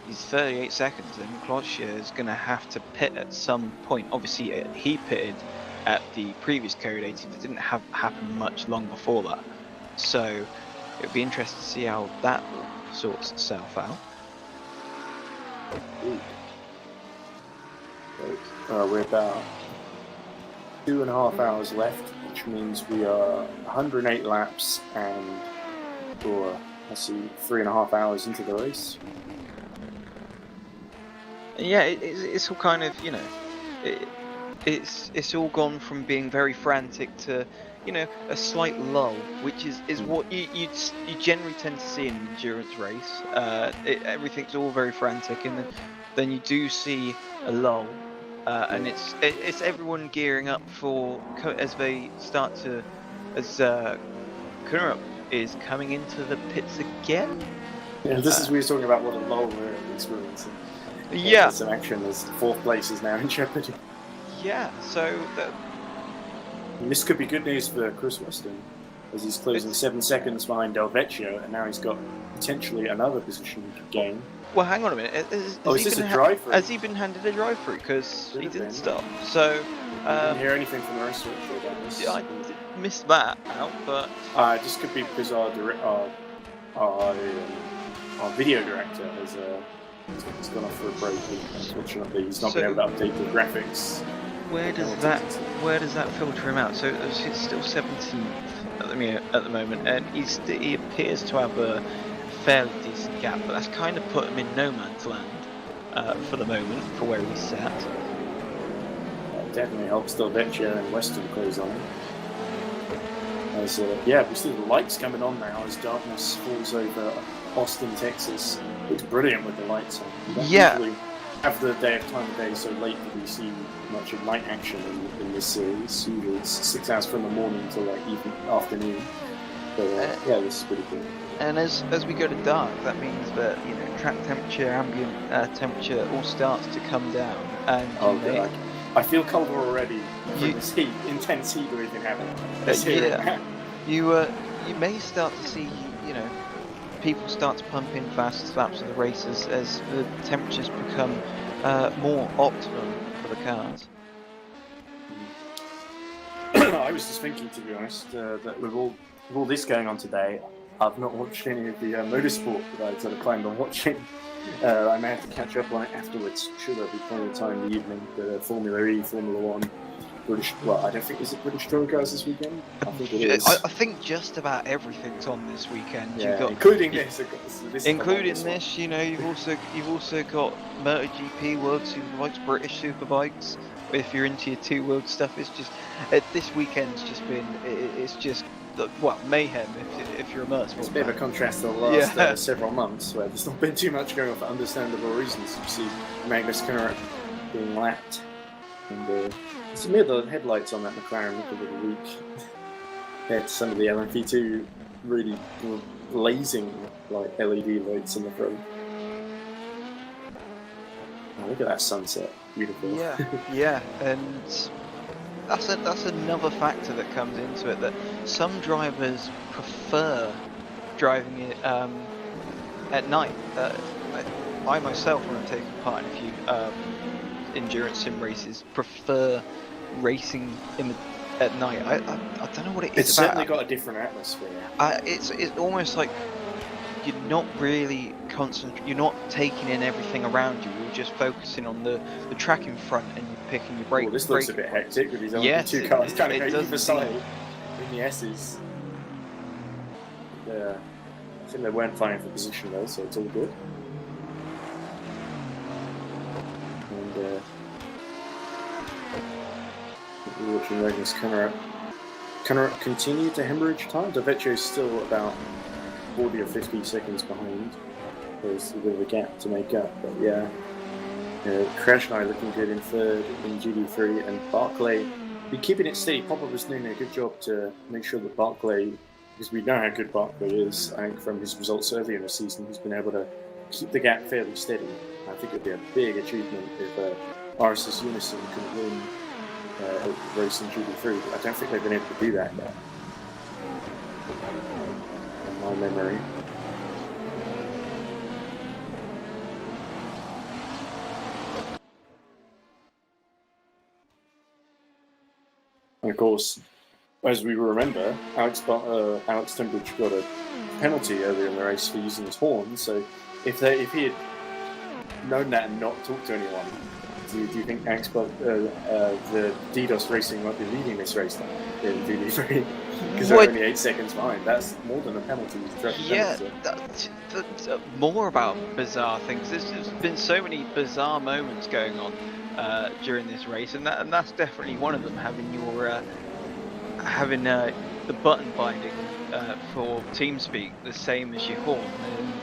he's 38 seconds, and Klotch is going to have to pit at some point. Obviously, he pitted at the previous Code 80, but didn't happen much long before that. So it would be interesting to see how that sorts itself out.
We're about 2.5 hours left, which means we are 108 laps and 3.5 hours into the race.
Yeah, it's all kind of, it's all gone from being very frantic to, a slight lull, which is what you generally tend to see in an endurance race. Everything's all very frantic, and then you do see a lull, and it's everyone gearing up for as they start to Kunurup is coming into the pits again.
Yeah, this is we were talking about what a lull we're experiencing.
Yeah,
some action as 4th place is now in jeopardy.
Yeah, so
this could be good news for Chris Weston, as he's closing 7 seconds behind Del Vecchio, and now he's got potentially another position gain.
Well, hang on a minute.
Is this a drive-through?
Has he been handed a drive-through? Because he didn't stop. So
I didn't hear anything from the rest of it about this.
I missed that out, but
it just could be because our video director has gone off for a break. Unfortunately, he's not been able to update the graphics.
Where does that filter him out? So it's still 17th at the moment, and he appears to have a fairly decent gap, but that's kind of put him in no man's land for the moment for where he's sat.
That definitely helps Del Vecchio and Weston close on him. We see the lights coming on now as darkness falls over Austin, Texas. It's brilliant with the lights on. Usually have the day of time of day so late that we see much of night action in this series. Usually it's 6 hours from the morning till afternoon. But this is pretty cool.
And as we go to dark, that means that track temperature, ambient temperature all starts to come down. And
I feel colder already from this intense heat we've been having.
You may start to see people start to pump in fast laps of the races as the temperatures become more optimum for the cars.
I was just thinking, to be honest, that with all this going on today, I've not watched any of the motorsport that I sort of planned on watching. I may have to catch up on it afterwards. Should there be plenty of time in the evening? The Formula E, Formula 1, British. Well, I don't think is it British Touring Cars this weekend. I think it is.
I think just about everything's on this weekend.
Yeah, including this.
Including this, you've also got MotoGP, World Superbikes, British Superbikes. if you're into your two-wheeled stuff. It's just this weekend's just been it's just mayhem if you're a motorsport.
It's a bit of a contrast to the last several months where there's not been too much going on for understandable reasons. You see Magnus Kinnerup being lapped, and some of the headlights on that McLaren look a little weak compared to some of the LMP2 really blazing like LED lights in the front. Oh, look at that sunset, beautiful.
Yeah, and that's another factor that comes into it, that some drivers prefer driving it at night. I myself, when I'm taking part in a few endurance sim races, prefer racing at night. I don't know what it is.
It's certainly got a different atmosphere.
It's almost like you're not really you're not taking in everything around you. You're just focusing on the track in front, and you're picking your brake.
Well, this looks a bit hectic with these two cars trying to go either side in the S's. I think they weren't fighting for position though, so it's all good. And we're watching Magnus Kinnerup. Kinnerup continued to hemorrhage time. Vecchio is still about 40 or 50 seconds behind. There's a bit of a gap to make up, but yeah. Crash and I looking good in third in GD3, and Barclay be keeping it steady. Popper was doing a good job to make sure that Barclay, because we know how good Barclay is, I think from his results earlier in the season, he's been able to keep the gap fairly steady. I think it'd be a big achievement if RSS Unison could win a race in GD3, but I don't think they've been able to do that yet. In my memory. And of course, as we remember, Alex Tunbridge got a penalty earlier in the race for using his horn. So if he had known that and not talked to anyone, do you think the DDoS Racing might be leading this race then in GD3? Because they're only 8 seconds behind. That's more than a penalty.
That's more about bizarre things. There's been so many bizarre moments going on during this race, and that's definitely one of them. Having your the button binding for TeamSpeak the same as your horn,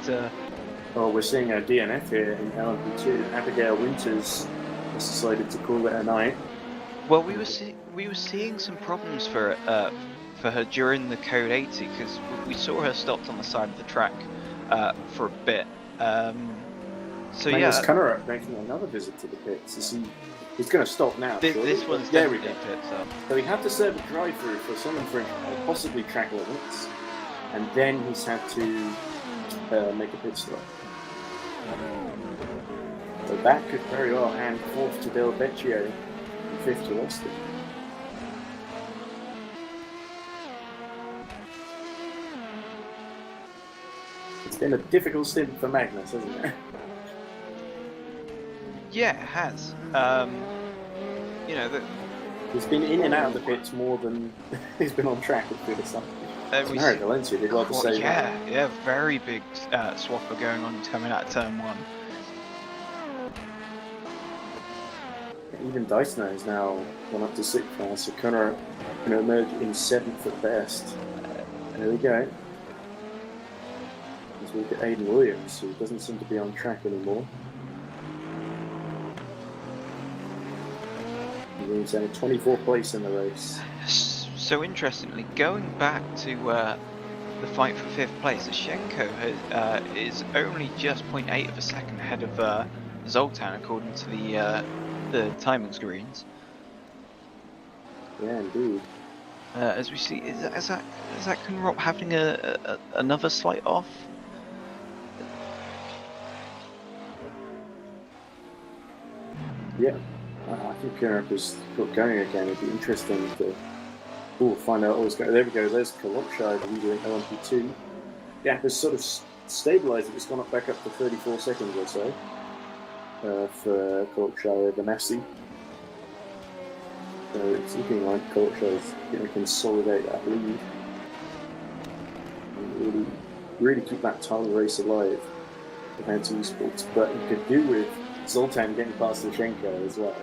and
we're seeing a DNF here in LMP2. Abigail Winters has decided to call it a night.
Well, we were seeing some problems for her during the Code 80, because we saw her stopped on the side of the track for a bit.
Magnus Kinnerup making another visit to the pits. He's going to stop now.
This one's definitely pits up.
So he had to serve a drive-through for some infringement, possibly track limits, and then he's had to make a pit stop. So that could very well hand fourth to Del Vecchio and fifth to Austin. It's been a difficult stint for Magnus, hasn't it?
Yeah, it has.
He's been in and out of the pits more than he's been on track at the side. Mario Valencia did well to say that.
Yeah, very big swapper going on coming out of turn 1.
Even Dysner has now gone up to 6th now, so Connor going to emerge in 7th at best. There we go. As we look at Aidan Williams, who doesn't seem to be on track anymore. He's in 24th place in the race.
So interestingly, going back to the fight for 5th place, Ashenko is only just 0.8 of a second ahead of Zoltan, according to the timing screens.
Yeah, indeed.
As we see, is that Kunrop having another slight off?
Yeah, I think Kunrop has got going again. It'd be interesting to find out what's going on. There we go, there's Kolokshai, the leader in LMP2. Gap has sort of stabilised, it's gone back up to 34 seconds or so for Kolokshai over Massey. So it's looking like Kolokshai is going to consolidate that lead and really keep that title race alive with Anti Esports. But you could do with Zoltan getting past Lushenko as well.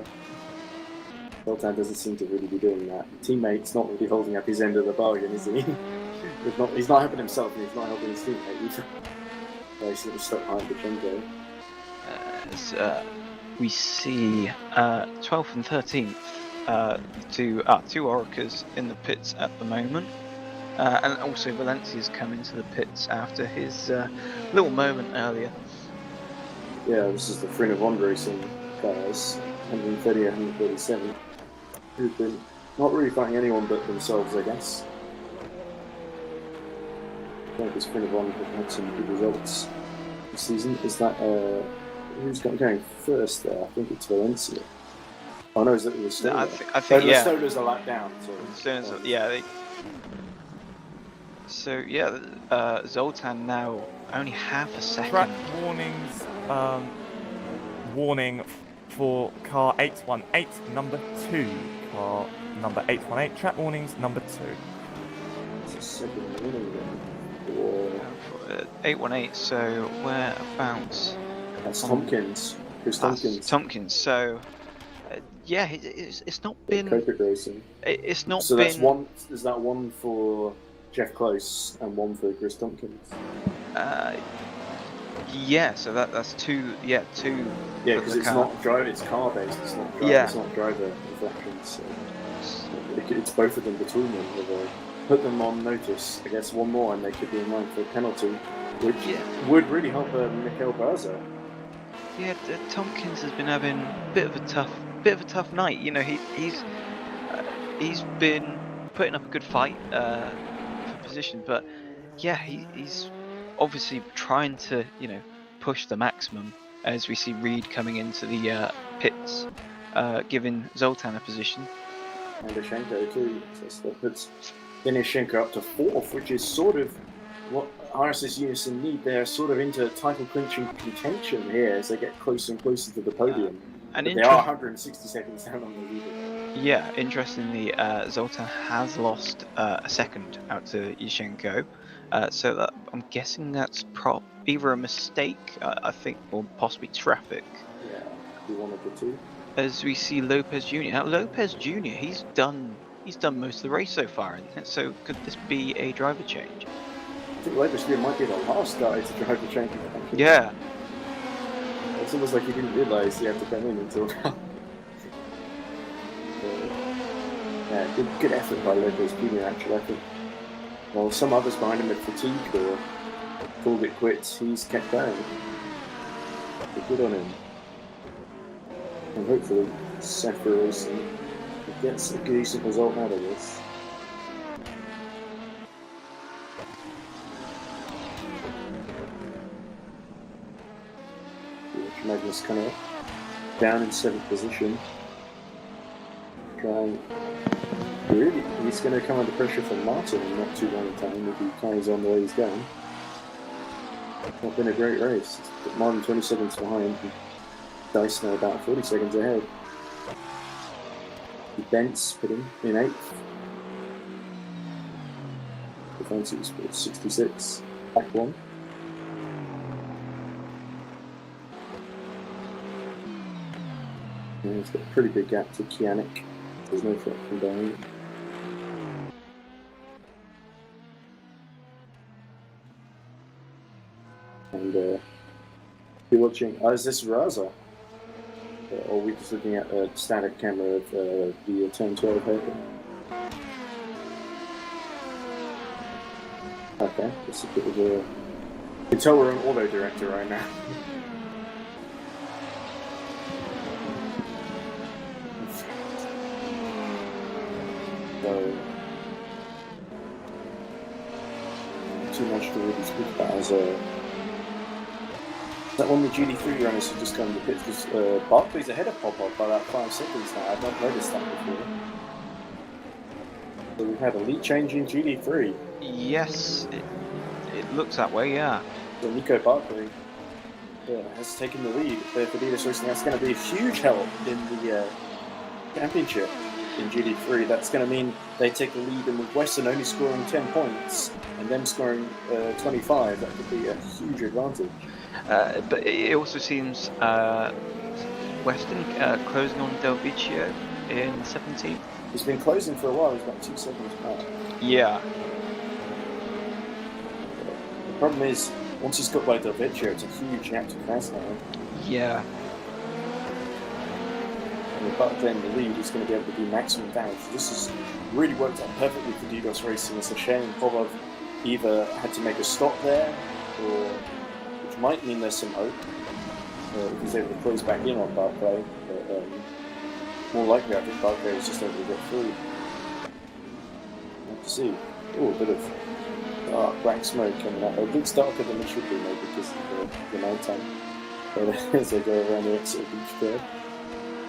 Zoltan doesn't seem to really be doing that. Teammate's not really holding up his end of the bargain, is he? He's not helping himself, and he's not helping his teammate either. He's sort of stuck behind Pachenko.
As we see 12th and 13th, two Oricas in the pits at the moment. And also Valencia's come into the pits after his little moment earlier.
Yeah, this is the Frinavon racing cars, 130 and 137, who've been not really fighting anyone but themselves, I guess. I think this Frinavon have had some good results this season. Is that, who's going first there? I think it's Valencia. Oh no, is it Stola?
No, I think yeah.
Stola's a lap down.
So yeah, Zoltan now only half a second.
Track warnings. Warning for car 818, number 2. Car number 818. Track warnings, number 2.
It's a second warning then.
818. So whereabouts?
That's Tompkins. Chris Tompkins.
Tompkins. So yeah, it's not been.
Copic racing.
It's not
so
been.
That's one. Is that one for Jeff Close and one for Chris Tompkins?
Yeah, so that's two. Yeah, two.
Yeah, because it's not driver, it's car based. It's not driver.
Yeah.
It's not driver infractions. So it's both of them between them. If put them on notice, I guess one more, and they could be in line for a penalty, which would really help Mikel Barza.
Yeah, Tompkins has been having a bit of a tough night. You know, he's been putting up a good fight for position, but yeah, he's obviously trying to, you know, push the maximum as we see Reed coming into the pits, giving Zoltan a position.
And Ashenko too, so that puts Ashenko up to 4th, which is sort of what RSS Unison need. They're sort of into title clinching contention here as they get closer and closer to the podium.
And
they are 160 seconds down on the leader.
Yeah, interestingly, Zoltan has lost a second out to Yashenko. So that, I'm guessing that's either a mistake, I think, or possibly traffic.
Yeah, be one of the two.
As we see Lopez Jr. Now, Lopez Jr. He's done most of the race so far, isn't it? So could this be a driver change?
I think Lopez Jr. might be the last guy to drive the change.
Yeah.
It's almost like he didn't realise he had to come in until now. Yeah, good effort by Lopez Jr. Actually, I think. While some others behind him had fatigued or called it quits, he's kept going. But good on him. And hopefully, Seth Racing gets a decent result out of this. Magnus kind of down in 7th position. Really, he's going to come under pressure from Martin in not too long a time if he carries on the way he's going. It's not been a great race. But Martin 20 seconds behind. Dice now about 40 seconds ahead. Bent's put him in 8th. Defense is 66. Back one. And he's got a pretty big gap to Kianik. There's no threat from down. And you're watching. Is this Raza? Or are we just looking at a static camera of the turn 12 haircut? Okay, it's a bit of a. You can tell we're on auto director right now. So, too much to really speak about as a. That one the GD3 runners who just come to the pits because Barkley's ahead of Popov by about 5 seconds now. I've not noticed that before. So we've had a lead change in GD3.
Yes, it looks that way, yeah.
So Nico Barkley has taken the lead for Adidas Racing. That's going to be a huge help in the championship in GD3. That's going to mean they take the lead, and with Western only scoring 10 points and them scoring 25, that could be a huge advantage.
But it also seems Western closing on Del Vecchio in 17th.
He's been closing for a while. He's about 2 seconds back.
Yeah.
The problem is, once he's got by Del Vecchio, it's a huge gap to pass now.
Yeah.
But then the lead is going to be able to do maximum damage. This has really worked out perfectly for DDoS Racing. It's a shame Popov either had to make a stop there, or which might mean there's some hope if he's able to close back in on Barclay. But more likely, I think Barclay was just able to get through. Let's see. Oh, a bit of dark black smoke coming out. A bit darker than it should be, maybe, because of the night time. But as they go around the exit of each curve.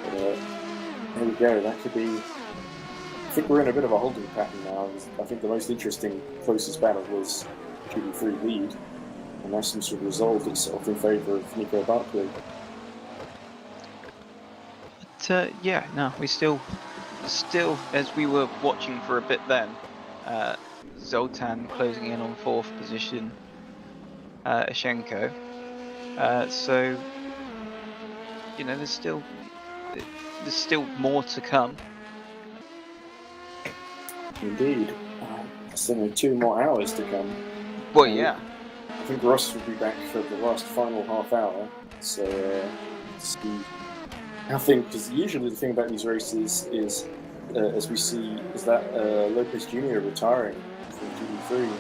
There we go, that could be... I think we're in a bit of a holding pattern now. I think the most interesting closest battle was QB3 lead, and that seems to have resolved itself in favour of Nico Barclay.
But yeah, no, we still, as we were watching for a bit then, Zoltan closing in on 4th position, Ashenko. So, you know, there's still more to come.
Indeed. Still only 2 more hours to come.
Well, yeah.
I think Ross will be back for the last final half hour. So, see. I think, because usually the thing about these races is, as we see, is that Lopez Jr. retiring from GD3.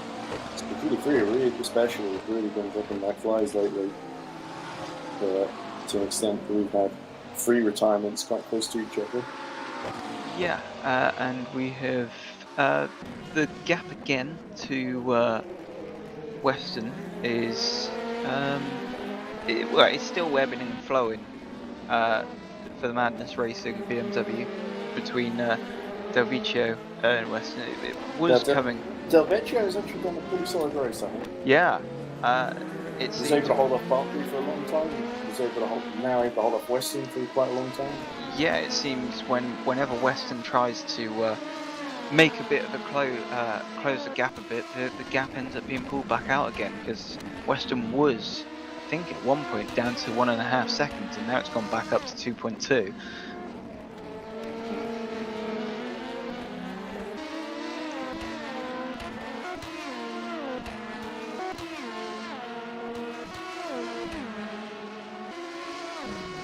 So GD3 are really, especially, have really been dropping like flies lately. To an extent, we've had 3 retirements quite close to each other.
Yeah, and we have the gap again to Western is it's still webbing and flowing for the Madness Racing BMW between Del Vecchio and Western. It was coming.
Del Vecchio has actually done a pretty solid race, I think.
Yeah,
He was able to hold off Barclay for a long time. He was able to hold off Western for quite a long time.
Yeah, it seems whenever Western tries to make a bit of a close the gap a bit, the gap ends up being pulled back out again, because Western was, I think at one point, down to 1.5 seconds, and now it's gone back up to 2.2.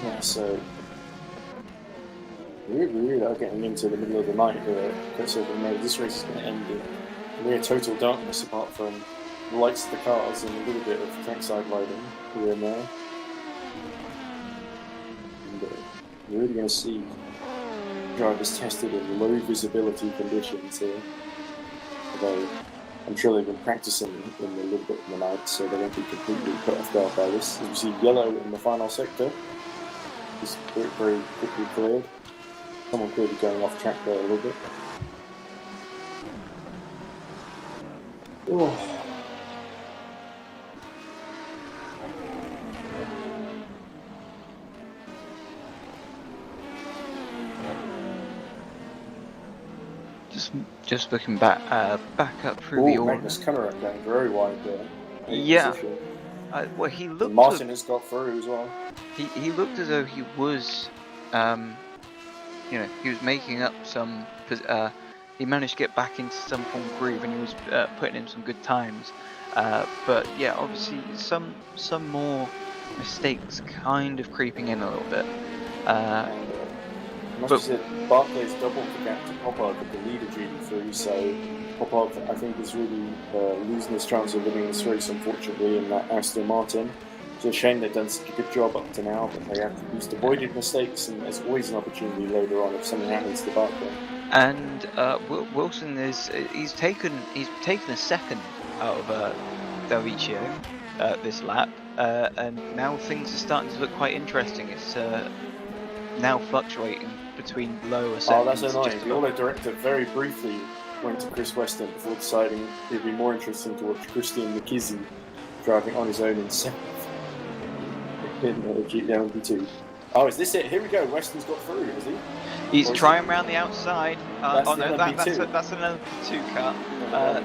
Yeah, so we really are getting into the middle of the night here. So this race is going to end in near total darkness, apart from the lights of the cars and a little bit of trackside lighting here and there. And we're really going to see drivers tested in low visibility conditions here. Although I'm sure they've been practicing in a little bit in the night, so they won't be completely put off guard by this. As we see yellow in the final sector. It's very, very quickly cleared. Someone clearly going off track there a little bit. Oh.
Just looking back up through the order.
Magnus Cunningham going very wide there.
Yeah. Well, he looked.
And Martin has got through as well.
He looked as though he was, he was making up some. He managed to get back into some form of groove, and he was putting in some good times. But yeah, obviously some more mistakes kind of creeping in a little bit.
Barclay's doubled the gap to Popov at the lead of GD3, so Popov, I think, is really losing his chance of winning this race, unfortunately, in that Aston Martin. It's a shame they've done such a good job up to now, but they have just avoided mistakes, and there's always an opportunity later on if something happens to Barclay.
And Wilson he's taken a second out of Del Vecchio this lap, and now things are starting to look quite interesting. It's now fluctuating between lower seconds.
Oh, that's annoying. The auto director very briefly went to Chris Weston before deciding it'd be more interesting to watch Christian McKizzy driving on his own in 7th in LMP2. Oh, is this it? Here we go. Weston's got through, is he?
He's trying around the outside.
That's
an LMP2 car.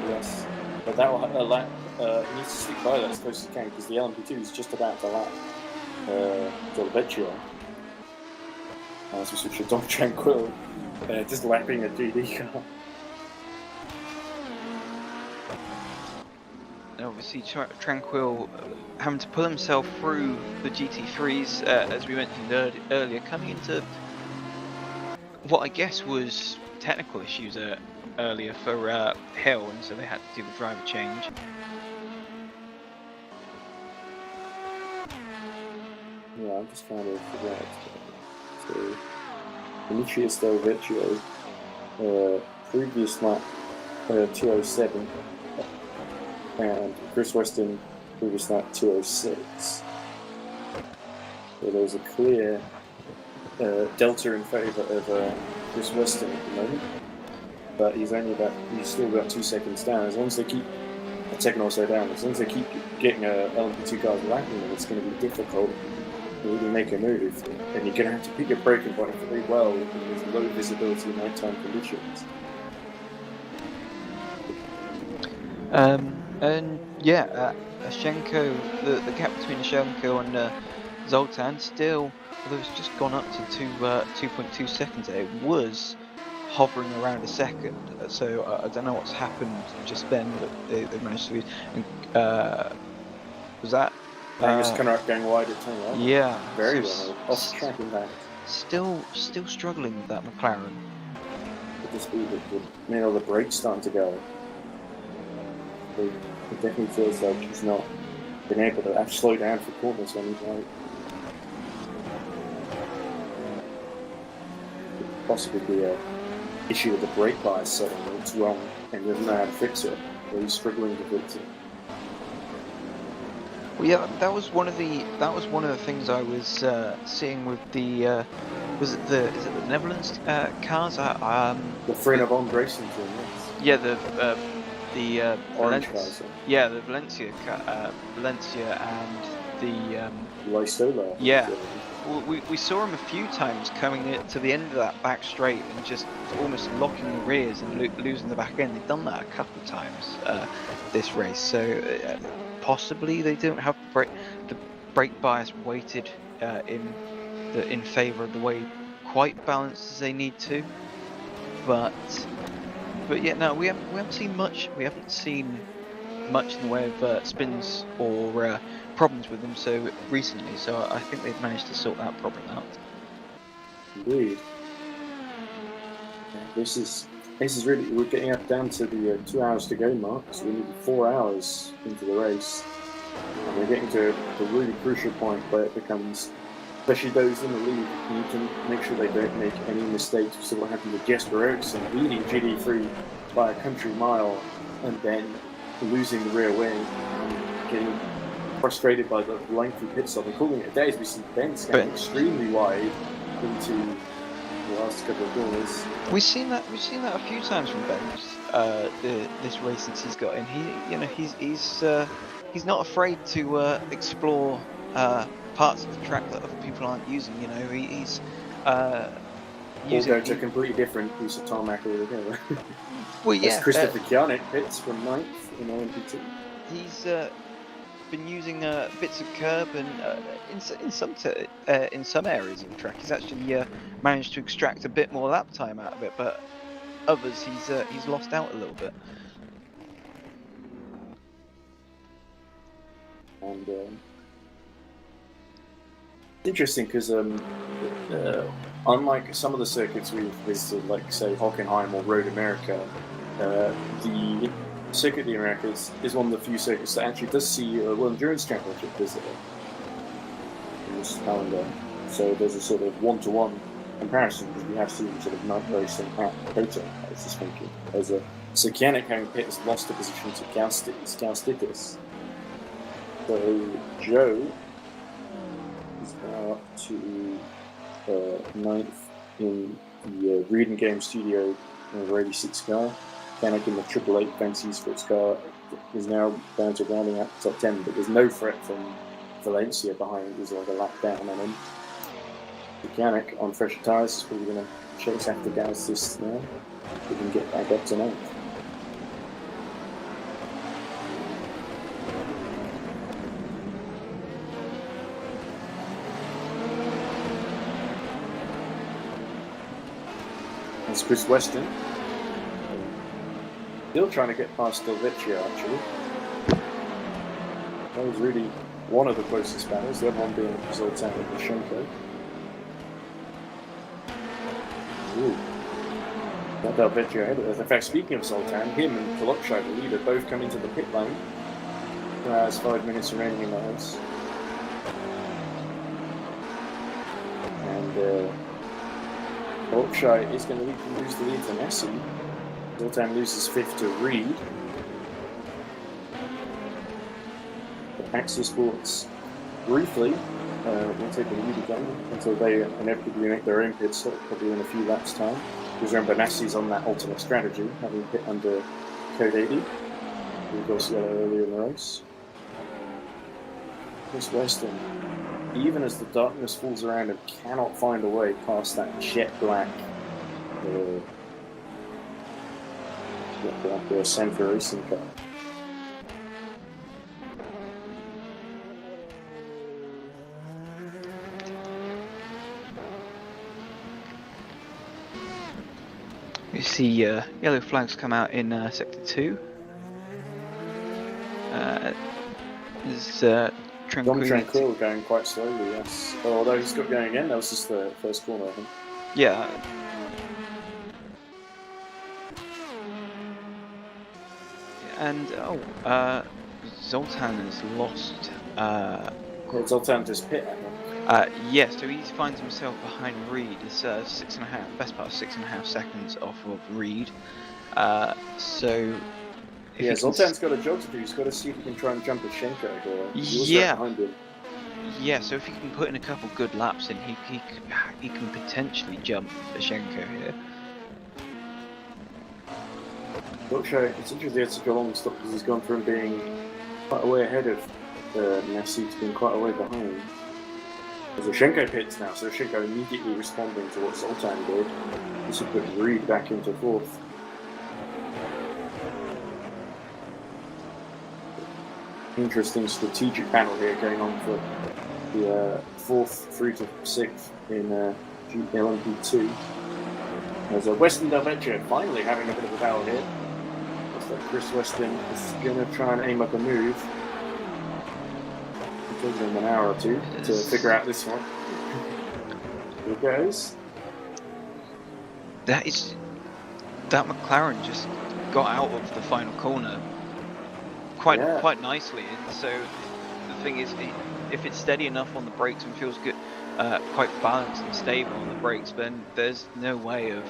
Yes. But that will he needs to stick by that as close as he can, because the LMP2 is just about to lap Del Vecchio. As we switch to Dom Tranquil, just lapping a GD car.
And obviously Tranquil having to pull himself through the GT3s, as we mentioned earlier, coming into what I guess was technical issues earlier for Hill, and so they had to do the driver change.
Yeah, I'm just trying to figure out. So, Demetrius Del Vecchio, previous lap 207, and Chris Weston, previous lap 206. So there's a clear delta in favour of Chris Weston at the moment, but he's still about 2 seconds down. As long as they keep taking also down, as long as they keep getting LMP2 cars lapping them, it's going to be difficult to really make a move, and you're going to have to pick your braking point very well in these low visibility nighttime conditions.
And yeah, Ashenko, the gap between Ashenko and Zoltan still, although it's just gone up to 2.2 seconds there, it was hovering around a second. So I don't know what's happened just then, but they managed to. Was that?
Angus Conrad going wide at turn one.
Yeah,
very
so
well. Off track in fact.
Still struggling with that McLaren.
With the speed of the brakes starting to go. It definitely feels like he's not been able to actually slow down for corners when he's like. Could possibly be an issue with the brake bias setting. It's wrong and he doesn't know how to fix it. Or he's struggling to fix it.
Well, yeah, that was one of the things I was seeing with the is it the Netherlands cars?
The Frenavon racing team, yes.
Yeah, the
Orange cars.
Yeah, the Valencia and the
Lysola.
Yeah. Well, we saw him a few times coming to the end of that back straight and just almost locking the rears and losing the back end. They've done that a couple of times this race, so possibly they don't have the brake bias weighted in favour of the way quite balanced as they need to. But yeah, no, we haven't seen much. We haven't seen much in the way of spins or problems with them so recently. So I think they've managed to sort that problem out.
Indeed. This is really, we're getting up down to the 2 hours to go mark. So we need 4 hours into the race, and we're getting to the really crucial point where it becomes, especially those in the lead, need to make sure they don't make any mistakes. So what happened to Jesper Eriksson leading GD3 by a country mile and then losing the rear wing and getting frustrated by the lengthy pit stop and calling it a day, as we see Ben scanning extremely wide into the last couple of corners.
We've seen that a few times from Ben this race since he's got in. He's not afraid to explore parts of the track that other people aren't using. He's using.
Or go to a completely different piece of tarmac altogether.
Well, yeah.
As Christopher Kianek pits from 9th in LMP2.
He's been using bits of curb and in some areas of the track he's actually managed to extract a bit more lap time out of it, but others he's lost out a little bit.
And interesting because unlike some of the circuits we've visited, like say Hockenheim or Road America, the Circuit of the Americas is one of the few circuits that actually does see a World Endurance Championship visitor in this calendar. So there's a sort of one-to-one comparison, because we have seen sort of night racing at COTA, I was just thinking. So Kianek having pit has lost a position to Gaustitis. So Joe is now up to 9th in the Reading Game Studio in the 86 car. Kianek in the 888 fancies for its car is now down to rounding out the top 10, but there's no threat from Valencia behind. There's like a lap down on him. Kianek on fresher tyres is probably going to chase after Gausis now. We can get back up to 9th. That's Chris Weston. Still trying to get past Del Vecchio, actually. That was really one of the closest battles, the other one being Zoltan and Lushenko. Ooh. Not Del Vecchio ahead of us. In fact, speaking of Zoltan, him and Polokshai, the leader, both come into the pit lane. There's 5 minutes remaining in the race. And Polokshai is going to lose the lead to Messi. Zoltan loses 5th to Reed. Axel Sports briefly will take the lead again until they inevitably make their own pit stop, probably in a few laps' time. Because remember, Nassi's on that alternate strategy, having pit under code 80. We also got earlier in the race. Chris Weston, even as the darkness falls around him, cannot find a way past that jet black Sentra racing car.
You see yellow flags come out in Sector 2. There's
Tranquil going quite slowly, yes. Although he's got going again, that was just the first corner, I think.
Yeah. And, Zoltan has lost...
Zoltan just pit, I think.
Yes, so he finds himself behind Reed. It's 6.5, best part of 6.5 seconds off of Reed. So...
Yeah, Zoltan's got a job to do. He's got to see if he can try and jump at Shenko here.
Yeah.
Behind him.
Yeah, so if he can put in a couple good laps in, he can potentially jump Shenko here.
It's interesting he had such a long stop because he's gone from being quite a way ahead of Messi to being quite a way behind. There's Shenko pits now, so Shenko immediately responding to what Zoltan did. This will put Reed back into 4th. Interesting strategic battle here going on for the 4th through to 6th in LMP2. There's Weston Del Vecchio finally having a bit of a battle here. Looks like Chris Weston is going to try and aim up a move. It'll take him an hour or two to figure out this one. Here it goes.
That McLaren just got out of the final corner quite nicely, and so the thing is, if it's steady enough on the brakes and feels good, quite balanced and stable on the brakes, then there's no way of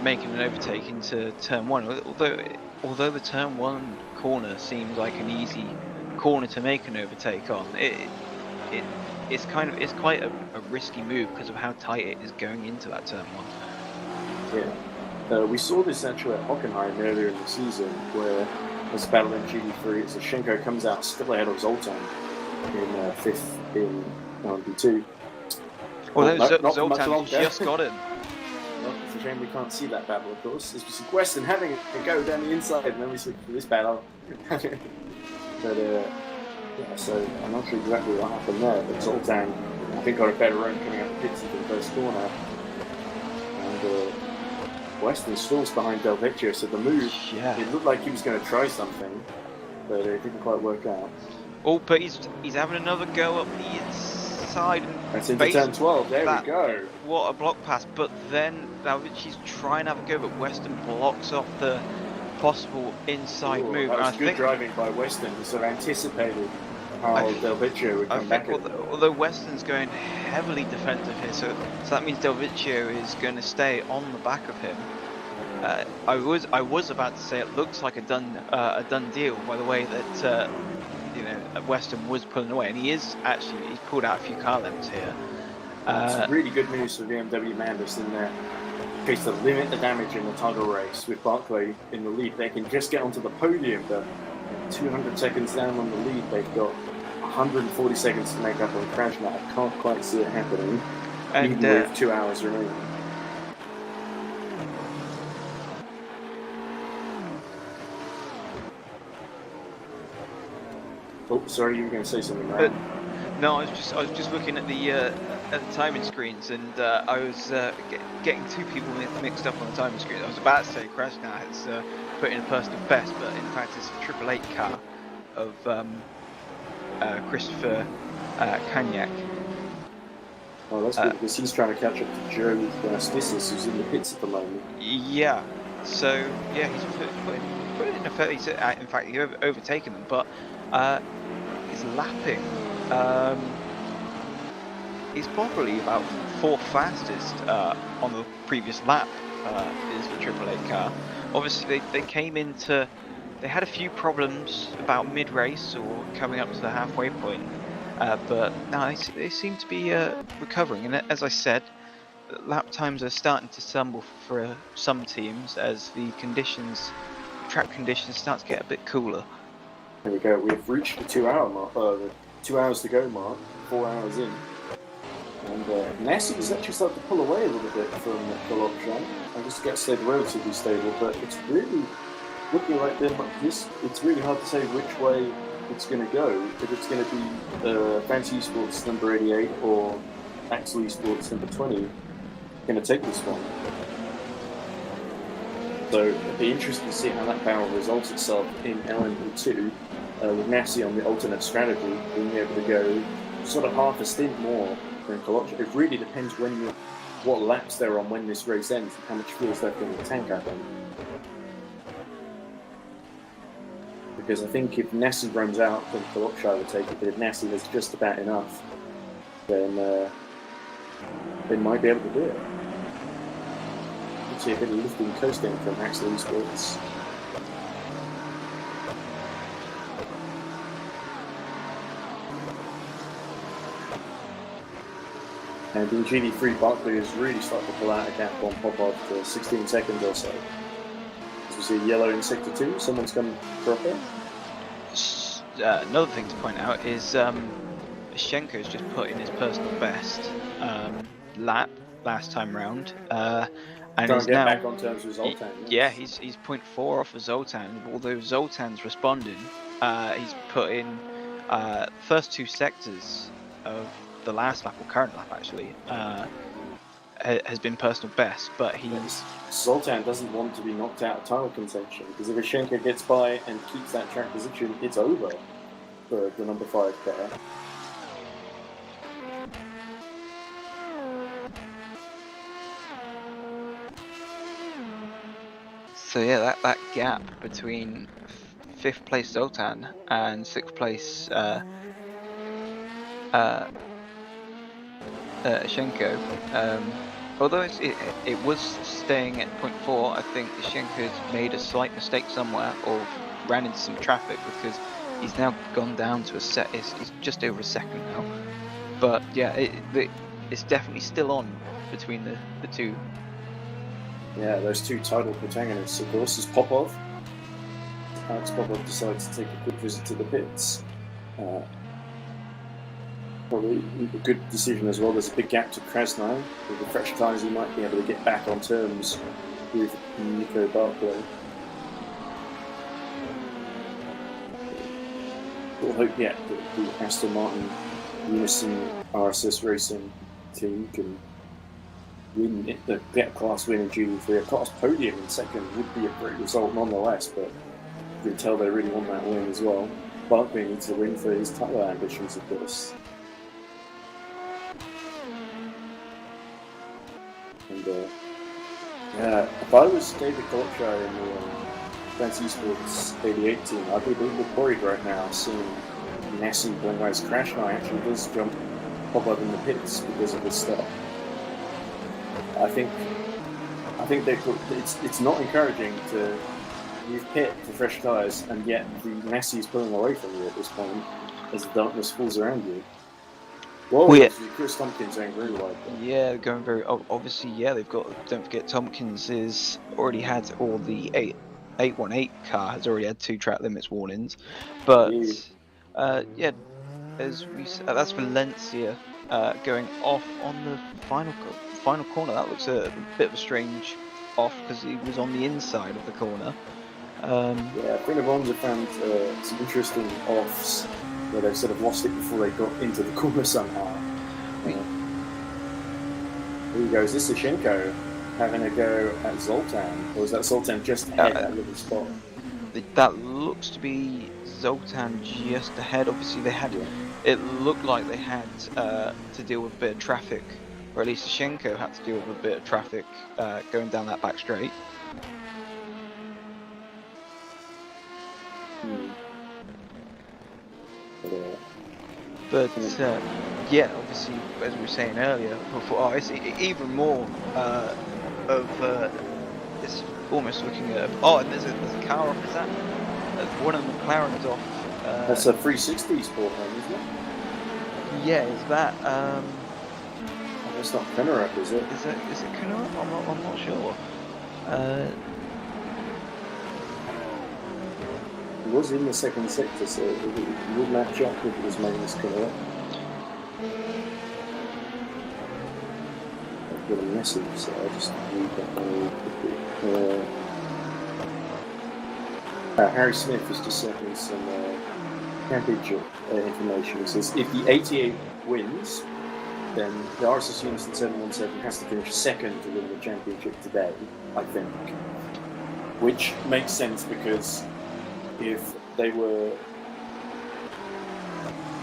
making an overtake into turn 1. Although the turn 1 corner seems like an easy corner to make an overtake on, it's quite a risky move because of how tight it is going into that turn 1.
Yeah, we saw this actually at Hockenheim earlier in the season, where there's a battle in GT3. So Shenko comes out still ahead of Zoltan in 5th in LMP2.
Zoltan just got him.
Well, it's a shame we can't see that battle, of course. It's just Weston having a go down the inside, and then we switch to this battle. But yeah, so I'm not sure exactly what happened there, but Zoltan, I think, got a better run coming out the pits into the first corner. And Weston stalls behind Del Vecchio, so the move, it looked like he was going to try something, but it didn't quite work out.
Oh, but he's having another go up the inside.
That's into turn 12, there we go.
What a block pass, but then Dalvicchi's trying to have a go, but Weston blocks off the possible inside move.
That was good driving by Weston, he sort of anticipated how Del Vecchio would come back.
Although Weston's going heavily defensive here, so that means Del Vecchio is going to stay on the back of him. I was about to say it looks like a done deal by the way that Weston was pulling away, and he's pulled out a few car lengths here.
It's really good news for BMW Mandus in there. In case to limit the damage in the title race with Barclay in the lead, they can just get onto the podium, but 200 seconds down on the lead, they've got 140 seconds to make up on crash now. I can't quite see it happening, even with 2 hours remaining. Oh, sorry, you were going to say something, right?
No, I was just looking at the timing screens, and I was getting two people mixed up on the timing screen. I was about to say Krasnar has put in a personal best, but in fact it's a 888 car of Christopher Cagnac.
Oh, that's good, because he's trying to catch up to Joe Stissis, who's in the pits at the moment.
Yeah, so yeah, he's put in a 30. In fact, he's overtaken them, but he's lapping. He's probably about fourth fastest on the previous lap. Is the 888 car. Obviously, they came into. They had a few problems about mid-race or coming up to the halfway point, but no, they seem to be recovering. And as I said, lap times are starting to stumble for some teams as the track conditions start to get a bit cooler.
There we go. We've reached the 2 hour mark. The 2 hours to go mark. 4 hours in, and Nassi has actually started to pull away a little bit from Kolokjan. I just get stayed relatively stable, but it's really looking like it's really hard to say which way it's going to go. If it's going to be Fancy Esports number 88 or Axel Esports number 20 going to take this one. So it'd be interesting to see how that battle resolves itself in LMP2 with Nassi on the alternate strategy, being able to go sort of half a stint more than Kolokjan. It really depends what laps they're on when this race ends and how much fuel's left in the tank, I think. Because I think if Nassi runs out, then Kolokjan will take it. But if Nassi has just about enough, then they might be able to do it. Let's see a bit of lifting coasting from Axel Esports. And in GD3, Barkley has really started to pull out a gap on Popov for 16 seconds or so. As we see yellow in sector 2, someone's come drop it.
Another thing to point out is Schenker's just put in his personal best lap last time round, and
he's now back on terms with Zoltan.
Yeah, he's 0.4 off of Zoltan. Although Zoltan's responding, he's put in first 2 sectors of the last lap, or current lap actually, has been personal best, but
Zoltan doesn't want to be knocked out of title contention, because if Schenker gets by and keeps that track position, it's over for the number 5 car.
So yeah, that gap between 5th place Zoltan and 6th place Schenko, although it was staying at 0.4, I think Schenko's made a slight mistake somewhere or ran into some traffic, because he's now gone down to he's just over a second now. But yeah, it's definitely still on between the two.
Yeah, those two title protagonists, of course, is Popov. Alex Popov decides to take a quick visit to the pits. Probably a good decision as well. There's a big gap to Krasnar. With the fresh tyres, he might be able to get back on terms with Nico Barclay. We'll hope, yeah, that the Aston Martin Unison RSS Racing team can win the get class win in GD3. A class podium in second would be a great result nonetheless, but you can tell they really want that win as well. Barclay needs to win for his title ambitions, of course. And yeah, if I was David Kolokjan in the Fancy Esports 88 team, I'd be a little bit worried right now, seeing Nassi Blendwise crash. Now actually does jump pop up in the pits because of this stuff. I think they could, it's not encouraging to leave pit for fresh tyres, and yet the Nassi is pulling away from you at this point as the darkness falls around you. Well, yeah. Chris Tompkins going very wide.
Yeah, going very. Obviously, yeah, they've got. Don't forget, Tompkins is already had all the 818 car has already had 2 track limits warnings, but yeah, as we that's Valencia going off on the final corner. That looks a bit of a strange off because he was on the inside of the corner.
Yeah, Brina Bonza found some interesting offs where they've sort of lost it before they got into the corner somehow. Here he goes. This is Shenko having a go at Zoltan, or is that Zoltan just ahead that little spot?
That looks to be Zoltan just ahead. Obviously, they had. It looked like they had to deal with a bit of traffic, or at least Shenko had to deal with a bit of traffic going down that back straight. But yeah, obviously, as we were saying earlier, before, it's even more it's almost looking at. Oh, and there's a car off. Is that one of the McLarens off?
That's a 360 sport home, isn't it?
Yeah, is that?
That's not Pennerup, is it?
Is it Pennerup? I'm not sure.
He was in the second sector, so it would match up if it was Magnus Pennerup. I've got a message, so I'll just read that one really quickly. Harry Smith has just sent me some championship information. He says if the 88 wins, then the RSS Unison 717 has to finish second to win the championship today, I think. Which makes sense because if they were,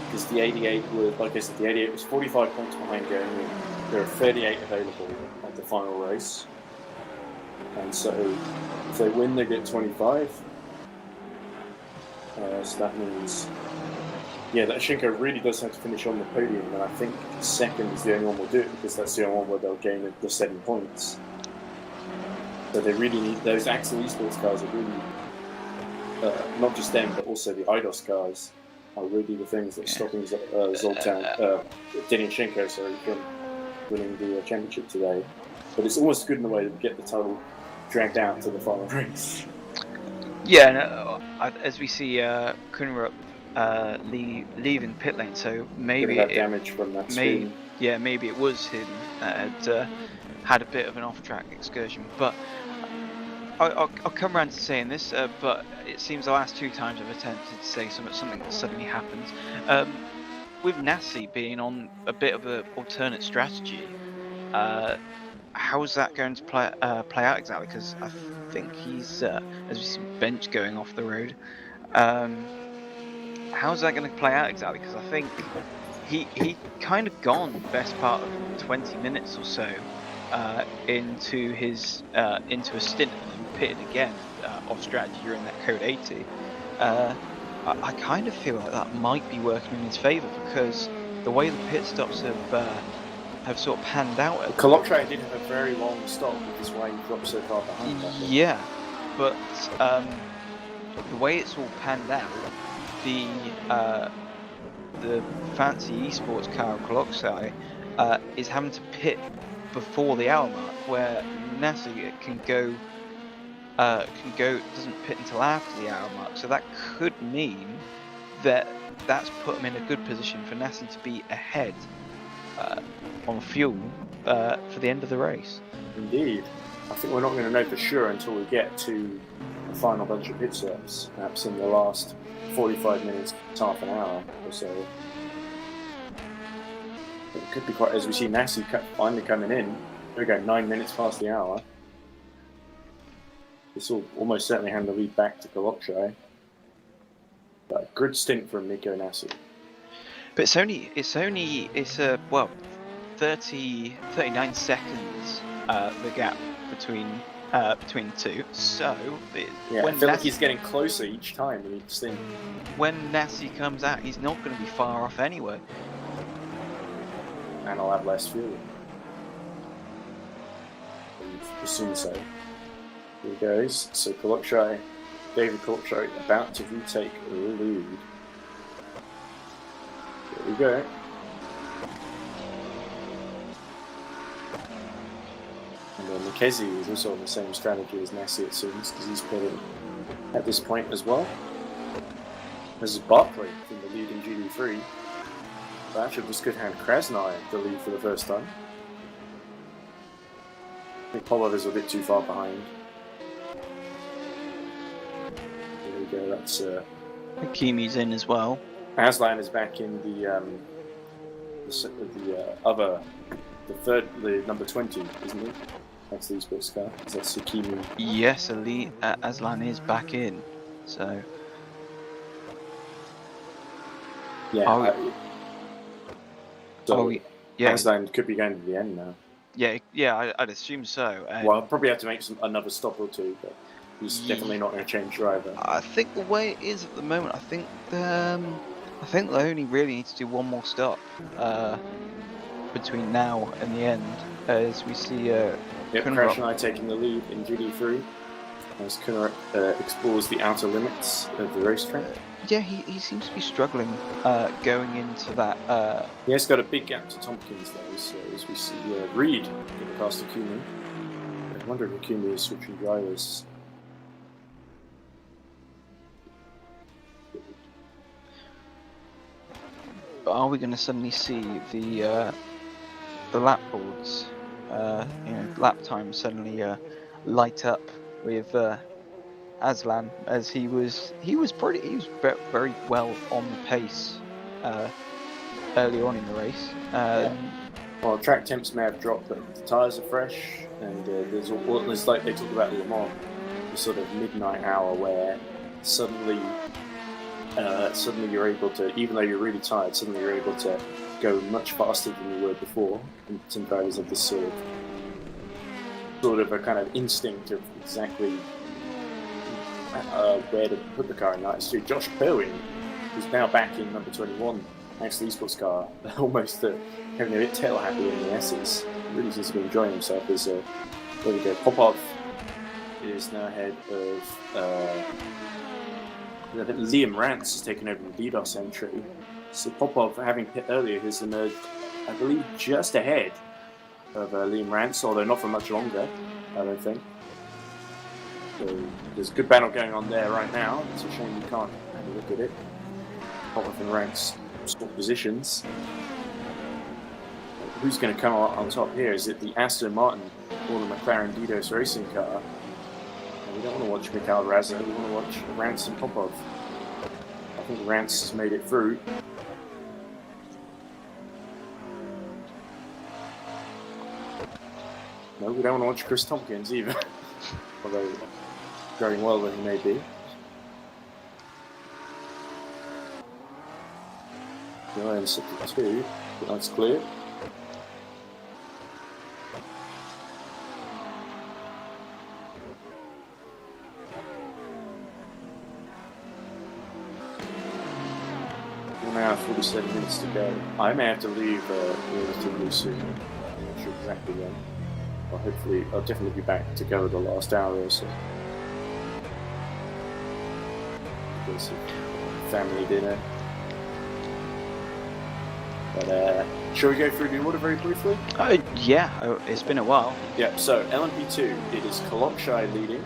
because the 88 were, like I said, the 88 was 45 points behind going in. There are 38 available at the final race, and so if they win, they get 25. So that means, yeah, that Shenko really does have to finish on the podium, and I think second is the only one will do it because that's the only one where they'll gain the 7 points. So they really need those Axel Esports cars are really. Not just them, but also the IDOS cars are really the things that are stopping Zoltan, Denishenko, from winning the championship today. But it's almost good in the way that we get the title dragged out to the final race.
Yeah, no, as we see Kunrup leaving pit lane, so maybe
damage from that screen.
Yeah, maybe it was him that had a bit of an off-track excursion, but. I'll come around to saying this, but it seems the last 2 times I've attempted to say something that suddenly happens. With Nassi being on a bit of an alternate strategy, how is that going to play out exactly? Because I think he's, as we see Bench going off the road, how is that going to play out exactly? Because I think he kind of gone the best part of 20 minutes or so into a stint and pitted again off strategy during that code 80. I kind of feel like that might be working in his favour because the way the pit stops have sort of panned out.
Kalokshai did have a very long stop, which is why he dropped so far behind.
Yeah, but the way it's all panned out, the fancy esports car of Kalokshai is having to pit before the hour mark, where Nassi doesn't pit until after the hour mark. So that could mean that that's put him in a good position for Nassi to be ahead on fuel for the end of the race.
Indeed. I think we're not going to know for sure until we get to the final bunch of pit stops, perhaps in the last 45 minutes, half an hour or so. It could be quite, as we see Nassi finally coming in. Here we go, 9 minutes past the hour. This will almost certainly hand the lead back to Kalokshai. But a good stint from Mikko Nassi.
But it's 39 seconds the gap between the two. So
I feel like he's getting closer each time in each stint.
When Nassi comes out, he's not going to be far off anyway.
And I'll have less fuel. Assume so. Here he goes. So David Kalokshai about to retake the lead. Here we go. And then Nikezi is also on the same strategy as Nassi, it seems, because he's pitting at this point as well. This is Barclay from the lead in GD3. But actually, this could hand Krasnaya the lead for the first time. I think Pollard is a bit too far behind. There we go, that's...
Hakimi's in as well.
Aslan is back in the number 20, isn't he? That's the esports car. Is that Tsukimi?
Yes, Elite Aslan is back in. So.
Yeah.
Yeah.
Aslan could be going to the end now.
Yeah, I'd assume so.
Well, I'll probably have to make another stop or two, but he's definitely not going to change driver.
I think the way it is at the moment, I think they only really need to do one more stop between now and the end, as we see.
Crash and I taking the lead in GD3 as Kunarek explores the outer limits of the racetrack.
Yeah, he seems to be struggling going into that.
He has got a big gap to Tompkins though, so as we see Reed getting past Akumi. I wonder if Akumi is switching drivers.
But are we going to suddenly see the lap boards, lap time suddenly light up with Aslan, as he was very well on the pace early on in the race.
Well, track temps may have dropped, but the tyres are fresh, and there's like they talk about Le Mans, the sort of midnight hour where suddenly you're able to, even though you're really tired, suddenly you're able to go much faster than you were before. And some drivers have this sort of a kind of instinct of exactly where to put the car in that. So Josh Perwin, who's now back in number 21, actually esports car, almost having a bit tail happy in the S's. Really seems to be enjoying himself. As there we go. Popov is now ahead of. I think Liam Rance has taken over the DDoS entry. So Popov, having pit earlier, has emerged, I believe, just ahead of Liam Rance, although not for much longer, I don't think. So there's a good battle going on there right now. It's a shame you can't have a look at it. Popov and Rance swap positions. Who's going to come out on top here? Is it the Aston Martin or the McLaren DDoS racing car? We don't want to watch Mikhail Raza, we want to watch Rance and Popov. I think Rance has made it through. No, we don't want to watch Chris Tompkins either. Although, going well where he may be. Ryan 62, but that's clear. Now 47 minutes to go. I may have to leave relatively soon. I'm not sure exactly when. Well, hopefully, I'll definitely be back to go the last hour or so. Because of family dinner. But shall we go through the order very briefly?
Yeah, it's been a while.
Yeah. So LMP2, it is Kolokshai leading.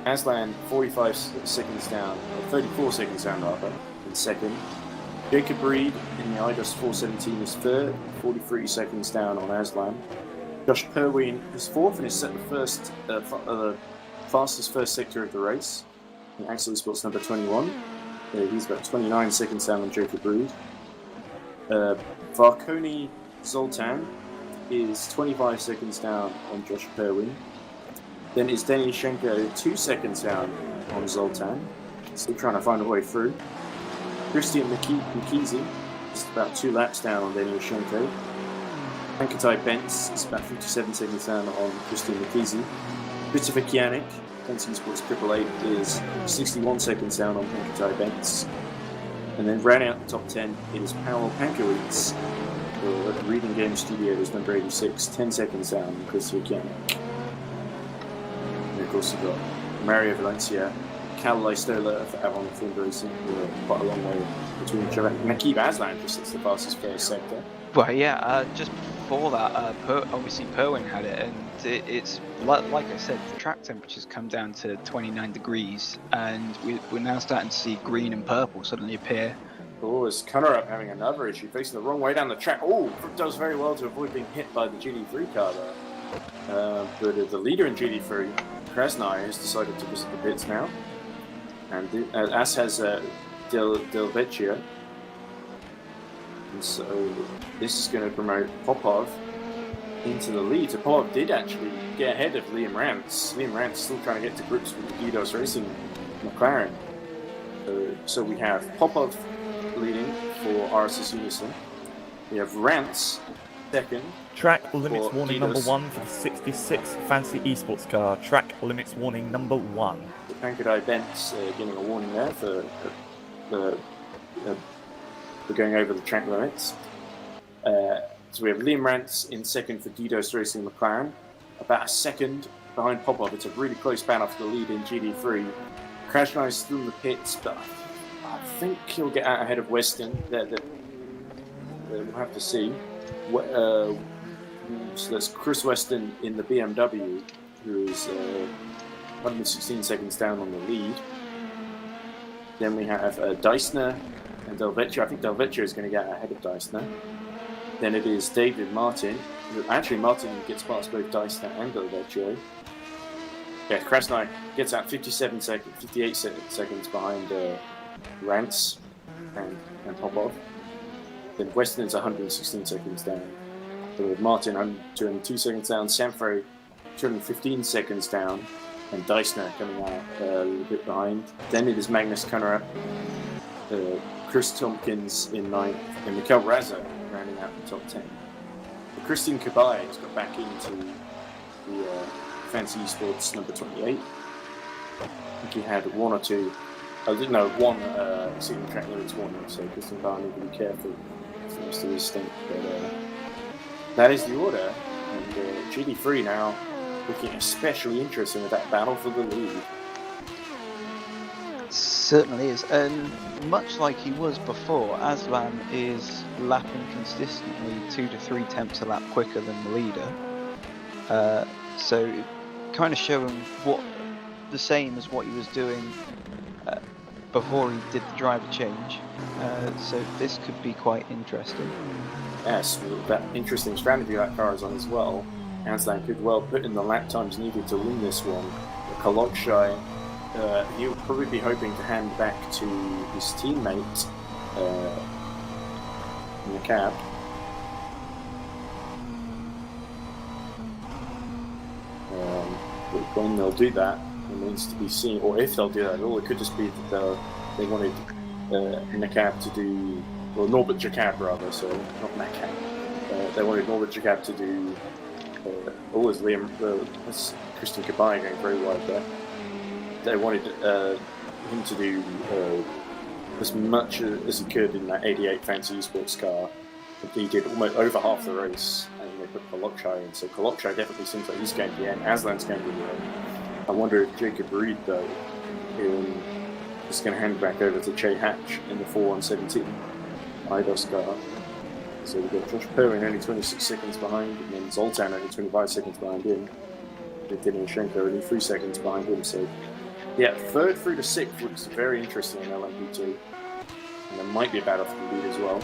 Aslan 45 seconds down, or 34 seconds down rather, in second. Jacob Reed in the IDOS 417 is third, 43 seconds down on Aslan. Josh Perwin is fourth and is set the fastest first sector of the race. In Axel Sports number 21. He's about 29 seconds down on Jacob Reed. Varkoni Zoltan is 25 seconds down on Josh Perwin. Then is Denishenko 2 seconds down on Zoltan. Still trying to find a way through. Christian Mikizi is about 2 laps down on Denishenko. Ankatai Bentz is about 57 seconds down on Christian Mikizi. Christopher Kianik, Fancy Sports 888, is 61 seconds down on Ankatai Bentz. And then rounding out the top 10 is Paweł Pankowicz for Reading Game Studios number 86, 10 seconds down on Christopher Kianik. And of course you've got Mario Valencia, Cal Leistola for Avon Ford Racing, quite a long way between each other. Nakib Aslan just sits the fastest first sector.
Well, yeah, just before that, obviously Perwin had it, and it's like I said, the track temperatures come down to 29 degrees, and we're now starting to see green and purple suddenly appear.
Oh, is Kunarek having another issue, facing the wrong way down the track. Oh, does very well to avoid being hit by the GD3 car there. But the leader in GD3, Krasnai, has decided to visit the pits now. And as has Del Vecchia, And so this is going to promote Popov into the lead. So Popov did actually get ahead of Liam Rance. Liam Rance still trying to get to grips with the DDoS Racing McLaren. So we have Popov leading for RSS Unison. We have Rance second.
Track limits warning
DDoS.
number 1 for the 66 Fancy Esports car. Track limits warning number 1.
The Pankadai Bent's getting a warning there for going over the track limits. So we have Liam Rance in second for DDoS Racing McLaren, about a second behind Popov. It's a really close battle for the lead in GD3. Crash Nice through the pits, but I think he'll get out ahead of Weston. We'll have to see. So there's Chris Weston in the BMW, who is 116 seconds down on the lead. Then we have Deissner and Del Vecchio. I think Del Vecchio is going to get out ahead of Deissner. Then it is David Martin. Actually, Martin gets past both Deissner and Del Vecchio. Yeah, Krasnai gets out 58 seconds behind Rance and Popov. Then Weston is 116 seconds down. So with Martin 202 seconds down, Sanfro 215 seconds down, and Deissner coming out a little bit behind. Then it is Magnus Conrad, Chris Tompkins in 9th, and Mikel Raza rounding out the top 10. But Christian Kabai has got back into the Fancy Esports number 28. I think he had one or two. One single track limits warning, so Christian Kabai needs to be careful for the rest of his stint. But that is the order, and GD3 now looking especially interesting with that battle for the lead.
Certainly is, and much like he was before, Aslan is lapping consistently 2 to 3 tenths a lap quicker than the leader. So kind of showing what the same as what he was doing before he did the driver change. So this could be quite interesting.
Yes, with that interesting strategy that car is on as well. Aslan could well put in the lap times needed to win this one. Kolokshai, he'll probably be hoping to hand back to his teammate in the cab. But when they'll do that, remains to be seen. Or if they'll do that at all, it could just be that they wanted Nakab to do, well, Norbert Jacab rather, so not Nakab. They wanted Norbert Jacab to do, always Liam, that's Christian Kabai going very wide there. They wanted him to do as much as he could in that 88 Fancy Esports car. He did almost over half the race, and they put Kolokshai in. So Kolokshai definitely seems like he's going to the end. Aslan's going to the end. I wonder if Jacob Reed, though, is going to hand back over to Che Hatch in the 4-1-17 IDOS car. So we've got Josh Perwin only 26 seconds behind, and then Zoltan only 25 seconds behind him. Evgeny Shenko only 3 seconds behind him. So, yeah, 3rd through to 6th looks very interesting in LMP2. And there might be a battle for the lead as well.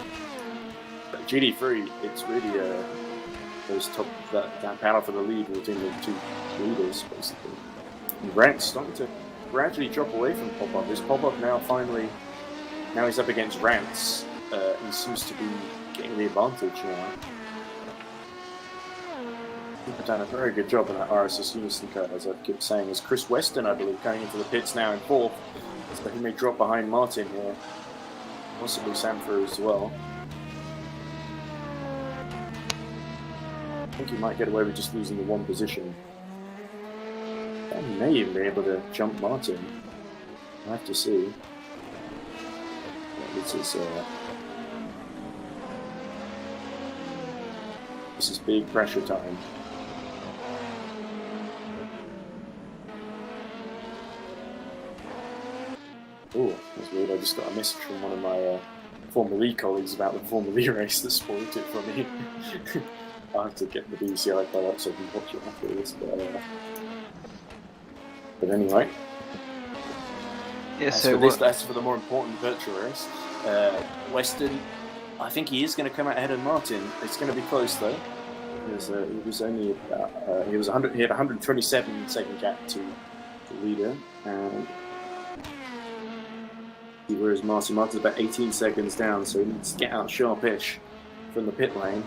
But GD3, it's really that battle for the lead between the two leaders, basically. And Rance starting to gradually drop away from Popov. Is Popov now he's up against Rance. He seems to be getting the advantage now. They've done a very good job in that RSS Unison car, as I keep saying. Is Chris Weston, I believe, going into the pits now in 4th. So he may drop behind Martin here. Possibly Sanford as well. I think he might get away with just losing the one position. And may even be able to jump Martin. I'll have to see. This is big pressure time. Oh, that's weird. I just got a message from one of my Formula E colleagues about the Formula E race that spoiled it for me. I'll have to get the BBC iPod up so I can watch it after this. But anyway.
Yeah,
that's for the more important virtual race. Weston, I think he is going to come out ahead of Martin. It's going to be close though. He was only about, he had 127 second gap to the leader, and Whereas Martin's about 18 seconds down, so he needs to get out sharpish from the pit lane.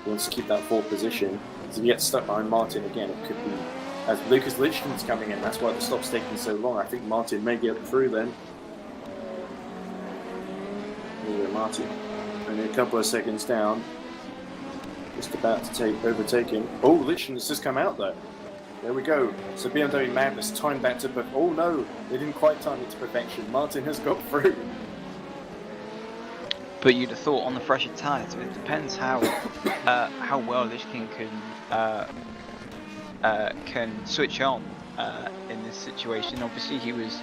He wants to keep that 4th position. So if he gets stuck behind Martin again, it could be as Lucas Lichten's coming in. That's why the stop's taking so long. I think Martin may get through then. Here, Martin, only a couple of seconds down. Just about to overtake him. Oh, Lichten has just come out though. There we go. So BMW Madness timed that to perfection. Oh no, they didn't quite time it to perfection. Martin has got through.
But you'd have thought on the fresher tyres, it depends how well Lichten can switch on in this situation. Obviously, he was.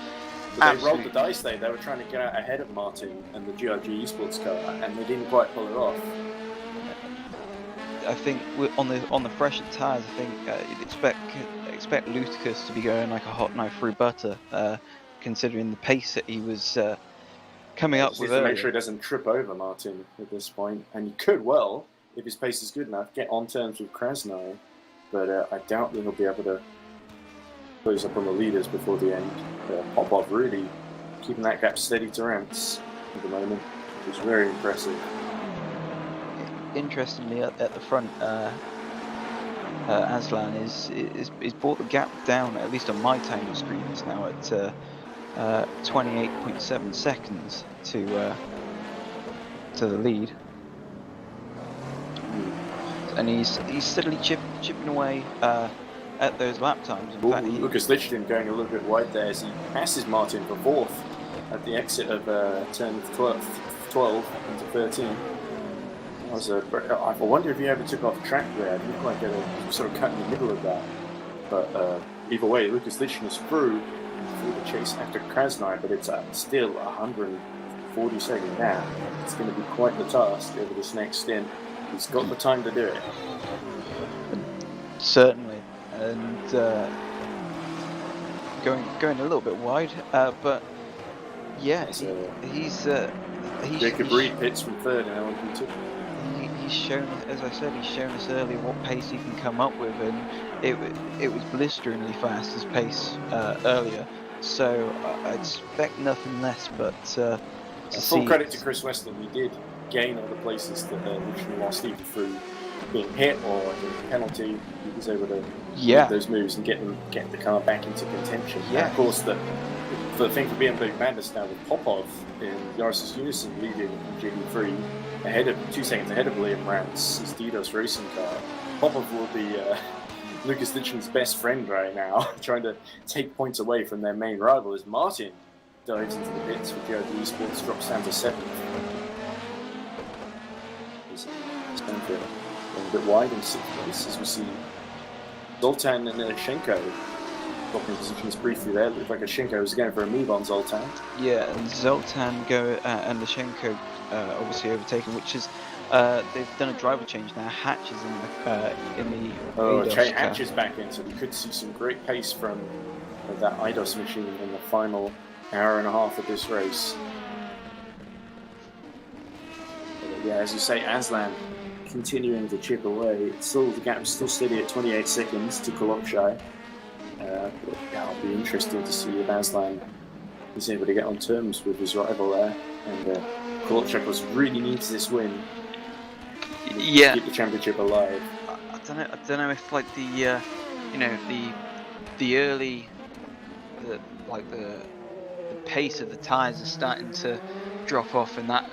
But they rolled the dice. They were trying to get out ahead of Martin and the GRG Esports car, and they didn't quite pull it off.
I think on the fresher tyres, I think you'd expect Lucas to be going like a hot knife through butter, considering the pace that he was coming up with.
To make sure he doesn't trip over Martin at this point, and he could well, if his pace is good enough, get on terms with Krasnov. But I doubt that he'll be able to close up on the leaders before the end. Popov really keeping that gap steady to Rance at the moment. It was very impressive.
Interestingly, at the front, Aslan is brought the gap down, at least on my timer screen. It's now at 28.7 seconds to the lead, and he's steadily chipping away at those lap times. In fact,
Lucas Lichten going a little bit wide there as he passes Martin for 4th at the exit of turn 12 into 13. I wonder if he ever took off track there. I didn't quite get a sort of cut in the middle of that. But either way, Lucas Lichten is through the chase after Krasnov, but it's still 140-second gap. It's going to be quite the task over this next stint. He's got the time to do it.
Certainly, and going a little bit wide, but yeah, he's
Jacob Reed pits from 3rd in LMP2.
He's shown, as I said, he's shown us earlier what pace he can come up with, and it was blisteringly fast, his pace earlier. So I expect nothing less but to
full credit to Chris Weston. He did gain all the places that Lichten lost, either through being hit or a penalty. He was able to make those moves and get the car back into contention.
Yeah.
And of course, the thing for BMW Madness now with Popov in Yaris's Unison leading GD3 2 seconds ahead of Liam Rance, his DDoS racing car. Popov will be Lucas Lichten's best friend right now, trying to take points away from their main rival as Martin dives into the pits for GRG Esports, drops down to 7th. He's going for a bit wide in 6th place as we see Zoltan and Shenko swapping positions briefly there. It looked like Shenko was going for a move on Zoltan.
Yeah, and Zoltan and Lashenko obviously overtaken, which is they've done a driver change now. Hatch is in the
Hatch is back in, so we could see some great pace from that IDOS machine in the final hour and a half of this race. But yeah, as you say, Aslan continuing to chip away. The gap is still steady at 28 seconds to Kolokshai. It'll be interesting to see if Aslan is able to get on terms with his rival there. And Kolokshai really needs this win. To keep the championship alive.
I don't know if like the early the pace of the tyres is starting to drop off, and that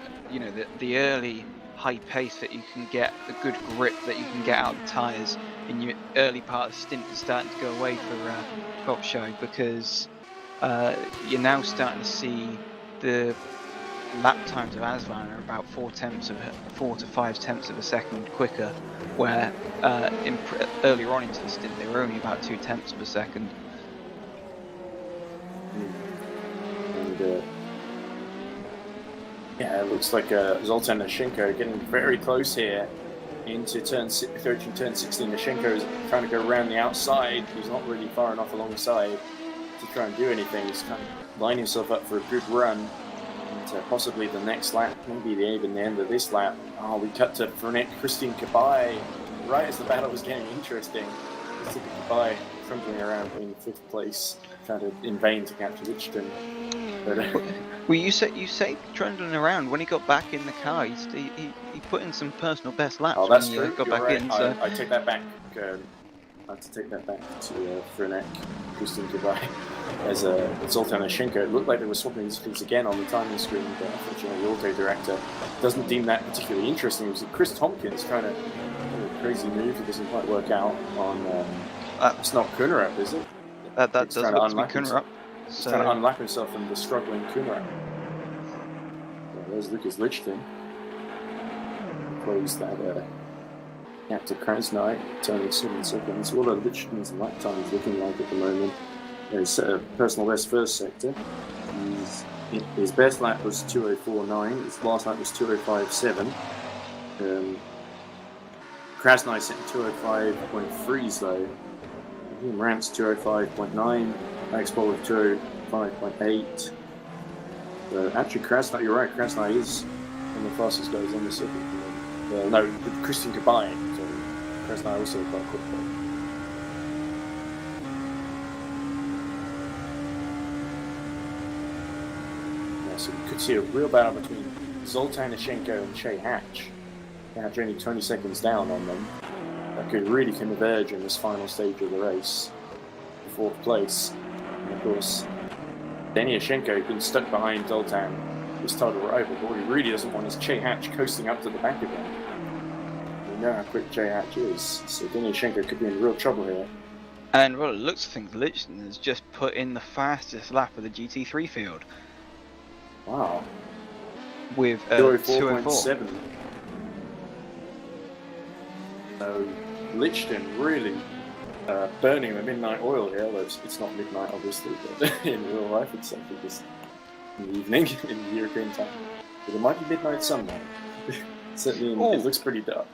the early high pace that you can get, the good grip that you can get out of the tyres in your early part of the stint is starting to go away for Kolokshai, because you're now starting to see the lap times of Aslan are about 4 to 5 tenths of a second quicker, where earlier on into the stint they were only about 2 tenths of a second.
And it looks like Zoltan Lashenko getting very close here into turn 13, turn 16. Lashenko is trying to go around the outside. He's not really far enough alongside to try and do anything. He's kind of lining himself up for a good run. And possibly the next lap, maybe even the end of this lap. Oh, we cut to Christine Kabai right as the battle was getting interesting. Christine Kabai trundling around in 5th place, trying to in vain to capture Lichten. But,
Well, you say trundling around. When he got back in the car, he put in some personal best laps
oh, that's
when he
true.
got
You're
back
right.
in. So
I take that back. I have to take that back to Frenek, Christian goodbye. As Zoltan Ashenko, it looked like they were swapping disciplines again on the timing screen, but unfortunately the auto director doesn't deem that particularly interesting. It was Chris Tompkins trying to do a crazy move. It doesn't quite work out on. It's not Kunerup, is it?
that
He's
does
trying to
look to be
unlap himself.
Kunerup.
He's
So
trying to unlap himself from the struggling Kunerup. There's Lucas Lichtenstein. Close that gap to Krasnoi, turning 7 seconds. What are Lichtenstein's lap times looking like at the moment? His personal best first sector. His best lap was 2:04.9. His last lap was 2:05.7. Krasnoi set 2:05.3s though. Rance 2:05.9. Alex Paul with 2:05.8. Actually, Krasnoi, you're right. Krasnoi is one of the fastest guys on the circuit. No, Christian Kabay. So Krasnoi also quite quick. So we could see a real battle between Zoltan Ashenko and Che Hatch. Hatch only 20 seconds down on them. That could really converge in this final stage of the race. Fourth place. And of course, Denny Ashenko, who's been stuck behind Zoltan, his title rival. But what he really doesn't want is Che Hatch coasting up to the back of him. We know how quick Che Hatch is. So Denny Ashenko could be in real trouble here.
and well, it looks of things, Lichtenstein has just put in the fastest lap of the GT3 field
Wow.
with
2:04.7.
2:04.
So Lichtenstein really burning the midnight oil here. Although it's not midnight, obviously, but in real life it's actually just in the evening in the European time. But it might be midnight sunlight. Certainly, it looks pretty dark.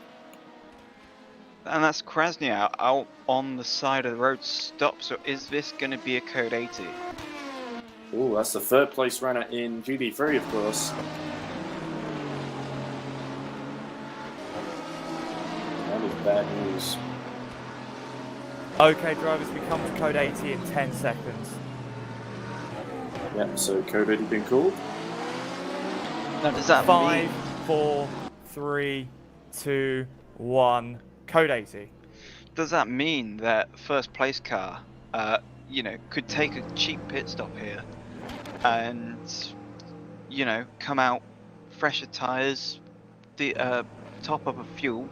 And that's Krasnoi out on the side of the road. Stop. So is this going to be a code 80?
Oh, that's the third place runner in GD3, of course. That is bad news.
Okay, drivers, we come to code 80 in 10 seconds.
Yep, so code 80 been called.
Now, does that
5,
mean
4, 3, 2, 1. Code 80.
does that mean that first place car, could take a cheap pit stop here, and come out fresher tyres, the top up of fuel,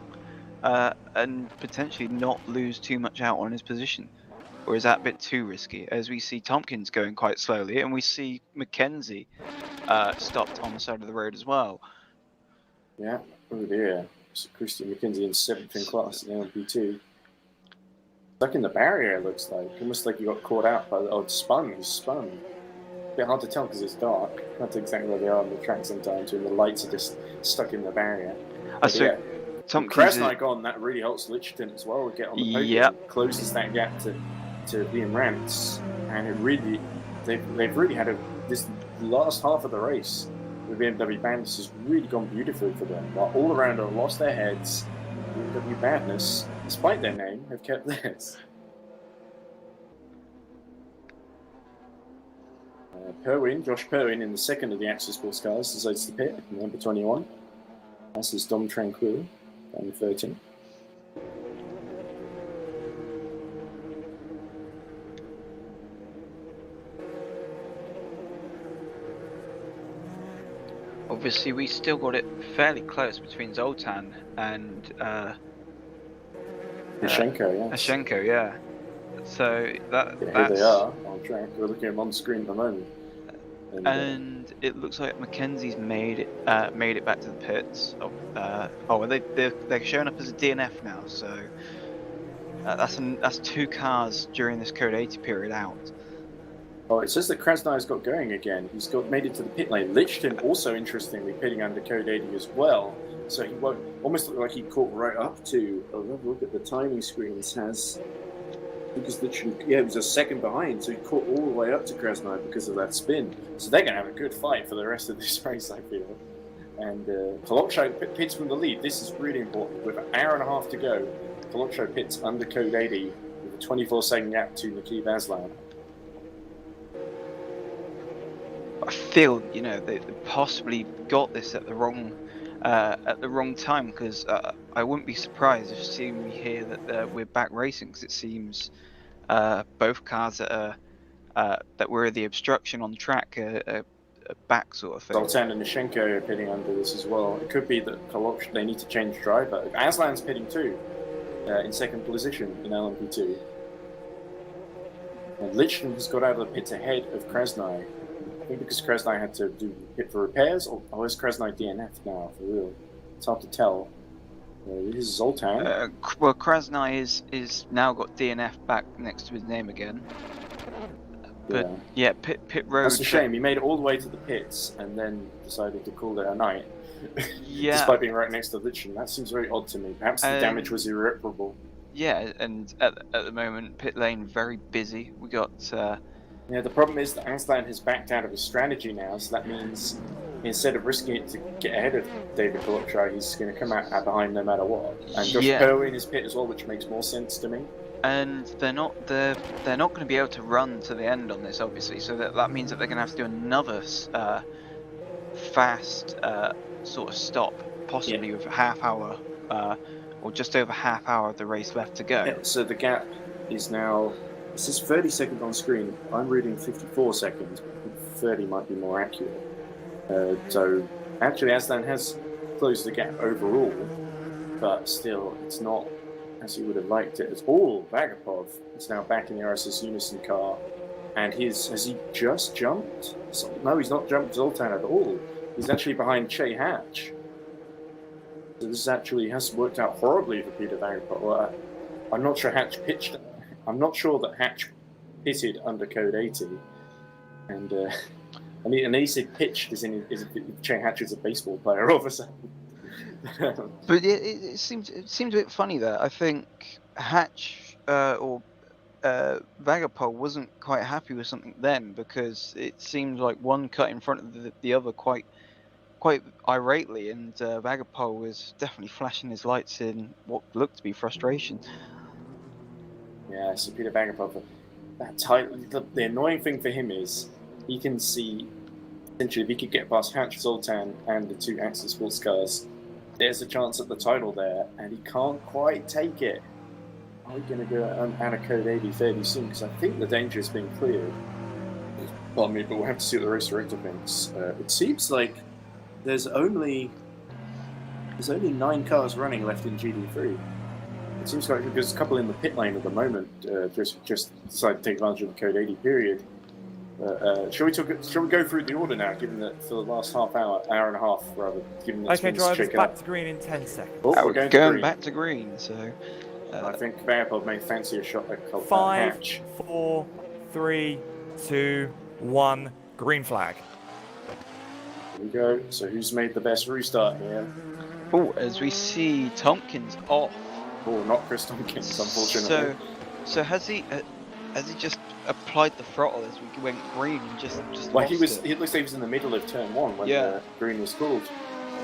and potentially not lose too much out on his position? Or is that a bit too risky? As we see Tompkins going quite slowly, and we see Mackenzie stopped on the side of the road as well.
Yeah, over there. So Christian McKenzie in 7th in class in LP2. Stuck in the barrier, it looks like. Almost like he got caught out by he's spun. A bit hard to tell because it's dark. Can't tell exactly where they are on the track sometimes, and the lights are just stuck in the barrier.
So Tompkins
Krasnoi gone, that really helps Lichtenstein as well to get on the podium.
Yep.
Closes that gap to Liam Rance, and they've really had this last half of the race. The BMW Bandits has really gone beautifully for them. While all around have lost their heads, BMW Badness, despite their name, have kept theirs. Josh Perwin in the second of the Axel Sports cars decides to pit, number 21. This is Dom Tranquil, down 13.
obviously we still got it fairly close between Zoltan and
Ashenko, yes.
Ashenko, yeah. So
Here they are on track. We're looking at them on screen at the moment.
And it looks like Mackenzie's made it back to the pits. They're showing up as a DNF now. So that's 2 cars during this code 80 period out.
Oh, it says that Krasnoi's got going again. He's made it to the pit lane. Lichtenstein also, interestingly, pitting under code 80 as well. So he won't almost look like he caught right up to. Look at the timing screens. Because literally, it was a second behind, so he caught all the way up to Krasnoi because of that spin. So they're going to have a good fight for the rest of this race, I feel. And Polocco pits from the lead. This is really important. With an hour and a half to go, Polocco pits under code 80 with a 24-second gap to Niki Vazlan.
I feel, you know, they possibly got this at the wrong time, because I wouldn't be surprised if soon we hear that we're back racing, because it seems both cars that were the obstruction on the track are back, sort of thing.
Zoltan and Nishenko are pitting under this as well. It could be that they need to change driver. Aslan's pitting too, in second position in LMP2. And Lichten has got out of the pits ahead of Krasny. I think because Krasny had to do pit for repairs, or is Krasny DNF now, for real? It's hard to tell. This is Zoltan.
Well, Krasny is now got DNF back next to his name again. But yeah, pit road.
That's a shame. He made it all the way to the pits and then decided to call it a night.
Yeah.
Despite being right next to Lichten. That seems very odd to me. Perhaps the damage was irreparable.
Yeah, and at the moment, pit lane very busy. We got.
Yeah, the problem is that Aslan has backed out of his strategy now, so that means instead of risking it to get ahead of David Kolokshai, he's going to come out behind no matter what. And Josh Perwin is pit as well, which makes more sense to me.
And they're not going to be able to run to the end on this, obviously. So that means that they're going to have to do another fast sort of stop, possibly with a half hour or just over half hour of the race left to go.
Yeah, so the gap is now. It says 30 seconds on screen. I'm reading 54 seconds. 30 might be more accurate. So actually, Aslan has closed the gap overall, but still, it's not as he would have liked it. It's all Vagapov is now back in the RSS Unison car, and has he just jumped? No, he's not jumped Zoltan at all. He's actually behind Che Hatch. So this actually has worked out horribly for Peter Vagapov. Well, I'm not sure Hatch pitched. I'm not sure that Hatch pitted under code 80, and he said pitched is Che Hatch is a baseball player all of a sudden.
But it seems a bit funny there. I think Hatch or Vagapol wasn't quite happy with something then, because it seemed like one cut in front of the other quite irately, and Vagapol was definitely flashing his lights in what looked to be frustration.
Yeah, so Peter Vagapov, that tight. The annoying thing for him is he can see essentially if he could get past Hatch, Zoltan, and the two Axel sports cars, there's a chance at the title there, and he can't quite take it. Are we going to go out of code 80 fairly soon? Because I think the danger has been cleared. Pardon me, but we'll have to see what the race director thinks. It seems like there's only 9 cars running left in GD3. It seems like there's a couple in the pit lane at the moment. Just decided to take advantage of the code 80 period. Shall we go through the order now, given that for the last hour and a half, rather, given that
okay, drivers back to green in 10 seconds.
Oh, we're
going back to green, so...
I think Vagapov may fancy a shot at Hatch.
5, 4, 3, 2, 1, green flag.
Here we go. So who's made the best restart here?
Oh, as we see Tompkins off.
Oh, not Chris Tompkins, unfortunately.
So has he just applied the throttle as we went green and just
well,
he
looks like he was in the middle of turn 1 when green was called.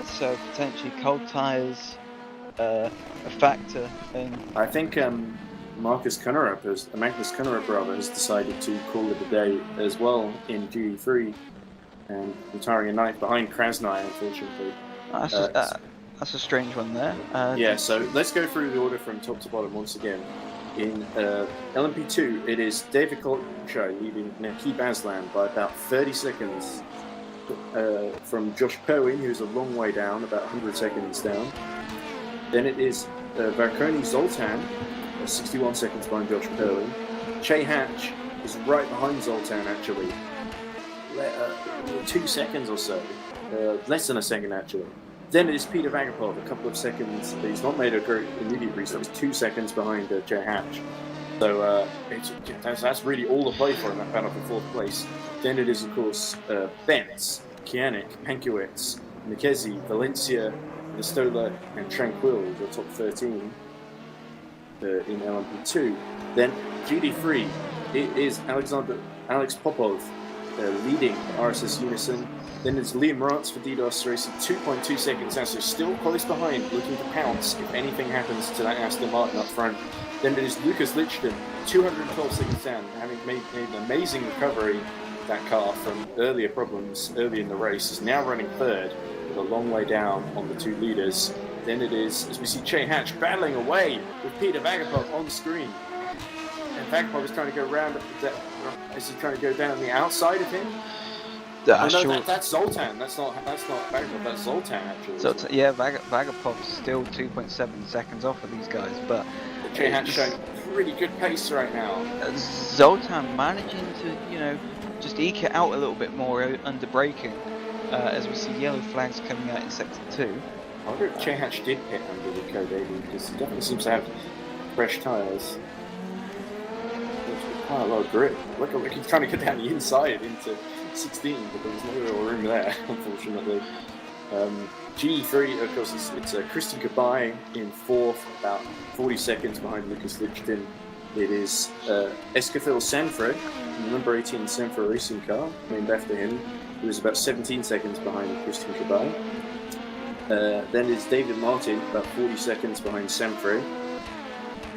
So potentially cold tyres a factor. And
I think Magnus Kunnerup has decided to call it a day as well in GD3 and retiring a 9th behind Krasny, unfortunately.
That's a strange one there.
So let's go through the order from top to bottom once again. In LMP2, it is David Kolokshai leading Nakib Aslan by about 30 seconds from Josh Perwin, who's a long way down, about 100 seconds down. Then it is Varkoni Zoltan, 61 seconds behind Josh Perwin. Che Hatch is right behind Zoltan, actually. 2 seconds or so. Less than a second, actually. Then it is Peter Vagapov, a couple of seconds. He's not made a great immediate restart. He's 2 seconds behind Che Hatch. So that's really all to play for in that battle for 4th place. Then it is, of course, Benz, Kianik, Pankiewicz, Nikezi, Valencia, Vistola, and Tranquil, the top 13 in LMP2. Then GD3, it is Alex Popov leading RSS Unison. Then it's Liam Rance for DDoS racing 2.2 seconds now, so still close behind, looking to pounce if anything happens to that Aston Martin up front. Then it is Lucas Lichten, 212 seconds down, having made an amazing recovery that car from earlier problems early in the race, is now running third with a long way down on the 2 leaders. Then it is, as we see Che Hatch battling away with Peter Vagapov on the screen. And Vagapov is trying to go around, is he trying to go down the outside of him? That's Zoltan. That's not Vagapov. That's Zoltan actually.
Zoltan, yeah, Vagapov's still 2.7 seconds off of these guys, but
Che Hatch showing pretty good pace right now.
Zoltan managing to, just eke it out a little bit more under braking, as we see yellow flags coming out in sector 2.
I wonder if Che Hatch did hit under the code 80, because he definitely seems to have fresh tyres. There's quite a lot of grip. Look, he's trying to get down the inside into 16, but there was no real room there, unfortunately. GE3, of course, it's Christian Kabay in 4th, about 40 seconds behind Lucas Lichtin. It is Escafil Sanford, the number 18 Sanford racing car, named after him, who is about 17 seconds behind Christian Kabay. Then it's David Martin, about 40 seconds behind Sanford.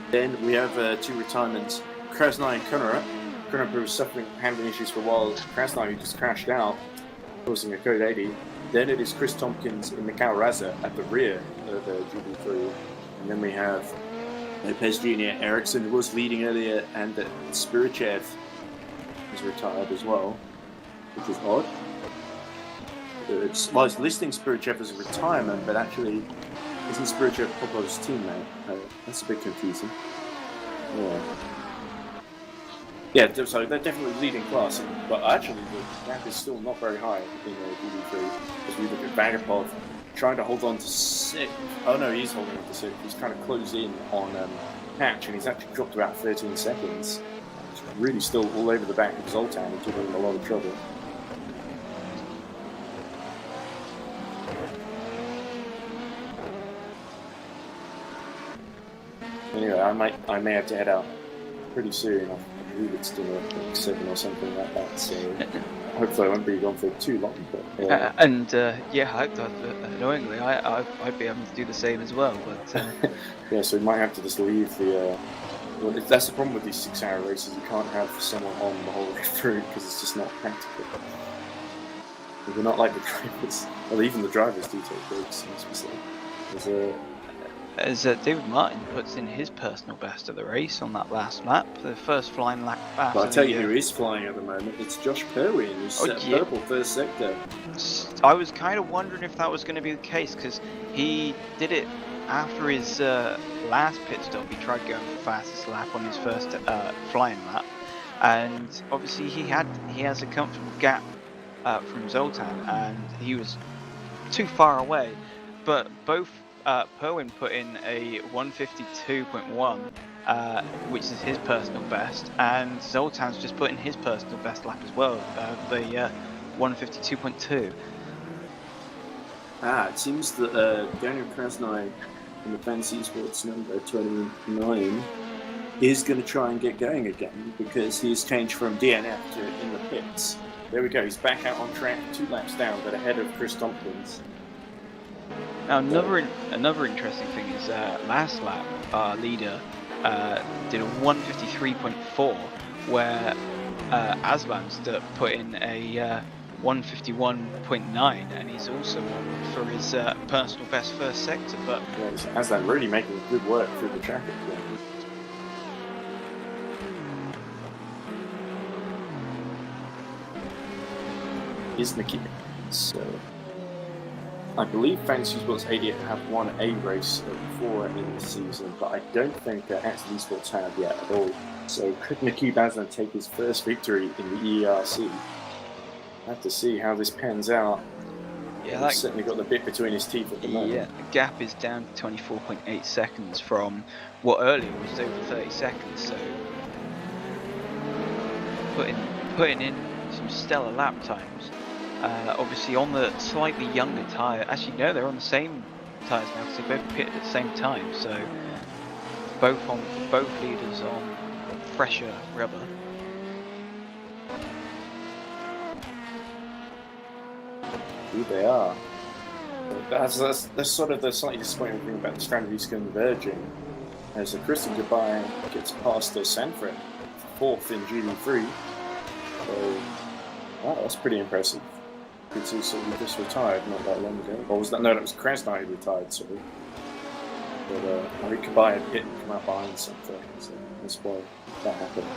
Then we have 2 retirements, Krasnai and Kunnerup. Kunnerup was suffering handling issues for a while. Krasnai, who just crashed out, causing a code 80. Then it is Chris Tompkins in Mikhail Raza at the rear of GB3. And then we have Lopez Jr., Ericsson, who was leading earlier, and Spirichev is retired as well, which is odd. It's listing Spirichev as a retirement, but actually isn't Spirichev Popov's teammate? That's a bit confusing. Yeah, so they're definitely leading class, but actually the gap is still not very high in GD3. As we look at Vagapov trying to hold on to 6th. Oh no, he's holding on to 6th. He's trying to close in on Hatch, and he's actually dropped about 13 seconds. He's really still all over the back of Zoltan and giving him a lot of trouble. Anyway, I may have to head out pretty soon. I believe it's dinner at 7 or something like that, so hopefully I won't be gone for too long. But, annoyingly, I'd be able to do the same as well. But yeah, so we might have to just leave the. Well, that's the problem with these 6-hour races. You can't have someone on the whole way through because it's just not practical. They're not like the drivers. Well, even the drivers do take breaks.
As David Martin puts in his personal best of the race on that last lap, the first flying lap back.
But I tell you who is flying at the moment, it's Josh Perwin, who's purple first sector.
I was kind of wondering if that was going to be the case, because he did it after his last pit stop. He tried going for the fastest lap on his first flying lap, and obviously he has a comfortable gap from Zoltan, and he was too far away, but both Perwin put in a 152.1, which is his personal best, and Zoltan's just put in his personal best lap as well, the 152.2.
It seems that Daniel Krasnai in the Fantasy Sports number 29 is going to try and get going again, because he's changed from DNF to in the pits. There we go, he's back out on track, 2 laps down, but ahead of Chris Tompkins.
Now another interesting thing is last lap our leader did a 153.4, where Aslan put in a 151.9, and he's also on for his personal best first sector. But
Aslan really making good work through the track again. Is Nikki. So I believe Fantasy Sports 88 have won a race before in the season, but I don't think Active Esports have yet at all. So could Nikki Aslan take his first victory in the EERC? I have to see how this pans out. Yeah, he's certainly got the bit between his teeth at the moment.
Yeah, the gap is down to 24.8 seconds from what earlier was over 30 seconds. So putting in some stellar lap times. Obviously on the slightly younger tyre. Actually, no, they're on the same tyres now because they both pitted at the same time. So both leaders on fresher rubber.
Who they are. That's sort of the slightly disappointing thing about the strategies converging. As Christian Kabay gets past Sanford, 4th in GD3. So Wow, that's pretty impressive. It's also just retired not that long ago. Or was that? No, that was Krasnodar who retired, sorry. But I think Kabai had hit and come out behind something, so that's why that happened.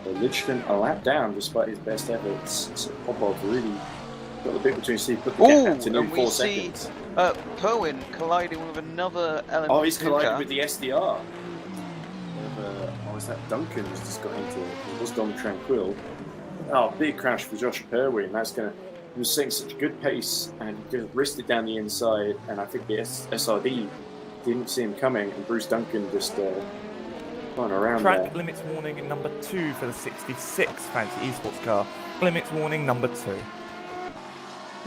But Lichtenstein a lap down despite his best efforts. So Popov really got the bit between his teeth, put the gap out to nearly 4 seconds.
Perwin colliding with another LMP2
Oh, he's collided
car.
with the SDR. Was that Duncan who's just got into it? It was Dom Tranquil. Oh, big crash for Josh Perwin. That's gonna. He was setting such a good pace and he just wristed down the inside. And I think the SRD didn't see him coming, and Bruce Duncan just gone around
Track
there.
limits warning number 2 for the 66 Fancy Esports car. Limits warning number 2.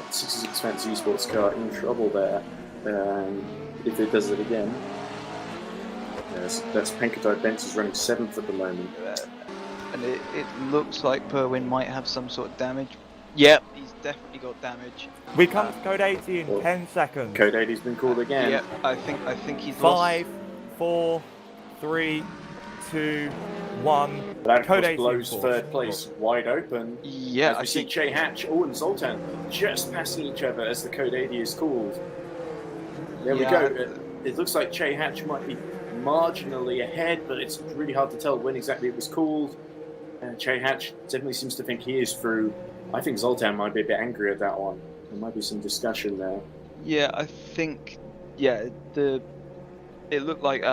66 Fancy Esports car in trouble there. If it does it again. Yes, that's Pankadai Benz is running 7th at the moment.
And it looks like Perwin might have some sort of damage. Yep, he's definitely got damage.
We come to code 80 in 10 seconds.
Code 80's been called again.
Yep, I think he's
5, 4, 3, 2, 1.
That of
Code
course
80
blows
Esports.
third place wide open.
Yeah,
As we see Che Hatch and Zoltan just passing each other as the Code 80 is called. There we go. It looks like Che Hatch might be marginally ahead, but it's really hard to tell when exactly it was called. Che Hatch definitely seems to think he is through. I think Zoltan might be a bit angry at that one. There might be some discussion there.
Yeah, I think it looked like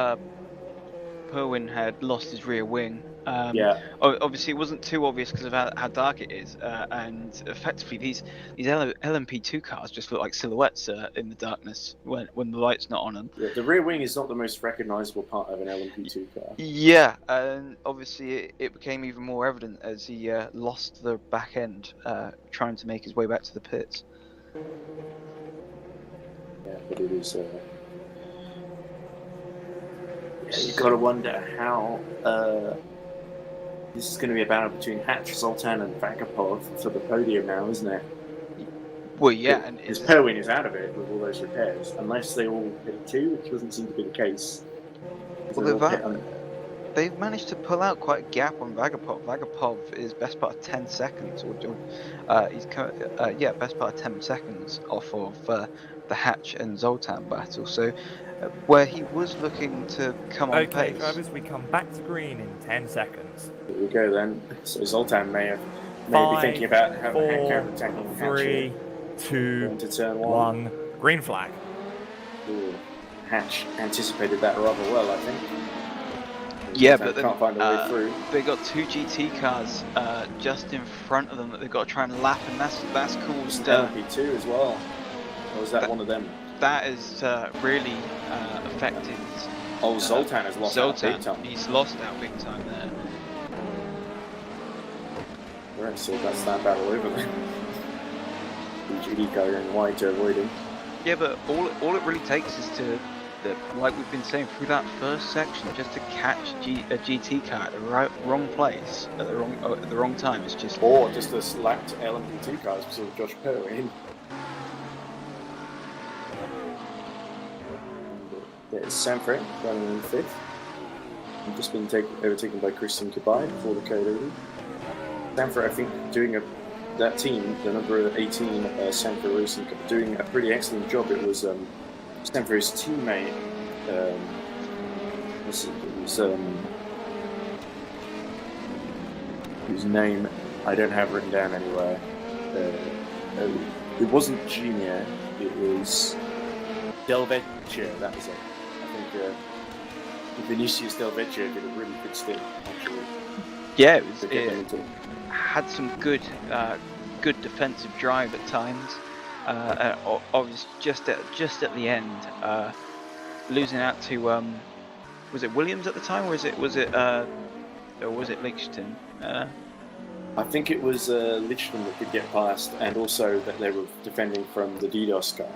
Perwin had lost his rear wing. Obviously, it wasn't too obvious because of how dark it is, and effectively these LMP2 cars just look like silhouettes in the darkness when the light's not on them.
Yeah, the rear wing is not the most recognisable part of an LMP2 car.
Yeah, and obviously it became even more evident as he lost the back end trying to make his way back to the pits.
Yeah, but it is. You've got to wonder how. This is going to be a battle between Hatch, Zoltan, and Vagapov for the podium now, isn't it?
Well, yeah, and
because Perwin is out of it with all those repairs, unless they all hit 2, which doesn't seem to be the case.
Well, they've managed to pull out quite a gap on Vagapov. Vagapov is best part of 10 seconds, best part of 10 seconds off of the Hatch and Zoltan battle. So, where he was looking to come on pace.
Okay, drivers, we come back to green in 10 seconds.
Here we go then. So Zoltan may be thinking about how counter-attacking Hatch.
3, 2,
into turn
1, green flag.
Ooh, Hatch anticipated that rather well, I think.
Yeah, but then
can't find a way through.
They got 2 GT cars just in front of them that they've got to try and lap, and that's caused
LMP2 as well. Or was that one of them?
That is really affected.
Zoltan has lost out big time.
He's lost out big time there.
We're going to see if that's that battle over then. The GT car going wide to avoid him.
Yeah, but all it really takes is like we've been saying through that first section, just to catch a GT car at the wrong place at the wrong time. It's just
just a slapped LMP2 cars because of Josh Perwin. There's Sanford running in 5th. He's just been overtaken by Christian Kabai before the code 80. Sanford, I think, that team, the number 18 Sanford Racing, doing a pretty excellent job. It was Sanford's teammate, whose name I don't have written down anywhere. It wasn't Junior, it was Del Vecchio, that was it. I think Vinicius Del Vecchio did a really good stint, actually.
Yeah, it had some good defensive drive at times. Obviously, just at the end, losing out to was it Williams at the time, or was it Lichtenstein?
I think it was Lichtenstein that could get past, and also that they were defending from the DDoS car.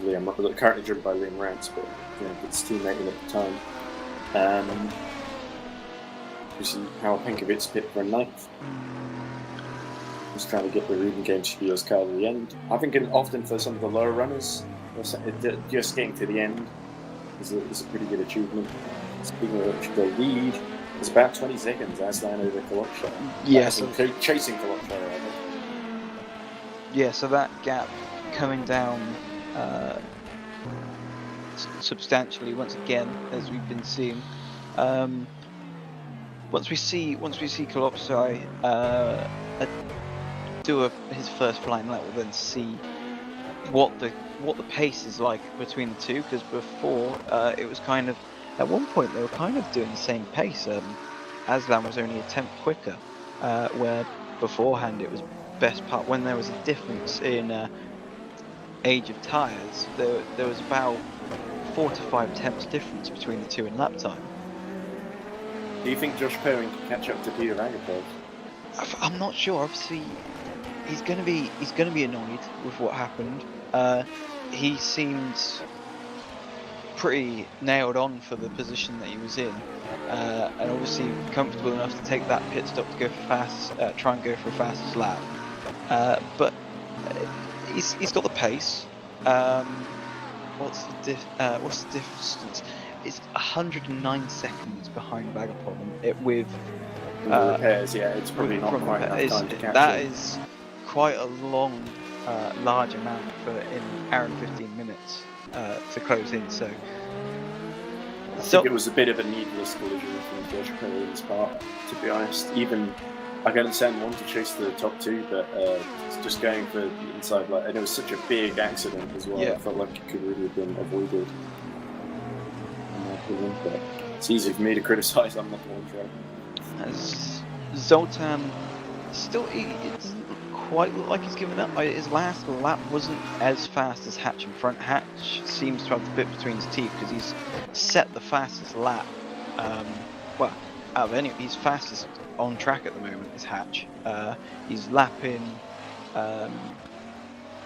Liam, currently driven by Liam Rance, but it's teammate at the time. You see how Penkovic pit for a 9th. Just trying to get the Rubin game Studios car to the end. I think often for some of the lower runners, just getting to the end is a pretty good achievement. Speaking of which, the lead It's about 20 seconds, Aslan over Kolokshar.
Yes.
Chasing Kolokshar, I think.
Yeah, so that gap coming down substantially once again, as we've been seeing. Once we see Kolokshar do his first flying lap, we'll then see what the pace is like between the two. Because before it was kind of, at one point they were kind of doing the same pace. Aslan was only a tenth quicker, where beforehand it was best part when there was a difference in age of tyres. There was about 4 to 5 tenths difference between the two in lap time.
Do you think Josh Perrin can catch up to Peter Vagapov?
I'm not sure. Obviously, he's going to be annoyed with what happened. He seemed pretty nailed on for the position that he was in, and obviously comfortable enough to take that pit stop to go for try and go for a fastest lap. But he's got the pace. What's the distance? It's 109 seconds behind Vagapov with
repairs. Yeah, it's probably not quite enough time to catch
that
him.
is quite a long, large amount for in hour and 15 minutes to close in. So
I think it was a bit of a needless collision from Josh Perrin's part, to be honest. Even I can understand wanting to chase the top two, but just going for the inside light, and it was such a big accident as well.
Yeah.
I felt like it could really have been avoided. But it's easy for me to criticise. I'm not the one trying.
Zoltan still, it doesn't quite look like he's given up. His last lap wasn't as fast as Hatch in front. Hatch seems to have the bit between his teeth because he's set the fastest lap. Well, out of any, he's fastest on track at the moment is Hatch. He's lapping,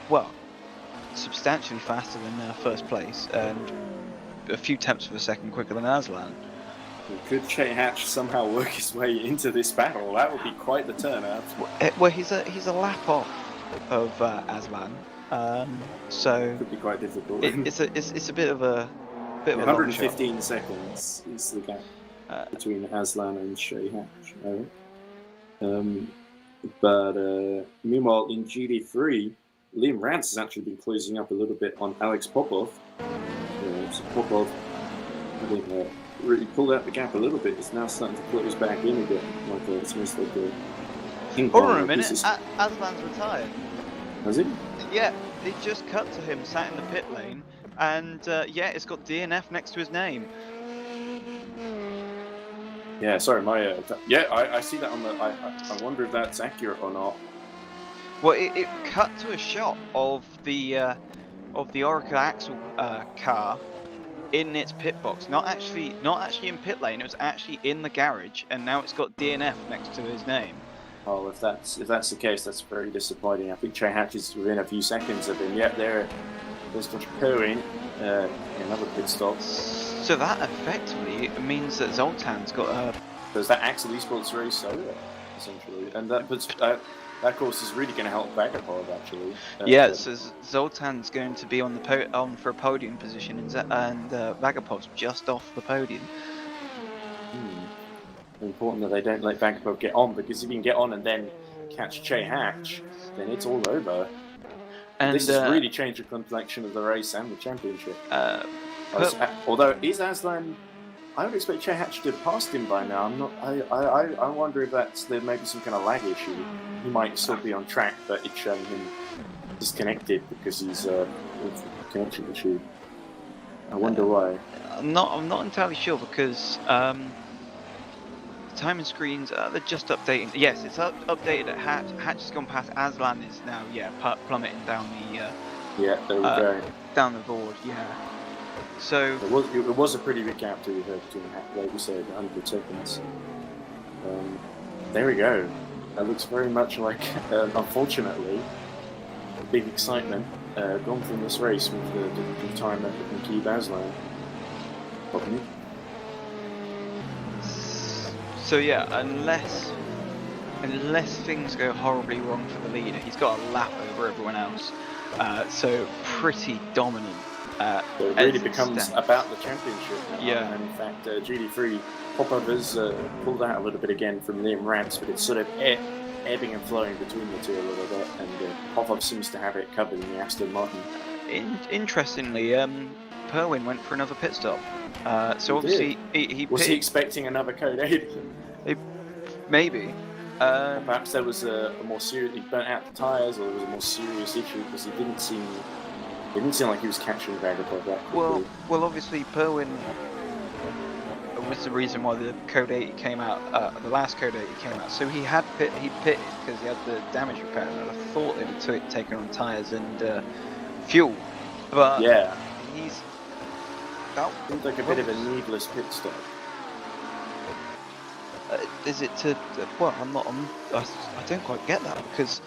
well, substantially faster than first place and a few tenths of a second quicker than Aslan.
Could Che Hatch somehow work his way into this battle? That would be quite the turnout.
Well, he's a lap off of Aslan, so
Could be quite difficult.
it's a bit of a
115 seconds is the gap between Aslan and Che Hatch. But meanwhile, in GD3, Liam Rance has actually been closing up a little bit on Alex Popov. So Popov, I think, really pulled out the gap a little bit. It's now starting to close back in again. Like it's almost like a ping pong.
Hold on a minute, Aslan's retired.
Has he?
Yeah, they just cut to him sat in the pit lane, and yeah, it's got DNF next to his name.
Yeah, sorry, my I see that on the. I wonder if that's accurate or not.
Well, it cut to a shot of the Oracle Axle car in its pit box, not actually in pit lane. It was actually in the garage, and now it's got DNF next to his name.
Oh, if that's the case, that's very disappointing. I think Che Hatch is within a few seconds of him. Yeah, there's Josh Perrin, another pit stop.
So that effectively means that Zoltan's got a.
There's that Axel Esports race over, essentially, and that course is really going to help Vagapov actually.
Yeah, so Zoltan's going to be on for a podium position, and Vagapov's just off the podium.
Important that they don't let Vagapov get on, because if he can get on and then catch Che Hatch, then it's all over. And this has really changed the complexion of the race and the championship. Although is Aslan, I would expect Che Hatch to have passed him by now. I wonder if there may be some kind of lag issue. He might still be on track, but it's showing him disconnected because he's with a connection issue. I wonder why.
I'm not entirely sure because timing screens they're just updating. Yes, it's updated at Hatch. Hatch has gone past. Aslan is now plummeting down the
there we go.
Down the board. Yeah. So
it was a pretty big gap to between Hatch, like we said, 100 seconds. There we go. That looks very much like, unfortunately, a big excitement gone from this race with the time that we can keep Aslan. Probably.
So yeah, unless things go horribly wrong for the leader, he's got a lap over everyone else. So pretty dominant.
So it really becomes about the championship now.
Yeah.
And in fact, GD3 Popov has pulled out a little bit again from Liam Rance, but it's sort of ebbing and flowing between the two a little bit, and Popov seems to have it covered in the Aston Martin.
Interestingly, Perwin went for another pit stop. So obviously he
was he expecting another Code 80?
Maybe.
Perhaps there was a more serious. He burnt out the tyres, or there was a more serious issue because it didn't seem like he was catching Vagabond that quickly.
Well, obviously Perwin was the reason why the Code 80 came out. The last Code 80 came out. So he pitted because he had the damage repair, and I thought they would taken on tyres and fuel. But
yeah,
he's.
Seems like a bit of a needless pit stop.
Is it to? Well, I don't quite get that because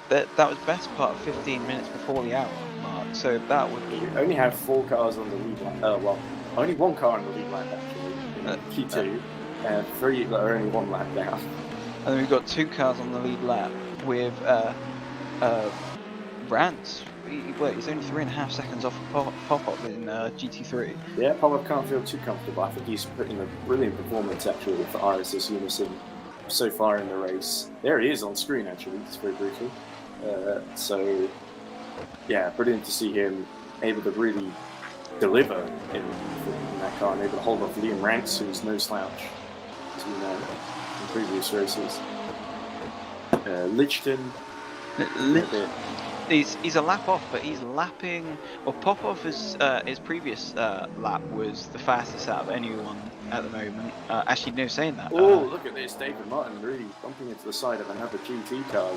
that was best part of 15 minutes before the hour mark. So that would be.
You only have 4 cars on the lead lap. Well, only 1 car on the lead lap actually. Q2, and 3 that are only 1 lap down.
And then we've got 2 cars on the lead lap with Rance. He's only 3.5 seconds off of Popov in GT3.
Yeah, Popov can't feel too comfortable. I think he's put in a brilliant performance actually for RSS Unison so far in the race. There he is on screen actually, just very briefly. So, yeah, brilliant to see him able to really deliver in that car and able to hold off Liam Rance, who's no slouch, as we know, in previous races. Lichten.
He's a lap off, but he's lapping. Well, Popov his previous lap was the fastest out of anyone at the moment. Actually, no, saying that.
Oh, look at this! David Martin really bumping into the side of another GT car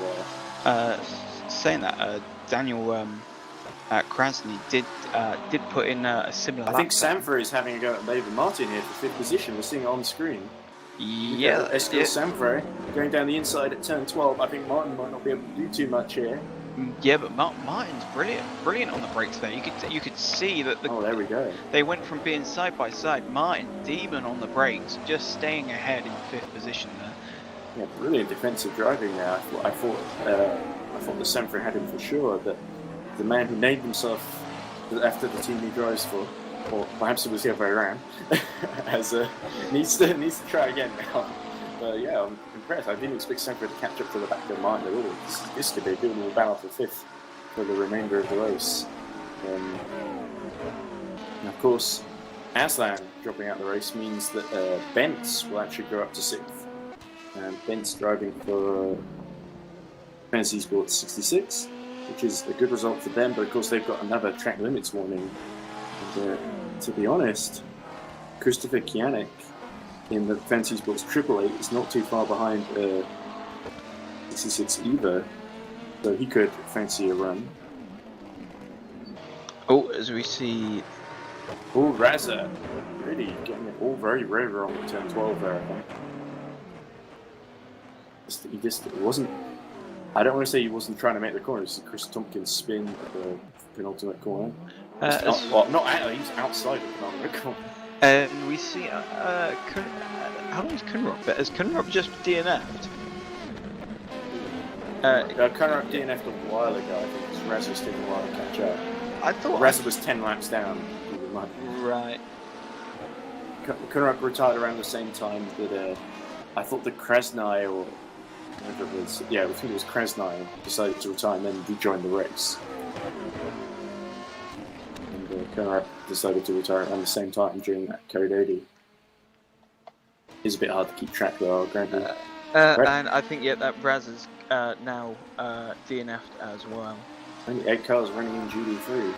there.
Saying that, Daniel Krasny did put in a similar.
I think Sanford is having a go at David Martin here for 5th position. We're seeing it on screen.
Yeah,
Eskil Sanford going down the inside at turn 12. I think Martin might not be able to do too much here.
Yeah, but Martin's brilliant on the brakes there. You could see that.
Oh, there we go.
They went from being side by side. Martin, demon on the brakes, just staying ahead in 5th position there.
Yeah, brilliant defensive driving there. I thought the Sanford had him for sure, but the man who named himself after the team he drives for, or perhaps it was the other way around, needs to try again now. But yeah, I'm impressed. I didn't expect Sanford to catch up to the back of Martin at all. This could be a good little battle for 5th for the remainder of the race. And of course, Aslan dropping out the race means that Bentz will actually go up to 6th. And Bentz driving for Fantasy Sports 66, which is a good result for them. But of course, they've got another track limits warning. And to be honest, Christopher Kianek in the Fantasy Sports 888 is not too far behind 66 either, so he could fancy a run.
Oh, as we see...
Oh, Raza really getting it all very, very wrong in turn 12 there, I think. It wasn't... I don't want to say he wasn't trying to make the corner, it's Chris Tompkins' spin at the penultimate corner. He was outside of the penultimate corner.
And we see, how long is Kunrup? Has Kunrup just DNF'd?
Kunrup DNF'd a while ago, I think, because Raz was taking a while to catch up.
I thought
Raz was 10 laps down.
Right.
Kunrup retired around the same time that I thought that Krasny or whatever it was, I think it was Krasny decided to retire and then rejoin the race. Kunrup decided to retire around the same time during that Code 80. It's a bit hard to keep track though, I'll grant you.
And I think that Raz is now DNF'd as well.
Only 8 cars running in GD3,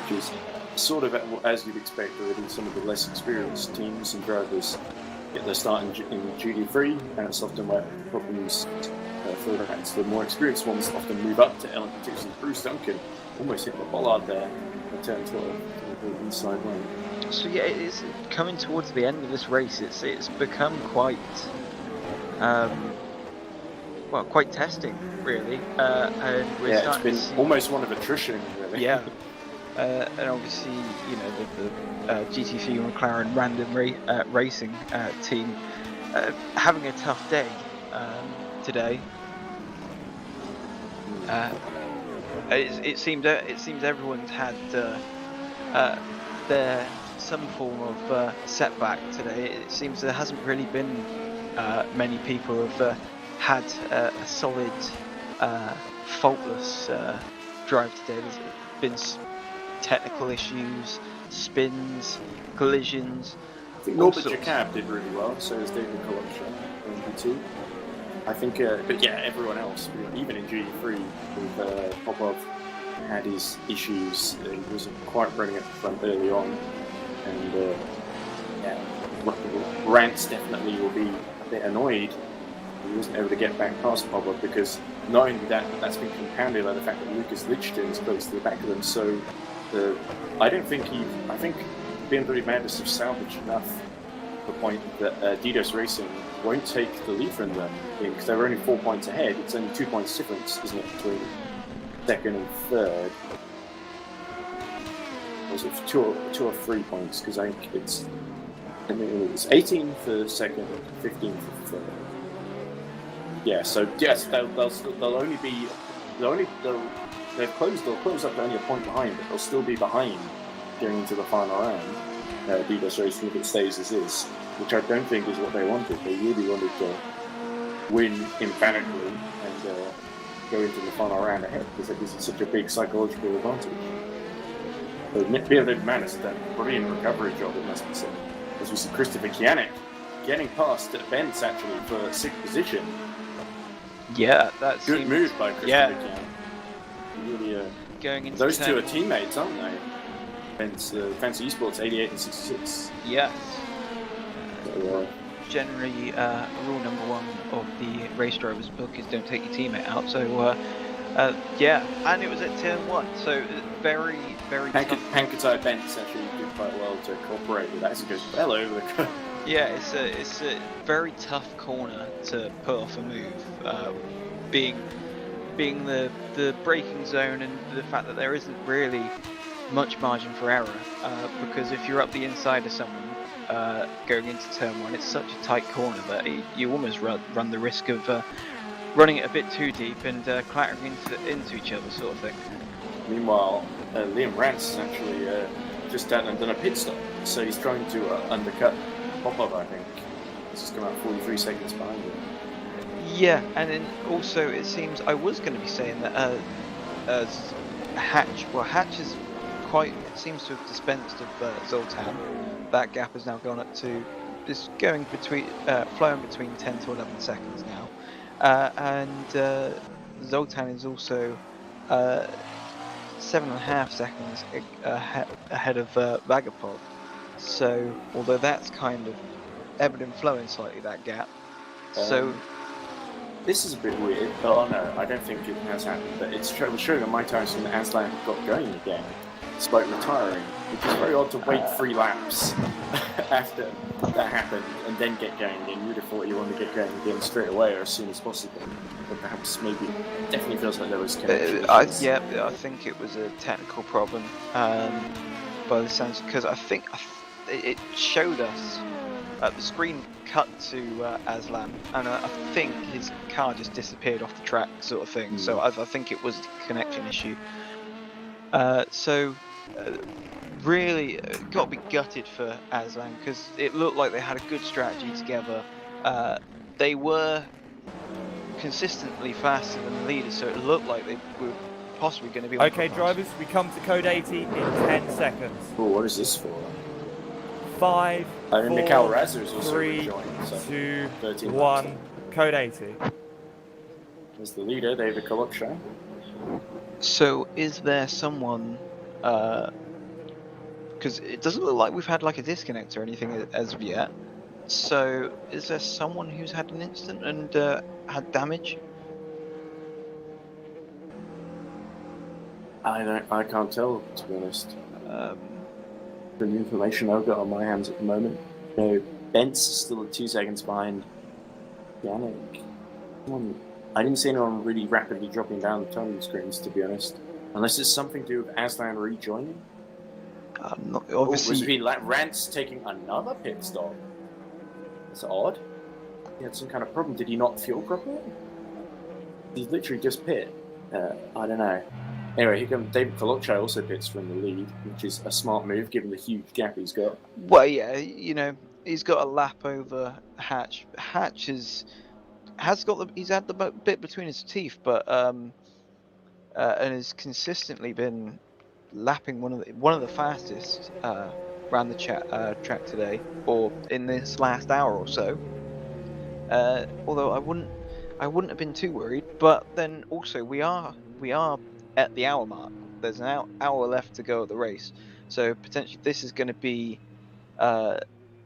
which is sort of as you'd expect already. Some of the less experienced teams and drivers get their start in GD3, and it's often where problems for that. The more experienced ones often move up to LMP2. Bruce Duncan almost hit the bollard there at turn 12 to the inside lane.
So yeah, it's coming towards the end of this race. It's become quite quite testing really, and we're
it's been almost one of attrition really.
Yeah, and obviously the GT3 McLaren random racing team having a tough day today. It seems everyone's had their some form of setback today. It seems there hasn't really been many people have had a solid, faultless drive today. There's been technical issues, spins, collisions.
I think Norbert Jacab did really well, so is David Kolopsha in P2. I think, but yeah, everyone else, even in GT3, with Popov, had his issues. He wasn't quite running at the front early on, and yeah, Rance definitely will be a bit annoyed. He wasn't able to get back past Popov because not only that's been compounded by the fact that Lucas Lichtenstein is close to the back of them. So I think BMW Madness have salvaged enough the point that DDoS Racing won't take the lead from them because they're only 4 points ahead. It's only 2 points difference, isn't it, between second and third? Or is it two or 3 points? Because I think it's 18 for second, 15 for third. Yeah. So yes, they'll close up to only a point behind, but they'll still be behind going into the final round. DDoS Racing, if it stays as is, which I don't think is what they wanted. They really wanted to win emphatically and go into the final round ahead because it gives it such a big psychological advantage. But BMW Madness done a brilliant recovery job, it must be said. As we see Christopher Kianek getting past Bentz actually for 6th position.
Yeah, that's
good move by Christopher Kianek. Really,
going into
those two are teammates, aren't they? Fancy Esports 88 and 66.
Yes.
So,
generally, rule number 1 of the race driver's book is don't take your teammate out. So, yeah, and it was at turn 1. So very, very tough.
Pankatai Bentz actually did quite well to cooperate with that as he goes well over the.
Yeah, it's a very tough corner to pull off a move. Being the braking zone and the fact that there isn't really much margin for error, because if you're up the inside of someone going into turn 1, it's such a tight corner that you almost run the risk of running it a bit too deep and clattering into each other, sort of thing.
Meanwhile, Liam Rance has actually just done a pit stop, so he's trying to undercut Popov, I think. He's just come out 43 seconds behind him.
Yeah, and then also it seems I was going to be saying that Hatch is seems to have dispensed of Zoltan. That gap has now gone up to flowing between 10 to 11 seconds now, and Zoltan is also 7.5 seconds ahead of Vagapov. So although that's kind of ebbed and flowing slightly, that gap. So
this is a bit weird. Oh no, I don't think it has happened, but it's showing that Mike Tyson and Aslan have got going again, despite retiring, which is very odd to wait 3 laps after that happened and then get going again. You would have thought you wanted to get going again straight away or as soon as possible, but perhaps maybe definitely feels like there was connection.
I think it was a technical problem by the sounds, because I think it showed us the screen cut to Aslan, and I think his car just disappeared off the track, sort of thing. So I think it was a connection issue. Really got to be gutted for Aslan, because it looked like they had a good strategy together. They were consistently faster than the leaders, so it looked like they were possibly going to be.
Okay, drivers, we come to code 80 in 10 seconds.
Oh, what is this for?
5, 4,
Mikhail Razzer is also
3,
rejoined, so
2, 1, code 80.
There's the leader, David Kolopsha.
So is there someone, because it doesn't look like we've had like a disconnect or anything as of yet, so is there someone who's had an incident and had damage?
I can't tell, to be honest. The information I've got on my hands at the moment. Bentz is still at 2 seconds behind Yannick. I didn't see anyone really rapidly dropping down the timing screens, to be honest. Unless it's something to do with Aslan rejoining.
Obviously,
was Rance taking another pit stop? That's odd. He had some kind of problem. Did he not fuel properly? He's literally just pit. I don't know. Anyway, here comes David Kolokchai also pits from the lead, which is a smart move given the huge gap he's got.
Well, yeah, you know, he's got a lap over Hatch. Hatch he's had the bit between his teeth, but and has consistently been lapping one of the fastest around the track today, or in this last hour or so. Although I wouldn't have been too worried, but then also we are at the hour mark. There's an hour left to go at the race, so potentially this is going to be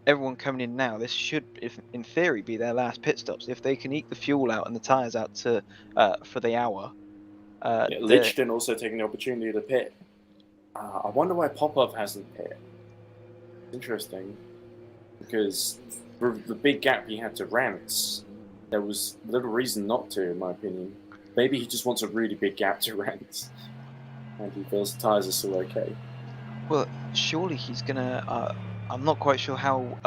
everyone coming in now. This should, if in theory, be their last pit stops. If they can eke the fuel out and the tyres out to for the hour.
Lichten also taking the opportunity to pit. I wonder why Popov hasn't pit. Interesting, because for the big gap he had to Rance, there was little reason not to, in my opinion. Maybe he just wants a really big gap to Rance, and he feels the tyres are still okay.
Well, surely he's gonna. I'm not quite sure how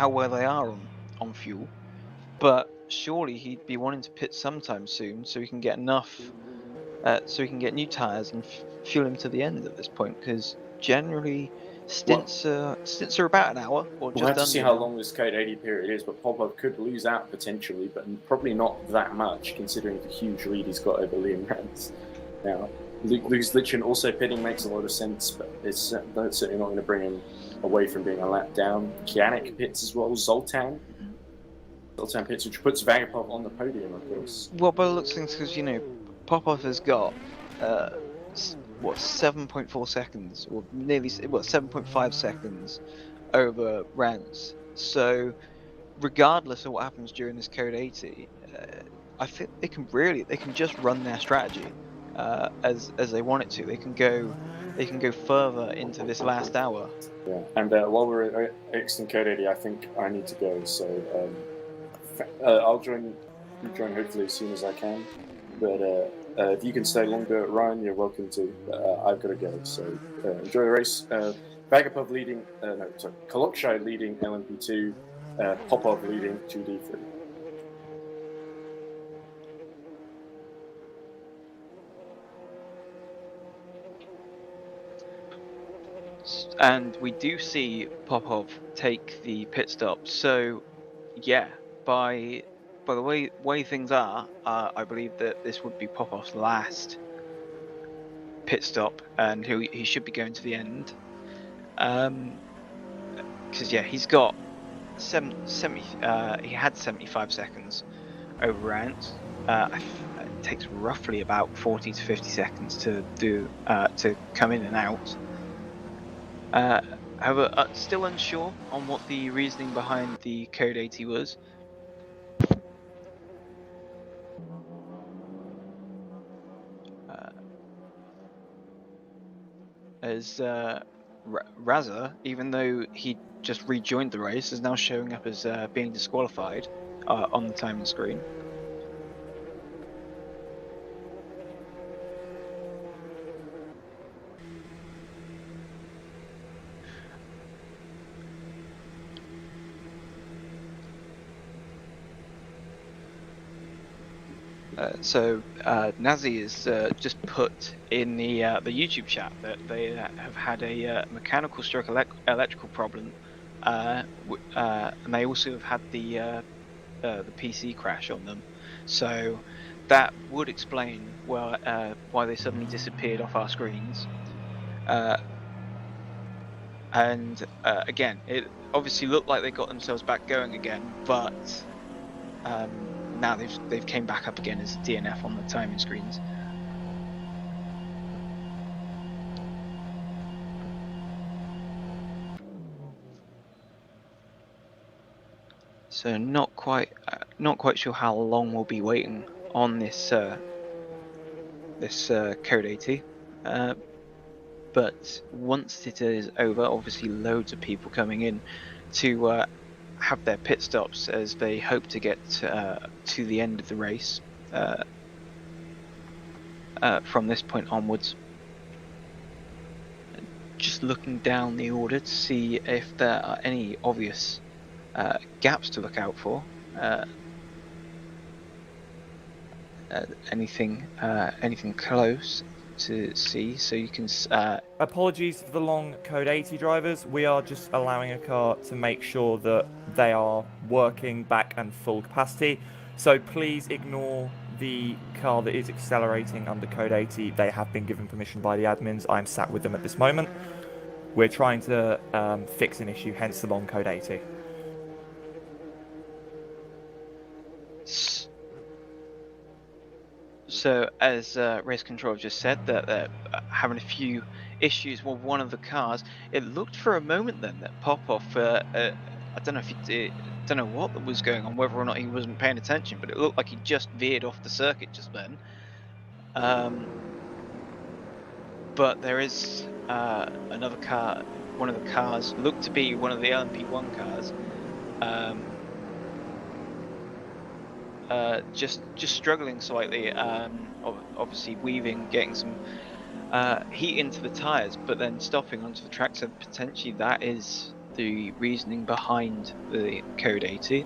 well they are on fuel, but surely he'd be wanting to pit sometime soon, so he can get enough, so he can get new tyres and fuel him to the end at this point. Because generally, stints are about an hour or just
We'll have to
under
see
an
how
hour.
long this Code 80 period is, but Popov could lose out potentially, but probably not that much, considering the huge lead he's got over Liam Rance. Now, Lucas Lichten also pitting makes a lot of sense, but it's certainly not going to bring him away from being a lap down. Kianik pits as well. Zoltan pits, which puts Vagapov on the podium, of course.
Well, by the looks of things, because, you know, Popov has got 7.4 seconds, or nearly 7.5 seconds over Rance. So, regardless of what happens during this Code 80, I think they can just run their strategy as they want it to. They can go further into this last hour.
Yeah, and while we're at Exton Code 80, I think I need to go. So I'll join hopefully as soon as I can. But if you can stay longer, Ryan, you're welcome to. I've got to go. So enjoy the race. Vagapov leading. Kolokchai leading LMP2. Popov leading 2D3.
And we do see Popov take the pit stop. So, yeah, by the way things are, I believe that this would be Popov's last pit stop, and he should be going to the end. Because yeah, he's got he had 75 seconds over Rance. It takes roughly about 40 to 50 seconds to come in and out. However, still unsure on what the reasoning behind the Code 80 was. As Raza, even though he just rejoined the race, is now showing up as being disqualified on the timing screen. So Nazi is just put in the YouTube chat that they have had a mechanical stroke electrical problem, and they also have had the PC crash on them. So that would explain why they suddenly disappeared off our screens. And again, it obviously looked like they got themselves back going again, but now they've came back up again as DNF on the timing screens. So not quite sure how long we'll be waiting on this Code 80. But once it is over, obviously loads of people coming in to have their pit stops as they hope to get to the end of the race from this point onwards. Just looking down the order to see if there are any obvious gaps to look out for. Anything close. to see, so you can.
Apologies for the long code 80 drivers. We are just allowing a car to make sure that they are working back and full capacity. So please ignore the car that is accelerating under code 80. They have been given permission by the admins. I'm sat with them at this moment. We're trying to fix an issue, hence the long code 80.
So, as race control just said, that they're having a few issues with one of the cars. It looked for a moment then that Popov, I don't know if he did, don't know what was going on, whether or not he wasn't paying attention, but it looked like he just veered off the circuit just then. But there is another car, one of the cars, looked to be one of the LMP1 cars. Just struggling slightly, obviously weaving, getting some heat into the tyres, but then stopping onto the track, so potentially that is the reasoning behind the code 80.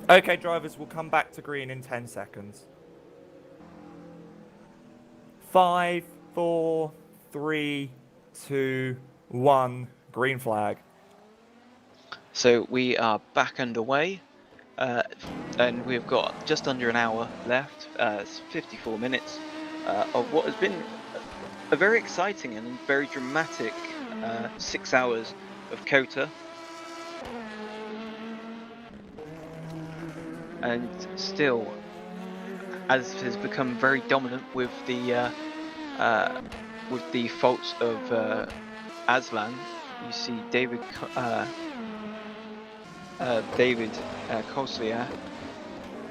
Okay, drivers, we'll come back to green in 10 seconds. 5, 4, 3, 2, 1, green flag.
So we are back underway, and we've got just under an hour left, 54 minutes, of what has been a very exciting and very dramatic 6 hours of COTA. And still, as has become very dominant with the faults of Aslan, you see David Koslier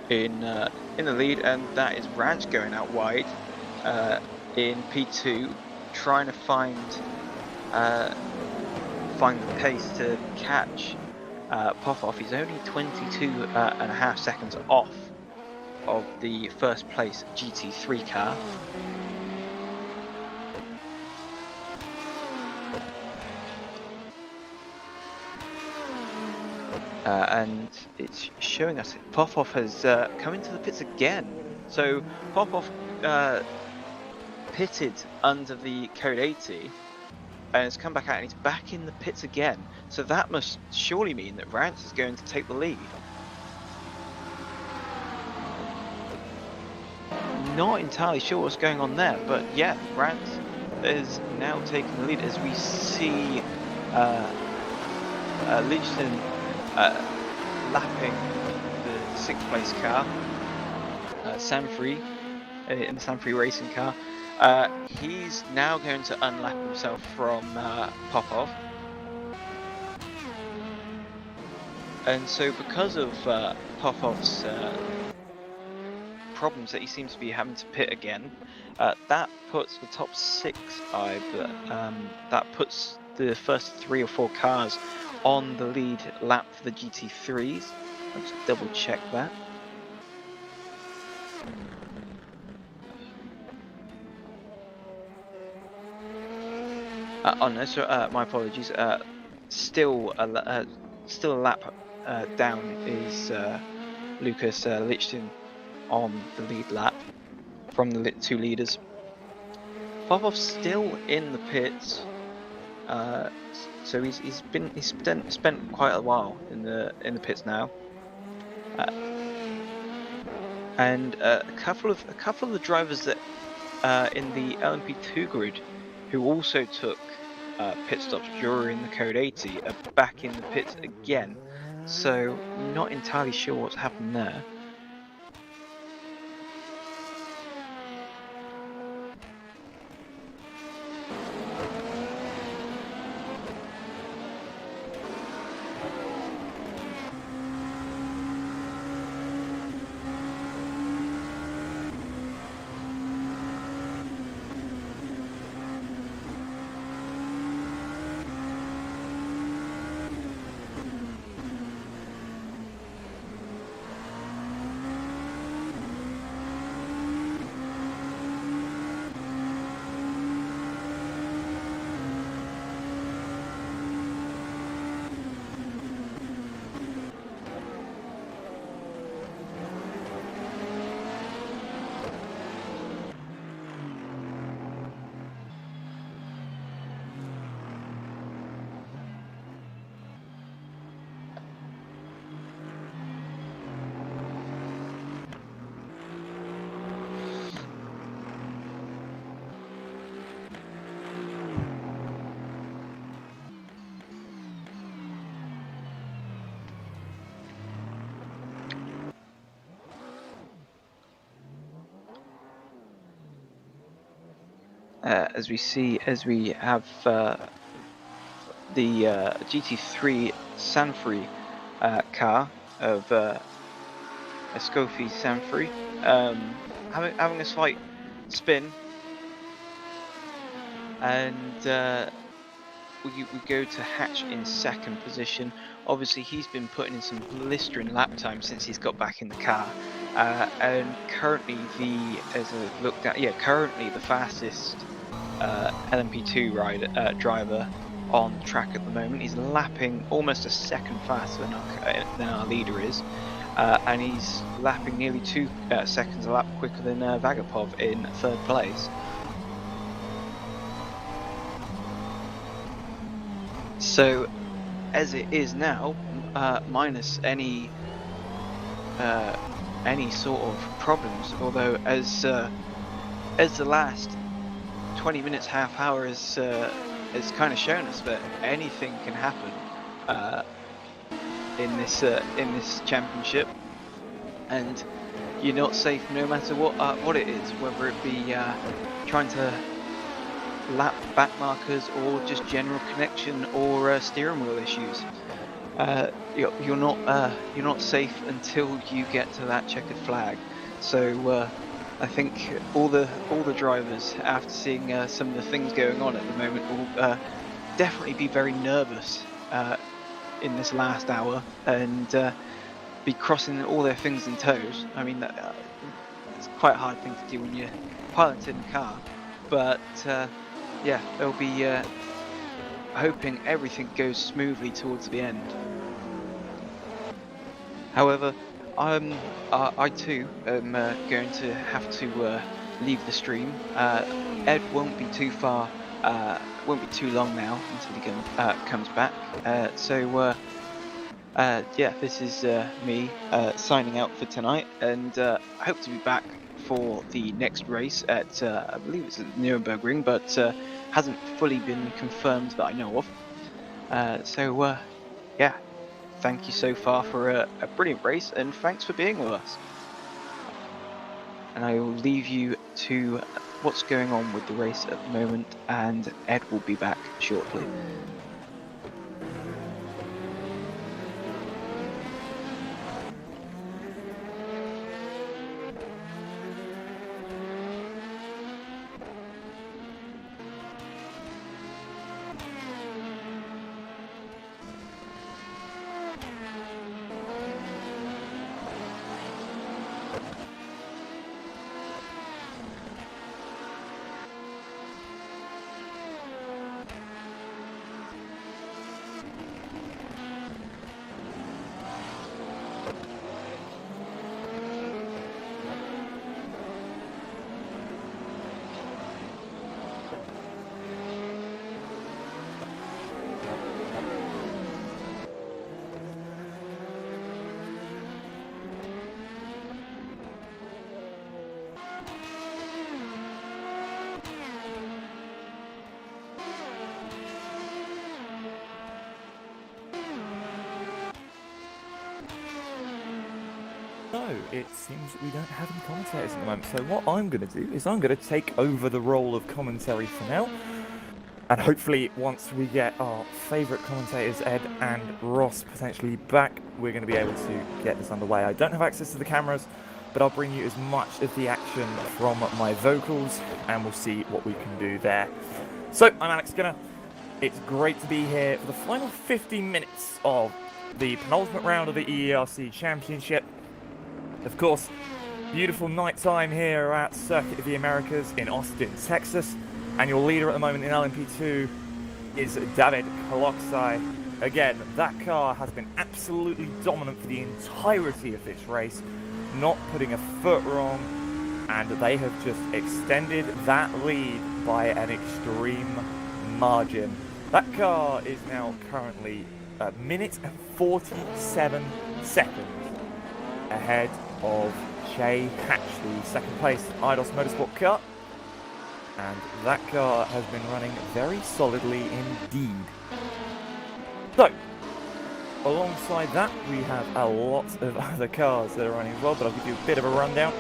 in the lead, and that is Ranch going out wide in P2, trying to find the pace to catch Popov. He's only 22.5 seconds off of the first place GT3 car. And it's showing us Popov has come into the pits again. So Popov pitted under the code 80 and has come back out, and he's back in the pits again. So that must surely mean that Rance is going to take the lead. Not entirely sure what's going on there, but yeah, Rance is now taking the lead as we see Lichtenstein lapping the 6th place car, Sanfrey, in the Sanfrey racing car. He's now going to unlap himself from Popov. And so because of Popov's problems that he seems to be having to pit again, that puts the top 6, that puts the first 3 or 4 cars on the lead lap for the GT3s. I'll just double check that. Oh no, so my apologies. Still a lap down is Lucas Lichten on the lead lap from the 2 leaders. Popov's still in the pits, so he's spent quite a while in the pits now, and a couple of the drivers that in the LMP2 grid who also took pit stops during the code 80 are back in the pits again. So not entirely sure what's happened there. as we have the GT3 Sanfrey car of Escoffi Sanfrey having a slight spin, and we go to Hatch in second position. Obviously, he's been putting in some blistering lap time since he's got back in the car, and currently currently the fastest LMP2 driver on track at the moment. He's lapping almost a second faster than our leader is, and he's lapping nearly 2 seconds a lap quicker than Vagapov in third place. So, as it is now, minus any sort of problems, although as the last 20 minutes, half hour has kind of shown us that anything can happen in this championship, and you're not safe no matter what it is, whether it be trying to lap back markers or just general connection or steering wheel issues. You're not safe until you get to that checkered flag. So I think all the drivers, after seeing some of the things going on at the moment, will definitely be very nervous in this last hour, and be crossing all their fingers and toes. I mean, it's quite a hard thing to do when you're piloting a car, but yeah, they'll be hoping everything goes smoothly towards the end. However, I too am going to have to leave the stream. Ed won't be too far, won't be too long now until he comes back. So yeah, this is me signing out for tonight, and I hope to be back for the next race at I believe it's at the Nürburgring, but hasn't fully been confirmed that I know of. So yeah, thank you so far for a brilliant race, and thanks for being with us. And I will leave you to what's going on with the race at the moment, and Ed will be back shortly.
So, it seems that we don't have any commentators at the moment, so what I'm going to do is I'm going to take over the role of commentary for now, and hopefully once we get our favourite commentators, Ed and Ross, potentially back, we're going to be able to get this underway. I don't have access to the cameras, but I'll bring you as much of the action from my vocals, and we'll see what we can do there. So, I'm Alex Skinner. It's great to be here for the final 15 minutes of the penultimate round of the EERC Championship. Of course, beautiful night time here at Circuit of the Americas in Austin, Texas. And your leader at the moment in LMP2 is David Koloksai. Again, that car has been absolutely dominant for the entirety of this race, not putting a foot wrong, and they have just extended that lead by an extreme margin. That car is now currently a minute and 47 seconds ahead of Jay Hatch, the second place IDOS Motorsport car, and that car has been running very solidly indeed. So, alongside that, we have a lot of other cars that are running as well, but I'll give you a bit of a rundown.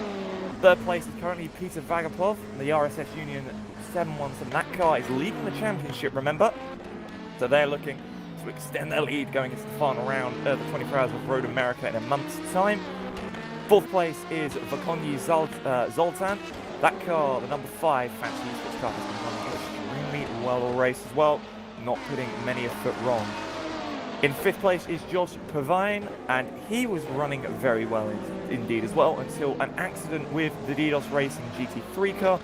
Third place is currently Peter Vagapov, the RSS Union 717. That car is leading the championship, remember? So they're looking to extend their lead going into the final round of the 24 Hours of Road America in a month's time. Fourth place is Vakonyi Zoltan. That car, the number 5 fancy sports car, has been running extremely well all race as well, not putting many a foot wrong. In 5th place is Josh Pavine, and he was running very well indeed as well until an accident with the DDoS Racing GT3 car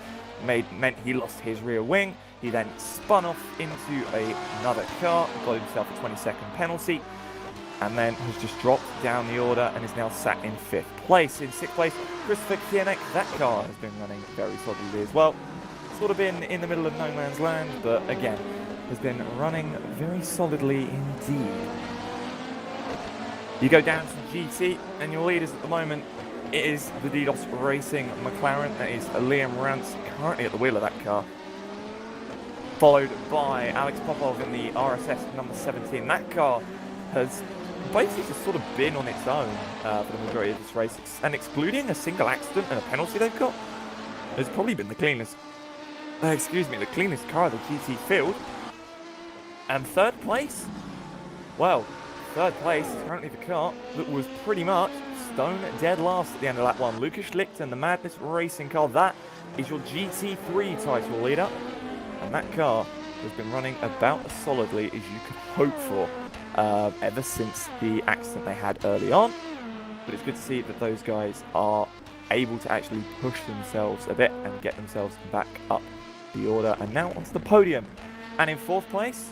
meant he lost his rear wing. He then spun off into another car, got himself a 20-second penalty, and then has just dropped down the order and is now sat in 5th place. In 6th place, Christopher Kienek. That car has been running very solidly as well. Sort of been in the middle of no man's land, but again, has been running very solidly indeed. You go down to GT, and your leaders at the moment is the DDoS Racing McLaren. That is Liam Rance, currently at the wheel of that car. Followed by Alex Popov in the RSS number 17. That car has basically just sort of been on its own for the majority of this race, and excluding a single accident and a penalty they've got, has probably been the cleanest, the cleanest car of the GT field. And third place? Well, third place is currently the car that was pretty much stone dead last at the end of lap 1. Lucas Schlicht and the Madness Racing car. That is your GT3 title leader. And that car has been running about as solidly as you could hope for ever since the accident they had early on. But it's good to see that those guys are able to actually push themselves a bit and get themselves back up the order. And now onto the podium. And in 4th place,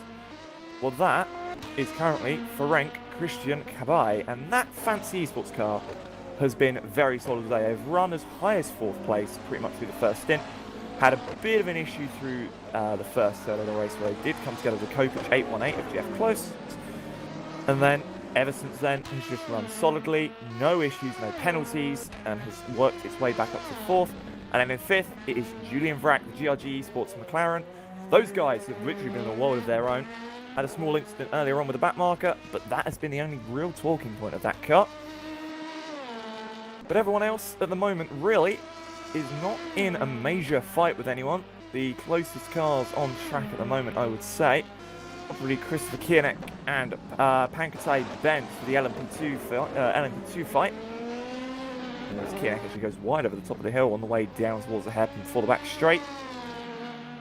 well, that is currently Ferenc Christian Kabay, and that fancy esports car has been very solid today. They've run as high as 4th place pretty much through the first stint. Had a bit of an issue through the first third of the race where they did come together with Kopich 818 of Jeff Close. And then, ever since then, he's just run solidly, no issues, no penalties, and has worked its way back up to 4th. And then in 5th, it is Julian Vrack, the GRG Esports McLaren. Those guys have literally been in a world of their own. Had a small incident earlier on with the back marker, but that has been the only real talking point of that car. But everyone else at the moment really is not in a major fight with anyone. The closest cars on track at the moment, I would say, probably Christopher Kienek and Pankatay Bent for the LMP2 fight. As Kienek actually goes wide over the top of the hill on the way down towards the hairpin before the back straight.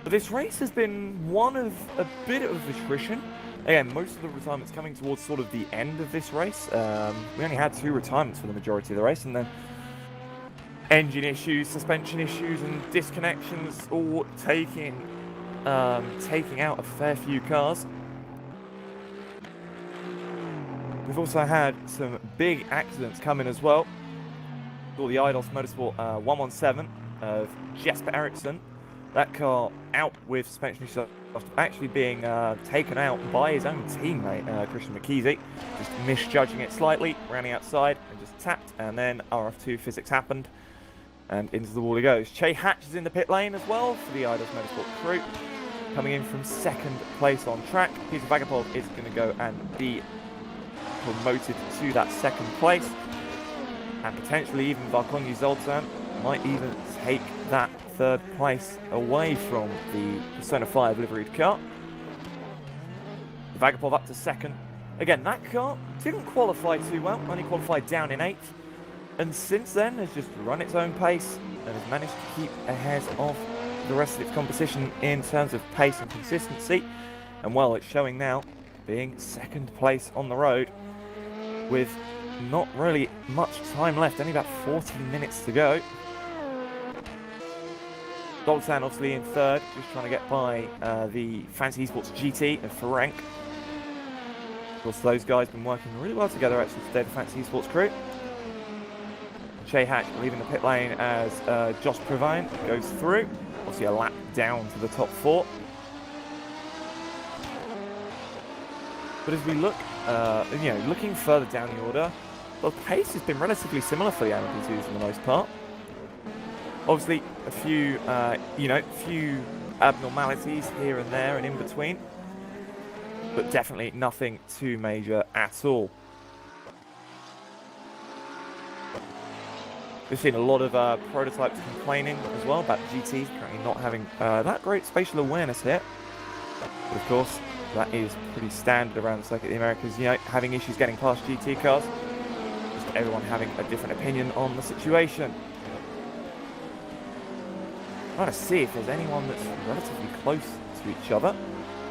But this race has been one of a bit of attrition. Again, most of the retirements coming towards sort of the end of this race. We only had 2 retirements for the majority of the race, and then engine issues, suspension issues, and disconnections all taking out a fair few cars. We've also had some big accidents coming as well. Saw the Eidos Motorsport 117 of Jesper Eriksson. That car out with suspension issues after actually being taken out by his own teammate, Christian McKeesey. Just misjudging it slightly, ran outside and just tapped, and then RF2 physics happened, and into the wall he goes. Che Hatch is in the pit lane as well for the Eidos Motorsport crew, coming in from 2nd place on track. Peter Vagapov is going to go and be promoted to that 2nd place, and potentially even Vakonyi Zoltan might even take that 3rd place away from the Persona 5 liveried car. Vagapov up to 2nd. Again, that car didn't qualify too well, only qualified down in 8th, and since then has just run its own pace and has managed to keep ahead of the rest of its competition in terms of pace and consistency. And well, it's showing now being 2nd place on the road with not really much time left, only about 14 minutes to go. Zoltan obviously in 3rd, just trying to get by the Fancy Esports GT and Ferenc. Of course, those guys have been working really well together actually today, the Fancy Esports crew. Che Hatch leaving the pit lane as Josh Provine goes through. Obviously a lap down to the top 4. But as we look, looking further down the order, the pace has been relatively similar for the LMP2s for the most part. Obviously, a few, few abnormalities here and there and in between, but definitely nothing too major at all. We've seen a lot of prototypes complaining as well about GTs currently not having that great spatial awareness here. But of course, that is pretty standard around the circuit of the Americas, you know, having issues getting past GT cars. Just everyone having a different opinion on the situation. Trying to see if there's anyone that's relatively close to each other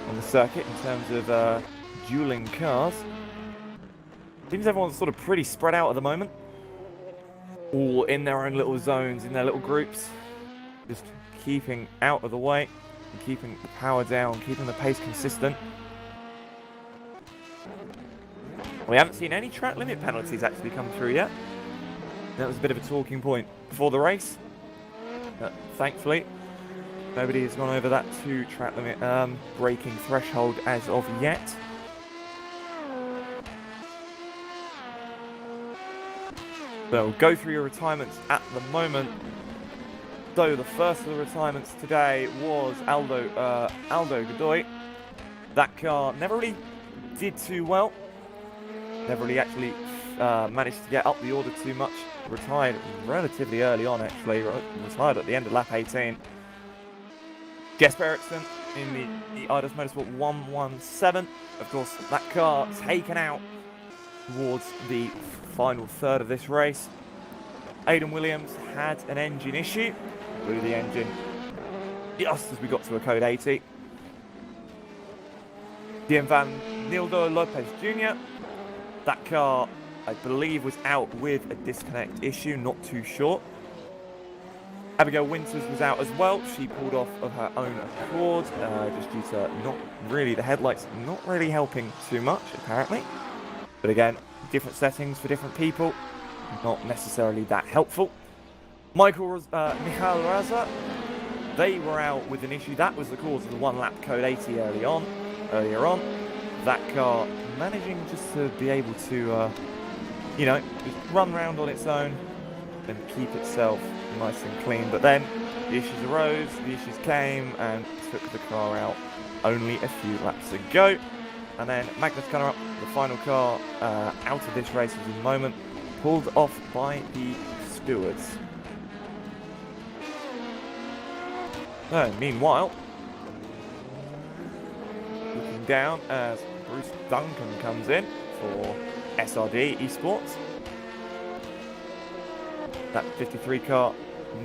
on the circuit in terms of dueling cars. Seems everyone's sort of pretty spread out at the moment. All in their own little zones, in their little groups. Just keeping out of the way, and keeping the power down, keeping the pace consistent. We haven't seen any track limit penalties actually come through yet. That was a bit of a talking point before the race. Thankfully, nobody has gone over that 2 track limit braking threshold as of yet. So go through your retirements at the moment. So the first of the retirements today was Aldo Godoy. That car never really did too well. Never really actually managed to get up the order too much. Retired relatively early on, actually. Retired at the end of lap 18. Jesper Eriksson in the Idas Motorsport 117. Of course, that car taken out towards the final third of this race. Aidan Williams had an engine issue. Blew the engine just as we got to a code 80. Diem van Nildo Lopez Jr. That car, I believe, was out with a disconnect issue, not too sure. Abigail Winters was out as well. She pulled off of her own accord, just due to the headlights not really helping too much, apparently. But again, different settings for different people, not necessarily that helpful. Michael Raza, they were out with an issue. That was the cause of the 1 lap code 80 earlier on. That car managing just to be able to, you know, just run around on its own and keep itself nice and clean. But then the issues arose, the issues came and took the car out only a few laps ago. And then Magnus Gunnar, the final car out of this race at the moment, pulled off by the stewards. Meanwhile, looking down as Bruce Duncan comes in for SRD Esports. That 53 car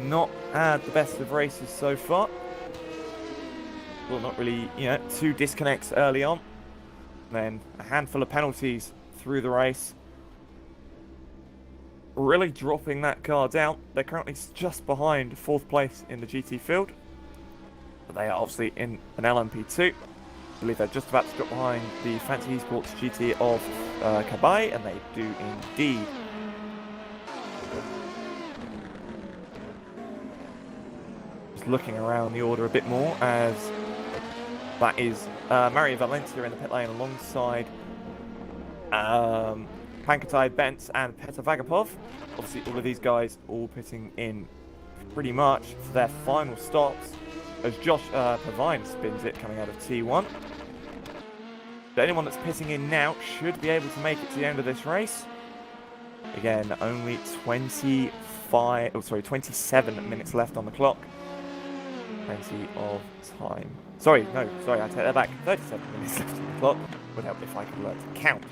not had the best of races so far. Well, not really, you know, 2 disconnects early on. Then a handful of penalties through the race. Really dropping that car down. They're currently just behind 4th place in the GT field. But they are obviously in an LMP2. I believe they're just about to drop behind the Fancy Esports GT of Kabay, and they do indeed. Just looking around the order a bit more, as that is Mario Valencia in the pit lane alongside Pankatai Bentz and Petr Vagapov. Obviously all of these guys all pitting in pretty much for their final stops, as Josh Pavine spins it coming out of T1. But anyone that's pitting in now should be able to make it to the end of this race. Again, only 27 minutes left on the clock. Plenty of time. Sorry, I take that back. 37 minutes left on the clock. Would help if I could learn to count.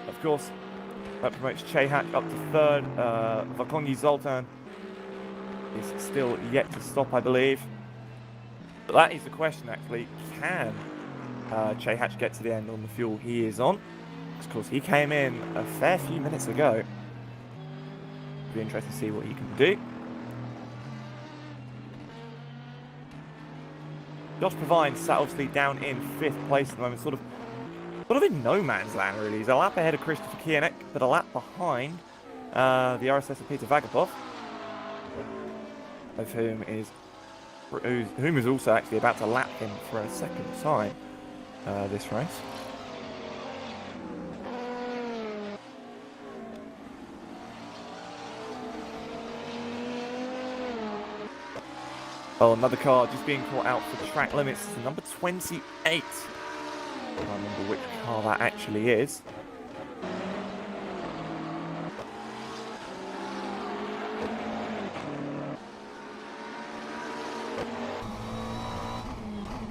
Of course, that promotes Chehat up to 3rd. Vakonyi Zoltan is still yet to stop, I believe. But that is the question, actually. Can Chehat get to the end on the fuel he is on? Of course, he came in a fair few minutes ago. It'll be interesting to see what he can do. Josh Pavine sat obviously down in 5th place at the moment, sort of in no man's land, really. He's a lap ahead of Christopher Kienek, but a lap behind the RSS of Peter Vagapov, of whom is also actually about to lap him for a second time this race. Oh, another car just being caught out for track limits. It's number 28. I can't remember which car that actually is.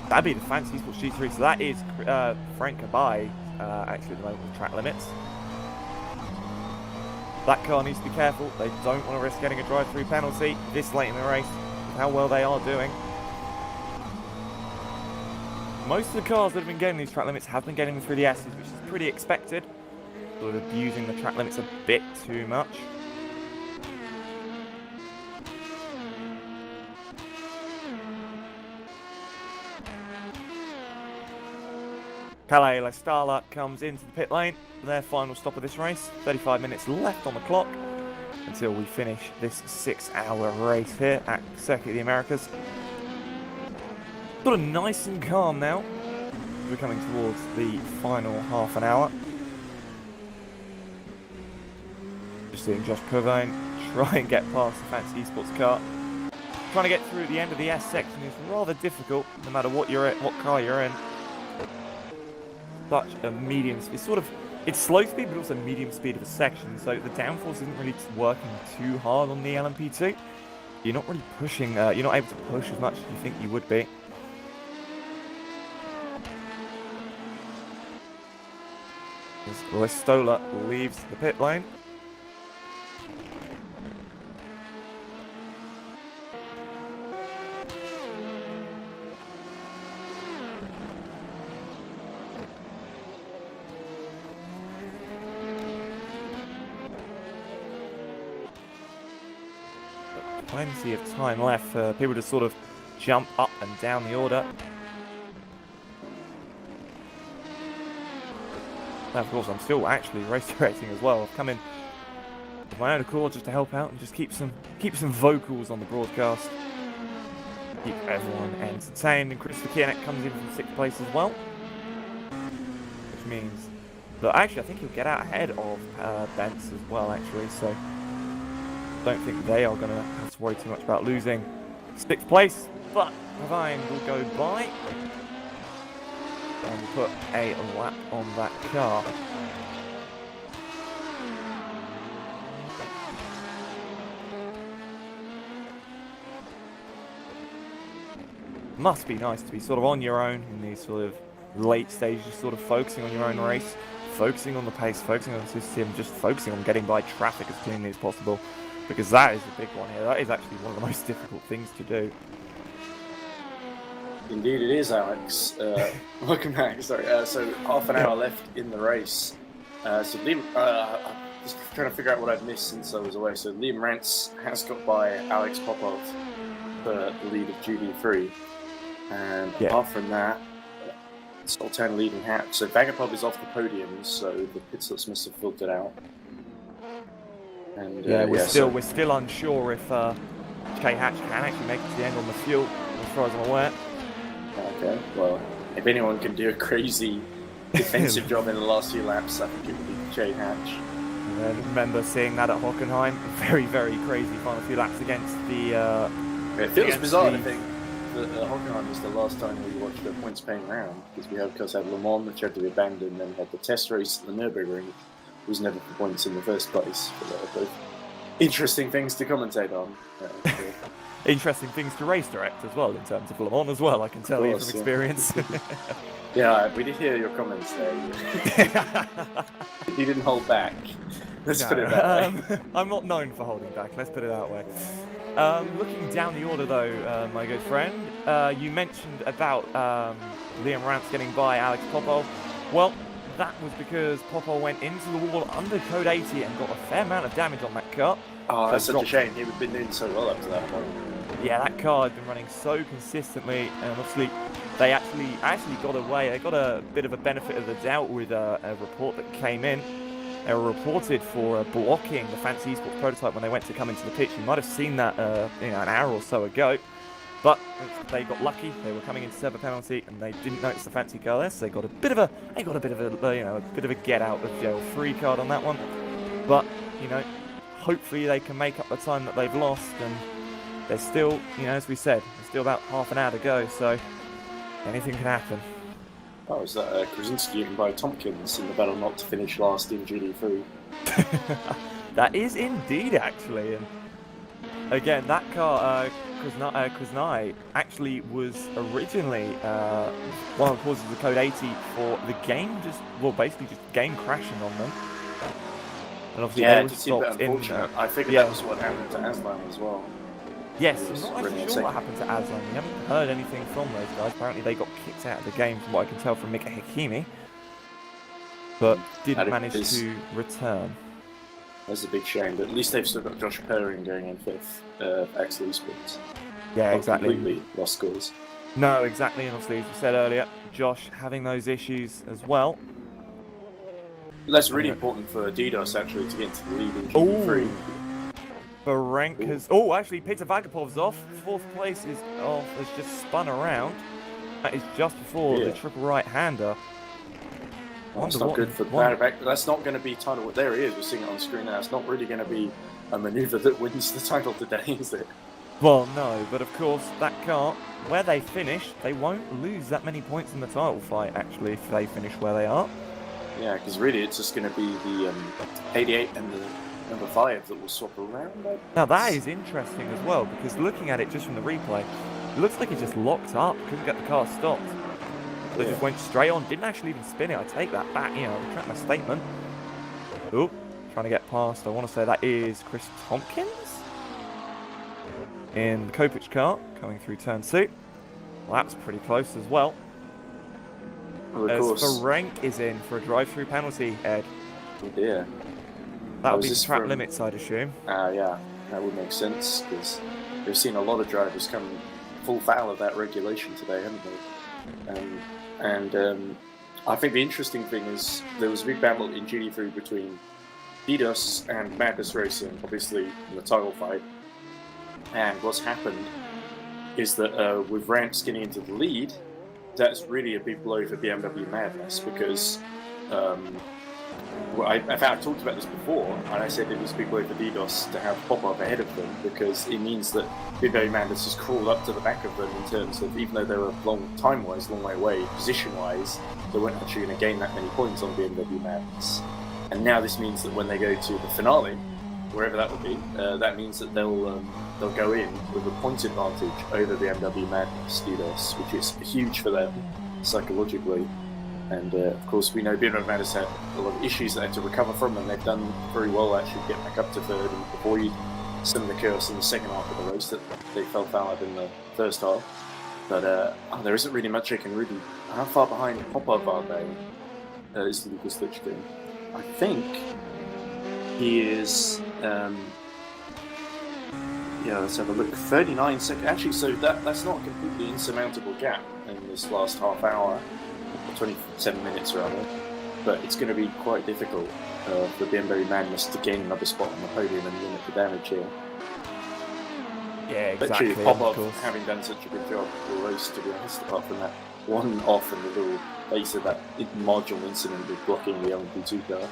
That'd be the Fancy Sports GT3. So that is Frank Abai, actually at the moment with track limits. That car needs to be careful. They don't want to risk getting a drive-through penalty this late in the race, with how well they are doing. Most of the cars that have been getting these track limits have been getting them through the S's, which is pretty expected. Sort of abusing the track limits a bit too much. Calais La Stala comes into the pit lane, their final stop of this race. 35 minutes left on the clock until we finish this 6-hour race here at Circuit of the Americas. Sort of nice and calm now. We're coming towards the final half an hour. Just seeing Josh Purvain try and get past the Fancy Esports car. Trying to get through the end of the S section is rather difficult, no matter what you're at, what car you're in. Such a medium speed, it's slow speed, but also medium speed of a section, so the downforce isn't really working too hard on the LMP2. You're not really pushing, you're not able to push as much as you think you would be. As Listola leaves the pit lane. Plenty of time left for people to sort of jump up and down the order. Now, of course, I'm still actually race directing as well. I've come in of my own accord just to help out and just keep some vocals on the broadcast. Keep everyone entertained. And Christopher Kierneck comes in from 6th place as well, which means that actually I think he'll get out ahead of Bentz as well, actually. So don't think they are going to have to worry too much about losing 6th place, but Pavine will go by and put a lap on that car. Must be nice to be sort of on your own in these sort of late stages, sort of focusing on your own race, focusing on the pace, focusing on the system, just focusing on getting by traffic as cleanly as possible. Because that is a big one here. That is actually one of the most difficult things to do.
Indeed it is, Alex. Welcome back. Sorry. So half an hour left in the race. So Liam, just trying to figure out what I've missed since I was away. So Liam Rance has got by Alex Popov for the lead of GD3. And apart from that, Sultan leading Hatch. So Vagapov is off the podium, so the pit stops must have filtered out. And, we're still unsure if K Hatch can actually make it to the end on the fuel, as far as I'm aware. Okay, well, if anyone can do a crazy defensive job in the last few laps, I think it would be J Hatch.
I remember seeing that at Hockenheim. Very, very crazy final few laps against the.
It feels bizarre to think that Hockenheim was the last time we watched a points-paying round, because we of course had Le Mans, which had to be abandoned, and had the test race at the Nürburgring. Was never for points in the first place. But both interesting things to commentate on.
Interesting things to race direct as well, in terms of Le Mans as well, I can tell you from experience.
Yeah, we did hear your comments there. You didn't hold back. Let's put it that way.
I'm not known for holding back, let's put it that way. Looking down the order though, my good friend, you mentioned about Liam Rance getting by Alex Popov. Well, that was because Popov went into the wall under code 80 and got a fair amount of damage on that car.
Oh, that's such a shame. He'd been doing so well up to that point.
Yeah, that car had been running so consistently, and obviously they actually got away. They got a bit of a benefit of the doubt with a report that came in. They were reported for blocking the Fancy Esports prototype when they went to come into the pitch. You might have seen that an hour or so ago. But they got lucky. They were coming into serve a penalty, and they didn't notice the fancy car there, so they got a bit of a get out of jail free card on that one. But hopefully they can make up the time that they've lost, and there's still, as we said, there's still about half an hour to go, so anything can happen.
Oh, was that Krasinski given by Tompkins in the battle not to finish last in GD3?
That is indeed actually, and again that car. Krasnai actually was originally one of the causes of Code 80 for the game basically just game crashing on them. And obviously they were stopped in.
I figured that was what happened to Aslan as well.
Yes, I'm not actually sure what happened to Aslan. We haven't heard anything from those guys. Apparently they got kicked out of the game from what I can tell from Mika Hakimi. But didn't manage to return.
That's a big shame, but at least they've still got Josh Perrin going in 5th, Axel Esports.
Yeah, exactly.
Completely lost scores.
No, exactly, and obviously, as we said earlier, Josh having those issues as well.
That's really important for DDoS, actually, to get into the lead in GP3.
Ferenc has... Oh, actually, Peter Vagapov's off. 4th place is off, has just spun around. That is just before the triple right-hander.
That's not good for Barak. That's not going to be title. There he is. We're seeing it on screen now. It's not really going to be a manoeuvre that wins the title today, is it?
Well, no. But of course, that car, where they finish, they won't lose that many points in the title fight. Actually, if they finish where they are.
Yeah, because really, it's just going to be the 88 and the number 5 that will swap around.
Now that is interesting as well, because looking at it just from the replay, it looks like he just locked up. Couldn't get the car stopped. They just went straight on, didn't actually even spin it. I take that back, I retract my statement. Oh, trying to get past. I want to say that is Chris Tompkins in the Kopich car coming through turn 2. Well, that's pretty close as well.
Well,
as Ferenc is in for a drive-through penalty, Ed.
Oh dear.
That'll be the track limits, I'd assume.
Yeah, that would make sense, because we've seen a lot of drivers come full foul of that regulation today, haven't they? I think the interesting thing is there was a big battle in GD3 between DDoS and Madness Racing, obviously in the title fight. And what's happened is that with Rance getting into the lead, that's really a big blow for BMW Madness, because I've talked about this before, and I said it was a big blow for DDoS to have Pop-Up ahead of them, because it means that BMW Madness has crawled up to the back of them in terms of, even though they were time-wise, long way away, position-wise, they weren't actually going to gain that many points on BMW Madness. And now this means that when they go to the finale, wherever that will be, that means that they'll go in with a point advantage over the BMW Madness DDoS, which is huge for them psychologically. And of course, we know BMW Madness had a lot of issues they had to recover from, and they've done very well actually get back up to 3rd and avoid some of the chaos in the second half of the race that they fell foul of in the first half. But there isn't really much they can really. How far behind Popov are they? Is Lucas Lichtenstein? I think he is. Let's have a look. 39 seconds. Actually, so that's not a completely insurmountable gap in this last half hour. 27 minutes rather, but it's going to be quite difficult for BMW Madness to gain another spot on the podium and limit the damage here.
Yeah, exactly.
But Popov having done such a good job all race, to be honest, apart from that one off in the little face of that marginal incident with blocking the LMP2 car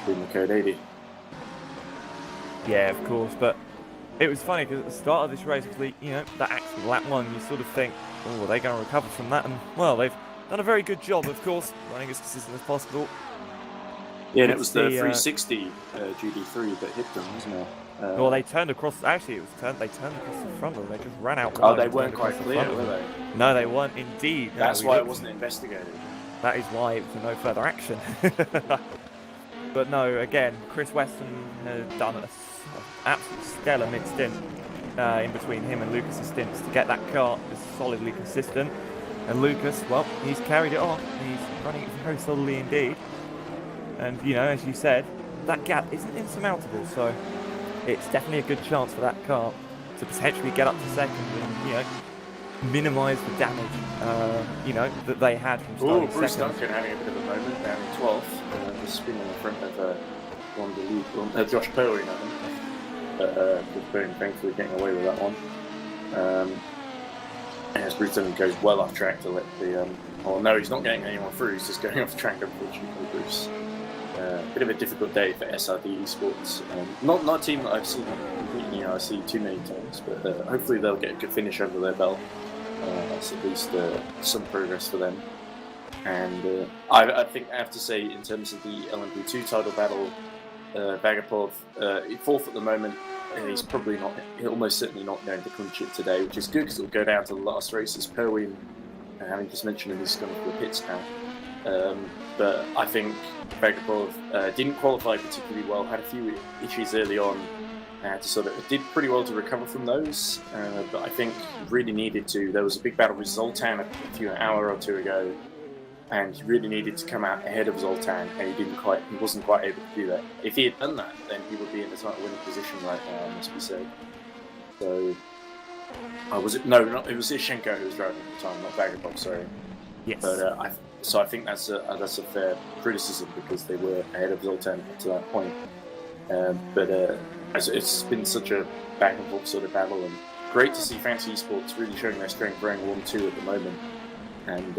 in the Code 80.
Yeah, of course, but it was funny because at the start of this race, that actual lap 1, you sort of think, oh, are they going to recover from that? And, well, they've done a very good job, of course, running as consistent as possible.
Yeah, and it was the 360 GD3 that hit them, wasn't it?
Well, they turned across. Actually, they turned across the front, or they just ran out.
Oh, they weren't quite clear, were they?
No, they weren't indeed.
That's why it wasn't investigated.
That is why it was no further action. But no, again, Chris Weston has done an absolute stellar mid-stint in between him and Lucas's stints to get that car as solidly consistent. And Lucas, well, he's carried it on. He's running it very solidly indeed. And, as you said, that gap isn't insurmountable, so it's definitely a good chance for that car to potentially get up to 2nd and, minimise the damage, that they had from starting 2nd.
Bruce Duncan having a bit of a moment down in 12th, spinning in front of one of the lead, Josh Perrin, I think. But Perrin thankfully getting away with that one. And as Bruce Duncan goes well off track to let the... no, he's not getting anyone through, he's just going off track, unfortunately, Bruce. Bit of a difficult day for SRD Esports. Not a team that I've seen completely, I see too many times, but hopefully they'll get a good finish under their belt. That's at least some progress for them. And I think I have to say, in terms of the LMP2 title battle, Vagapov, 4th at the moment, he's probably not, almost certainly not going to clinch it today, which is good because it'll go down to the last races. Perwin, having just mentioned him, he's gone for the pits now. But I think Vagabov didn't qualify particularly well, had a few issues early on, did pretty well to recover from those, but I think really needed to. There was a big battle with Zoltan an hour or two ago, and he really needed to come out ahead of Zoltan, and he wasn't quite able to do that. If he had done that, then he would be in the title winning position right now, must be said. So, it was Ishchenko who was driving at the time, not Vagabov, sorry.
Yes.
But I think that's a fair criticism because they were ahead of Zoltan up to that point. It's been such a back and forth sort of battle, and great to see Fantasy Esports really showing their strength running 1-2 at the moment, and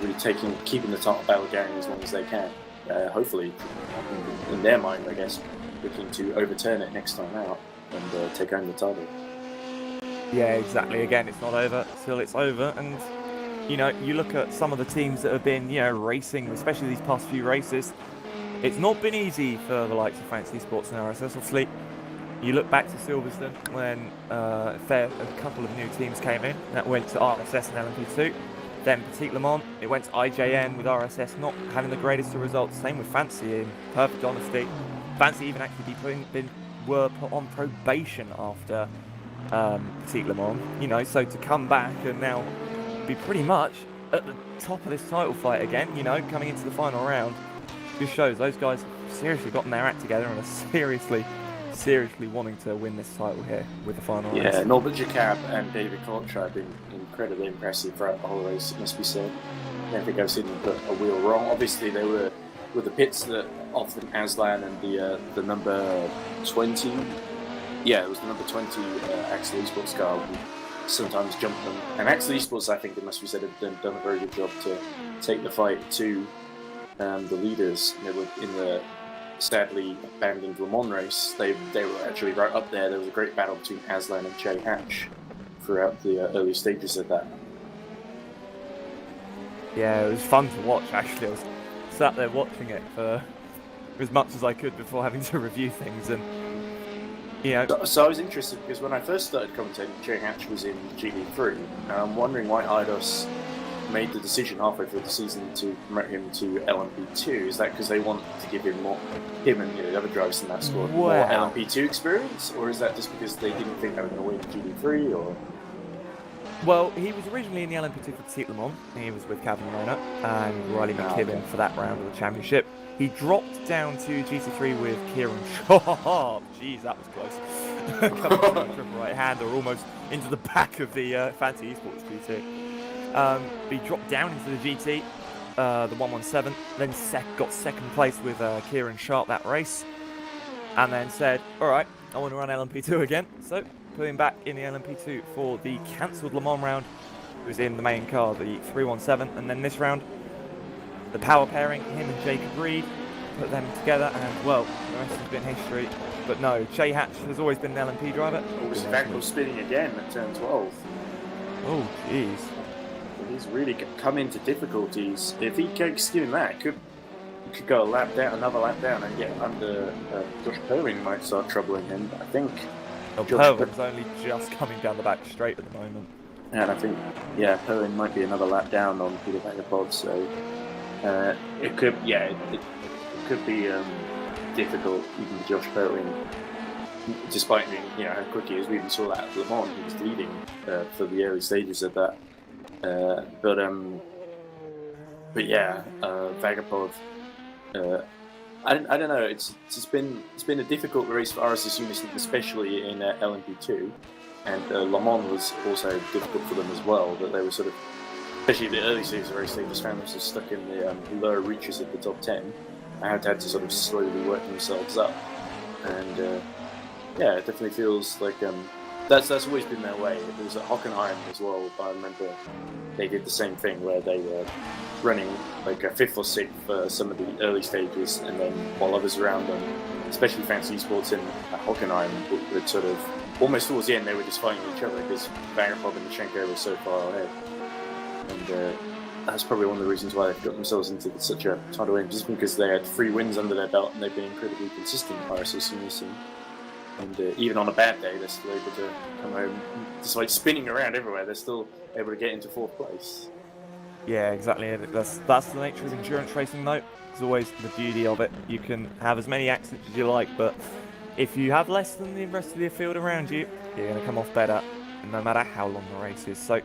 really keeping the title battle going as long as they can. Hopefully, in their mind, I guess, looking to overturn it next time out and take home the title.
Yeah, exactly. Again, it's not over till it's over, and you look at some of the teams that have been racing, especially these past few races. It's not been easy for the likes of Fantasy Sports and RSS. Obviously, you look back to Silverstone when a couple of new teams came in. That went to RSS and LMP2. Then Petit Le Mans, it went to IJN with RSS not having the greatest of results. Same with Fantasy, in perfect honesty. Fantasy even actually were put on probation after Petit Le Mans. So to come back and now be pretty much at the top of this title fight again, coming into the final round, just shows those guys have seriously gotten their act together and are seriously wanting to win this title here with the final race.
Yeah, Norbert Jacob and David Kocher have been incredibly impressive throughout the whole race, it must be said. I don't think I've seen them put a wheel wrong. Obviously, they were with the pits that often Aslan and the number 20. Yeah, it was the number 20 Axel Esports car who sometimes jumped them. And Axel Esports, I think it must be said, have done a very good job to take the fight to the leaders. They were in the sadly abandoned Le Mans race. They were actually right up there. There was a great battle between Aslan and Jay Hatch throughout the early stages of that.
Yeah, it was fun to watch actually. I was sat there watching it for as much as I could before having to review things, and
So I was interested because when I first started commentating, Jay Hatch was in GD3, and I'm wondering why IDOS made the decision halfway through the season to promote him to LMP2. Is that because they want to give him and the other drivers in that squad more LMP2 experience, or is that just because they didn't think they were going to win GD3? Or
well, he was originally in the LMP2 for Petit Le Mans. He was with Calvin Rona and Riley McKibben for that round of the championship. He dropped down to GT3 with Kieran Sharp. Jeez, that was close. Coming to the triple right-hander almost into the back of the Fantasy Esports GT. He dropped down into the GT, the 117, then got second place with Kieran Sharp that race, and then said, all right, I want to run LMP2 again. So put him back in the LMP2 for the cancelled Le Mans round. He was in the main car, the 317, and then this round, the power pairing, him and Jacob Reed, put them together, and well, the rest has been history. But no, Jay Hatch has always been an LMP driver.
Vankle spinning again at turn 12.
Oh, jeez.
He's really come into difficulties. If he keeps doing that, could go another lap down, and get under Josh Perwin might start troubling him. But I think
Perwin's only just coming down the back straight at the moment.
And I think, Perwin might be another lap down on Peter Vagabond, so it could be difficult even for Josh Perwin, despite being how quick he is. We even saw that at Le Mans. He was leading for the early stages of that. Vagabond. I don't know. It's been a difficult race for RSS Unison, especially in LMP2, and Le Mans was also difficult for them as well. But they were sort of, especially the early stages of the race, they just found themselves stuck in the lower reaches of the top 10. I had to sort of slowly work themselves up, and it definitely feels like that's always been their way. It was at Hockenheim as well. I remember they did the same thing where they were running like a 5th or 6th for some of the early stages, and then while others around them, especially Fantasy Sports in Hockenheim, would sort of almost towards the end they were just fighting each other because Vangerpov and Nishenko were so far ahead, and that's probably one of the reasons why they've got themselves into such a title win, just because they had 3 wins under their belt and they've been incredibly consistent. RSS Unison. And even on a bad day, they're still able to come home. Despite spinning around everywhere, they're still able to get into 4th place.
Yeah, exactly. That's the nature of endurance racing, though. It's always the beauty of it. You can have as many accidents as you like, but if you have less than the rest of the field around you, you're going to come off better, no matter how long the race is. So,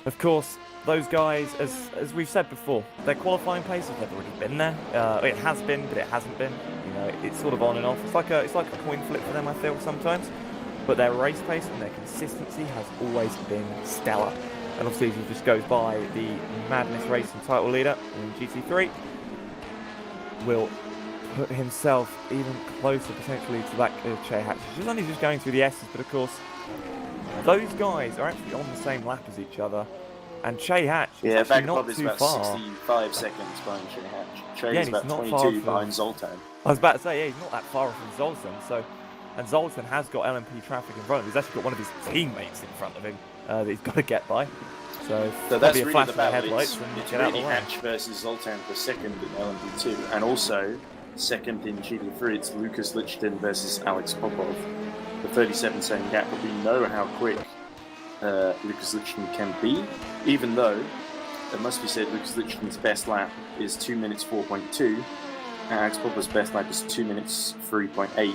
of course, those guys, as we've said before, their qualifying pace has never really been there. It has been, but it hasn't been. You know, it's sort of on and off. It's like a coin flip for them, I feel sometimes. But their race pace and their consistency has always been stellar. And obviously, he just goes by the Madness Racing title leader in GT3, will put himself even closer potentially to that Che Hatch. He's only just going through the S's, but of course, those guys are actually on the same lap as each other. And Che Hatch is actually not too far.
65 seconds behind Che Hatch. Che is
Yeah,
about 22 behind Zoltan.
I was about to say, yeah, he's not that far from Zoltan. And Zoltan has got LMP traffic in front of him. He's actually got one of his teammates in front of him that he's got to get by. So
that's
be a
really
flash
the
of the
battle.
headlights
It's
and
really Hatch versus Zoltan for second in LMP2, and also second in GT3. It's Lucas Lichten versus Alex Popov. The 37-second gap, but we know how quick Lucas Lichten can be, even though it must be said Lucas Lichten's best lap is 2 minutes 4.2, and Alex Popov's best lap is 2 minutes 3.8.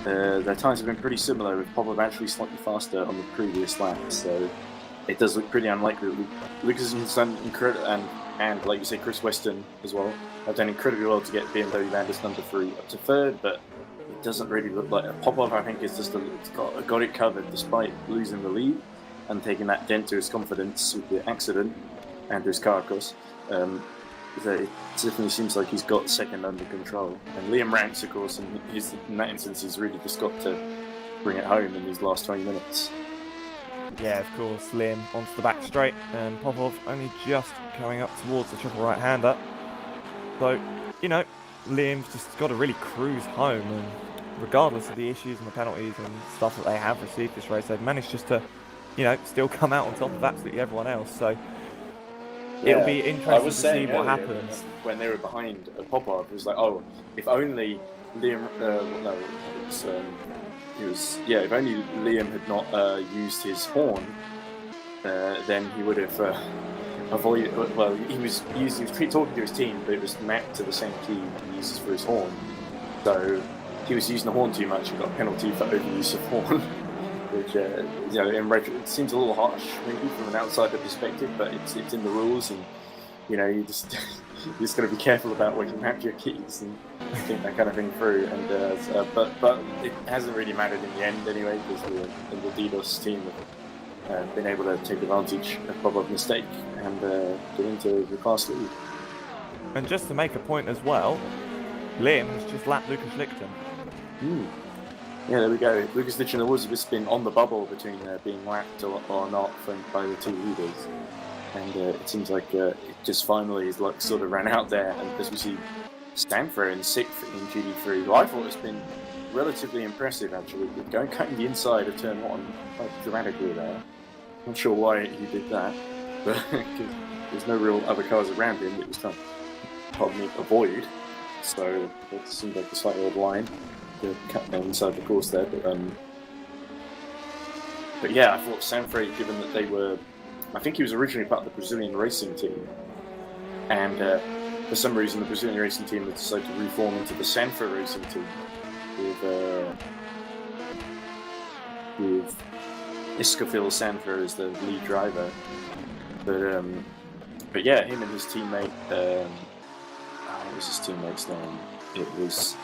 Their times have been pretty similar, with Popov actually slightly faster on the previous lap, so it does look pretty unlikely. Lucas has done incredible, and like you say, Chris Weston as well, have done incredibly well to get BMW Landis number 3 up to 3rd, but it doesn't really look like Popov. I think is just got it covered despite losing the lead and taking that dent to his confidence with the accident and his car, of course. So it definitely seems like he's got second under control. And Liam Ranks, of course, in that instance, he's really just got to bring it home in these last 20 minutes.
Yeah, of course, Liam onto the back straight, and Popov only just coming up towards the triple right-hander. So, you know, Liam's just got to really cruise home, and regardless of the issues and the penalties and stuff that they have received this race, they've managed just to, you know, still come out on top of absolutely everyone else. So it'll be interesting to see what happens.
When they were behind Popov, it was like, oh, if only Liam, if only Liam had not used his horn, then he would have avoided. Well, he was talking to his team, but it was mapped to the same key he uses for his horn. So he was using the horn too much and got a penalty for overuse of horn, which it seems a little harsh maybe from an outsider perspective, but it's in the rules, and you know you just got to be careful about when you map your keys and think that kind of thing through. And but it hasn't really mattered in the end anyway, because the DDoS team have been able to take advantage of Popov's mistake and get into the class lead.
And just to make a point as well, Liam has just lapped Lucas Lichten.
Yeah, there we go. Lucas Lichten, there was a spin on the bubble between being lapped or not by the two leaders. And it seems like it just finally his luck sort of ran out there. And as we see Stanford in 6th in GT3, who I thought has been relatively impressive actually, with cutting the inside of turn 1 quite dramatically there. Not sure why he did that, but because there's no real other cars around him that was trying to avoid. So it seemed like a slightly odd line to cut inside the course there. But yeah, I thought Sanfrecce, given that they were, I think he was originally part of the Brazilian racing team, and for some reason the Brazilian racing team had decided to reform into the Sanfrecce racing team with Escofil Sanfrecce as the lead driver. But yeah, him and his teammate, what was his teammate's name? It was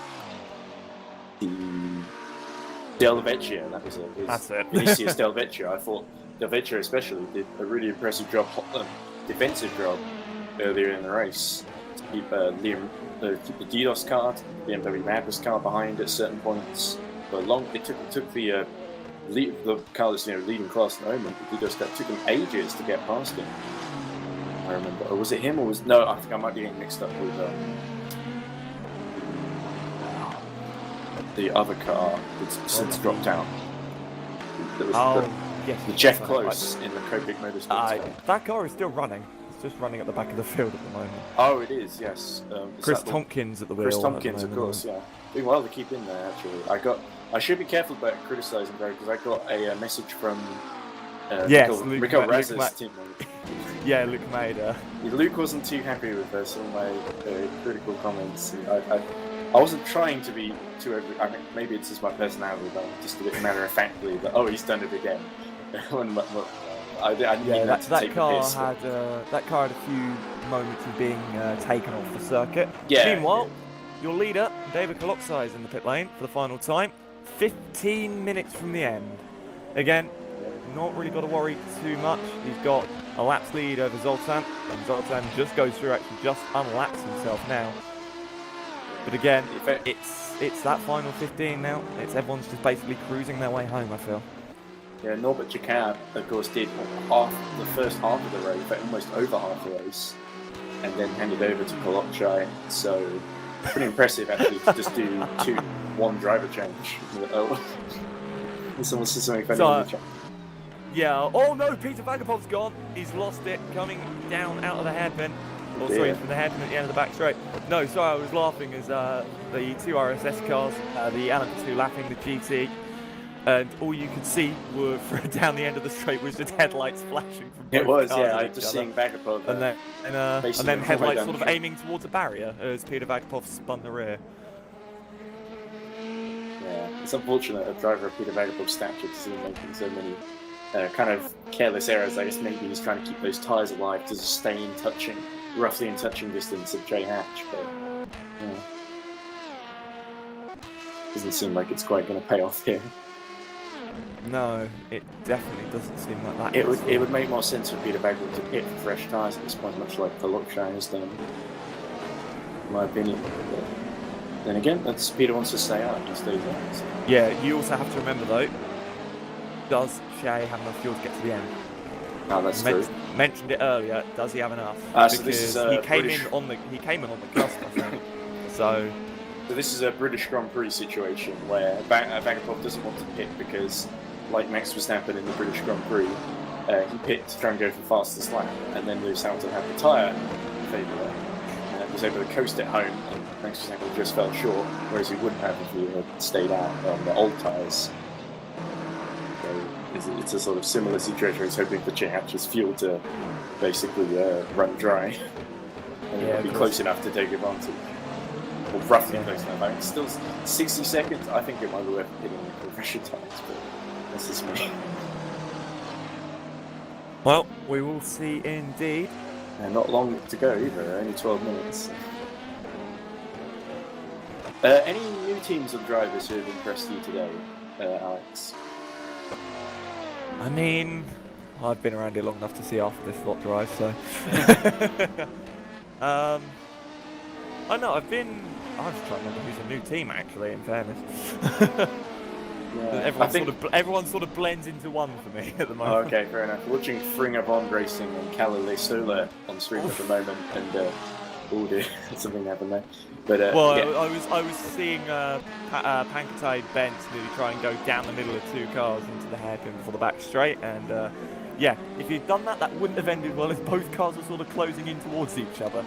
Del Vecchio, that was it.
That's it.
Vinicius Del Vecchio. I thought Del Vecchio especially did a really impressive job, defensive job earlier in the race to keep the DDoS car, the BMW Madness car behind at certain points. For long, it took the car that's leading class at the moment. The DDoS car took him ages to get past him. I remember. Or was it him? No? I think I might be getting mixed up with the other car that's since dropped out.
Yes,
the Jeff Close in the Copic Motorsports.
That car is still running. It's just running at the back of the field at the moment.
Oh, it is, yes.
Chris Tompkins at the wheel.
Chris Tompkins, of course, yeah. Doing well to keep in there, actually. I should be careful about criticising though, because I got a message from Rico Raz's teammate.
Yeah, Luke Maida.
Luke wasn't too happy with some of my critical comments. I wasn't trying to be too. I mean, maybe it's just my personality, but I'm just a bit matter of factly. But he's done it again. I didn't mean that car
had a few moments of being taken off the circuit.
Yeah.
Meanwhile, your leader, David Koloksai, is in the pit lane for the final time. 15 minutes from the end. Again, not really got to worry too much. He's got a lap's lead over Zoltan, and Zoltan just goes through, actually just unlaps himself now. But again, it's that final 15 now. Everyone's just basically cruising their way home, I feel.
Yeah, Norbert Jacquard, of course, did the first half of the race, but almost over half the race, and then handed over to Koloksai. So pretty impressive, actually, to just do one driver change. Someone said something funny in the chat.
Yeah, oh no, Peter Vagapov's gone. He's lost it, coming down out of the hairpin. Oh, sorry, from the hairpin at the end of the back straight. No, sorry, I was laughing as the two RSS cars, the LMP2 lapping the GT, and all you could see were down the end of the straight was just headlights flashing from both cars.
I just seeing Vagapov.
And then headlights sort of aiming towards a barrier as Peter Vagapov spun the rear.
Yeah, it's unfortunate a driver of Peter Vagapov's stature to see him making so many kind of careless errors. I guess maybe he's trying to keep those tyres alive to just stay roughly in touching distance of Jay Hatch, but doesn't seem like it's quite going to pay off here.
No, it definitely doesn't seem like that.
It would make more sense for Peter Vagapov to pit for fresh tyres at this point, much like Koloksai has done, in my opinion. But then again, Peter wants to stay out, he stays out. So.
Yeah, you also have to remember though, does Shea have enough fuel to get to the end?
No, that's true.
Mentioned it earlier. Does he have enough?
So this is
he came in on the cusp, I think. So
this is a British Grand Prix situation where Vagapov doesn't want to pit because, like Max Verstappen in the British Grand Prix, he pit to try and go for fastest lap, and then Lewis Hamilton had the tyre favour and was able to coast it home, and Max Verstappen just fell short, whereas he wouldn't have if he had stayed out on the old tyres. It's a sort of similar situation. He's hoping for Chehatch's fuel to basically run dry and be close enough to take advantage. Or roughly close enough. I mean, still 60 seconds. I think it might be worth hitting the compression tyres, but that's just me.
Well, we will see indeed.
And not long to go either, only 12 minutes. Any new teams of drivers who have impressed you today, Alex?
I mean, I've been around here long enough to see after this lot drive, so. I know, I'm just trying to remember who's a new team, actually, in fairness. Everyone sort of blends into one for me at the moment.
Oh, okay, fair enough. Watching Fringer Bond Racing and Kalle Sola on stream at the moment, and something happened there. But
I was seeing Pankaj Bent nearly try and go down the middle of two cars into the hairpin for the back straight, and if he'd done that, that wouldn't have ended well, as both cars were sort of closing in towards each other.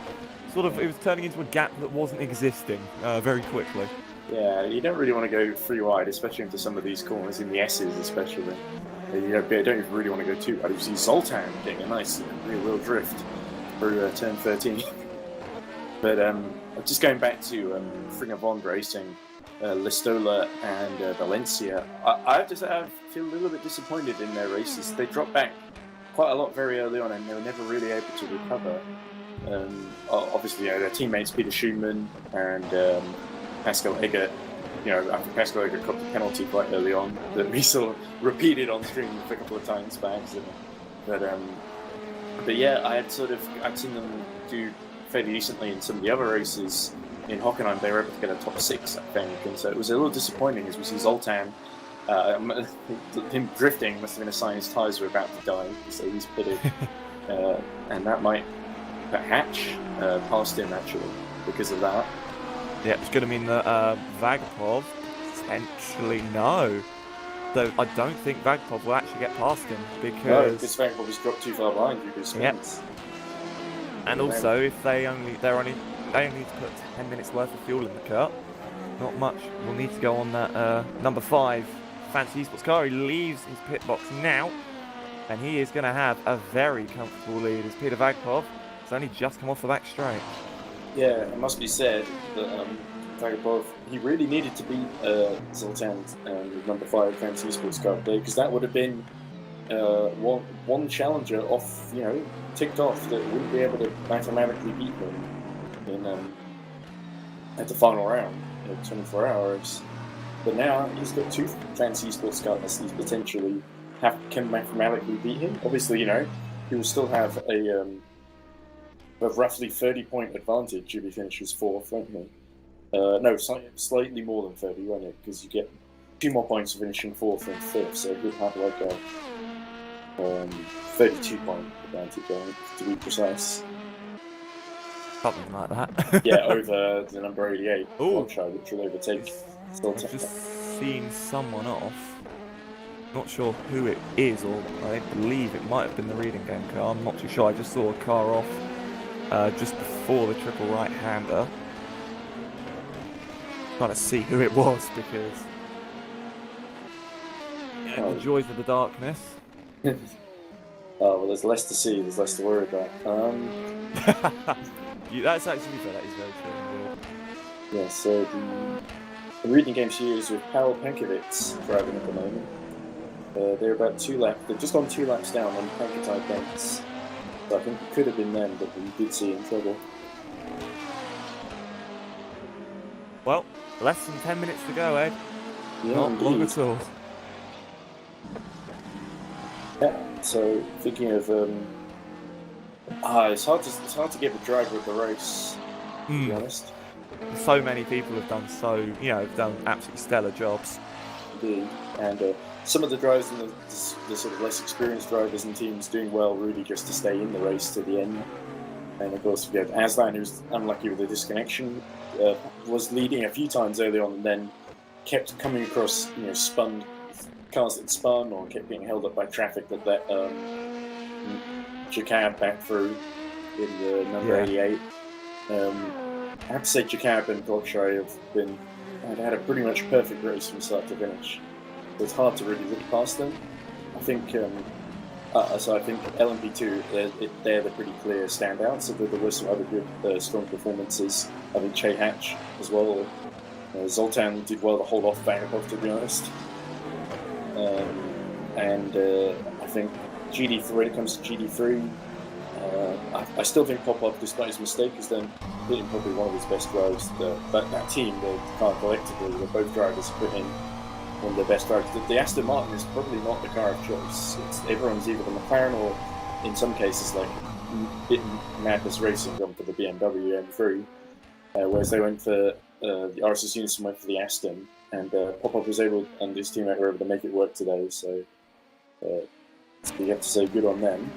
It was turning into a gap that wasn't existing very quickly. Yeah,
you don't really want to go three wide, especially into some of these corners, in the S's especially. You don't even really want to go too wide. You see Zoltan getting a nice rear-wheel drift through turn 13. But just going back to Fringer Bond Racing, Listola and Valencia, I have to say I feel a little bit disappointed in their races. They dropped back quite a lot very early on, and they were never really able to recover. Obviously, their teammates Peter Schumann and Pascal Eggert. After Pascal Eggert got the penalty quite early on that we saw repeated on stream a couple of times by accident. But yeah, I'd seen them do fairly decently in some of the other races. In Hockenheim, they were able to get a top 6, I think, and so it was a little disappointing as we see Zoltan. Him drifting must have been a sign his tyres were about to die, so he's pitted, and that might put Hatch past him actually because of that.
Yeah, it's going to mean that Vagapov potentially no. Though I don't think Vagapov will actually get past him because
Vagapov has dropped too far behind you.
Yep. And also, if they only need to put 10 minutes worth of fuel in the car, not much will need to go on that number 5 fancy esports car. He leaves his pit box now, and he is going to have a very comfortable lead as Peter Vagpov has only just come off the back straight.
Yeah, it must be said that Vagpov, he really needed to beat Zoltan number 5 fancy esports car today, because that would have been one challenger off, ticked off, that wouldn't be able to mathematically beat him in at the final round, 24 hours. But now he's got 2 fancy esports cars he's potentially can mathematically beat him. Obviously, he will still have a roughly 30-point advantage if he finishes 4th, won't he? No, slightly more than 30, won't it? Because you get 2 more points for finishing 4th and 5th, so he'll have like a 32-point advantage, I think, to be precise.
Something like that.
Yeah, over the number 88,
Ooh.
which will overtake.
I've just seen someone off. Not sure who it is, or I believe it might have been the reading game car. I'm not too sure. I just saw a car off just before the triple right-hander. Trying to see who it was, because the joys of the darkness.
Oh, well, there's less to see, there's less to worry about.
That's actually fair, that is very true.
Yeah, so the reading game series with Pavel Pankovits driving at the moment. They're about 2 laps, they've just gone 2 laps down on Pankotite Bents. So I think it could have been them, but we did see in trouble.
Well, less than 10 minutes to go, Ed.
Yeah,
Not
indeed.
long at all.
Yeah, so thinking of it's hard to get the driver of the race, to be honest.
So many people have done have done absolutely stellar jobs.
Indeed, and some of the drivers and the sort of less experienced drivers and teams doing well, really just to stay in the race to the end. And of course, we have Aslan, who's unlucky with the disconnection, was leading a few times early on, and then kept coming across, spun cars that spun, or kept getting held up by traffic that let Jacob back through in the number 88. I have to say, Jacob and Godshire have had a pretty much perfect race from start to finish. So it's hard to really look past them. I think I think LMP2, they're the pretty clear standouts. So there were some other good, strong performances. I think Che Hatch as well. Zoltan did well to hold off Vagapov, to be honest. And I think GD3, when it comes to GD3, I still think Popov, despite his mistake, has done probably one of his best drives. That team, the car collectively, both drivers put in one of their best drives. The Aston Martin is probably not the car of choice. Everyone's either the McLaren or, in some cases, like Madness Racing gone for the BMW M3, whereas they went for the RSS Unison went for the Aston, and Popov was able, and his teammate were able to make it work today. So you have to say good on them.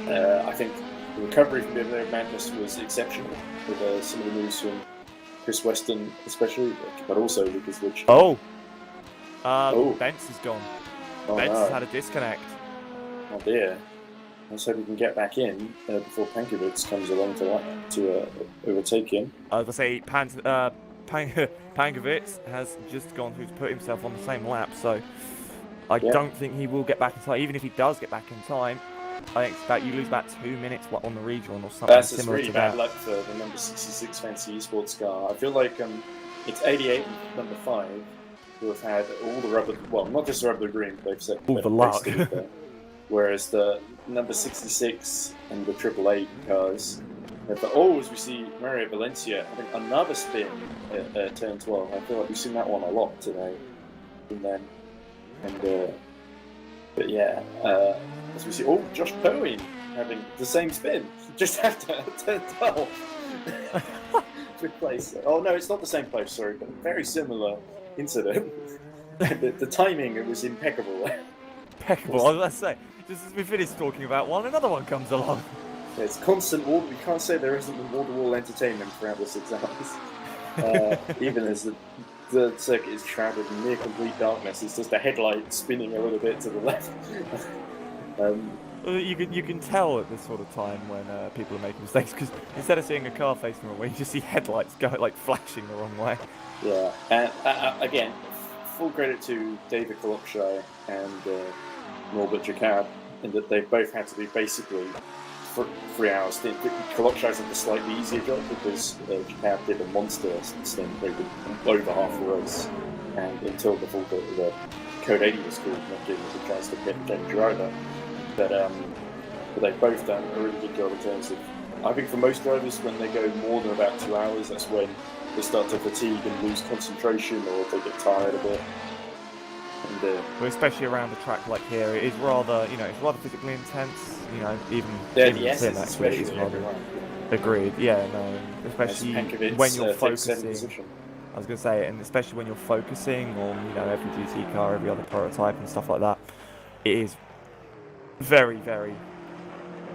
I think the recovery from the other Madness was exceptional, with some of the moves from Chris Weston especially, but also Lucas Rich.
Bence is gone.
Oh,
Bence
no.
has had a disconnect.
Oh dear. Let's hope we can get back in before Pankovits comes along to overtake him.
I was going to say, Pankovits has just gone through to put himself on the same lap, so I don't think he will get back in time. Even if he does get back in time, I think that you lose about 2 minutes on the redrawn or something similar
really
to
bad
that.
luck for the number 66 fancy esports car. I feel like it's 88 and number 5 who have had all the rubber, well, not just the rubber green, but they've set
all the luck.
Whereas the number 66 and the 888 cars, as we see Mario Valencia having another spin at turn 12. I feel like we've seen that one a lot today from them. But yeah, as we see, Josh Powen having the same spin just after turn 12. Good place. Oh no, it's not the same place, sorry, but very similar incident. the timing, it was impeccable.
Impeccable, I was going to say. Just as we finished talking about one, another one comes along.
Yeah, it's constant wall. We can't say there isn't wall-to-wall entertainment throughout this exams. Even as the circuit is shrouded in near complete darkness, it's just a headlight spinning a little bit to the left.
You can tell at this sort of time when people are making mistakes, because instead of seeing a car facing the wrong way, you just see headlights go like flashing the wrong way.
Yeah, and again, full credit to David Kalokshai and Norbert Jacob in that they both had to do basically 3 hours stint. Kalokshai's had the slightly easier job because Jacob did a monster stint. They did over half the race, and until the Code 80 was called, not giving us a chance to get a driver. But they've both done a really good job in terms of, I think for most drivers, when they go more than about 2 hours, that's when they start to fatigue and lose concentration, or they get tired a bit. And,
well, especially around a track like here, it is rather, it's rather physically intense. Even
yes,
Tim actually is rather agreed. Yeah, no, especially when you're focusing. I was going to say, and especially when you're focusing on, every GT car, every other prototype and stuff like that, it is very, very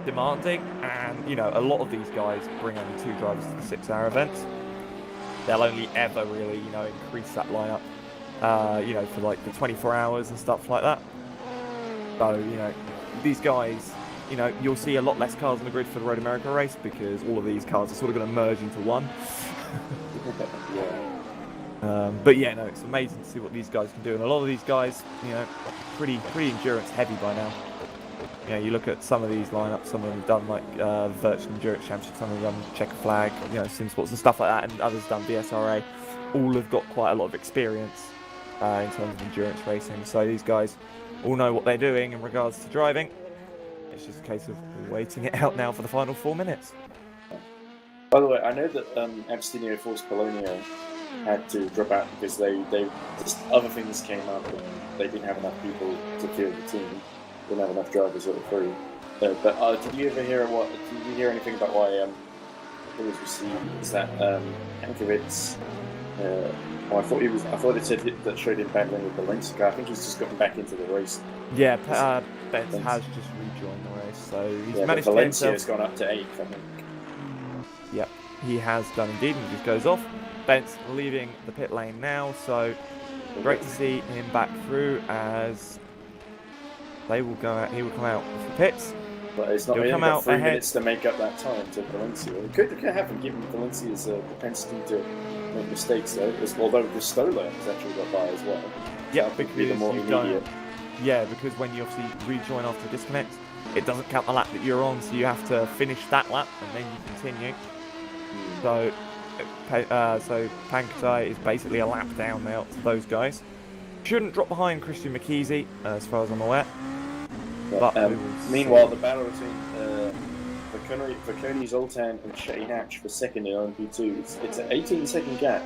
demanding. And, a lot of these guys bring only 2 drivers to the 6-hour events. They'll only ever really, increase that lineup, for like the 24 hours and stuff like that. So, these guys, you'll see a lot less cars on the grid for the Road America race, because all of these cars are sort of going to merge into one. But yeah, no, it's amazing to see what these guys can do, and a lot of these guys, pretty endurance heavy by now. You look at some of these lineups, some of them have done like Virtual Endurance Championship, some of them done Checker Flag, Sim Sports and stuff like that, and others done VSRA. All have got quite a lot of experience in terms of endurance racing, so these guys all know what they're doing in regards to driving. It's just a case of waiting it out now for the final 4 minutes.
By the way, I know that Agostinho Force Polonia had to drop out because they just other things came up and they didn't have enough people to field the team. Didn't have enough drivers that were free. But did you ever hear Did you hear anything about why it was received? Is that Hankovitz? I thought it said that showed him battling with the Valencia car. I think he's just gotten back into the race.
Yeah, Benz has just rejoined the race, so he's managed to
Valencia's gone up to 8th, I think.
Yep, he has done indeed, and just goes off. Benz leaving the pit lane now, so great to see him back through as they will go out. He will come out for pits.
But it's not really got 3 minutes to make up that time to Valencia. It could happen given Valencia's propensity to make mistakes, though. Although the Stoller has actually got by as well.
Yeah,
so
because
be the more immediate.
Yeah, because when you obviously rejoin after disconnect, it doesn't count the lap that you're on, so you have to finish that lap and then you continue. So Pankatai is basically a lap down now to those guys. Shouldn't drop behind Christian McKeesey, as far as I'm aware. But
meanwhile, the battle between Vakoni Zoltan and Shea Hatch for second in LMP2. It's an 18-second gap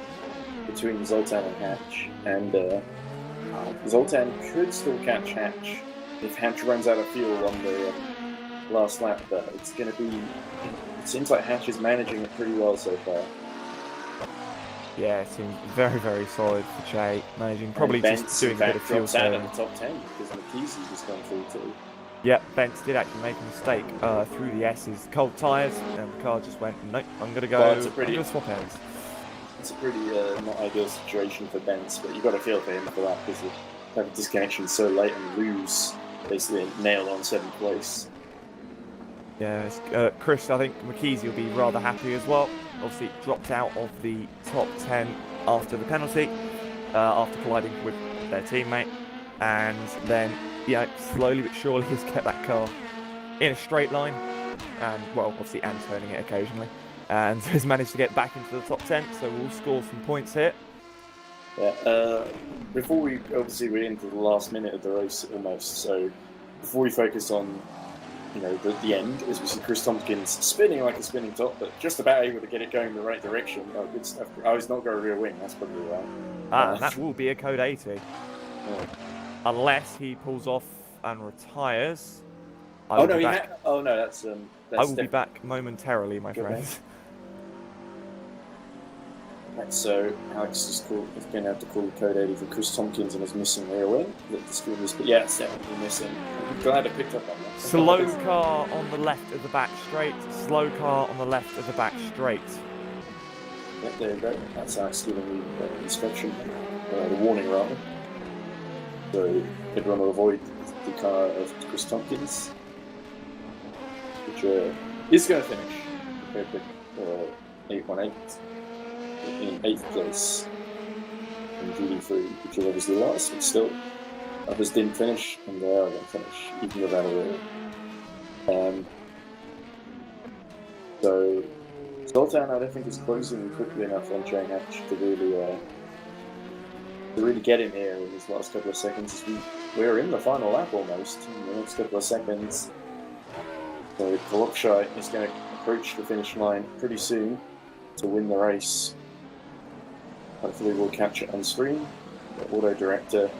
between Zoltan and Hatch, and Zoltan could still catch Hatch if Hatch runs out of fuel on the last lap. But it's going to be. It seems like Hatch is managing it pretty well so far.
Yeah, it seems very, very solid for Che, managing, probably just doing a bit of fuel saving.
Out of the top 10 because McKeesey just gone through too.
Yeah, Bentz did actually make a mistake through the S's. Cold tyres, and the car just went, nope, I'm going to go, I'm going to swap ends.
It's a pretty not ideal situation for Bentz, but you've got to feel for him for that because you have a disconnection so late and lose basically nail on 7th place.
Yeah, Chris, I think McKeesey will be rather happy as well. Obviously dropped out of the top 10 after the penalty, after colliding with their teammate, and then slowly but surely has kept that car in a straight line, and obviously and turning it occasionally, and has managed to get back into the top 10, so we'll score some points here.
Yeah, before we're into the last minute of the race almost, so before we focus on the end, as we see Chris Tompkins spinning like a spinning top, but just about able to get it going in the right direction. Oh, good stuff. Oh, he's not got a rear wing, that's probably right.
That will be a code 80.
Yeah.
Unless he pulls off and retires.
That's
I will be back momentarily, my friends.
So Alex is going to have to call the code 80 for Chris Tompkins and his missing rear wing. But yeah, it's definitely missing. I'm glad I picked up on that.
Slow car on the left of the back straight. Slow car on the left of the back straight.
Yeah, there you go. That's Alex giving the inspection, the warning rather. So everyone will avoid the car of Chris Tompkins. which is going to finish perfect 818 in 8th place in GD3, which is obviously last, but still others didn't finish, and they are going to finish even without a win. So Zoltan, I don't think is closing quickly enough on Jay Hatch to really get him here in his last couple of seconds. We're in the final lap almost in the next couple of seconds. So Kolokshai is going to approach the finish line pretty soon to win the race. Hopefully we'll catch it on screen. The auto director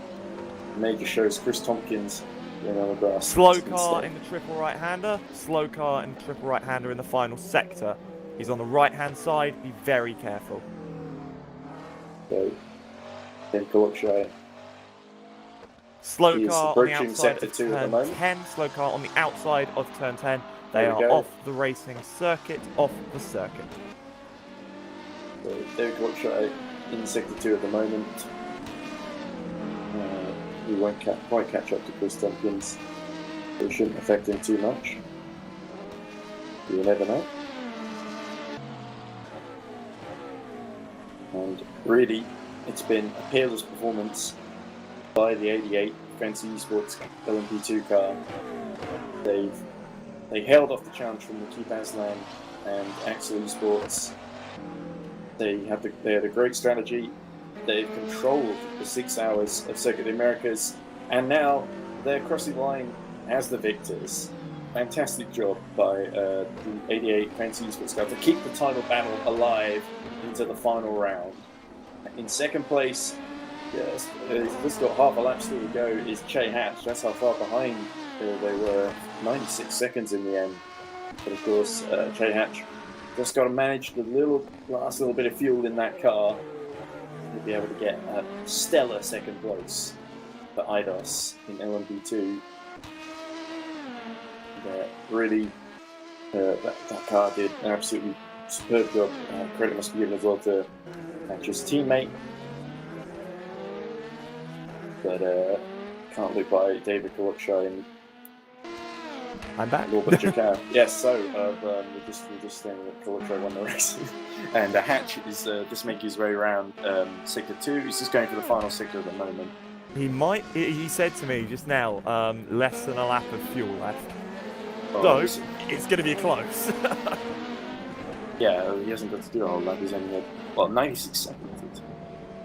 major shows Chris Tompkins in on the grass.
Slow car in the triple right-hander. Slow car in the triple right-hander in the final sector. He's on the right-hand side. Be very careful.
So then Kolokshai.
Slow car on the outside
sector
of
2 at the
turn
moment.
10. Slow car on the outside of turn 10. They
There we
are
go.
off the racing circuit, off the circuit.
So David Kolokshai in sector 2 at the moment. We won't quite catch up to Chris Tompkins. It shouldn't affect him too much. You never know. And really, it's been a peerless performance by the 88 Fancy Esports LMP2 car. They held off the challenge from the Keep Aslan and Axel Esports. They had a great strategy. They've controlled the 6 hours of Circuit of the Americas, and now they're crossing the line as the victors. Fantastic job by the 88 Fancy Esports car to keep the title battle alive into the final round. In second place, yes, just got half a lap still to go, is Che Hatch. That's how far behind they were, 96 seconds in the end. But of course, Che Hatch just got to manage the last little bit of fuel in that car to be able to get a stellar second place for IDOS in LMP2. Really, that car did an absolutely superb job. Credit must be given as well to Hatch's teammate. But can't look by David Kolokshai and
I'm back.
Norbert Jakab. Yes, so we're just saying that Kolokshai won the race. And Hatch is just making his way around sector 2. He's just going for the final sector at the moment.
He said to me just now, less than a lap of fuel left.
Oh,
So, it's going to be close.
yeah, he hasn't got to do a whole lap. He's only had, 96 seconds.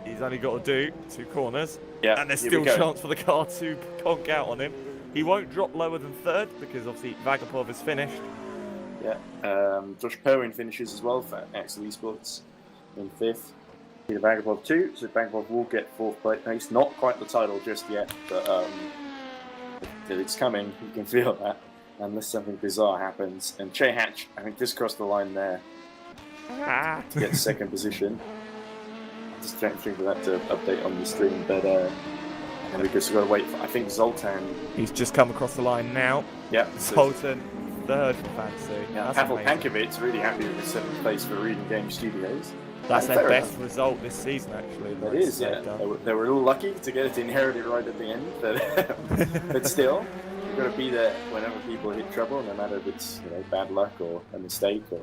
He's only got to do 2 corners.
Yeah,
And there's
here
still
we
a
go.
chance for the car to conk out on him. He won't drop lower than 3rd because obviously Vagapov has finished.
Yeah, Josh Perwin finishes as well for Axel Esports in 5th. Peter Vagapov 2, so Vagapov will get 4th place. Not quite the title just yet, but it's coming. You can feel that, unless something bizarre happens. And Che Hatch, I think, just crossed the line there to get 2nd position. Just trying to think of that to update on the stream, but and we've just got to wait for, I think, Zoltan.
He's just come across the line now.
Yeah,
Zoltan, 3rd for Fancy.
Yeah,
That's
Pavel
amazing.
Pankovic's really happy with his 7th place for Reading Game Studios.
That's
And
their
fair
best result this season, actually.
It is, yeah. They were a little lucky to get it inherited right at the end, but still, you've got to be there whenever people hit trouble, no matter if it's bad luck or a mistake or.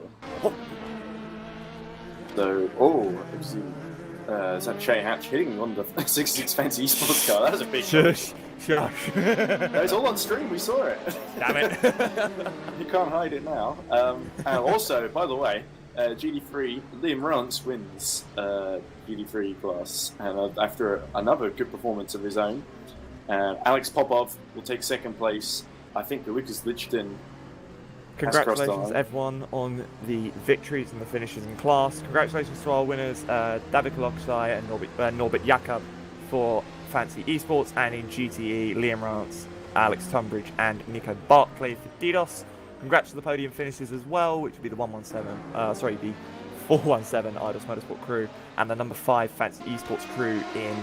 So, obviously, is that Che Hatch hitting on the 66 Fancy Esports car? That was a big
Shush.
No, it's all on stream. We saw it.
Damn it.
You can't hide it now. And also, by the way, GD3, Liam Rance wins GD3 class, and after another good performance of his own. Alex Popov will take 2nd place. I think Lucas Lichten.
Congratulations, everyone, on the victories and the finishes in class. Congratulations to our winners, David Kolokshai and Norbert Jakab for Fancy Esports, and in GTE, Liam Rance, Alex Tunbridge, and Nico Barclay for DDoS. Congrats to the podium finishes as well, which would be the 417 IDOS Motorsport crew and the number 5 Fancy Esports crew in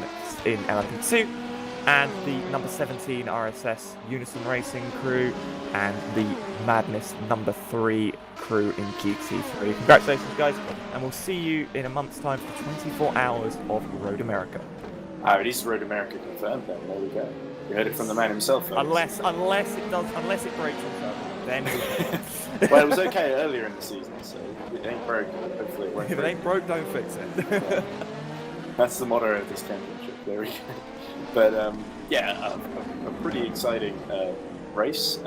LMP2, and the number 17 RSS Unison Racing crew and the Madness number 3 crew in GT3. Congratulations, guys, and we'll see you in a month's time for 24 hours of Road America.
It is Road America confirmed then. There we go. You heard it from the man himself.
Unless it breaks on server. then
Well, it was okay earlier in the season, so it ain't broke. Hopefully it won't
if it
break.
ain't broke, don't fix it.
That's the motto of this championship. There we go. But a pretty exciting race.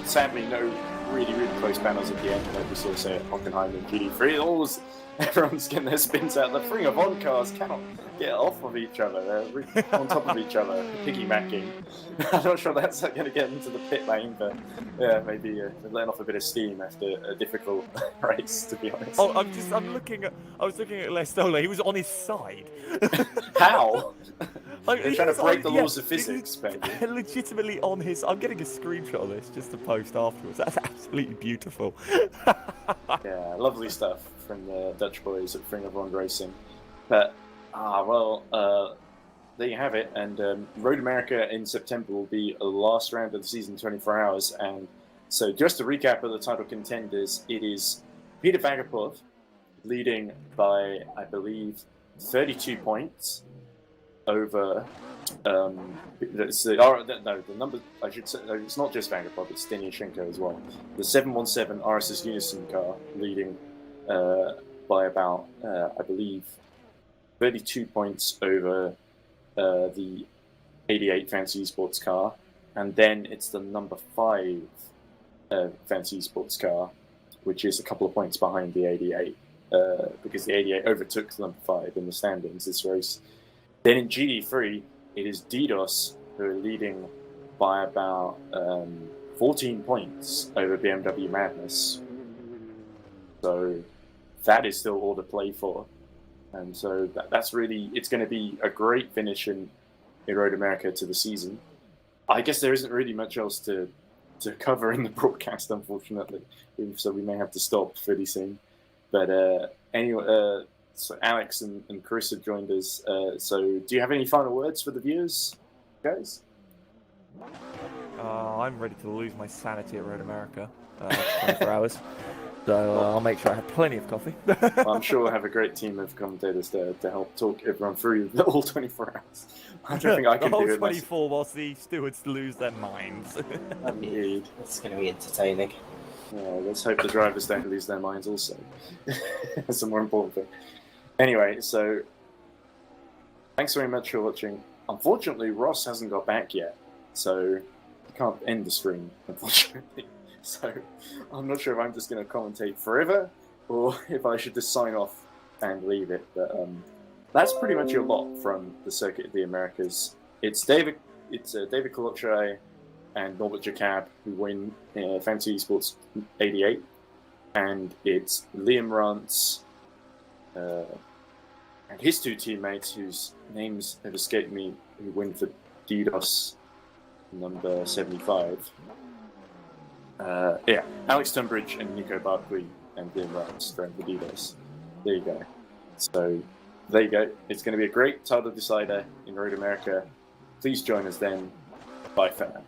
Sadly, no really close battles at the end, like we saw say at Hockenheim and GD3. Everyone's getting their spins out. The Ring of On cars cannot get off of each other. They're really on top of each other, piggybacking. I'm not sure that's going to get into the pit lane, but yeah, maybe letting off a bit of steam after a difficult race, to be honest.
Oh, I was looking at Lestola. He was on his side.
How?
Like,
They're trying to break the laws of physics, baby.
Legitimately on his. I'm getting a screenshot of this just to post afterwards. That's absolutely beautiful.
Yeah, lovely stuff from the Dutch boys at Ring of On Racing. But there you have it. And Road America in September will be the last round of the season, 24 hours. And so, just to recap of the title contenders, it is Peter Vagapov leading by, I believe, 32 points over. The number, I should say, it's not just Vagapov, it's Steniashenko as well. The 717 RSS Unison car leading by about, I believe, 32 points over the 88 Fancy Esports car. And then it's the number 5 Fancy Esports car, which is a couple of points behind the 88, because the 88 overtook the number 5 in the standings this race. Then in GD3, it is DDoS who are leading by about 14 points over BMW Madness. So that is still all to play for. And so that's really, it's going to be a great finish in Road America to the season. I guess there isn't really much else to cover in the broadcast, unfortunately. So we may have to stop pretty soon. But anyway, so Alex and Chris have joined us. So do you have any final words for the viewers, guys?
I'm ready to lose my sanity at Road America. 24 hours. So I'll make sure I have plenty of coffee.
Well, I'm sure we'll have a great team of commentators to help talk everyone through the all 24 hours. I don't think I can
the whole
do it
24 whilst the stewards lose their minds.
Indeed.
It's going to be entertaining.
Yeah, let's hope the drivers don't lose their minds also. That's a more important thing. Anyway, so thanks very much for watching. Unfortunately, Ross hasn't got back yet, so you can't end the stream, unfortunately. So I'm not sure if I'm just going to commentate forever or if I should just sign off and leave it. But that's pretty much your lot from the Circuit of the Americas. It's David Colotre and Norbert Jacob who win Fantasy Esports 88, and it's Liam Rance and his two teammates whose names have escaped me who win for DDoS number 75. Alex Tunbridge and Nico Barkley and Liam Rance for DDoS. There you go. So there you go. It's going to be a great title decider in Road America. Please join us then. Bye for now.